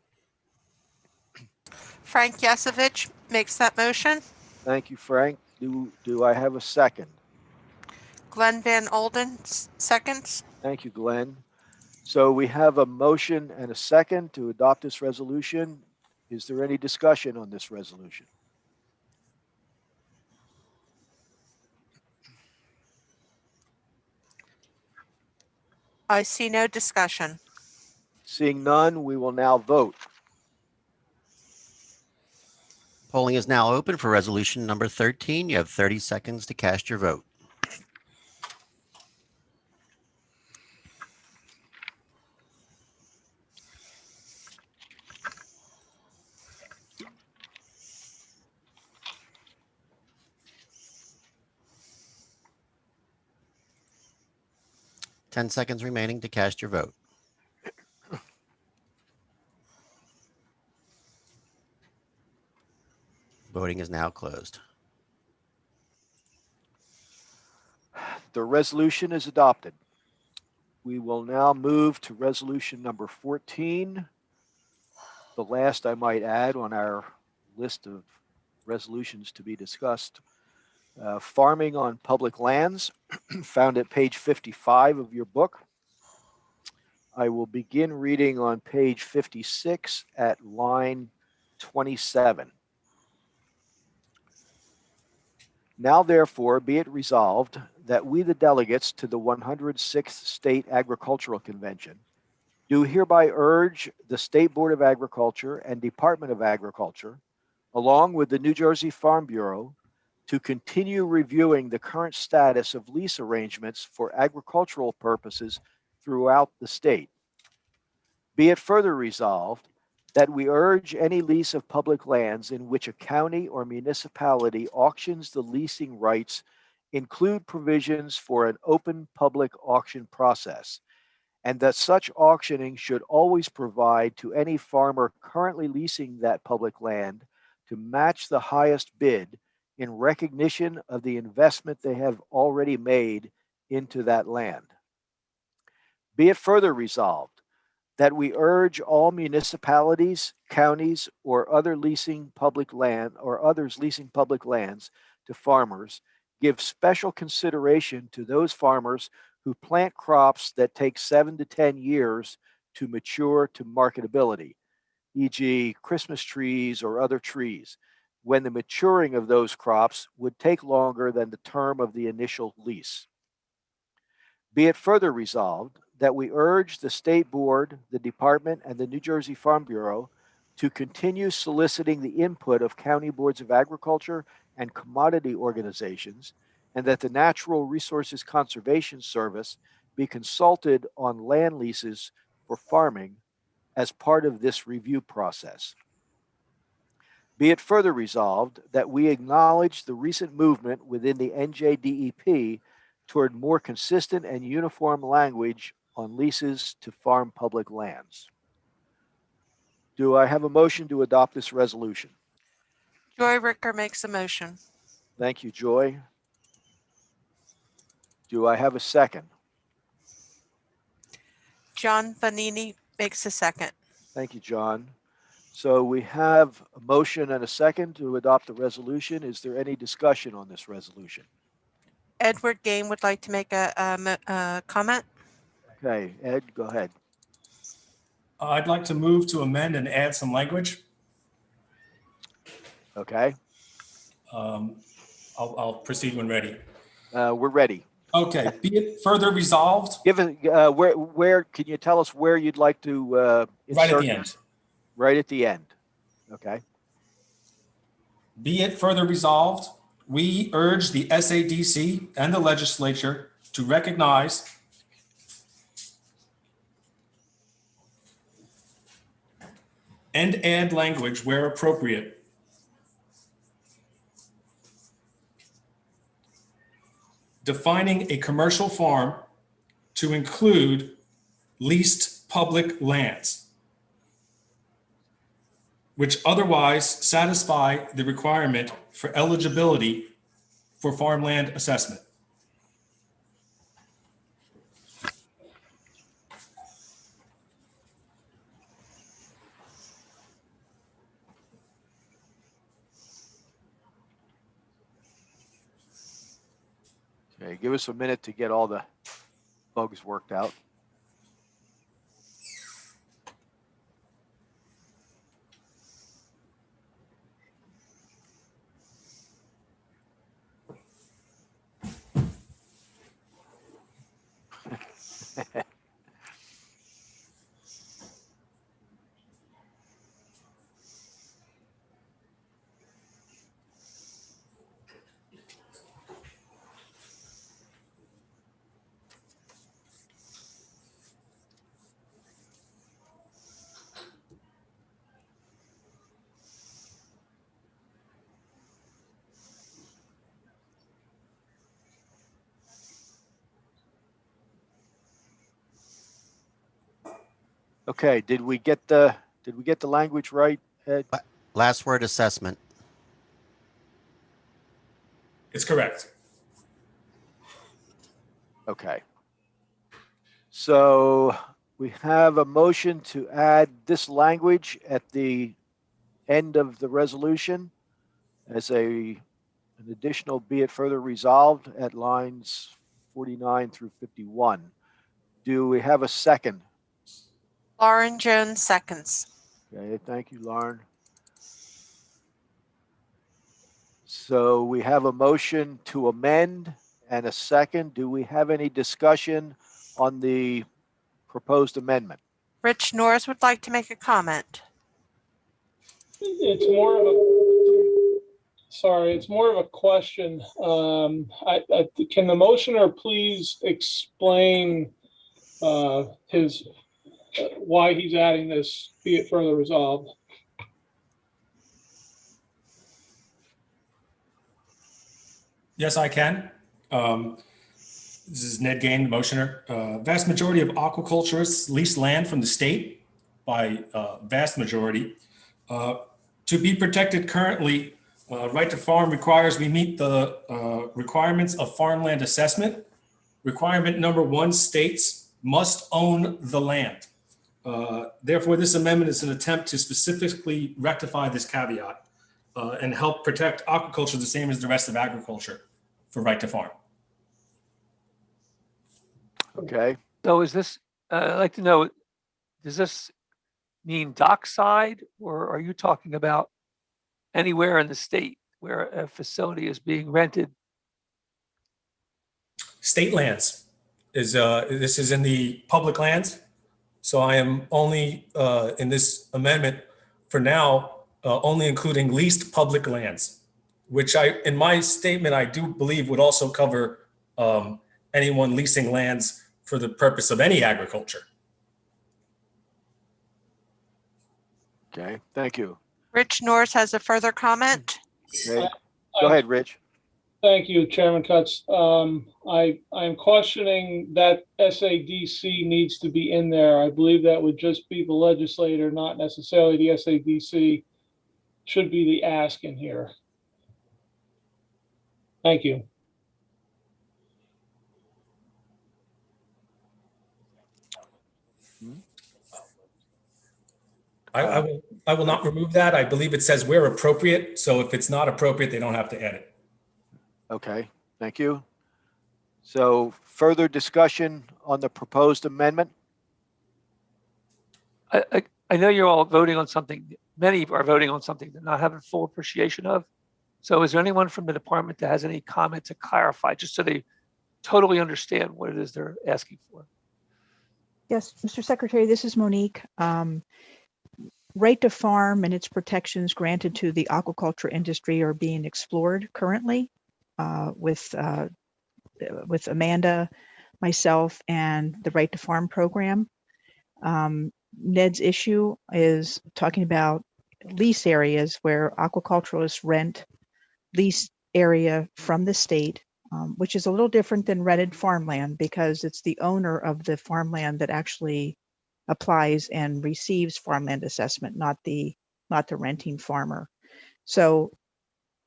Frank Yasovich makes that motion.
Thank you, Frank. Do I have a second?
Glenn Van Olden seconds.
Thank you, Glenn. So we have a motion and a second to adopt this resolution. Is there any discussion on this resolution?
I see no discussion.
Seeing none, we will now vote.
Polling is now open for resolution number 13. You have 30 seconds to cast your vote. 10 seconds remaining to cast your vote. Voting is now closed.
The resolution is adopted. We will now move to resolution number 14. The last, I might add, on our list of resolutions to be discussed. Farming on public lands, found at page 55 of your book. I will begin reading on page 56 at line 27. Now therefore be it resolved that we, the delegates to the 106th State Agricultural Convention, do hereby urge the State Board of Agriculture and Department of Agriculture, along with the New Jersey Farm Bureau, to continue reviewing the current status of lease arrangements for agricultural purposes throughout the state. Be it further resolved that we urge any lease of public lands in which a county or municipality auctions the leasing rights include provisions for an open public auction process, and that such auctioning should always provide to any farmer currently leasing that public land to match the highest bid in recognition of the investment they have already made into that land. Be it further resolved that we urge all municipalities, counties, or others leasing public lands to farmers give special consideration to those farmers who plant crops that take 7 to 10 years to mature to marketability, e.g. Christmas trees or other trees, when the maturing of those crops would take longer than the term of the initial lease. Be it further resolved that we urge the State Board, the Department, and the New Jersey Farm Bureau to continue soliciting the input of county boards of agriculture and commodity organizations, and that the Natural Resources Conservation Service be consulted on land leases for farming as part of this review process. Be it further resolved that we acknowledge the recent movement within the NJDEP toward more consistent and uniform language on leases to farm public lands. Do I have a motion to adopt this resolution?
Joy Ricker makes a motion.
Thank you, Joy. Do I have a second?
John Vanini makes a second.
Thank you, John. So we have a motion and a second to adopt the resolution. Is there any discussion on this resolution?
Edward Game would like to make a comment.
Okay, Ed, go ahead.
I'd like to move to amend and add some language.
Okay.
I'll proceed when ready.
We're ready.
Okay. Be it further resolved.
Given where can you tell us where you'd like to
Right at
insert
the
this?
end.
Right at the end. Okay.
Be it further resolved, we urge the SADC and the legislature to recognize and add language where appropriate defining a commercial farm to include leased public lands, which otherwise satisfy the requirement for eligibility for farmland assessment.
Okay, give us a minute to get all the bugs worked out. Okay, did we get the language right, Ed?
Last word assessment.
It's correct.
Okay. So we have a motion to add this language at the end of the resolution as an additional, be it further resolved at lines 49 through 51. Do we have a second?
Lauren Jones seconds.
Okay, thank you, Lauren. So we have a motion to amend and a second. Do we have any discussion on the proposed amendment?
Rich Norris would like to make a comment.
It's more of a, sorry, it's more of a question. Can the motioner please explain his, why he's adding this, be it further resolved?
Yes, I can. This is Ned Gain, the motioner. Vast majority of aquaculturists lease land from the state by vast majority. To be protected currently, right to farm requires we meet the requirements of farmland assessment. Requirement number 1 states must own the land. Therefore, this amendment is an attempt to specifically rectify this caveat and help protect aquaculture the same as the rest of agriculture for right to farm.
Okay.
So is this, I'd like to know, does this mean dockside, or are you talking about anywhere in the state where a facility is being rented?
State lands is, this is in the public lands. So I am only in this amendment for now, only including leased public lands, which in my statement, I do believe would also cover anyone leasing lands for the purpose of any agriculture.
Okay, thank you.
Rich Norris has a further comment.
Okay. Go ahead, Rich.
Thank you, Chairman Cutts. I'm questioning that SADC needs to be in there. I believe that would just be the legislator, not necessarily the SADC should be the ask in here. Thank you.
I will not remove that. I believe it says where appropriate. So if it's not appropriate, they don't have to add it.
Okay, thank you. So further discussion on the proposed amendment?
I know you're all voting on something, many are voting on something they're not having full appreciation of. So is there anyone from the department that has any comment to clarify, just so they totally understand what it is they're asking for?
Yes, Mr. Secretary, this is Monique. Right to farm and its protections granted to the aquaculture industry are being explored currently with Amanda, myself, and the Right to Farm program. Ned's issue is talking about lease areas where aquaculturists rent lease area from the state, which is a little different than rented farmland because it's the owner of the farmland that actually applies and receives farmland assessment, not the renting farmer. So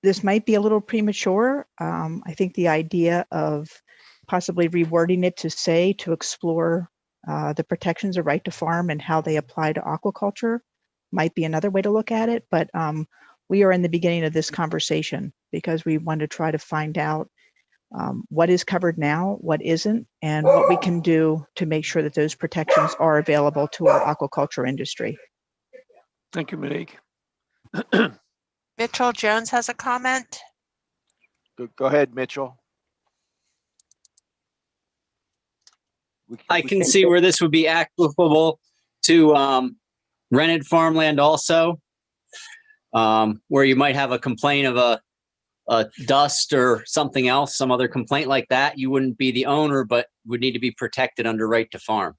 this might be a little premature. I think the idea of possibly rewording it to explore the protections of right to farm and how they apply to aquaculture might be another way to look at it. But we are in the beginning of this conversation because we want to try to find out what is covered now, what isn't, and what we can do to make sure that those protections are available to our aquaculture industry.
Thank you, Monique.
Mitchell Jones has a comment.
Go ahead, Mitchell.
I can see where this would be applicable to rented farmland also, where you might have a complaint of a dust or something else, some other complaint like that. You wouldn't be the owner, but would need to be protected under right to farm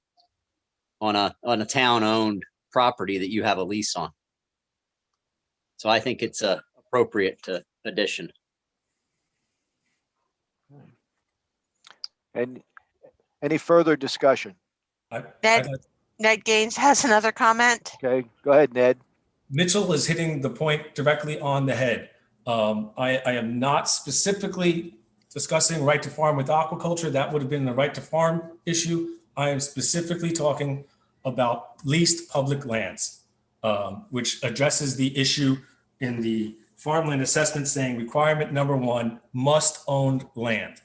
on a town-owned property that you have a lease on. So I think it's a appropriate addition.
And any further discussion?
Ned, Ned Gaines has another comment.
Okay, go ahead, Ned.
Mitchell is hitting the point directly on the head. I am not specifically discussing right to farm with aquaculture. That would have been the right to farm issue. I am specifically talking about leased public lands, which addresses the issue in the farmland assessment saying requirement number 1, must owned land.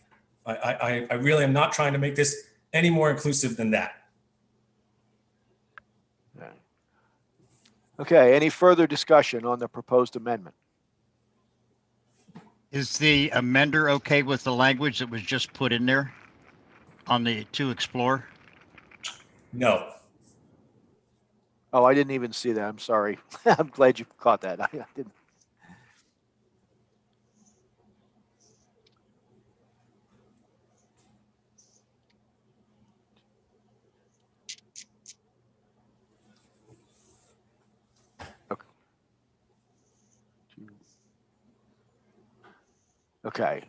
I really am not trying to make this any more inclusive than that.
Okay, any further discussion on the proposed amendment?
Is the amender okay with the language that was just put in there on the to explore?
No.
Oh, I didn't even see that. I'm sorry. I'm glad you caught that. I didn't. Okay.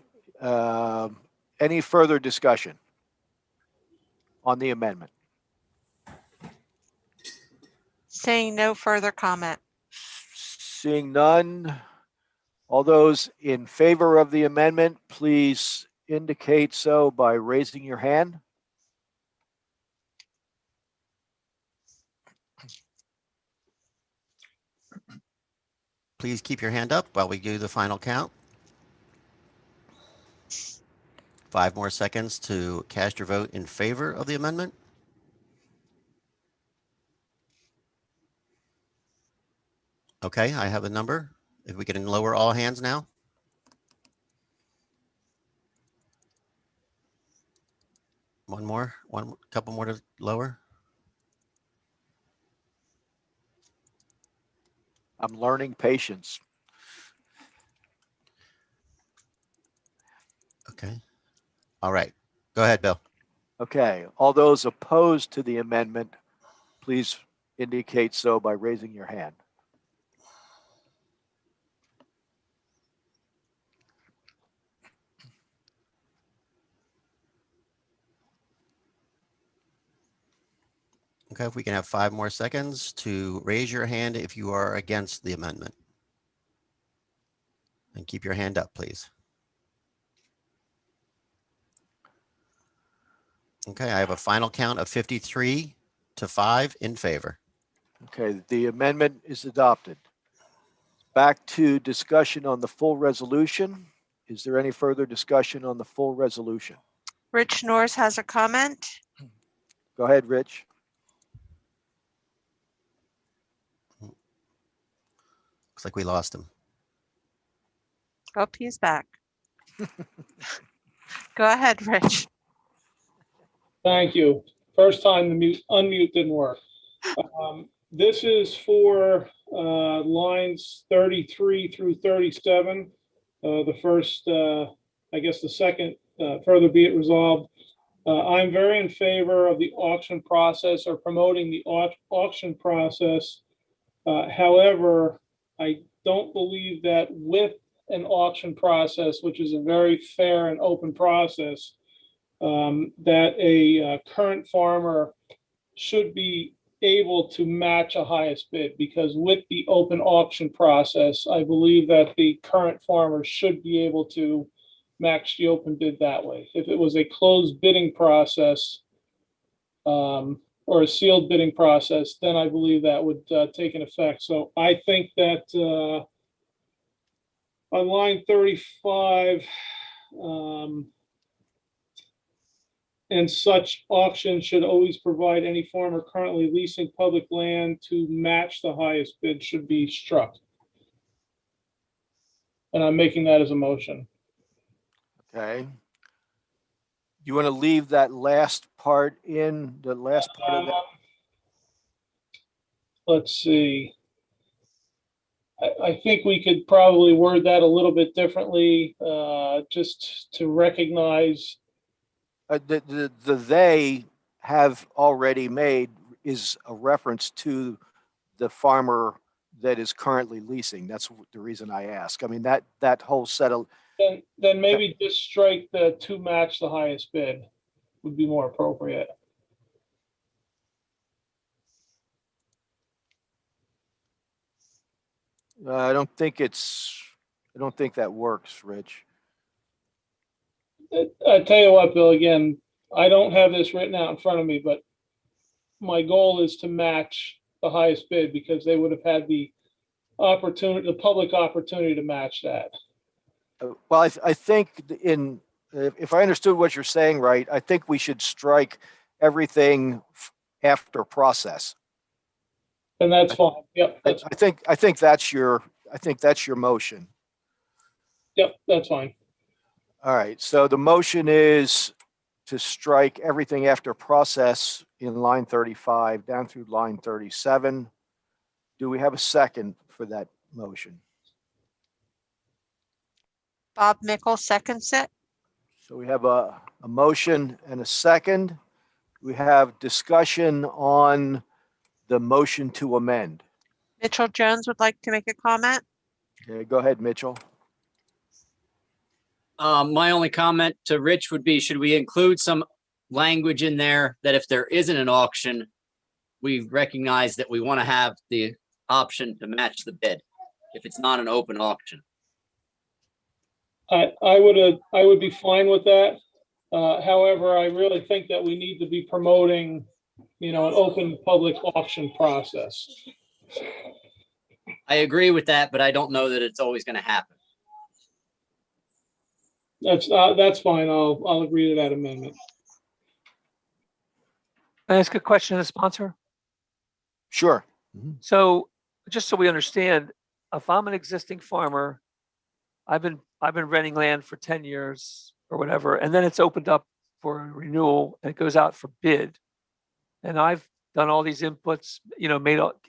Any further discussion on the amendment?
Saying no further comment.
Seeing none, all those in favor of the amendment, please indicate so by raising your hand.
Please keep your hand up while we do the final count. 5 more seconds to cast your vote in favor of the amendment. Okay, I have a number. If we can lower all hands now. One couple more to lower.
I'm learning patience.
Okay. All right. Go ahead, Bill.
Okay, all those opposed to the amendment, please indicate so by raising your hand.
Okay, if we can have 5 more seconds to raise your hand if you are against the amendment. And keep your hand up, please. Okay, I have a final count of 53 to 5 in favor.
Okay, the amendment is adopted. Back to discussion on the full resolution. Is there any further discussion on the full resolution?
Rich Norris has a comment.
Go ahead, Rich.
Looks like we lost him.
Oh, he's back. Go ahead, Rich.
Thank you. First time the unmute didn't work. This is for lines 33 through 37. The first, I guess the second, further be it resolved. I'm very in favor of the auction process or promoting the auction process. However, I don't believe that with an auction process, which is a very fair and open process, that a current farmer should be able to match a highest bid, because with the open auction process, I believe that the current farmer should be able to match the open bid that way. If it was a closed bidding process or a sealed bidding process, then I believe that would take an effect. So I think that on line 35, and such auction should always provide any farmer currently leasing public land to match the highest bid should be struck. And I'm making that as a motion.
Okay. You want to leave that last part in, the last part of that?
Let's see. I think we could probably word that a little bit differently, just to recognize.
The they have already made is a reference to the farmer that is currently leasing. That's the reason I ask. I mean, that whole set of.
Then maybe just strike the to match the highest bid would be more appropriate.
I don't think that works, Rich.
I tell you what, Bill, again, I don't have this written out in front of me, but my goal is to match the highest bid because they would have had the opportunity, the public opportunity to match that.
Well, I think if I understood what you're saying right, I think we should strike everything after process.
And that's fine. Yep.
I think that's your motion.
Yep, that's fine.
All right. So the motion is to strike everything after process in line 35 down through line 37. Do we have a second for that motion?
Bob Mickle seconds it.
So we have a motion and a second. We have discussion on the motion to amend.
Mitchell Jones would like to make a comment.
Okay, go ahead, Mitchell.
My only comment to Rich would be, should we include some language in there that if there isn't an auction, we recognize that we want to have the option to match the bid if it's not an open auction?
I would be fine with that. However, I really think that we need to be promoting, an open public auction process.
I agree with that, but I don't know that it's always going to happen.
That's fine. I'll agree to that amendment.
Can I ask a question to the sponsor?
Sure.
So just so we understand, if I'm an existing farmer, I've been renting land for 10 years or whatever, and then it's opened up for a renewal and it goes out for bid. And I've done all these inputs,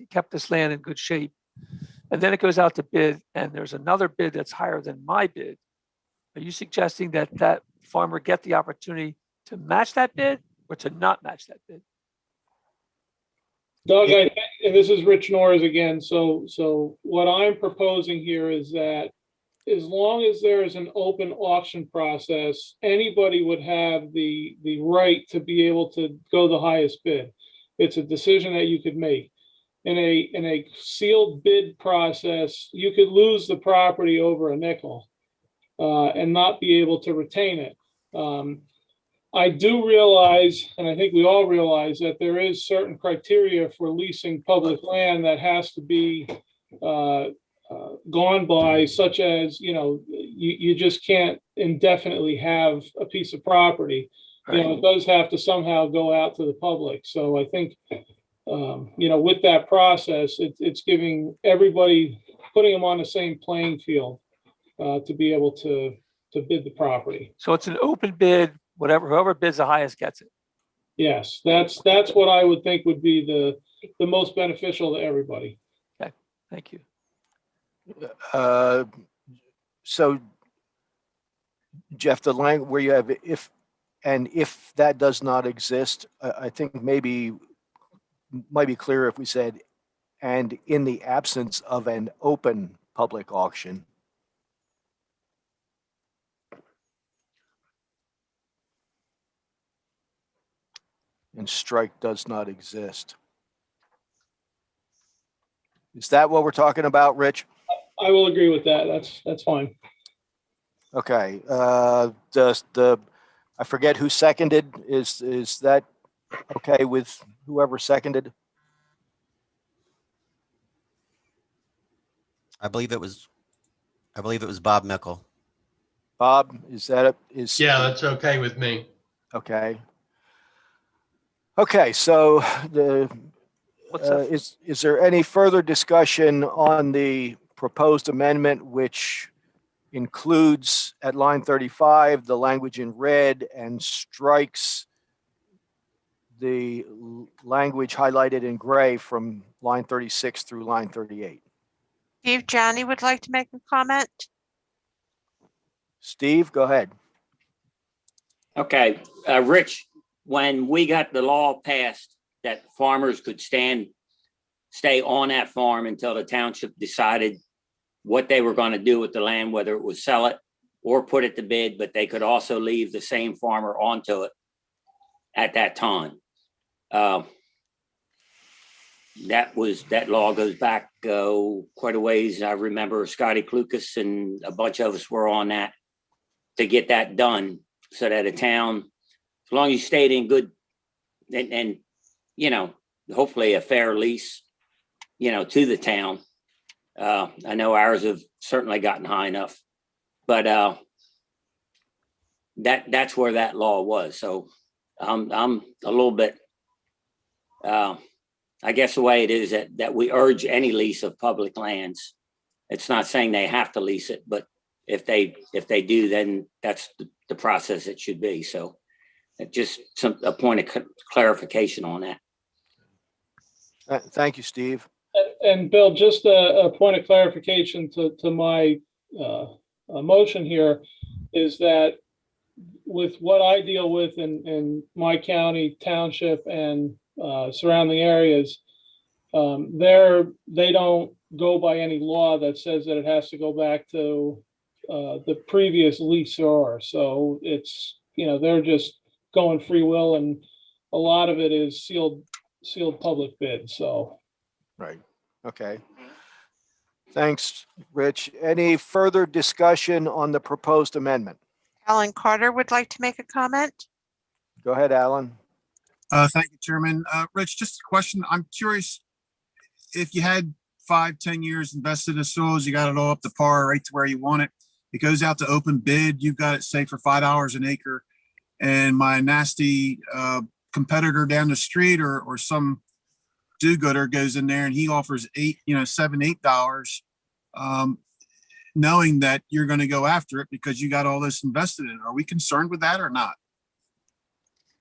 kept this land in good shape. And then it goes out to bid and there's another bid that's higher than my bid. Are you suggesting that that farmer get the opportunity to match that bid or to not match that bid?
Doug, and this is Rich Norris again. So what I'm proposing here is that as long as there is an open auction process, anybody would have the right to be able to go the highest bid. It's a decision that you could make. In a sealed bid process, you could lose the property over a nickel and not be able to retain it. I do realize, and I think we all realize, that there is certain criteria for leasing public land that has to be gone by, such as, you just can't indefinitely have a piece of property.
Right.
It does have to somehow go out to the public. So I think, with that process, it's giving everybody, putting them on the same playing field to be able to bid the property.
So it's an open bid, whoever bids the highest gets it.
Yes, that's what I would think would be the most beneficial to everybody.
Okay, thank you.
So, Jeff, the language where you have if that does not exist, I think maybe might be clearer if we said, and in the absence of an open public auction. And strike does not exist. Is that what we're talking about, Rich?
I will agree with that. That's fine.
Okay. I forget who seconded. Is that okay with whoever seconded?
I believe it was Bob Mickle.
Bob, yeah,
that's okay with me.
Okay. Okay, so is there any further discussion on the proposed amendment, which includes at line 35 the language in red and strikes the language highlighted in gray from line 36 through line 38?
Steve Johnny would like to make a comment.
Steve, go ahead.
Okay, Rich, when we got the law passed that farmers could stay on that farm until the township decided what they were going to do with the land, whether it was sell it or put it to bid, but they could also leave the same farmer onto it at that time. That law goes back, quite a ways. I remember Scotty Klukas and a bunch of us were on that to get that done so that a town, as long as you stayed in good and you know, hopefully a fair lease, you know, to the town. I know ours have certainly gotten high enough, but that's where that law was. So I'm a little bit, I guess the way it is that we urge any lease of public lands. It's not saying they have to lease it, but if they do, then that's the process it should be. So just a point of clarification on that.
Thank you, Steve.
And Bill, just a point of clarification to my motion here is that with what I deal with in my county, township, and surrounding areas, they don't go by any law that says that it has to go back to the previous leaseor. So it's, you know, they're just going free will, and a lot of it is sealed public bid. So.
Right. Okay. Thanks, Rich. Any further discussion on the proposed amendment?
Alan Carter would like to make a comment.
Go ahead, Alan.
Thank you, Chairman. Rich, just a question. I'm curious if you had 5-10 years invested in soils, you got it all up to par, right to where you want it. It goes out to open bid. You've got it, say, for $5 an acre. And my nasty competitor down the street or some do-gooder goes in there and he offers $7, $8, knowing that you're going to go after it because you got all this invested in it. Are we concerned with that or not?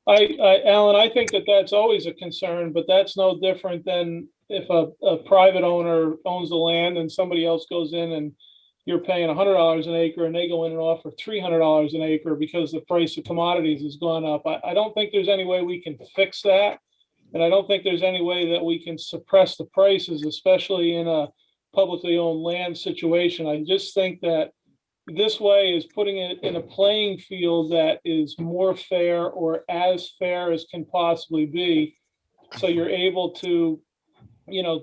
Alan, I think that's always a concern, but that's no different than if a private owner owns the land and somebody else goes in and you're paying $100 an acre and they go in and offer $300 an acre because the price of commodities has gone up. I don't think there's any way we can fix that. And I don't think there's any way that we can suppress the prices, especially in a publicly owned land situation. I just think that this way is putting it in a playing field that is more fair or as fair as can possibly be. So you're able to,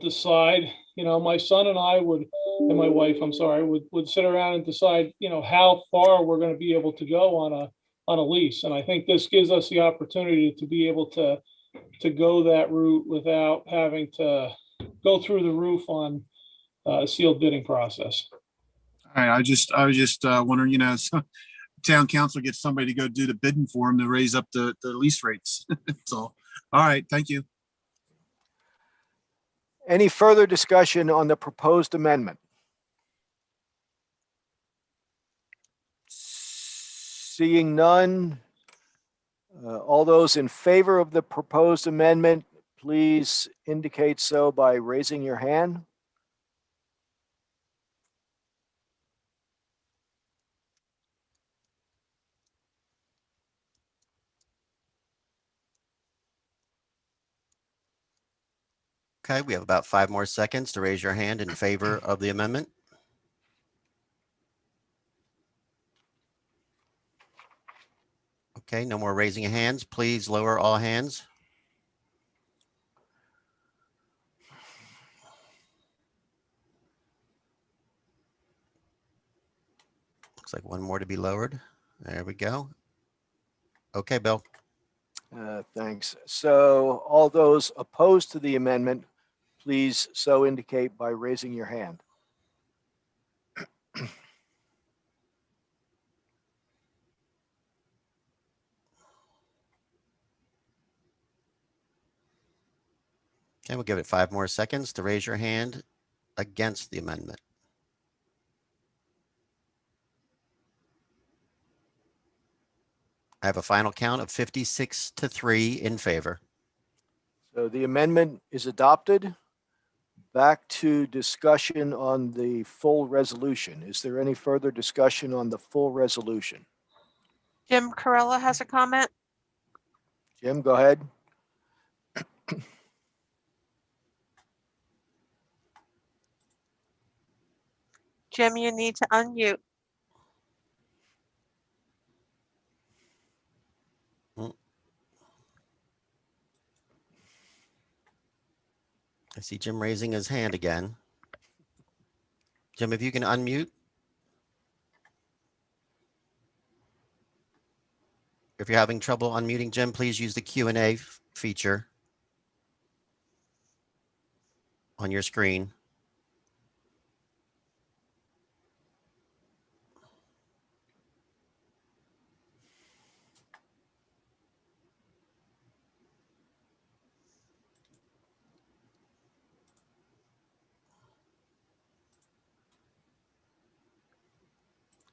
decide, my son and I and my wife, would sit around and decide, how far we're going to be able to go on a lease. And I think this gives us the opportunity to be able to go that route without having to go through the roof on a sealed bidding process.
All right. I was just wondering, town council gets somebody to go do the bidding for them to raise up the lease rates. So, all right. Thank you.
Any further discussion on the proposed amendment? Seeing none, all those in favor of the proposed amendment, please indicate so by raising your hand.
Okay, we have about 5 more seconds to raise your hand in favor of the amendment. Okay, no more raising of hands. Please lower all hands. Looks like one more to be lowered. There we go. Okay, Bill.
Thanks. So all those opposed to the amendment, please so indicate by raising your hand.
Okay, we'll give it 5 more seconds to raise your hand against the amendment. I have a final count of 56-3 in favor.
So the amendment is adopted. Back to discussion on the full resolution. Is there any further discussion on the full resolution?
Jim Corella has a comment.
Jim, go ahead.
Jim, you need to unmute.
I see Jim raising his hand again. Jim, if you can unmute. If you're having trouble unmuting Jim, please use the Q&A feature on your screen.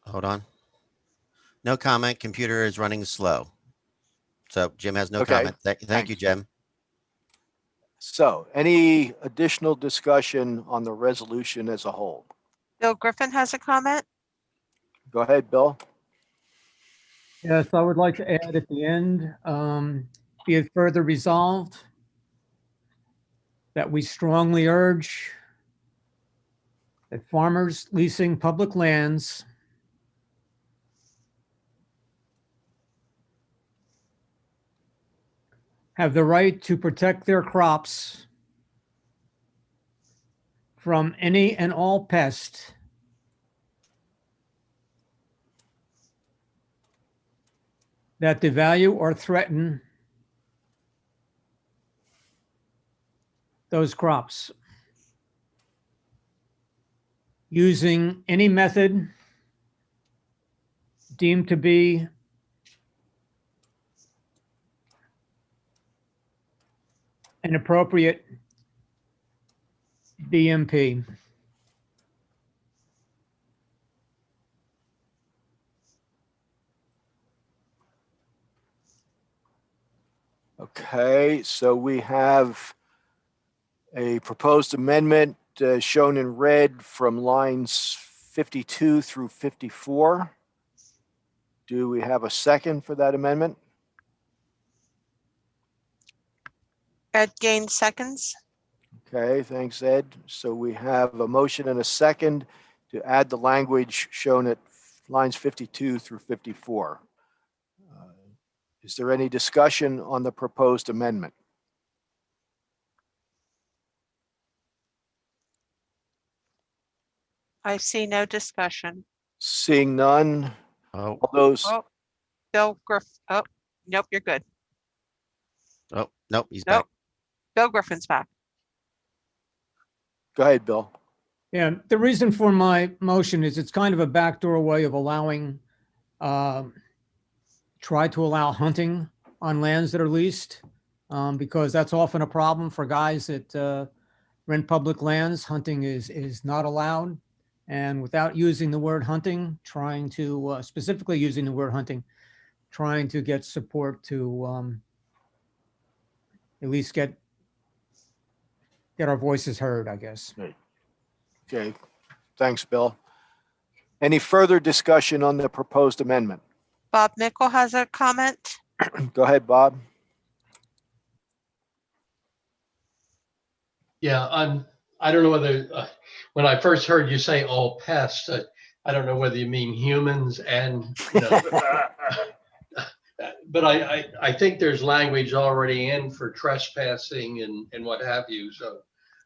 Hold on. No comment. Computer is running slow. So Jim has no
Okay,
comment. Thank you, Jim.
So any additional discussion on the resolution as a whole?
Bill Griffin has a comment.
Go ahead, Bill.
Yes, I would like to add at the end, be it further resolved that we strongly urge that farmers leasing public lands have the right to protect their crops from any and all pests that devalue or threaten those crops using any method deemed to be an appropriate BMP.
Okay, so we have a proposed amendment shown in red from lines 52 through 54. Do we have a second for that amendment?
Ed Gain seconds.
Okay, thanks, Ed. So we have a motion and a second to add the language shown at lines 52 through 54. Is there any discussion on the proposed amendment?
I see no discussion.
Seeing none,
Oh,
all those,
Oh, Bill Griff. Oh, nope, you're good.
oh, nope, he's
Nope.
back.
Bill Griffin's back.
go ahead, Bill.
Yeah, the reason for my motion is it's kind of a backdoor way of allowing, try to allow hunting on lands that are leased, because that's often a problem for guys that rent public lands. Hunting is not allowed. And without using the word hunting, trying to, specifically using the word hunting, trying to get support to at least get our voices heard, I guess.
Okay, thanks, Bill. Any further discussion on the proposed amendment?
Bob Mickle has a comment.
Go ahead, Bob.
Yeah, I don't know whether, when I first heard you say all pests, I don't know whether you mean humans and, you know, but I think there's language already in for trespassing and what have you. So,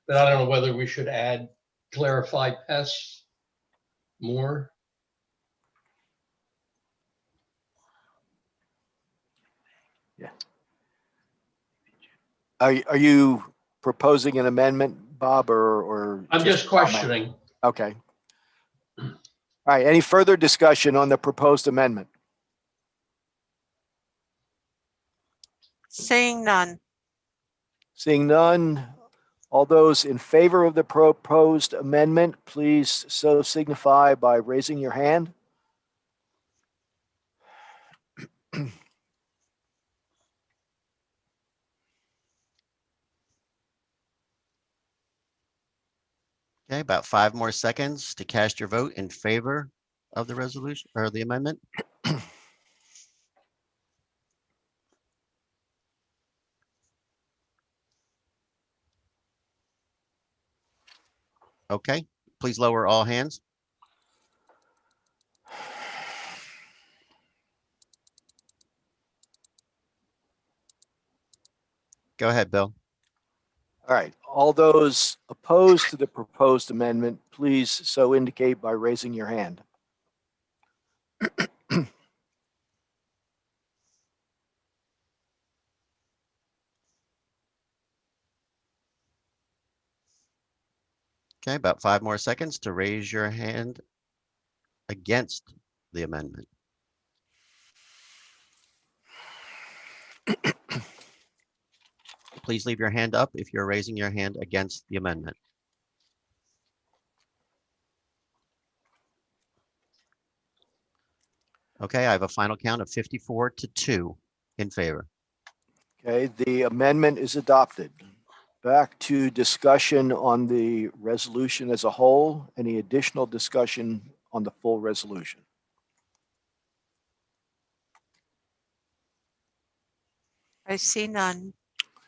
but I don't know whether we should add, clarify pests more.
Yeah. Are you proposing an amendment, Bob, or?
I'm just questioning.
Okay. All right, any further discussion on the proposed amendment?
Seeing none.
Seeing none, all those in favor of the proposed amendment, please so signify by raising your hand.
Okay, about 5 more seconds to cast your vote in favor of the resolution or the amendment. Okay, please lower all hands. Go ahead, Bill.
All right, All those opposed to the proposed amendment, please so indicate by raising your hand.
Okay, about 5 more seconds to raise your hand against the amendment. Please leave your hand up if you're raising your hand against the amendment. Okay, I have a final count of 54 to 2 in favor.
Okay, the amendment is adopted. Back to discussion on the resolution as a whole. Any additional discussion on the full resolution?
I see none.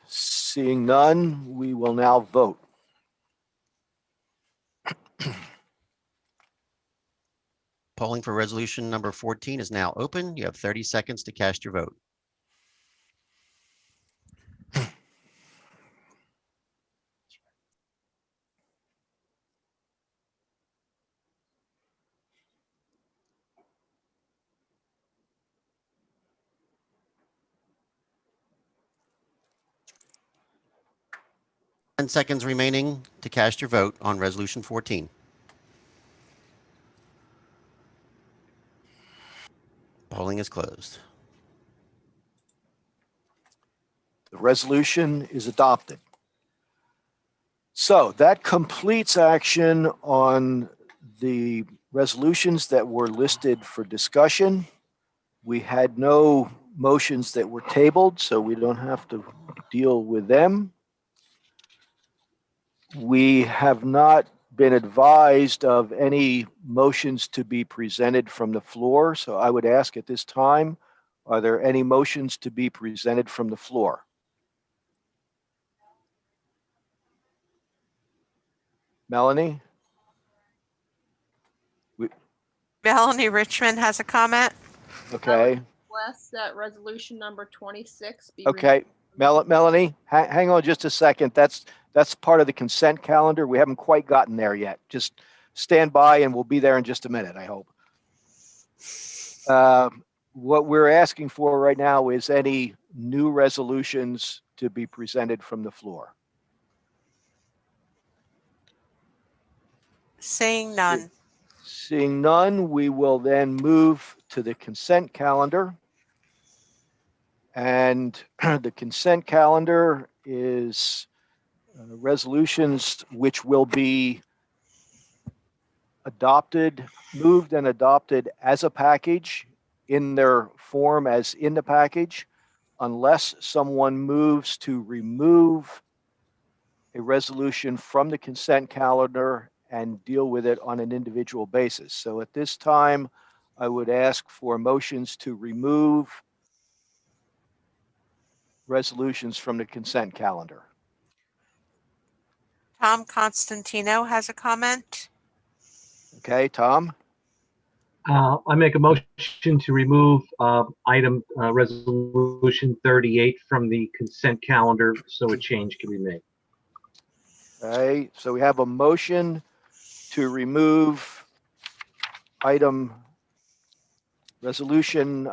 Seeing none, we will now vote.
Polling for resolution number 14 is now open. You have 30 seconds to cast your vote. Ten seconds remaining to cast your vote on resolution 14. Polling is closed.
The resolution is adopted. So that completes action on the resolutions that were listed for discussion. We had no motions that were tabled, so we don't have to deal with them. We have not been advised of any motions to be presented from the floor, so I would ask at this time, are there any motions to be presented from the floor? Melanie?
Melanie Richmond has a comment.
Okay.
Request that resolution number 26 be
Okay, Melanie, hang on just a second. That's part of the consent calendar. We haven't quite gotten there yet. Just stand by and we'll be there in just a minute, I hope. What we're asking for right now is any new resolutions to be presented from the floor.
Seeing none.
Seeing none, we will then move to the consent calendar. And the consent calendar is resolutions which will be adopted, moved and adopted as a package in their form as in the package, unless someone moves to remove a resolution from the consent calendar and deal with it on an individual basis. So at this time, I would ask for motions to remove resolutions from the consent calendar.
Tom Constantino has a comment.
Okay, Tom?
I make a motion to remove item resolution 38 from the consent calendar so a change can be made.
Okay, so we have a motion to remove item resolution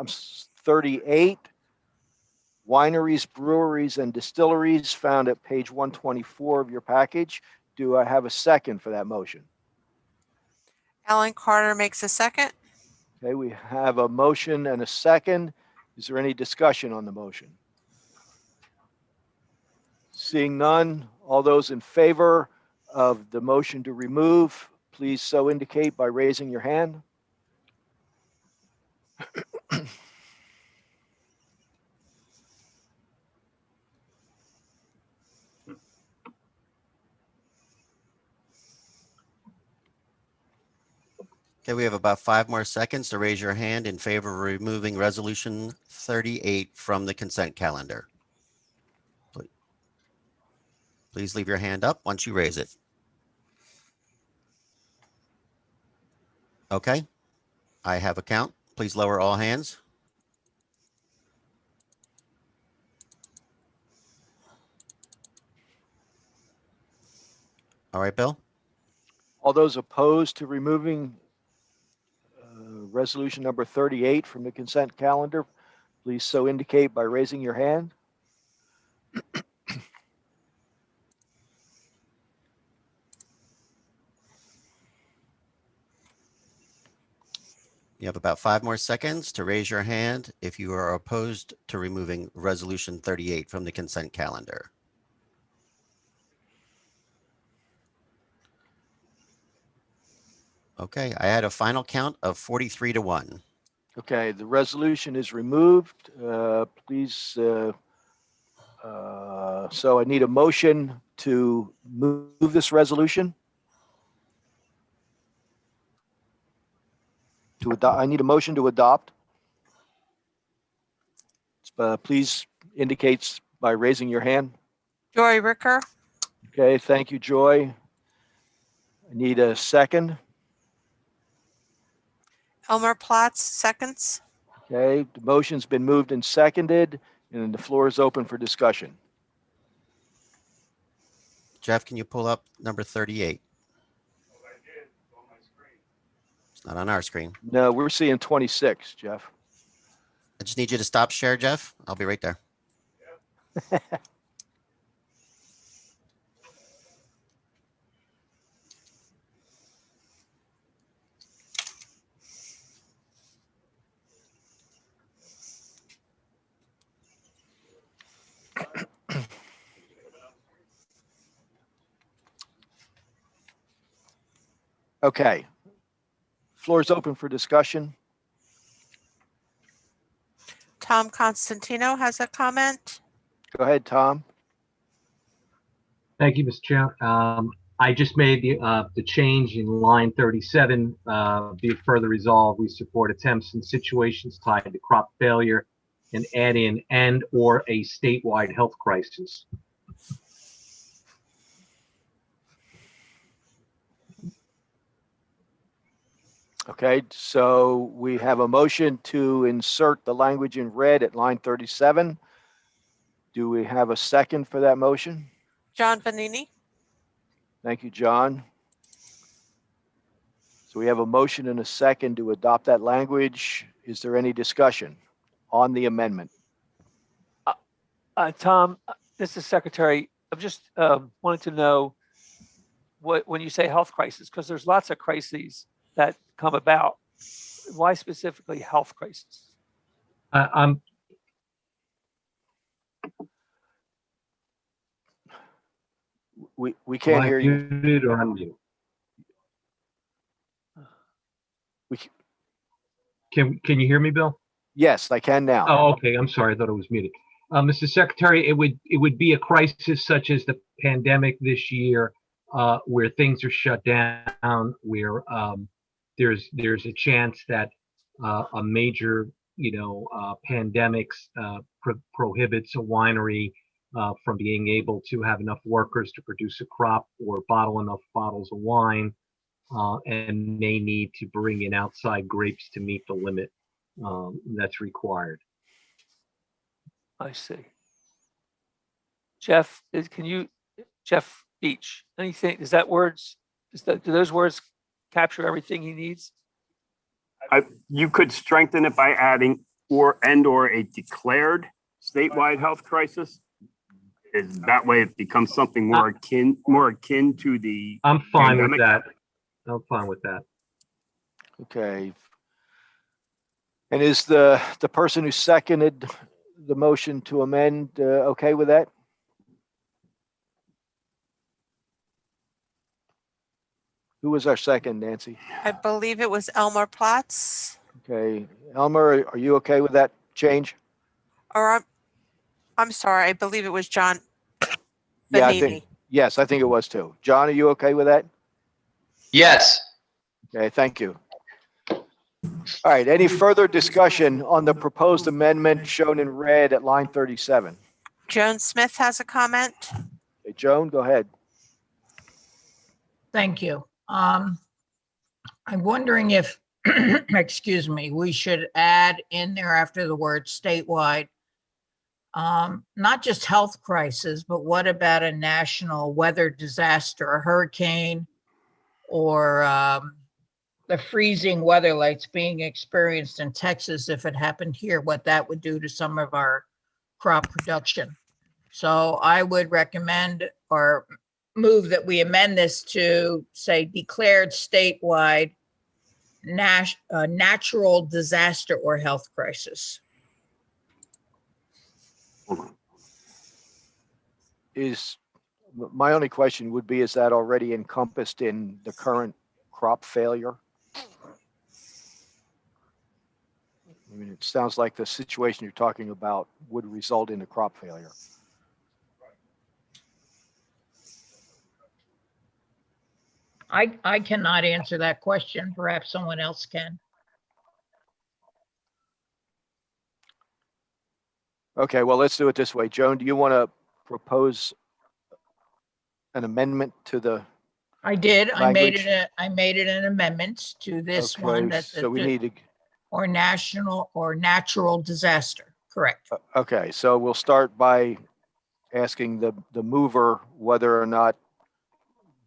38, wineries, breweries, and distilleries found at page 124 of your package. Do I have a second for that motion?
Ellen Carter makes a second.
Okay, we have a motion and a second. Is there any discussion on the motion? Seeing none, all those in favor of the motion to remove, please so indicate by raising your hand.
Okay, we have about 5 more seconds to raise your hand in favor of removing resolution 38 from the consent calendar. Please leave your hand up once you raise it. Okay, I have a count. Please lower all hands. All right, Bill?
All those opposed to removing resolution number 38 from the consent calendar, please so indicate by raising your hand.
You have about 5 more seconds to raise your hand if you are opposed to removing resolution 38 from the consent calendar. Okay, I had a final count of 43 to 1.
Okay, the resolution is removed. Please, so I need a motion to move this resolution. To adopt, I need a motion to adopt. Please indicate by raising your hand.
Joy Ricker,
Okay, thank you, Joy. I need a second.
Elmer Platts, seconds.
Okay, the motion's been moved and seconded, and the floor is open for discussion.
Jeff, can you pull up number 38? It's not on our screen.
No, we're seeing 26, Jeff.
I just need you to stop share, Jeff. I'll be right there.
Okay. Floor is open for discussion.
Tom Constantino has a comment.
Go ahead, Tom.
Thank you, Mr. Chair. I just made the change in line 37. Be it further resolved, we support attempts in situations tied to crop failure and add in and or a statewide health crisis.
Okay, so we have a motion to insert the language in red at line 37. Do we have a second for that motion?
John Vanini.
Thank you, John. So we have a motion and a second to adopt that language. Is there any discussion on the amendment?
Tom, this is Secretary. I'm just wanted to know when you say health crisis, because there's lots of crises that come about. Why specifically health crisis?
We can't hear you.
Muted or unmuted? Can you hear me, Bill?
Yes, I can now.
Oh, okay. I'm sorry. I thought it was muted. Mr. Secretary, it would be a crisis such as the pandemic this year, where things are shut down, where there's a chance that a major pandemics prohibits a winery from being able to have enough workers to produce a crop or bottle enough bottles of wine, and may need to bring in outside grapes to meet the limit that's required.
I see. Jeff, Jeff Beach, anything, do those words capture everything he needs?
You could strengthen it by adding or a declared statewide health crisis. Is that way it becomes something more akin to the
I'm fine
pandemic.
with that. I'm fine with that.
Okay. And is the person who seconded the motion to amend okay with that? Who was our second, Nancy?
I believe it was Elmer Platts.
Okay, Elmer, are you okay with that change?
Or I'm sorry, I believe it was John
Yeah, I
Vanini.
think, yes, I think it was too. John, are you okay with that?
Yes.
Okay, thank you. All right, any further discussion on the proposed amendment shown in red at line 37?
Joan Smith has a comment.
Okay, Joan, go ahead.
Thank you. I'm wondering if, excuse me, we should add in there after the word statewide, not just health crisis, but what about a national weather disaster, a hurricane, or the freezing weather like it's being experienced in Texas, if it happened here, what that would do to some of our crop production. So I would recommend or move that we amend this to say declared statewide natural disaster or health crisis.
My only question would be, is that already encompassed in the current crop failure? I mean, it sounds like the situation you're talking about would result in a crop failure.
I cannot answer that question. Perhaps someone else can.
Okay, well, let's do it this way. Joan, do you want to propose an amendment to the?
I did.
Language?
I made it an amendment to this one
Okay,
that
so we need to.
or national or natural disaster. Correct.
Okay, so we'll start by asking the mover whether or not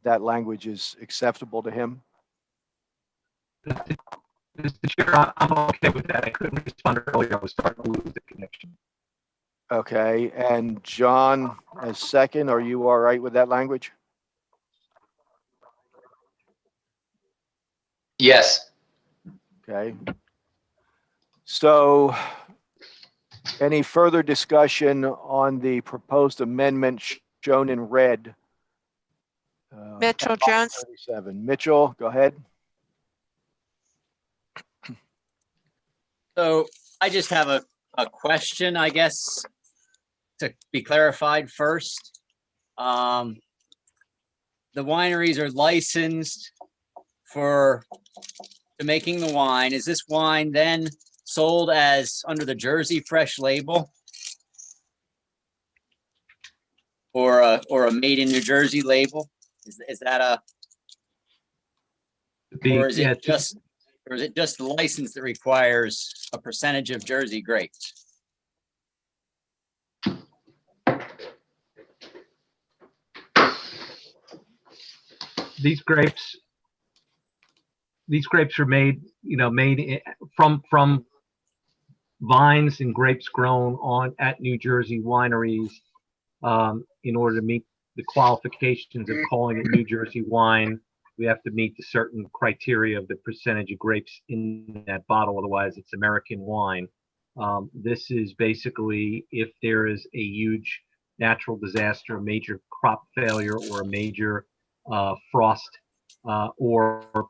that language is acceptable to him.
Mr. Chair, I'm okay with that. I couldn't respond earlier. I was starting to lose the connection.
Okay, and John as second, are you all right with that language?
Yes.
Okay. So any further discussion on the proposed amendment shown in red?
Mitchell Jones.
37. Mitchell, go ahead.
So I just have a question, I guess, to be clarified first. The wineries are licensed to making the wine. Is this wine then sold as under the Jersey Fresh label? Or a made in New Jersey label? Is that or is it just the license that requires a percentage of Jersey grapes?
These grapes are made from vines and grapes grown at New Jersey wineries in order to meet the qualifications of calling it New Jersey wine. We have to meet the certain criteria of the percentage of grapes in that bottle, otherwise it's American wine. This is basically if there is a huge natural disaster, a major crop failure, or a major frost, or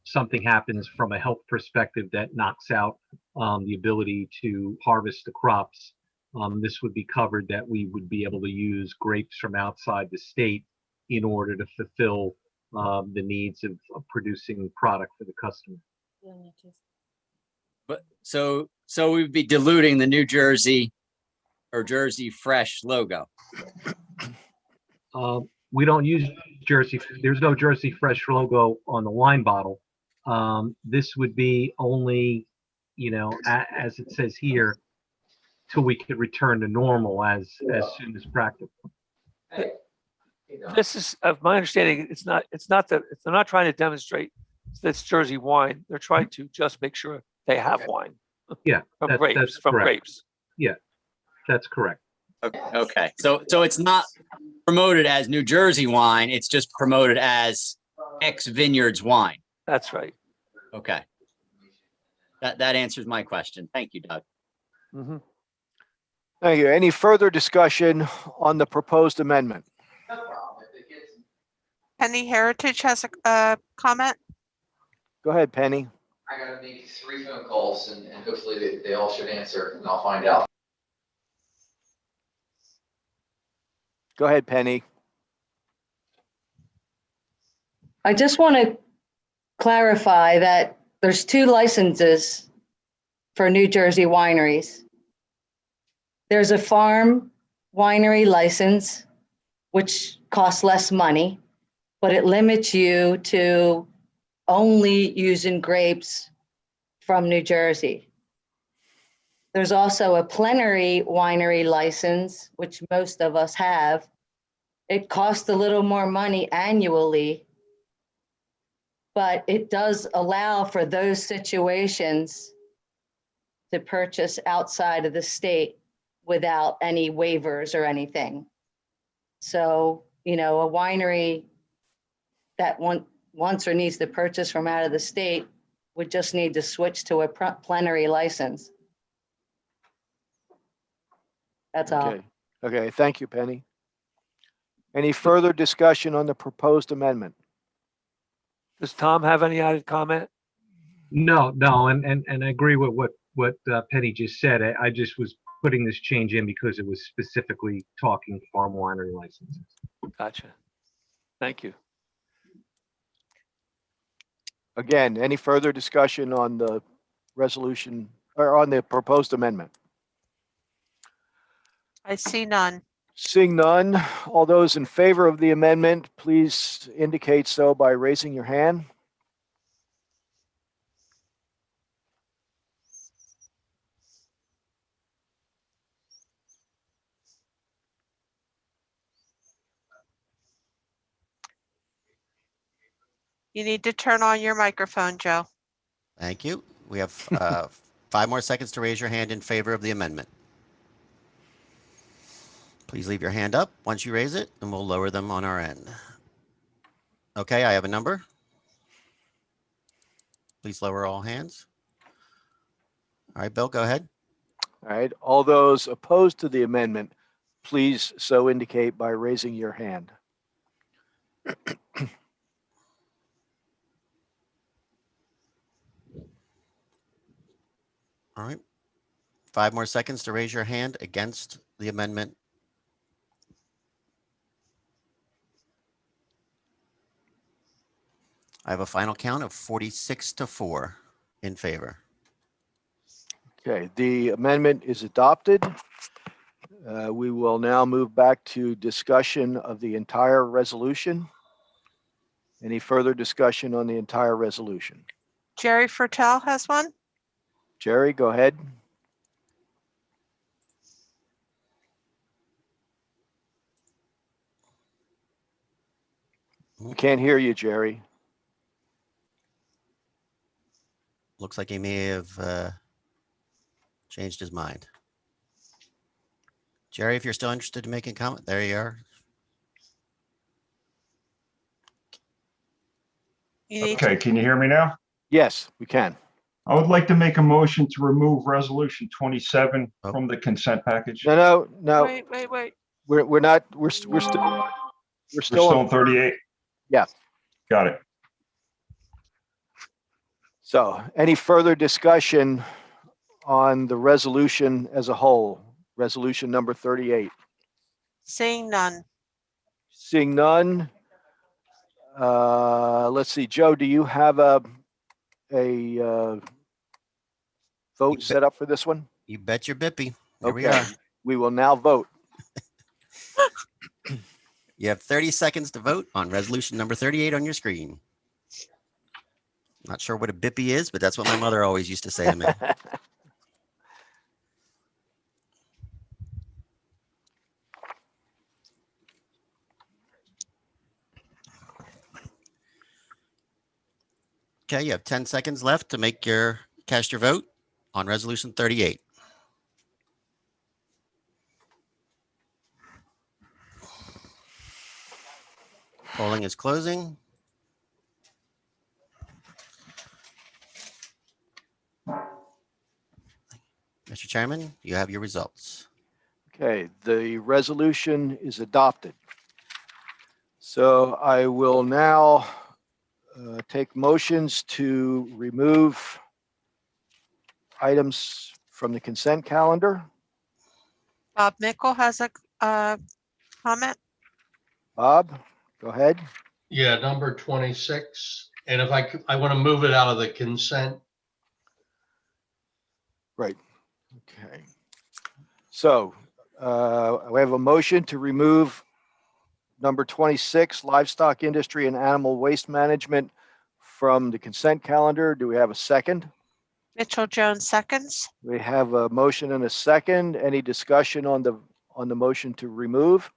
something happens from a health perspective that knocks out the ability to harvest the crops. This would be covered, that we would be able to use grapes from outside the state in order to fulfill the needs of producing product for the customer.
But so we'd be diluting the New Jersey or Jersey Fresh logo.
We don't use Jersey. There's no Jersey Fresh logo on the wine bottle. This would be only, as it says here, till we could return to normal as soon as practical.
This is, of my understanding, they're not trying to demonstrate that's Jersey wine. They're trying to just make sure they have wine.
Yeah,
from
that's
grapes.
correct. Yeah, that's correct.
Okay. So it's not promoted as New Jersey wine. It's just promoted as X Vineyards wine.
That's right.
Okay. That answers my question. Thank you, Doug.
Mm-hmm.
Thank you. Any further discussion on the proposed amendment?
Penny Heritage has a comment.
Go ahead, Penny.
I got to make 3 phone calls and hopefully they all should answer and I'll find out.
Go ahead, Penny.
I just want to clarify that there's 2 licenses for New Jersey wineries. There's a farm winery license, which costs less money, but it limits you to only using grapes from New Jersey. There's also a plenary winery license, which most of us have. It costs a little more money annually, but it does allow for those situations to purchase outside of the state without any waivers or anything. So, a winery that wants or needs to purchase from out of the state would just need to switch to a plenary license. That's all.
Okay. Okay, thank you, Penny. Any further discussion on the proposed amendment?
Does Tom have any added comment?
No, and I agree with what Penny just said. I just was putting this change in because it was specifically talking farm winery licenses.
Gotcha. Thank you.
Again, any further discussion on the resolution or on the proposed amendment?
I see none.
Seeing none, all those in favor of the amendment, please indicate so by raising your hand.
You need to turn on your microphone, Joe.
Thank you. We have 5 more seconds to raise your hand in favor of the amendment. Please leave your hand up once you raise it, and we'll lower them on our end. Okay, I have a number. Please lower all hands. All right, Bill, go ahead.
All right, all those opposed to the amendment, please so indicate by raising your hand.
All right. 5 more seconds to raise your hand against the amendment. I have a final count of 46-4 in favor.
Okay, the amendment is adopted. We will now move back to discussion of the entire resolution. Any further discussion on the entire resolution?
Jerry Fertel has one.
Jerry, go ahead. We can't hear you, Jerry.
Looks like he may have changed his mind. Jerry, if you're still interested in making a comment, there you are.
Okay, can you hear me now?
Yes, we can.
I would like to make a motion to remove resolution 27 from the consent package.
No.
Wait.
We're not. We're still.
We're still on 38.
Yeah.
Got it.
So, any further discussion on the resolution as a whole? Resolution number 38.
Seeing none.
Seeing none. Let's see, Joe, do you have a vote set up for this one?
You bet your bippy. Here
Okay.
we are.
We will now vote.
You have 30 seconds to vote on resolution number 38 on your screen. Not sure what a bippy is, but that's what my mother always used to say to me. Okay, you have 10 seconds left to cast your vote on resolution 38. Polling is closing. Mr. Chairman, you have your results.
Okay, the resolution is adopted. So I will now take motions to remove items from the consent calendar.
Bob Mickle has a comment.
Bob, go ahead.
Yeah, number 26. And if I want to move it out of the consent.
Right. Okay. So we have a motion to remove number 26, livestock industry and animal waste management, from the consent calendar. Do we have a second?
Mitchell Jones seconds.
We have a motion and a second. Any discussion on the motion to remove?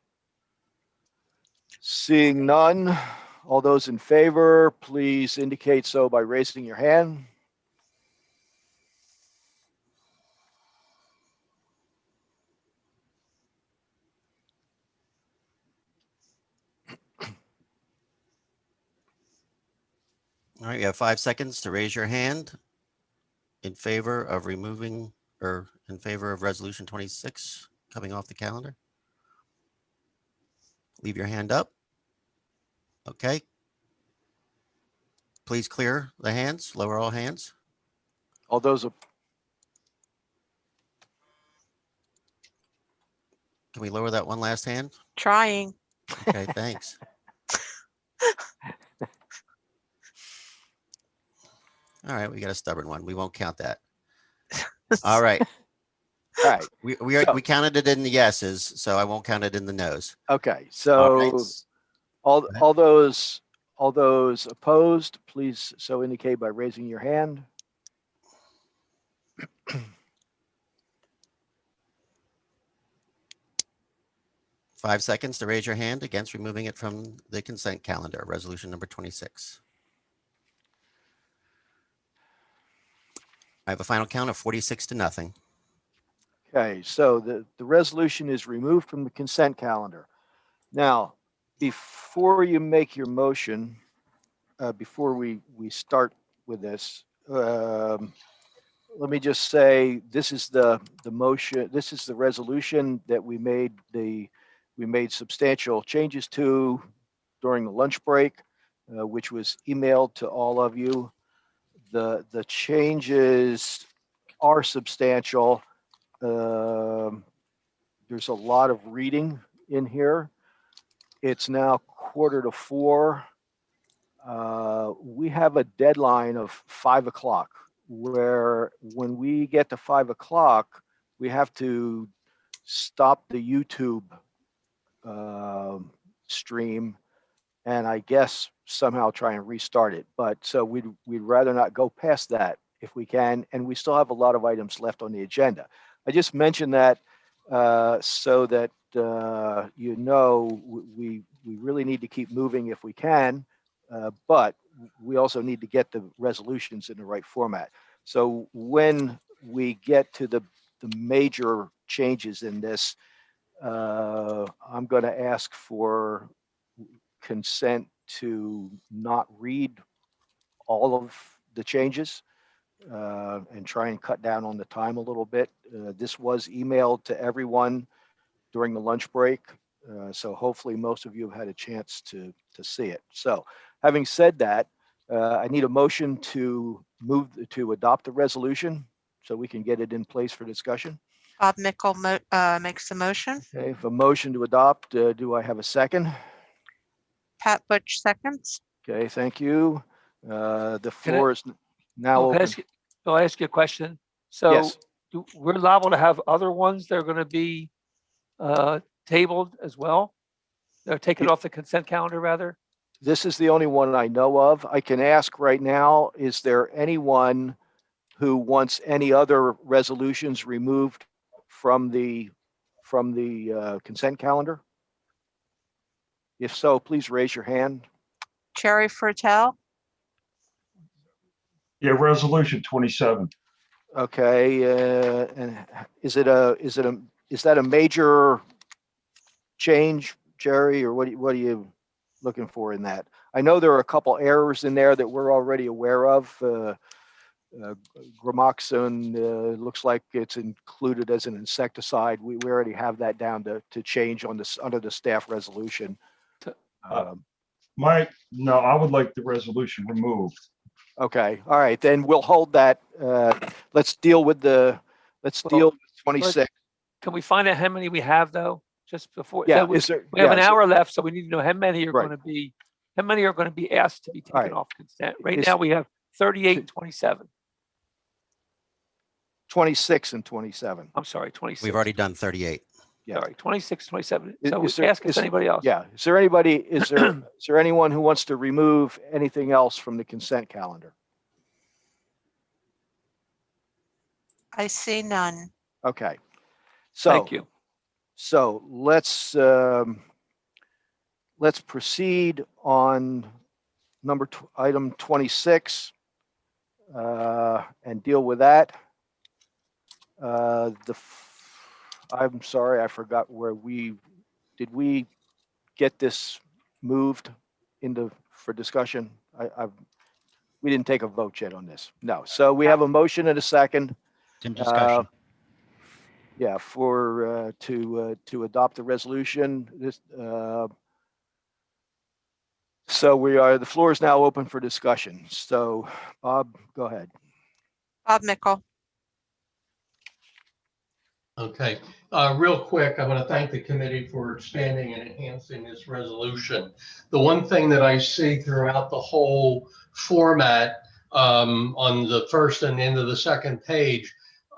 Seeing none, all those in favor, please indicate so by raising your hand.
All right, you have 5 seconds to raise your hand in favor of removing or in favor of resolution 26 coming off the calendar. Leave your hand up. Okay. Please clear the hands, lower all hands.
All those,
Can we lower that one last hand?
Trying.
Okay, thanks. All right, we got a stubborn one. We won't count that. All right.
all right.
We counted it in the yeses, so I won't count it in the nos.
Okay,
All
so
right.
all those opposed, please so indicate by raising your hand.
Five seconds to raise your hand against removing it from the consent calendar, resolution number 26. I have a final count of 46-0.
Okay, so the resolution is removed from the consent calendar. Now, before you make your motion, before we start with this, let me just say this is the motion. This is the resolution that we made substantial changes to during the lunch break, which was emailed to all of you. The changes are substantial. There's a lot of reading in here. It's now 3:45. We have a deadline of 5 o'clock, where when we get to 5 o'clock, we have to stop the YouTube stream and I guess somehow try and restart it. But so we'd rather not go past that if we can, and we still have a lot of items left on the agenda. I just mentioned that so that you know we really need to keep moving if we can, but we also need to get the resolutions in the right format. So when we get to the major changes in this, I'm going to ask for consent to not read all of the changes and try and cut down on the time a little bit. This was emailed to everyone during the lunch break, so hopefully most of you have had a chance to see it. So having said that, I need a motion to adopt the resolution so we can get it in place for discussion.
Bob Mickle makes the motion.
Okay, if a motion to adopt, do I have a second?
Pat Butch seconds.
Okay, thank you. The floor is now
I'll
open.
ask you a question. So
Yes.
we're liable to have other ones that are going to be tabled as well? They're taken off the consent calendar, rather?
This is the only one I know of. I can ask right now, is there anyone who wants any other resolutions removed from the consent calendar? If so, please raise your hand.
Jerry Fertel.
Yeah, resolution 27.
Okay, and is that a major change, Jerry, or what are you looking for in that? I know there are a couple errors in there that we're already aware of. Gramoxone looks like it's included as an insecticide. We already have that down to change on this under the staff resolution.
I would like the resolution removed.
Okay, all right, then we'll hold that. Let's deal with 26.
Can we find out how many we have, though? Just before.
Yeah,
So we have an hour left, so we need to know how many are
Right.
going to be. How many are going to be asked to be taken
right.
off consent? Right now we have 38 and 27.
26 and 27.
I'm sorry, 26.
We've already done 38.
Yeah.
Sorry, 26, 27.
Is-
So
is there-
ask us anybody else.
Yeah, is there anyone who wants to remove anything else from the consent calendar?
I see none.
Okay. So,
Thank you.
So let's proceed on item 26 and deal with that. I'm sorry, I forgot where did we get this moved for discussion? We didn't take a vote yet on this. No. So we have a motion and a second.
In discussion.
Yeah, to adopt the resolution. The floor is now open for discussion. So Bob, go ahead.
Bob Mickle.
Okay, real quick, I want to thank the committee for expanding and enhancing this resolution. The one thing that I see throughout the whole format on the first and end of the second page,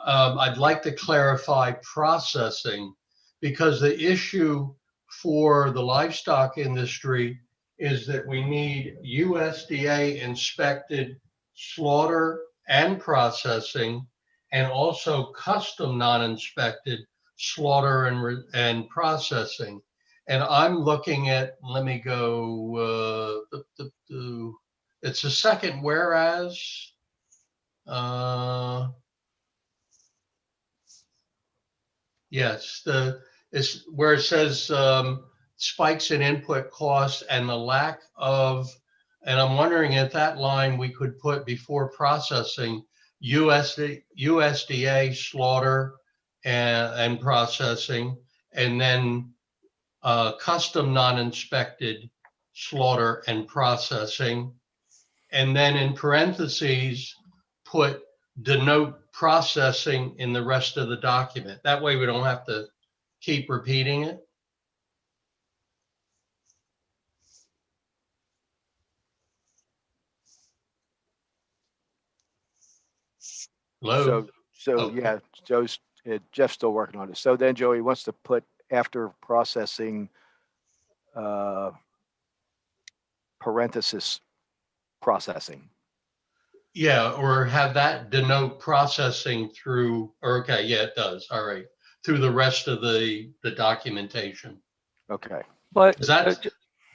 I'd like to clarify processing, because the issue for the livestock industry is that we need USDA inspected slaughter and processing, and also custom non-inspected slaughter and processing. And I'm looking at, let me go, it's the second whereas. Yes, it's where it says spikes in input costs and the lack of, and I'm wondering if that line we could put before processing USDA slaughter and processing, and then custom non-inspected slaughter and processing, and then in parentheses put denote processing in the rest of the document. That way we don't have to keep repeating it. Hello?
Okay. Yeah, Jeff's still working on it. So then Joey wants to put after processing parenthesis processing.
Yeah, or have that denote processing through, or okay, yeah, it does. All right. Through the rest of the documentation.
Okay.
But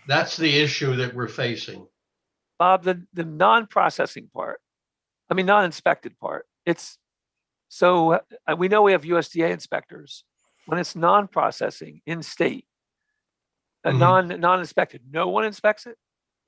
that's the issue that we're facing.
Bob, the non-processing part, I mean, non-inspected part, it's, so we know we have USDA inspectors. When it's non-processing in state, non-inspected, no one inspects it?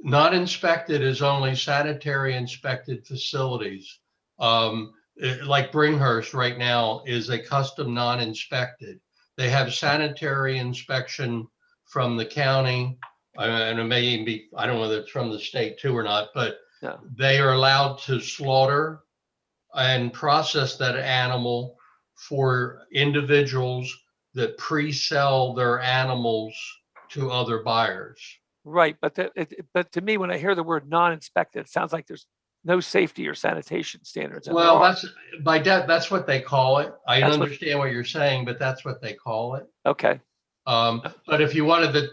Not inspected is only sanitary inspected facilities. Like Bringhurst right now is a custom non-inspected. They have sanitary inspection from the county, and it may even be, I don't know whether it's from the state too or not, but they are allowed to slaughter and process that animal for individuals that pre-sell their animals to other buyers.
Right, but to me, when I hear the word non-inspected, it sounds like there's no safety or sanitation standards.
Well, that's what they call it. I understand what you're saying, but that's what they call it.
Okay.
But if you wanted to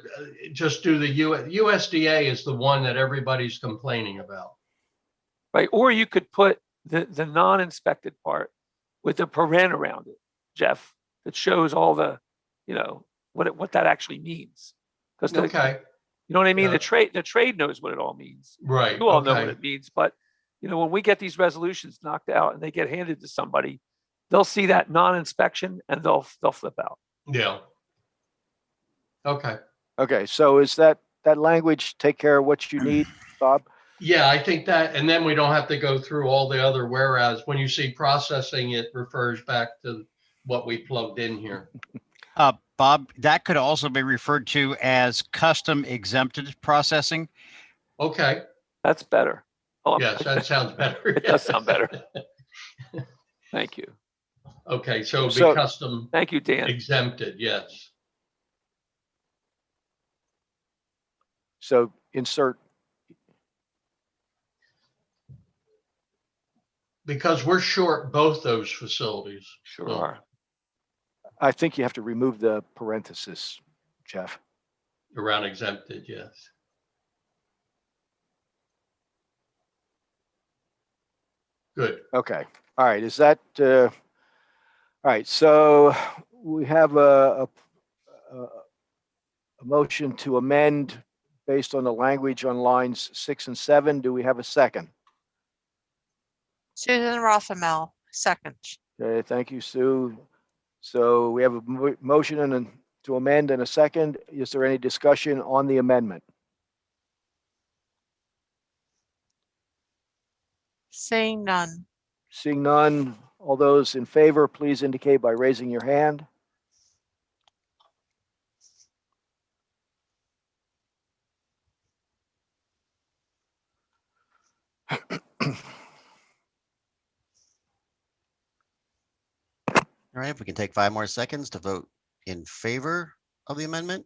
just do the USDA is the one that everybody's complaining about.
Right, or you could put the non-inspected part with a paren around it, Jeff, that shows all the, what that actually means.
Okay.
You know what I mean? Yeah. The trade knows what it all means.
Right.
You all know what it means, but when we get these resolutions knocked out and they get handed to somebody, they'll see that non-inspection and they'll flip out.
Yeah. Okay.
Okay. So is that language take care of what you need, Bob?
Yeah, I think that, and then we don't have to go through all the other whereas. When you see processing, it refers back to what we plugged in here.
Bob, that could also be referred to as custom exempted processing.
Okay.
That's better.
Yes, that sounds better.
It does sound better. Thank you.
Okay, so it'll be custom.
Thank you, Dan.
Exempted, yes.
So insert.
Because we're short both those facilities.
Sure are.
I think you have to remove the parenthesis, Jeff.
Around exempted, yes. Good.
Okay. All right. Is that right, so we have a motion to amend based on the language on lines 6 and 7. Do we have a second?
Susan Rothermel, second.
Okay, thank you, Sue. So we have a motion to amend and a second. Is there any discussion on the amendment?
Seeing none.
Seeing none, all those in favor, please indicate by raising your hand.
All right, if we can take 5 more seconds to vote in favor of the amendment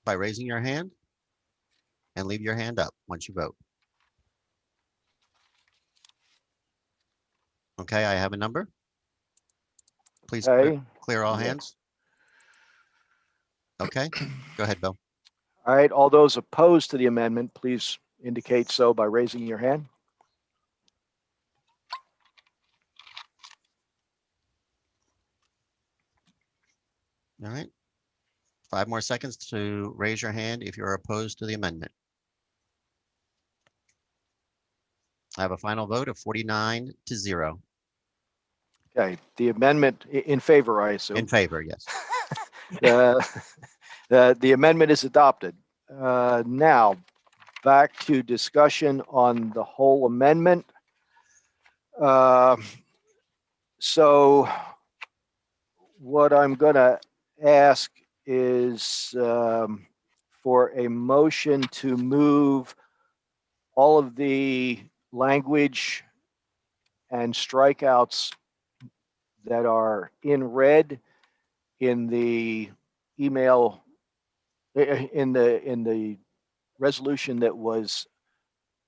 by raising your hand and leave your hand up once you vote. Okay, I have a number. Please
Okay.
clear all
Yeah.
hands. Okay, go ahead, Bill.
All right, all those opposed to the amendment, please indicate so by raising your hand.
All right. 5 more seconds to raise your hand if you're opposed to the amendment. I have a final vote of 49-0.
Okay, the amendment in favor, I assume.
In favor, yes.
The amendment is adopted. Now, back to discussion on the whole amendment. So what I'm going to ask is for a motion to move all of the language and strikeouts that are in red in the email, in the resolution that was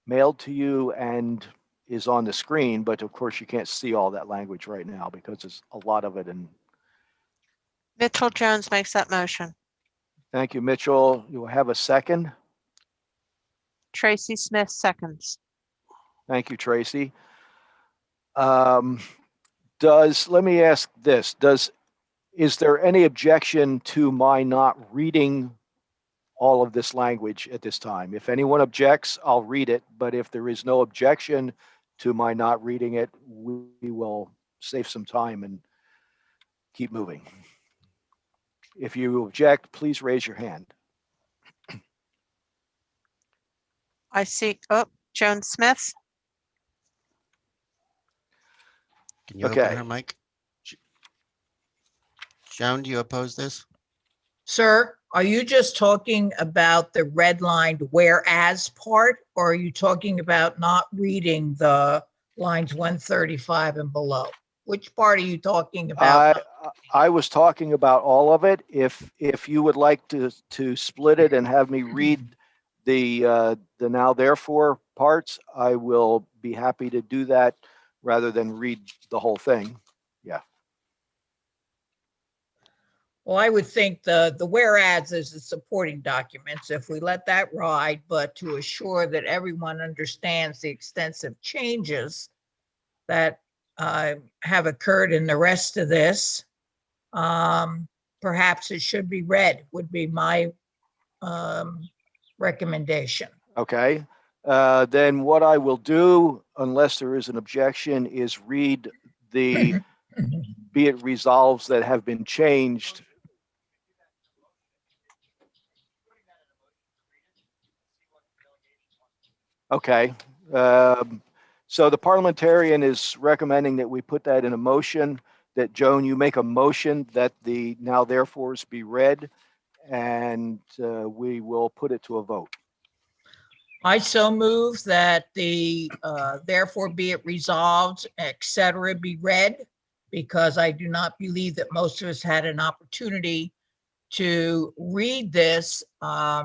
mailed to you and is on the screen, but of course you can't see all that language right now because there's a lot of it. And
Mitchell Jones makes that motion.
thank you, Mitchell. You will have a second.
Tracy Smith seconds.
Thank you, Tracy. Let me ask this, is there any objection to my not reading all of this language at this time? If anyone objects, I'll read it, but if there is no objection to my not reading it, we will save some time and keep moving. If you object, please raise your hand.
I see, Joan Smith.
Can you
Okay.
open her mic? Joan, do you oppose this?
Sir, are you just talking about the redlined whereas part, or are you talking about not reading the lines 135 and below? Which part are you talking about?
I was talking about all of it. If you would like to split it and have me read the now therefore parts, I will be happy to do that rather than read the whole thing. Yeah.
Well, I would think the whereas is the supporting documents. If we let that ride, but to assure that everyone understands the extensive changes that have occurred in the rest of this, perhaps it should be read, would be my recommendation.
Okay. Then what I will do, unless there is an objection, is read the be it resolves that have been changed. Okay. So the parliamentarian is recommending that we put that in a motion, that Joan, you make a motion that the now therefores be read, and we will put it to a vote.
I so move that the therefore be it resolved, et cetera, be read, because I do not believe that most of us had an opportunity to read this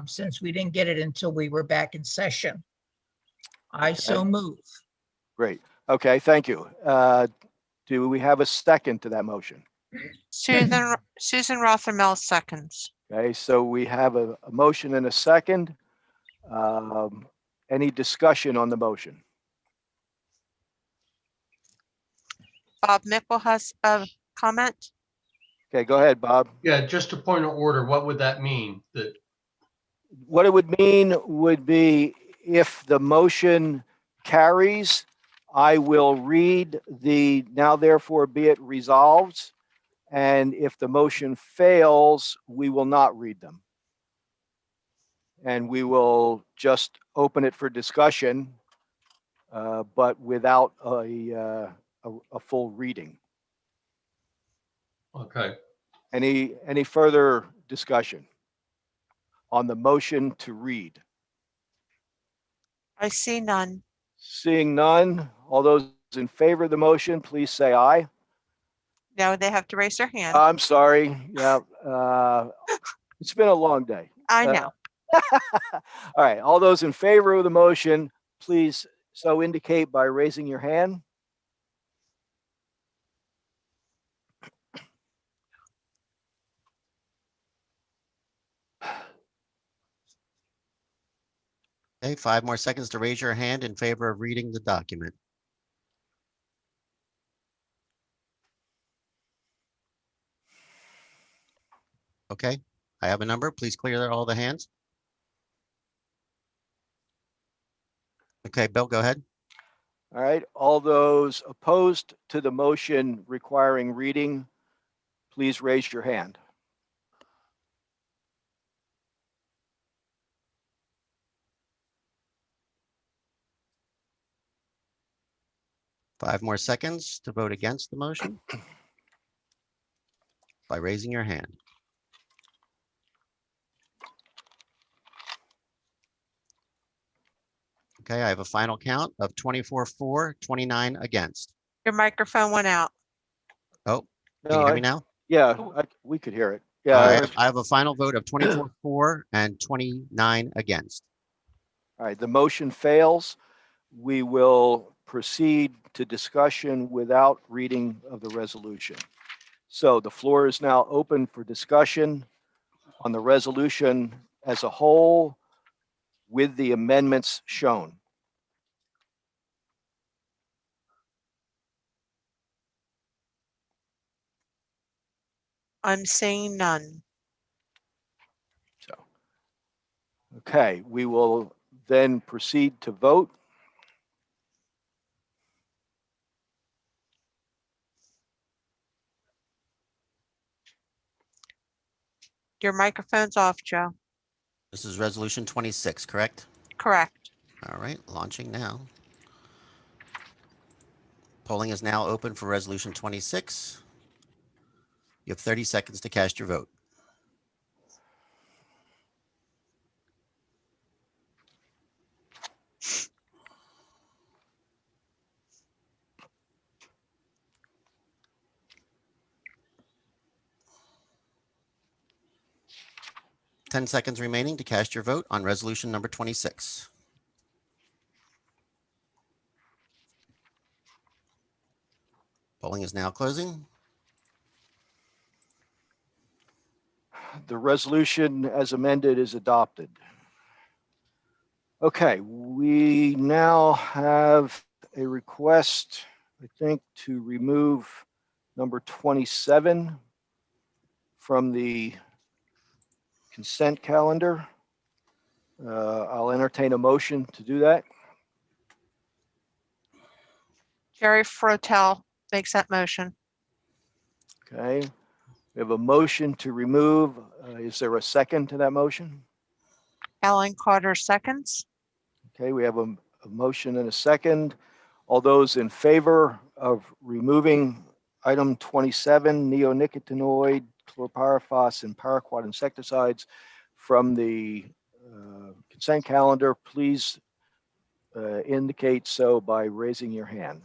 since we didn't get it until we were back in session. I so move.
Great. Okay, thank you. Do we have a second to that motion?
Susan Rothermel seconds.
Okay, so we have a motion and a second. Any discussion on the motion?
Bob Mickle has a comment?
Okay, go ahead, Bob.
Yeah, just a point of order. What would that mean? That
What it would mean would be if the motion carries, I will read the now therefore be it resolved. And if the motion fails, we will not read them. And we will just open it for discussion, but without a full reading.
okay.
Any further discussion on the motion to read?
I see none.
Seeing none, all those in favor of the motion, please say aye.
No, they have to raise their hand.
I'm sorry. Yeah, it's been a long day.
I know.
All right, all those in favor of the motion, please so indicate by raising your hand.
Okay, 5 more seconds to raise your hand in favor of reading the document. Okay, I have a number. Please clear all the hands. Okay, Bill, go ahead.
All right, all those opposed to the motion requiring reading, please raise your hand.
Five more seconds to vote against the motion by raising your hand. Okay, I have a final count of 24 for, 29 against.
Your microphone went out.
Oh, can you hear me now?
Yeah, we could hear it.
All
Yeah.
right, I have a final vote of 24 for and 29 against.
All right, the motion fails. We will proceed to discussion without reading of the resolution. So the floor is now open for discussion on the resolution as a whole with the amendments shown.
I'm seeing none.
Okay, we will then proceed to vote.
Your microphone's off, Joe.
This is resolution 26, correct?
Correct.
All right, launching now. Polling is now open for resolution 26. You have 30 seconds to cast your vote. Ten seconds remaining to cast your vote on resolution number 26. Polling is now closing.
The resolution as amended is adopted. Okay, we now have a request, I think, to remove number 27 from the consent calendar. I'll entertain a motion to do that.
Jerry Frotell makes that motion.
Okay, we have a motion to remove. Is there a second to that motion?
Ellen Carter seconds.
Okay, we have a motion and a second. All those in favor of removing item 27, neonicotinoid, chlorpyrifos, and paraquat insecticides from the consent calendar, please indicate so by raising your hand.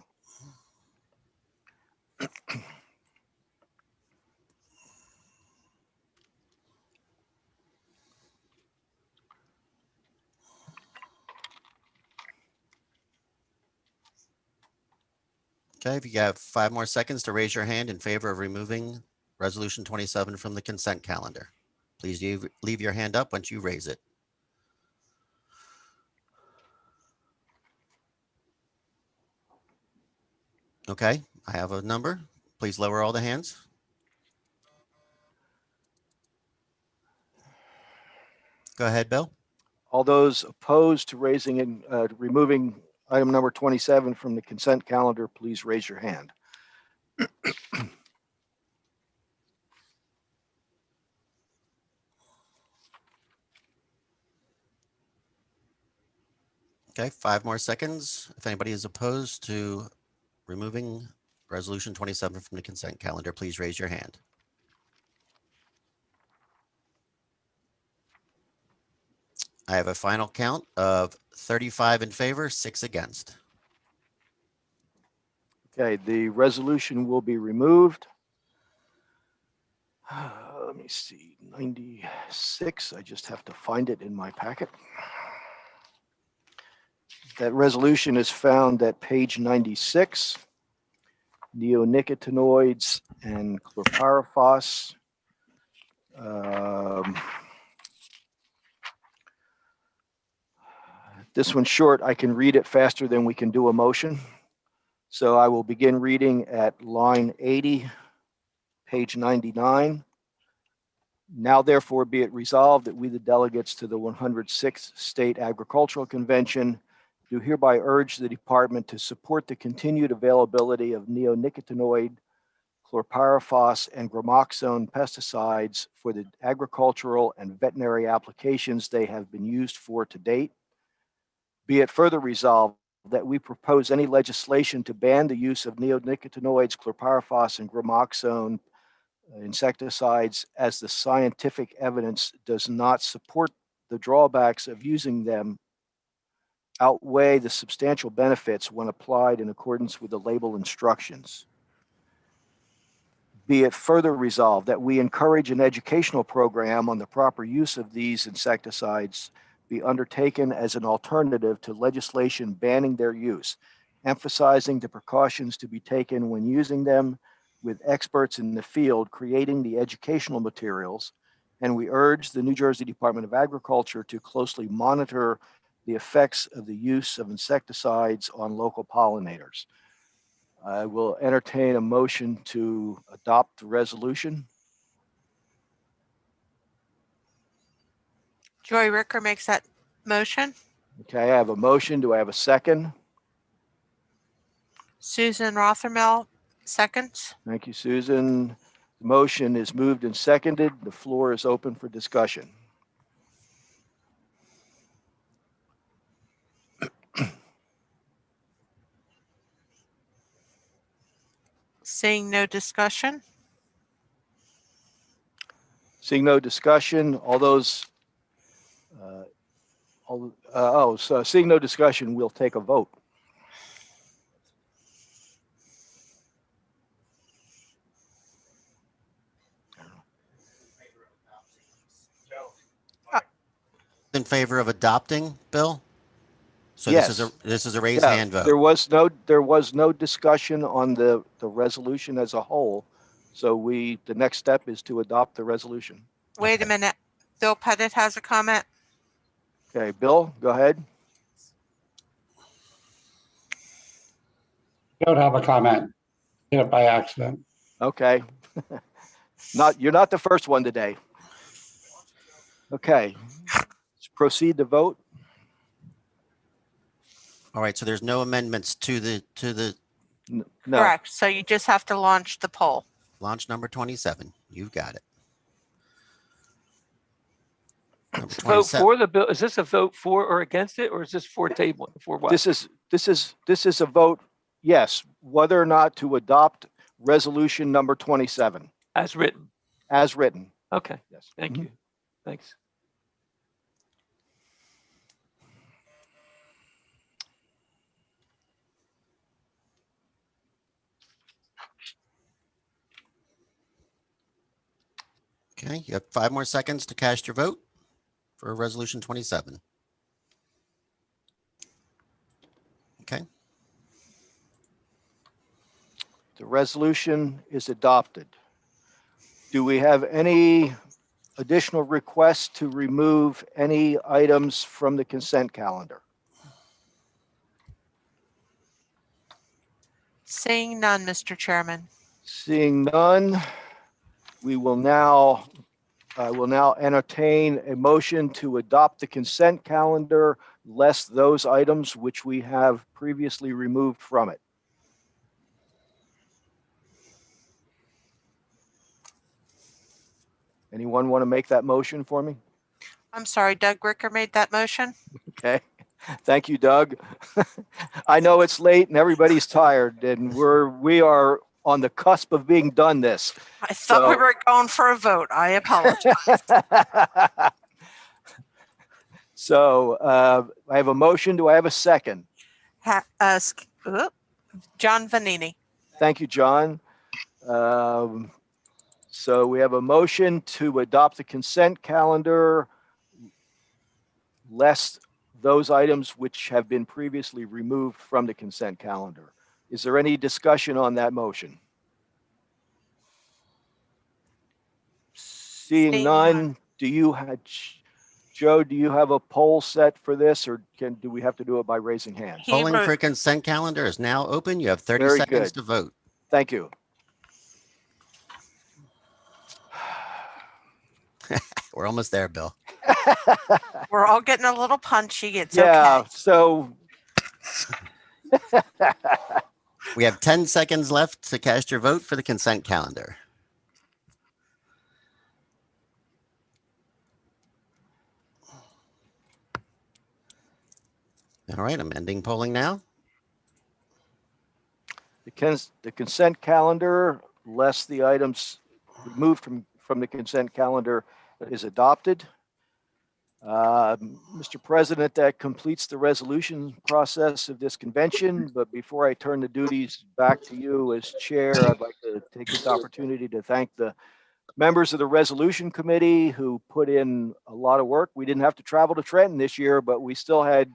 Okay, if you have 5 more seconds to raise your hand in favor of removing resolution 27 from the consent calendar. Please leave your hand up once you raise it. Okay, I have a number. Please lower all the hands. Go ahead, Bill.
All those opposed to raising and removing item number 27 from the consent calendar, please raise your hand.
Okay, 5 more seconds. If anybody is opposed to removing resolution 27 from the consent calendar, please raise your hand. I have a final count of 35 in favor, 6 against.
Okay, the resolution will be removed. Let me see, 96. I just have to find it in my packet. That resolution is found at page 96. Neonicotinoids and chlorpyrifos. This one's short. I can read it faster than we can do a motion. So I will begin reading at line 80, page 99. Now therefore be it resolved that we, the delegates to the 106th State Agricultural Convention, do hereby urge the department to support the continued availability of neonicotinoid, chlorpyrifos, and gramoxone pesticides for the agricultural and veterinary applications they have been used for to date. Be it further resolved that we propose any legislation to ban the use of neonicotinoids, chlorpyrifos, and gramoxone insecticides as the scientific evidence does not support the drawbacks of using them outweigh the substantial benefits when applied in accordance with the label instructions. Be it further resolved that we encourage an educational program on the proper use of these insecticides be undertaken as an alternative to legislation banning their use, emphasizing the precautions to be taken when using them with experts in the field creating the educational materials. And we urge the New Jersey Department of Agriculture to closely monitor the effects of the use of insecticides on local pollinators. I will entertain a motion to adopt the resolution.
Joy Ricker makes that motion.
Okay, I have a motion. Do I have a second?
Susan Rothermel, seconds.
Thank you, Susan. The motion is moved and seconded. The floor is open for discussion.
Seeing no discussion.
Seeing no discussion, all those, so seeing no discussion, we'll take a vote.
In favor of adopting, Bill? So
Yes.
this is a raised
Yeah,
hand vote.
There was no discussion on the resolution as a whole. So the next step is to adopt the resolution.
Wait a minute. Bill Pettit has a comment.
Okay, Bill, go ahead.
Don't have a comment. Did it by accident.
Okay. You're not the first one today. Okay, let's proceed to vote.
All right, so there's no amendments to the
No.
Correct. So you just have to launch the poll.
launch number 27. You've got it. Number
Vote
27.
for the bill. Is this a vote for or against it, or is this for table for what?
This is a vote, yes, whether or not to adopt resolution number 27
As written.
as written.
Okay.
Yes.
Thank you. Thanks.
Okay, you have 5 more seconds to cast your vote for resolution 27. Okay.
The resolution is adopted. Do we have any additional requests to remove any items from the consent calendar?
Seeing none, Mr. Chairman.
Seeing none, I will now entertain a motion to adopt the consent calendar, less those items which we have previously removed from it. Anyone want to make that motion for me?
I'm sorry, Doug Ricker made that motion.
Okay. Thank you, Doug. I know it's late and everybody's tired, and we are on the cusp of being done this.
I thought we were going for a vote. I apologize.
So I have a motion. Do I have a second?
John Vanini.
Thank you, John. So we have a motion to adopt the consent calendar, less those items which have been previously removed from the consent calendar. Is there any discussion on that motion? Seeing none, do you have, Joe, do you have a poll set for this, or do we have to do it by raising hands?
Polling for consent calendar is now open. You have 30
Very
seconds
good.
to vote.
Thank you.
We're almost there, Bill.
We're all getting a little punchy. It's
Yeah,
okay.
so
We have 10 seconds left to cast your vote for the consent calendar. All right, I'm ending polling now.
the consent calendar, less the items removed from the consent calendar, is adopted. Mr. President, that completes the resolution process of this convention. But before I turn the duties back to you as chair, I'd like to take this opportunity to thank the members of the resolution committee who put in a lot of work. We didn't have to travel to Trenton this year, but we still had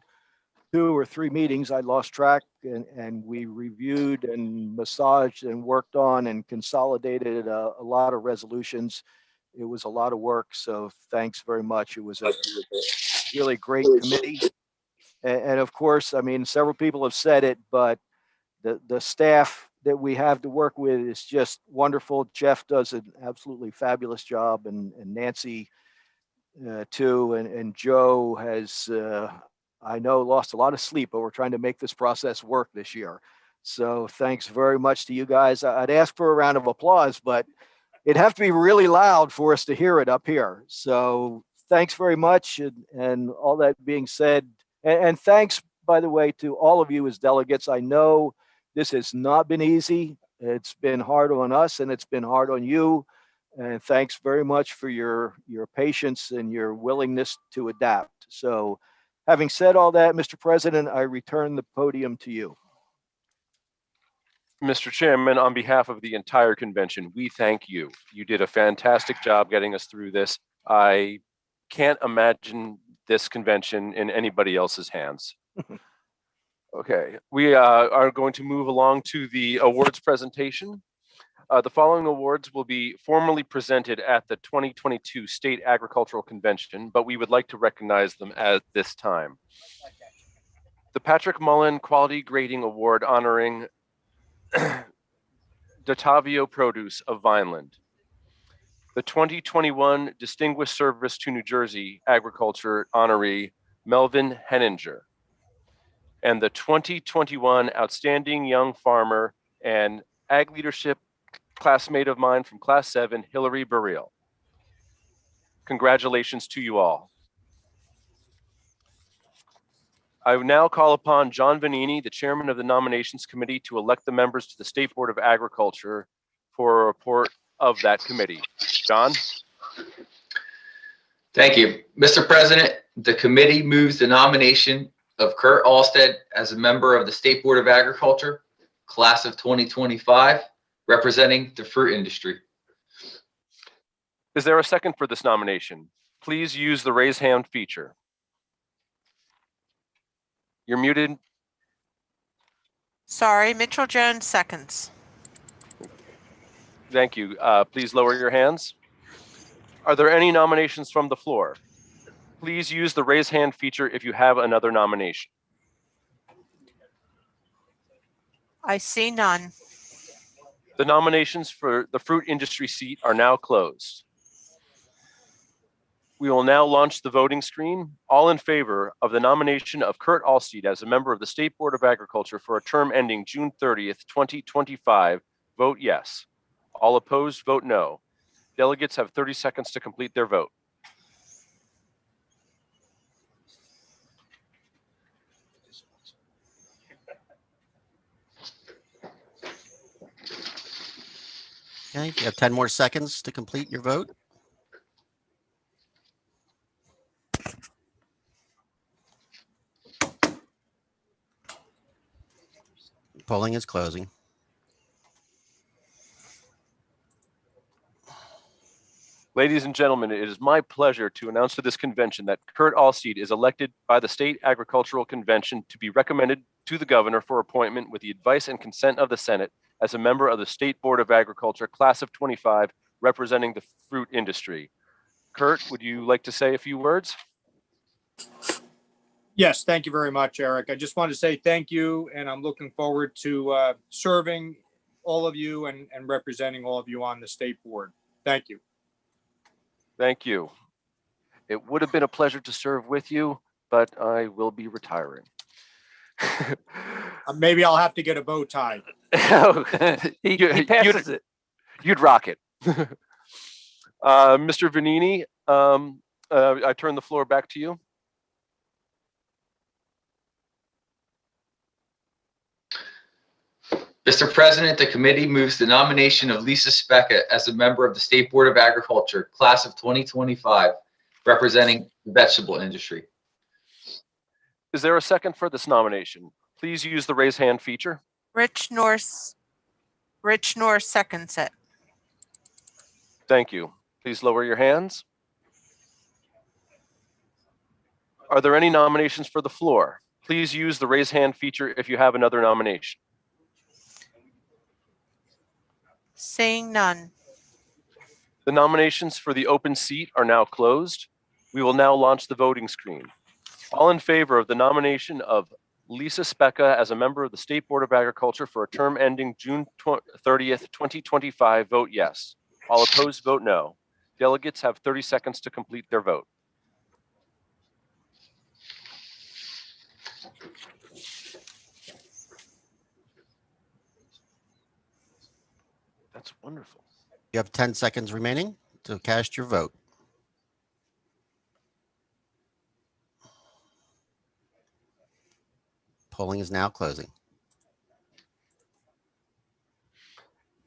2 or 3 meetings. I lost track, and we reviewed and massaged and worked on and consolidated a lot of resolutions. It was a lot of work, so thanks very much. It was a really great committee. And of course, I mean, several people have said it, but the staff that we have to work with is just wonderful. Jeff does an absolutely fabulous job, and Nancy too, and Joe has, I know, lost a lot of sleep over trying to make this process work this year. So thanks very much to you guys. I'd ask for a round of applause, but it'd have to be really loud for us to hear it up here. So thanks very much. And all that being said, and thanks, by the way, to all of you as delegates. I know this has not been easy. It's been hard on us and it's been hard on you. And thanks very much for your patience and your willingness to adapt. So having said all that, Mr. President, I return the podium to you.
Mr. Chairman, on behalf of the entire convention, we thank you. You did a fantastic job getting us through this. I can't imagine this convention in anybody else's hands. Okay, we are going to move along to the awards presentation. The following awards will be formally presented at the 2022 State Agricultural Convention, but we would like to recognize them at this time. The Patrick Mullen Quality Grading Award honoring Datavio Produce of Vineland. The 2021 Distinguished Service to New Jersey Agriculture honoree Melvin Henninger. And the 2021 Outstanding Young Farmer and Ag Leadership classmate of mine from Class 7, Hillary Burrell. Congratulations to you all. I will now call upon John Vanini, the chairman of the nominations committee, to elect the members to the State Board of Agriculture for a report of that committee. John?
Thank you. Mr. President, the committee moves the nomination of Kurt Alstead as a member of the State Board of Agriculture, class of 2025, representing the fruit industry.
Is there a second for this nomination? Please use the raise hand feature. You're muted.
Sorry, Mitchell Jones seconds.
Thank you. Please lower your hands. Are there any nominations from the floor? Please use the raise hand feature if you have another nomination.
I see none.
The nominations for the fruit industry seat are now closed. We will now launch the voting screen. All in favor of the nomination of Kurt Alstead as a member of the State Board of Agriculture for a term ending June 30th, 2025, vote yes. All opposed, vote no. Delegates have 30 seconds to complete their vote.
Okay, you have 10 more seconds to complete your vote. Polling is closing.
Ladies and gentlemen, it is my pleasure to announce to this convention that Kurt Alstead is elected by the State Agricultural Convention to be recommended to the governor for appointment with the advice and consent of the Senate as a member of the State Board of Agriculture, class of 25, representing the fruit industry. Kurt, would you like to say a few words?
Yes, thank you very much, Eric. I just want to say thank you, and I'm looking forward to serving all of you and representing all of you on the state board. Thank you.
Thank you. It would have been a pleasure to serve with you, but I will be retiring.
Maybe I'll have to get a bow tie.
He passes it.
You'd rock it. Mr. Vanini, I turn the floor back to you.
Mr. President, the committee moves the nomination of Lisa Specka as a member of the State Board of Agriculture, class of 2025, representing the vegetable industry.
Is there a second for this nomination? Please use the raise hand feature.
Rich Norse seconds it.
Thank you. Please lower your hands. Are there any nominations for the floor? Please use the raise hand feature if you have another nomination.
Seeing none.
The nominations for the open seat are now closed. We will now launch the voting screen. All in favor of the nomination of Lisa Specka as a member of the State Board of Agriculture for a term ending June 30th, 2025, vote yes. All opposed, vote no. Delegates have 30 seconds to complete their vote. That's wonderful.
You have 10 seconds remaining to cast your vote. Polling is now closing.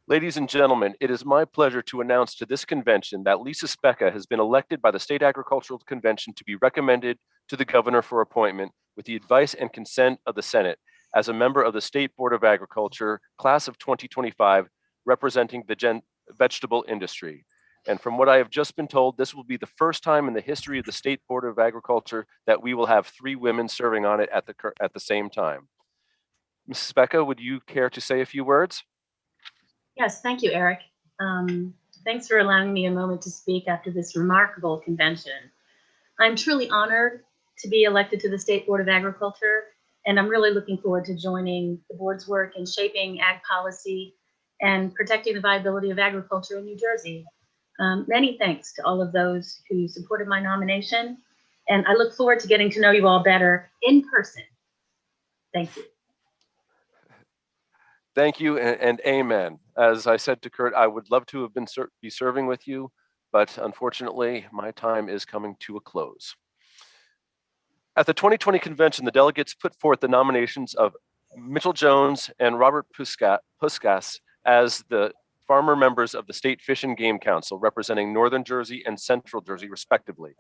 Ladies and gentlemen, it is my pleasure to announce to this convention that Lisa Specka has been elected by the State Agricultural Convention to be recommended to the governor for appointment with the advice and consent of the Senate as a member of the State Board of Agriculture, class of 2025, representing the vegetable industry. And from what I have just been told, this will be the first time in the history of the State Board of Agriculture that we will have 3 women serving on it at the same time. Mrs. Specka, would you care to say a few words?
Yes, thank you, Eric. Thanks for allowing me a moment to speak after this remarkable convention. I'm truly honored to be elected to the State Board of Agriculture, and I'm really looking forward to joining the board's work in shaping ag policy and protecting the viability of agriculture in New Jersey. Many thanks to all of those who supported my nomination, and I look forward to getting to know you all better in person. Thank you.
Thank you and amen. As I said to Kurt, I would love to have been be serving with you, but unfortunately, my time is coming to a close. At the 2020 convention, the delegates put forth the nominations of Mitchell Jones and Robert Puskas as the farmer members of the State Fish and Game Council, representing Northern Jersey and Central Jersey, respectively.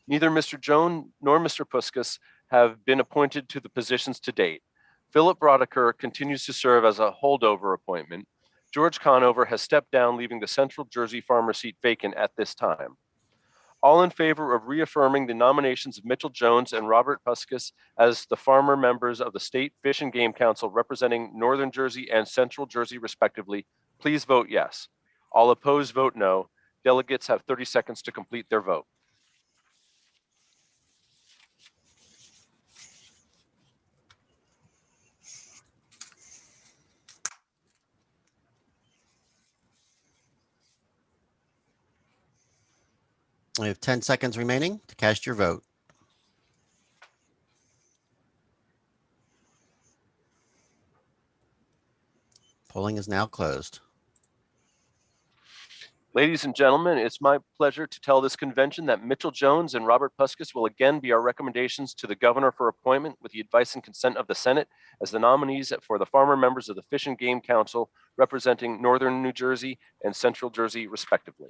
Neither Mr. Jones nor Mr. Puskas have been appointed to the positions to date. Philip Brodeker continues to serve as a holdover appointment. George Conover has stepped down, leaving the Central Jersey farmer seat vacant at this time. All in favor of reaffirming the nominations of Mitchell Jones and Robert Puskas as the farmer members of the State Fish and Game Council, representing Northern Jersey and Central Jersey, respectively, please vote yes. All opposed, vote no. Delegates have 30 seconds to complete their vote.
We have 10 seconds remaining to cast your vote. Polling is now closed.
Ladies and gentlemen, it's my pleasure to tell this convention that Mitchell Jones and Robert Puskis will again be our recommendations to the governor for appointment with the advice and consent of the Senate as the nominees for the farmer members of the Fish and Game Council representing Northern New Jersey and Central Jersey respectively.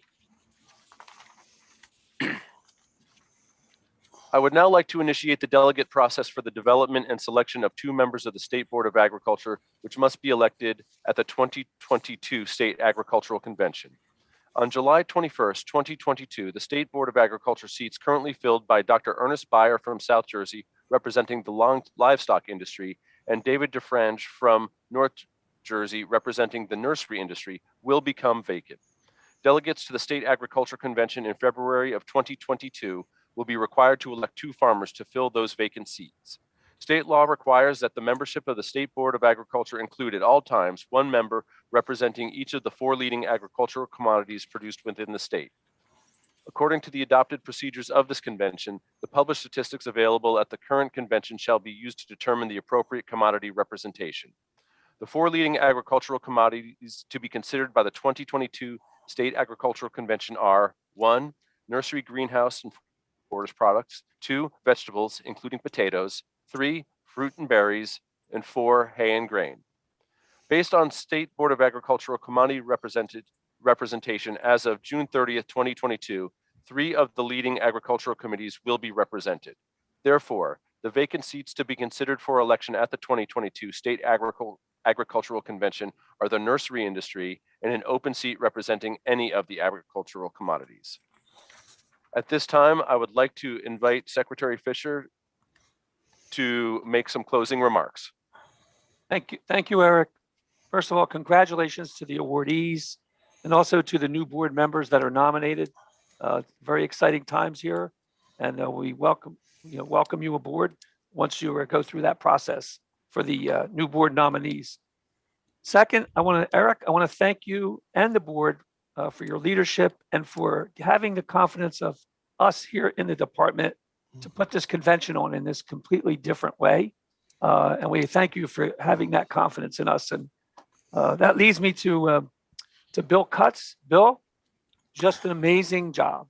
I would now like to initiate the delegate process for the development and selection of 2 members of the State Board of Agriculture, which must be elected at the 2022 State Agricultural Convention. On July 21st, 2022, the State Board of Agriculture seats currently filled by Dr. Ernest Beyer from South Jersey, representing the livestock industry, and David DeFrange from North Jersey, representing the nursery industry, will become vacant. Delegates to the State Agriculture Convention in February of 2022 will be required to elect 2 farmers to fill those vacant seats. State law requires that the membership of the State Board of Agriculture include at all times 1 member representing each of the 4 leading agricultural commodities produced within the state. According to the adopted procedures of this convention, the published statistics available at the current convention shall be used to determine the appropriate commodity representation. The 4 leading agricultural commodities to be considered by the 2022 State Agricultural Convention are 1, nursery, greenhouse, and forest products, 2, vegetables, including potatoes, 3, fruit and berries, and 4, hay and grain. Based on State Board of Agricultural commodity representation as of June 30th, 2022, 3 of the leading agricultural committees will be represented. Therefore, the vacant seats to be considered for election at the 2022 State Agricultural Convention are the nursery industry and an open seat representing any of the agricultural commodities. At this time, I would like to invite Secretary Fisher to make some closing remarks.
Thank you, Eric. First of all, congratulations to the awardees and also to the new board members that are nominated. Very exciting times here, and we welcome you aboard once you go through that process for the new board nominees. Second, Eric, I want to thank you and the board for your leadership and for having the confidence of us here in the department to put this convention on in this completely different way. And we thank you for having that confidence in us. And that leads me to Bill Cutts. Bill, just an amazing job.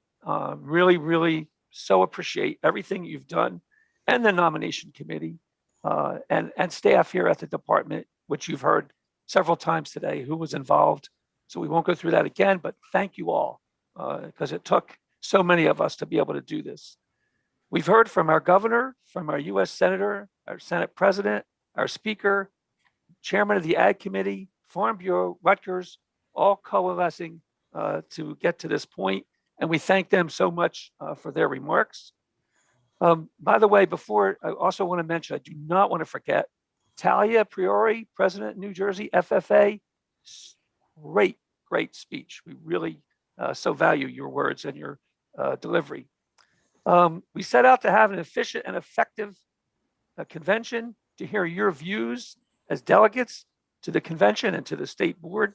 Really, really so appreciate everything you've done and the nomination committee and staff here at the department, which you've heard several times today who was involved. So we won't go through that again, but thank you all because it took so many of us to be able to do this. We've heard from our governor, from our U.S. Senator, our Senate President, our Speaker, Chairman of the Ag Committee, Farm Bureau, Rutgers, all coalescing to get to this point. And we thank them so much for their remarks. By the way, before, I also want to mention, I do not want to forget, Talia Priori, President of New Jersey, FFA, great speech. We really so value your words and your delivery. We set out to have an efficient and effective convention to hear your views as delegates to the convention and to the state board.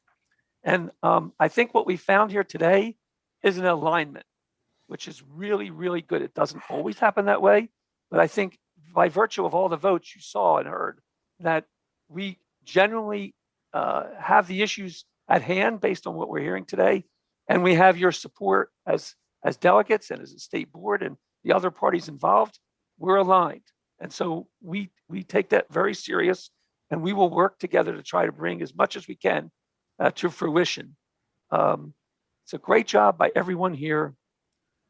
And I think what we found here today is an alignment, which is really, really good. It doesn't always happen that way, but I think by virtue of all the votes you saw and heard, that we generally have the issues at hand based on what we're hearing today. And we have your support as delegates and as a state board and the other parties involved. We're aligned. And so we take that very serious, and we will work together to try to bring as much as we can to fruition. It's a great job by everyone here.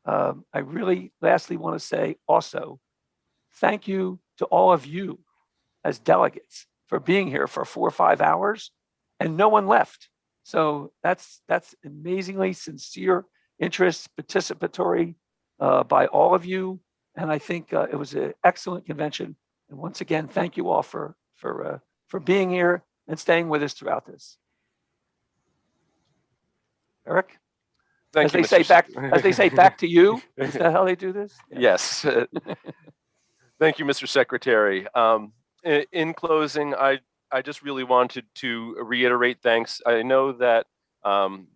I really lastly want to say also, thank you to all of you as delegates for being here for 4 or 5 hours and no one left. So that's amazingly sincere interest, participatory by all of you. And I think it was an excellent convention. And once again, thank you all for being here and staying with us throughout this. Eric?
Thank
as
you,
they say, back to you. Is that how they do this?
Yes. Thank you, Mr. Secretary. In closing, I just really wanted to reiterate thanks. I know that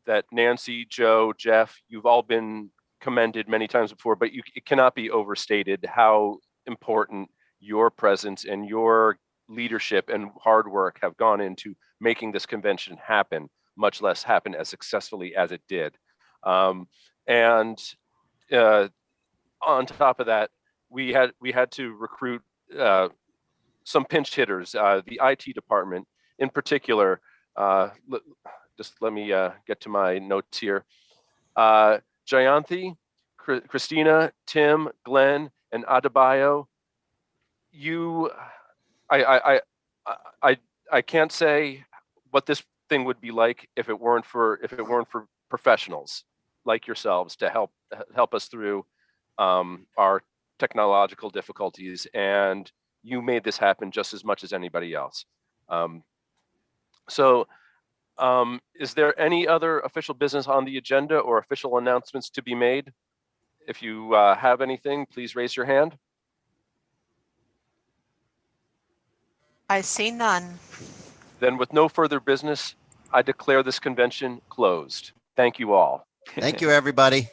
that Nancy, Joe, Jeff, you've all been commended many times before, but it cannot be overstated how important your presence and your leadership and hard work have gone into making this convention happen, much less happen as successfully as it did. And on top of that, we had to recruit some pinch hitters. The IT department, in particular, just let me get to my notes here. Jayanthi, Christina, Tim, Glenn, and Adebayo. I can't say what this thing would be like if it weren't for professionals like yourselves to help us through our technological difficulties, and you made this happen just as much as anybody else. Is there any other official business on the agenda or official announcements to be made? If you have anything, please raise your hand.
I see none.
Then with no further business, I declare this convention closed. Thank you all.
Thank you, everybody.